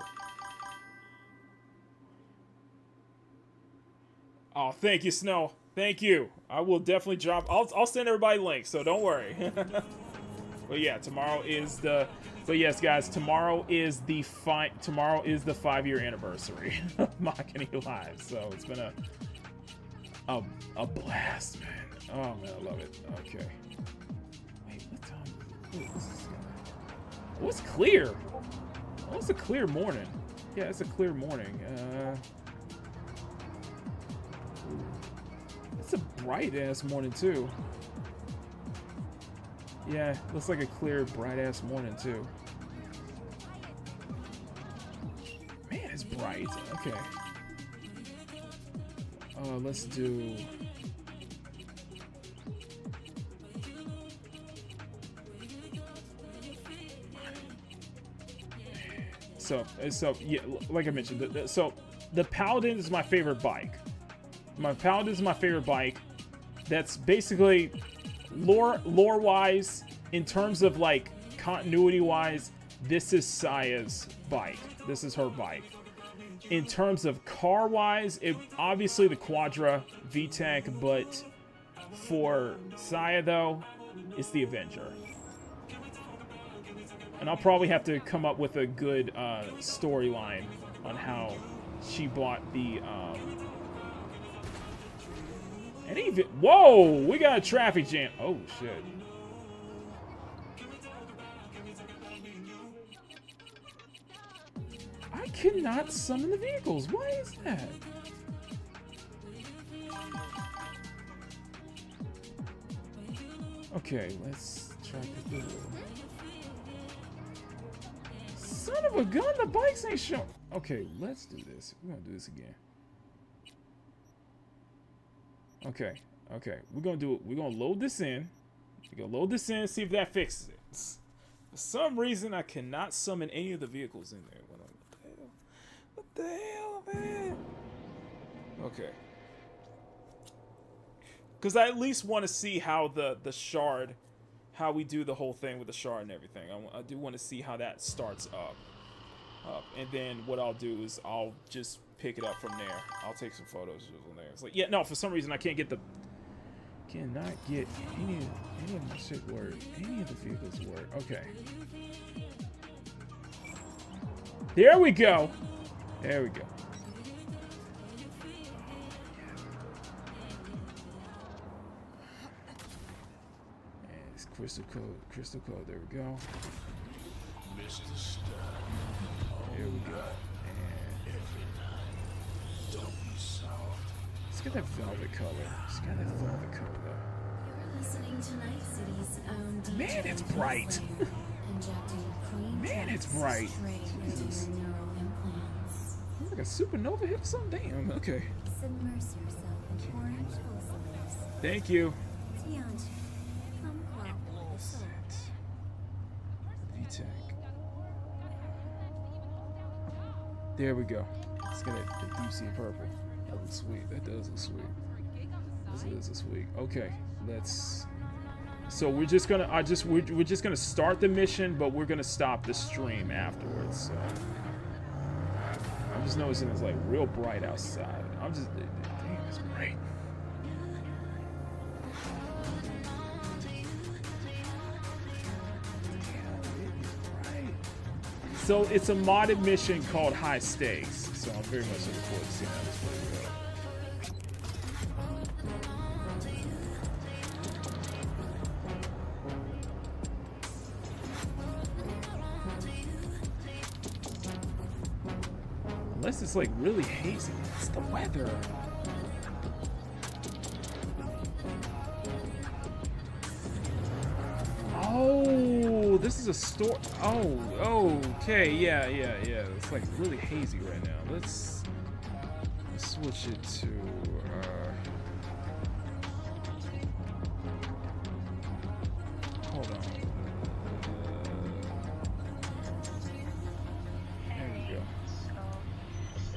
Oh, thank you, Snow. Thank you. I will definitely drop. I'll send everybody links, so don't worry. But yeah, tomorrow is the. But yes, guys, tomorrow is the 5-year anniversary of Makini Live. So it's been a blast, man. Oh man, I love it. Okay. Oh, it's clear. Oh, it's a clear morning. Yeah, it's a clear morning. It's a bright ass morning too. Yeah, looks like a clear, bright ass morning too. Man, it's bright. Okay. Let's do. So yeah, like I mentioned, so the Paladin is my favorite bike. Paladin is my favorite bike. That's basically lore-wise, in terms of like continuity-wise, this is Saya's bike. This is her bike. In terms of car-wise, obviously the Quadra VTEC, but for Saya though, It's the Avenger. And I'll probably have to come up with a good storyline on how she bought the and even whoa, we got a traffic jam. Oh shit. I cannot summon the vehicles. Why is that? Okay, let's try to do it. Son of a gun, the bikes ain't showing. Okay, let's do this. We're gonna do this again. Okay, okay. We're gonna do it. We're gonna load this in. We're gonna load this in, see if that fixes it. For some reason, I cannot summon any of the vehicles in there. What the hell, man? Okay. Because I at least want to see how the shard, how we do the whole thing with the shard and everything. I do want to see how that starts up. And then what I'll do is I'll just pick it up from there. I'll take some photos from there. It's like, yeah, no, for some reason I can't get the... Cannot get any of my shit work. Any of the vehicles work. Okay. There we go. There we go. And it's crystal code. Crystal code. There we go. There we go. And let's get that velvet color. Let's get that velvet color though. Listening to Night City's own DJ Man, it's bright. Man, it's bright. Jesus. It's like a supernova hit or something. Damn. Okay. Submerse yourself in orange blossoms. Thank you. Tianchi, come crawl with the soul. VTech. There we go. Let's get the deep sea purple. That looks sweet. That does look sweet. This is sweet. Okay, let's. So we're just gonna. We're just gonna start the mission, but we're gonna stop the stream afterwards. So I'm just noticing it's like real bright outside. I'm just. Damn, it's bright. So it's a modded mission called High Stakes. So I'm very much looking forward to seeing how this plays out. Unless it's like really hazy. It's the weather. Oh, this is a store. Oh, okay, yeah. It's like really hazy right now. Let's switch it to. Hold on.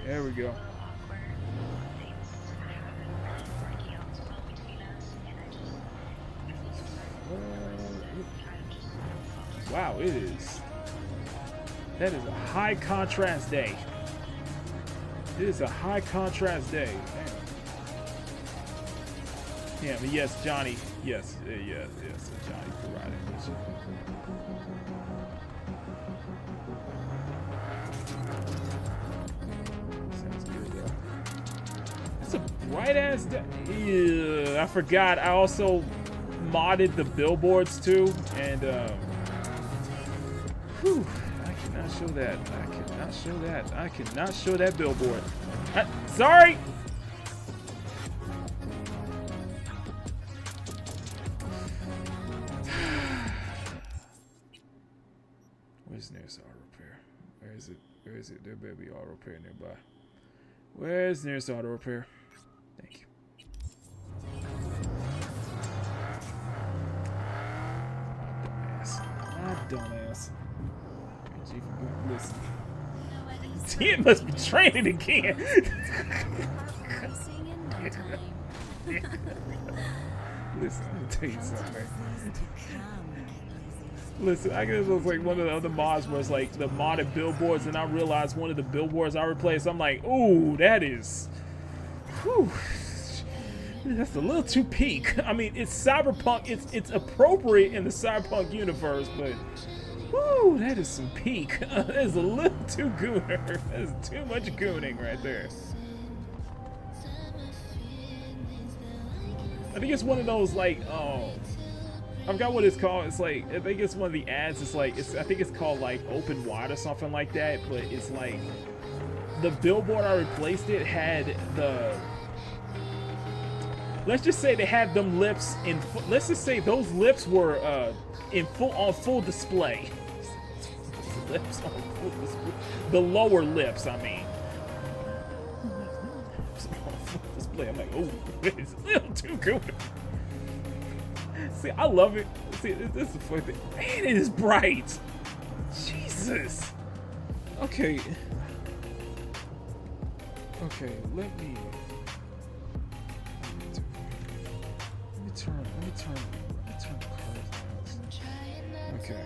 There we go. Wow, it is. That is a high contrast day. It is a high contrast day. Damn. Yeah, but yes, Johnny. Yes, Johnny provided. Sounds good though. It's a bright ass day. Ew, I forgot. I also modded the billboards too, and whew, I cannot show that. I cannot show that billboard. Sorry. Where's nearest auto repair? Where is it? There better be auto repair nearby. Where's nearest auto repair? Thank you. My dumbass. Listen. It must be training again. Listen, I'm gonna tell you something. Listen, I guess it was like one of the other mods where it's like the modded billboards, and I realized one of the billboards I replaced. I'm like, ooh, that is. Whew. That's a little too peak. I mean, it's cyberpunk. It's appropriate in the cyberpunk universe, but whoo, that is some peak. That is a little too gooner. That is too much gooning right there. I think it's one of those like, I forgot what it's called. It's like, I think it's one of the ads. It's like, I think it's called like Open Wide or something like that. But it's like the billboard I replaced it had the. Let's just say they had them lips in. Let's just say those lips were on full display. Lips on full display. The lower lips, I mean. On full display. I'm like, oh, it's a little too good. See, I love it. See, this is a funny thing. Man, it is bright. Jesus. Okay. Okay, let me turn the cards down. Okay.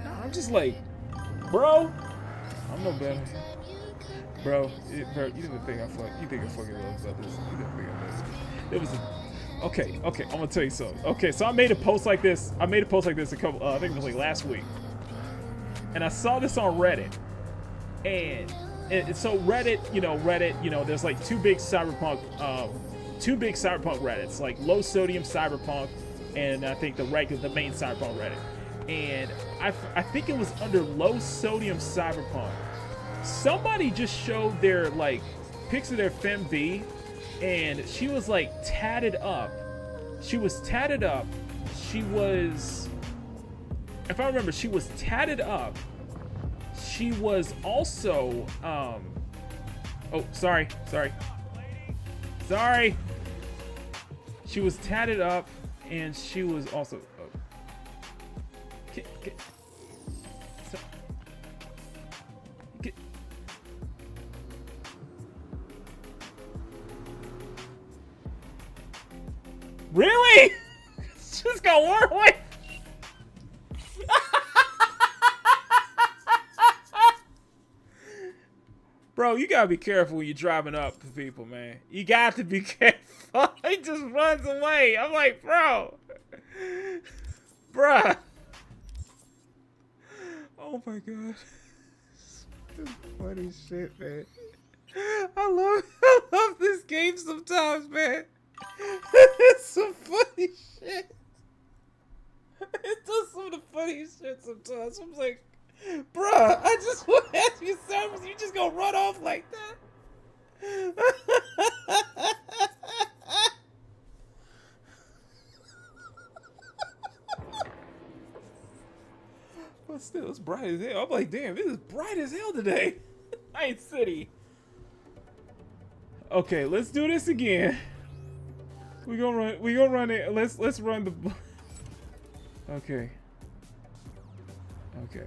No, I'm just like, bro, I'm no better. Bro, you didn't think I fucking love about this. You didn't think I loved this. It was a, okay, I'm gonna tell you something. Okay, so I made a post like this. I couple, I think it was like last week. And I saw this on Reddit. And so Reddit, there's like two big cyberpunk Reddits, like low sodium cyberpunk, and I think the main cyberpunk Reddit. And I think it was under low sodium cyberpunk. Somebody just showed their like pics of their FemV, and she was like tatted up. She was tatted up. She was, if I remember, she was tatted up. She was also, oh, sorry. She was tatted up, and she was also, really? It's just got one way. Bro, you gotta be careful when you're driving up to people, man. You got to be careful. He just runs away. I'm like, bro. Bruh. Oh my god. This funny shit, man. I love this game sometimes, man. It's some funny shit. It does some of the funniest shit sometimes. I'm like, bruh, I just want to ask you something. You just gonna run off like that? But still, it's bright as hell. I'm like, damn, this is bright as hell today. Night City. Okay, let's do this again. We gonna run it. Let's run the. Okay. Okay,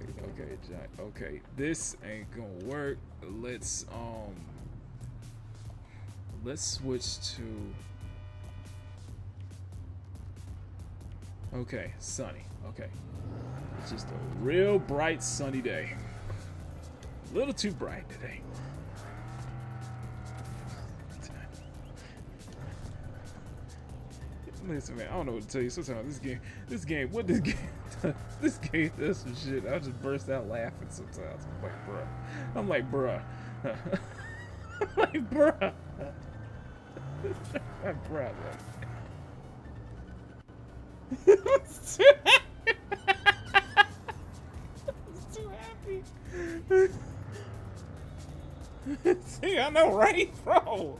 Jack. Okay, this ain't gonna work. Let's switch to. Okay, sunny. Okay, it's just a real bright sunny day. A little too bright today. Listen, man, I don't know what to tell you. Sometimes this game does some shit. I'll just burst out laughing sometimes. I'm like, bruh. I'm like, bruh. I'm bruh, man. It's too happy. It's too happy. See, I know, right, bro?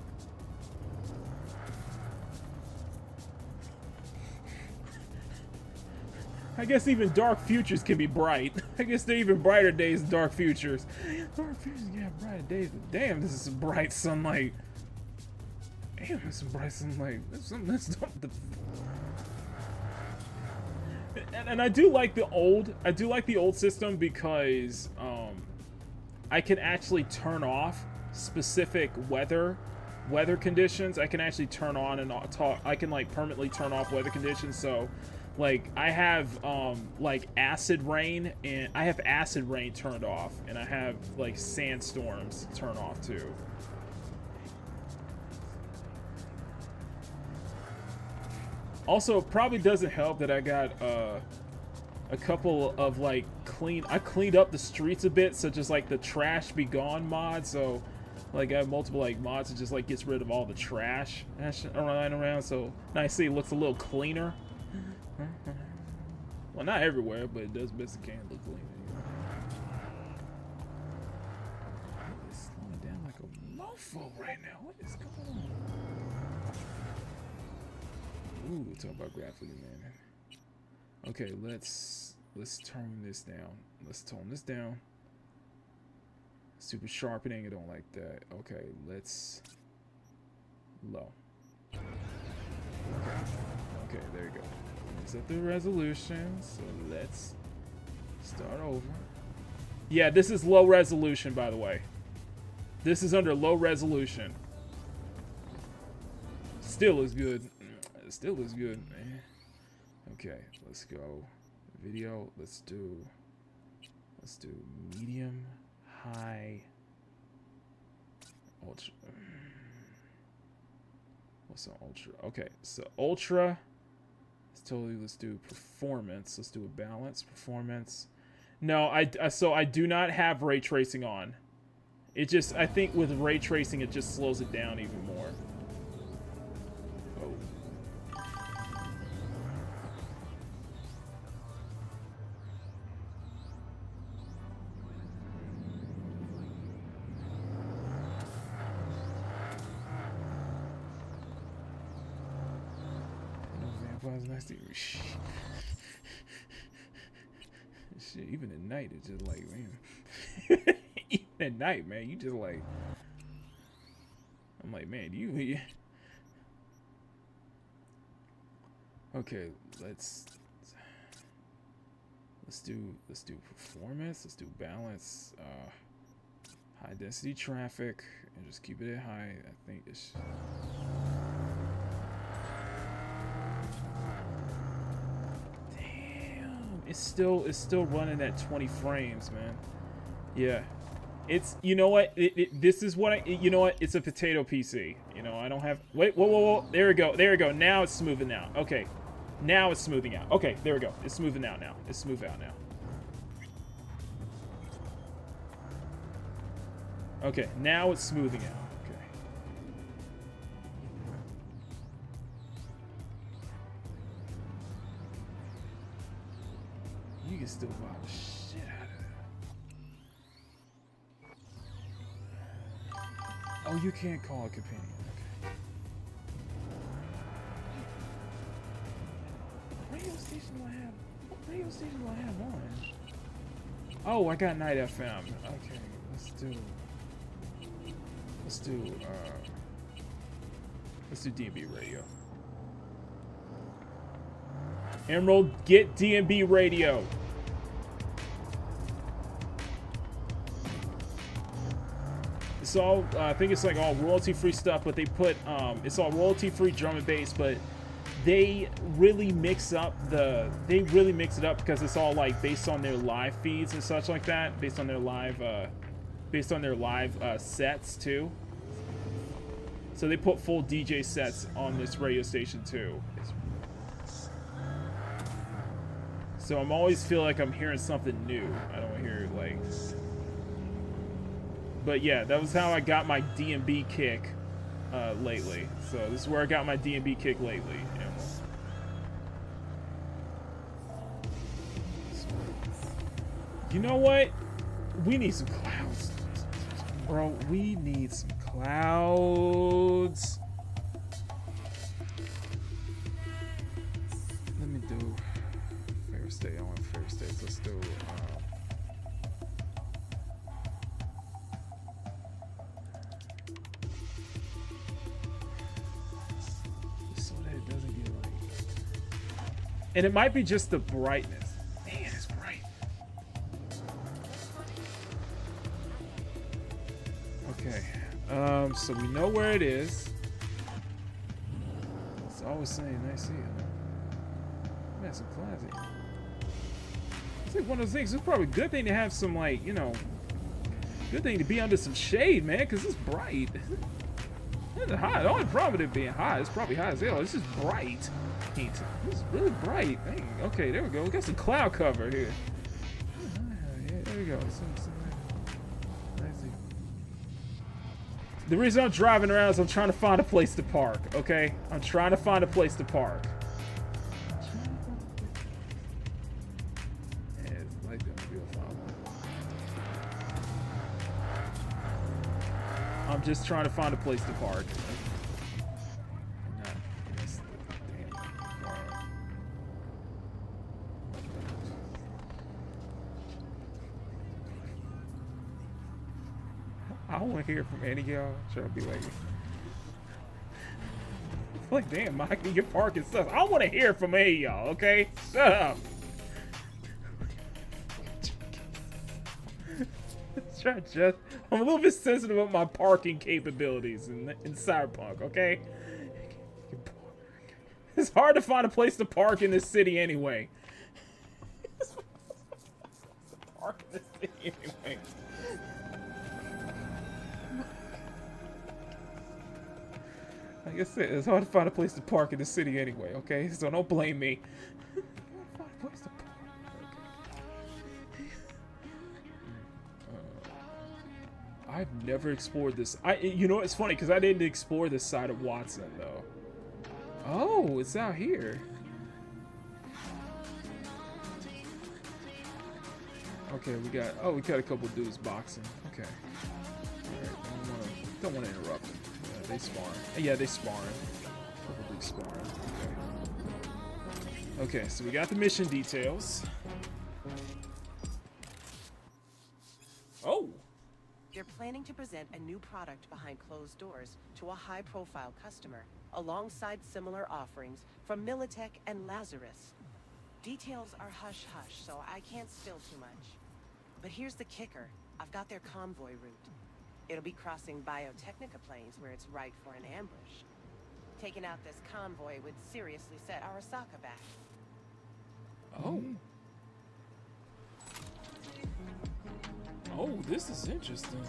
I guess even dark futures can be bright. I guess they're even brighter days than dark futures. Dark futures can have brighter days, but damn, this is some bright sunlight. Damn, there's some bright sunlight. And I do like the old system because I can actually turn off specific weather conditions. I can actually turn on and talk. I can like permanently turn off weather conditions. So like I have like acid rain, and I have acid rain turned off, and I have like sandstorms turned off too. Also, it probably doesn't help that I got a couple of like I cleaned up the streets a bit, such as like the trash be gone mod. So like I have multiple like mods that just like gets rid of all the trash around. So now I see it looks a little cleaner. Well, not everywhere, but it does best it can look clean. It's slowing down like a mofo right now. What is going on? Ooh, talk about graphically, man. Okay, let's turn this down. Let's tone this down. Super sharpening, I don't like that. Okay, let's low. Okay, there you go. Set the resolution, so let's start over. Yeah, this is low resolution, by the way. This is under low resolution. Still looks good. Still looks good, man. Okay, let's go. Video, let's do medium, high, ultra. What's an ultra? Okay, so ultra. Let's do performance. Let's do a balance performance. No, so I do not have ray tracing on. It just, I think with ray tracing it just slows it down even more. Oh. Nice to shit, even at night it's just like, man. Even at night, man, you just like, I'm like, man, you okay, let's do performance, let's do balance, high density traffic, and just keep it at high. I think it's it's still running at 20 frames, man. Yeah, it's, you know what, this is what you know what, it's a potato PC, you know. I don't have, wait, whoa, there we go, now it's smoothing out. Okay, now it's smoothing out. Okay, there we go, it's smoothing out now. It's smooth out now. Okay, now it's smoothing out. You can still buy the shit out of it. Oh, you can't call a companion. Okay. What radio station do I have on? Oh, I got Night FM. Okay, let's do DMB radio. Emerald, get DMB radio. It's all, I think it's like all royalty-free stuff, but they put, it's all royalty-free drum and bass, but they really mix it up because it's all like based on their live feeds and such like that, based on their live sets too. So they put full DJ sets on this radio station too. So I'm always feel like I'm hearing something new. I don't hear like, but yeah, that was how I got my DMB kick lately. So this is where I got my DMB kick lately. You know what? We need some clouds, bro. We need some clouds. Let me do fair state. I want fair states. Let's do. So that it doesn't get like. And it might be just the brightness. Man, it's bright. Okay. So we know where it is. It's always saying I see it. Man, some clouds. It's like one of those things. It's probably a good thing to have some, like, you know, good thing to be under some shade, man, because it's bright. It's hot. The only problem with it being hot, it's probably hot as hell. It's just bright. paint. It's really bright. Dang. Okay, there we go. We got some cloud cover here. Yeah, there we go. The reason I'm driving around is I'm trying to find a place to park, okay? I'm trying to find a place to park. Yeah, it's like that. I'm just trying to find a place to park. I don't want to hear from any of y'all. Trying to be like damn, Mikey, your parking stuff. I don't want to hear from any of y'all, okay? Shut up. I'm a little bit sensitive about my parking capabilities in Cyberpunk, okay? It's hard to find a place to park in this city anyway. Park in this city anyway. Like I said, it's hard to find a place to park in the city anyway, okay? So don't blame me. I've never explored this. You know, it's funny because I didn't explore this side of Watson though. Oh, it's out here. Okay, we got a couple dudes boxing. Okay. Alright, don't want to interrupt them. Yeah, they sparring. Yeah, they sparring. Couple dudes sparring. Okay. Okay, so we got the mission details. Oh. You're planning to present a new product behind closed doors to a high-profile customer, alongside similar offerings from Militech and Lazarus. Details are hush-hush, so I can't spill too much. But here's the kicker. I've got their convoy route. It'll be crossing Biotechnica plains where it's right for an ambush. Taking out this convoy would seriously set Arasaka back. Oh. Oh, this is interesting.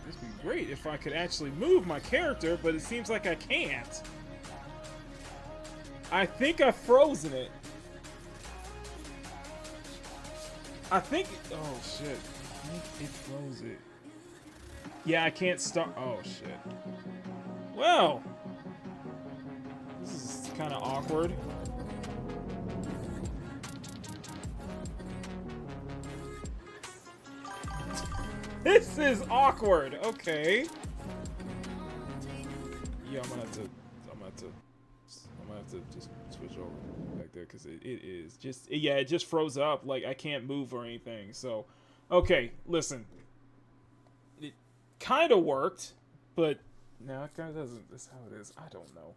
This would be great if I could actually move my character, but it seems like I can't. I think I've frozen it. I think. Oh shit! I think it froze it. Yeah, I can't start. Oh shit. Well, this is kind of awkward. This is awkward. Okay. Yeah, I'm gonna have to just switch over back there because it is just it just froze up. Like I can't move or anything. So, okay, listen. It kind of worked, but no, it kind of doesn't. That's how it is. I don't know.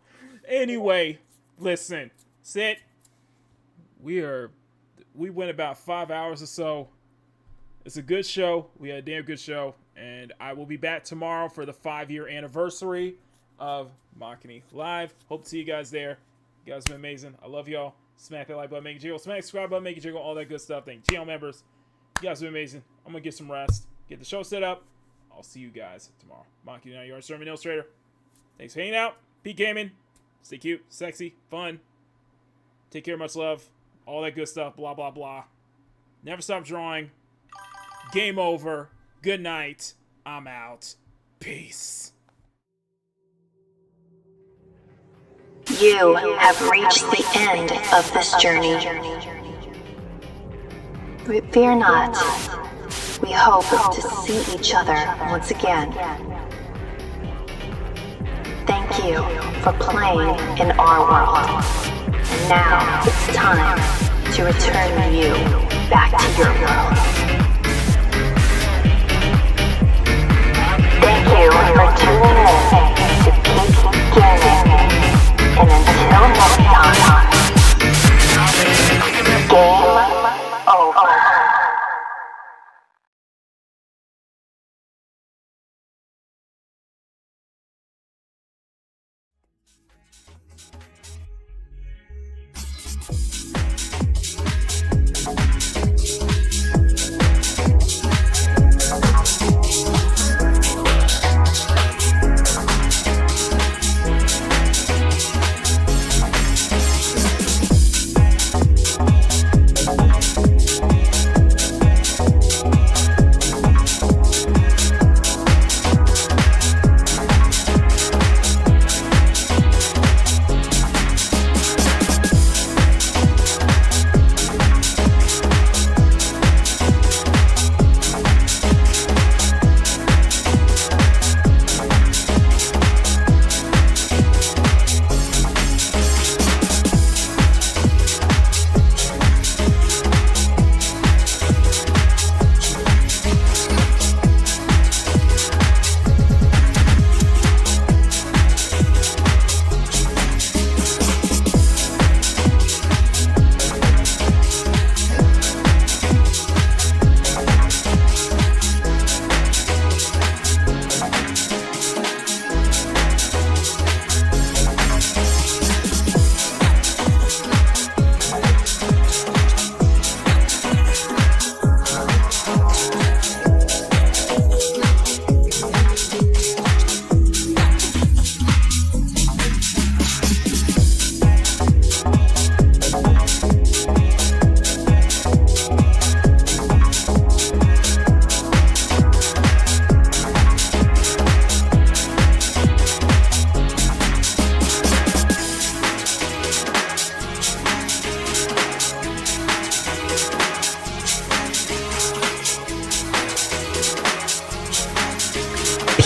Anyway, listen, sit. We went about 5 hours or so. It's a good show. We had a damn good show. And I will be back tomorrow for the 5-year anniversary of Makini Live. Hope to see you guys there. You guys have been amazing. I love y'all. Smack that like button, make it jiggle. Smack the subscribe button, make it jiggle. All that good stuff. Thank you, channel members. You guys have been amazing. I'm going to get some rest. Get the show set up. I'll see you guys tomorrow. Makini, now you are Sermon Illustrator. Thanks for hanging out. Peak Gaming. Stay cute, sexy, fun. Take care, much love. All that good stuff. Blah, blah, blah. Never stop drawing. Game over. Good night. I'm out. Peace. You have reached the end of this journey. Fear not. We hope to see each other once again. Thank you for playing in our world. And now it's time to return you back to your world. Thank you for tuning in to Peak Gaming. And until next time, game over.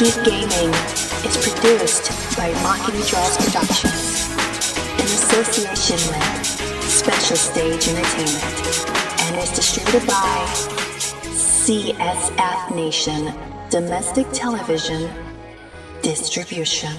Keep Gaming is produced by Makini Draws Productions in association with Special Stage Entertainment and is distributed by CSF Nation Domestic Television Distribution.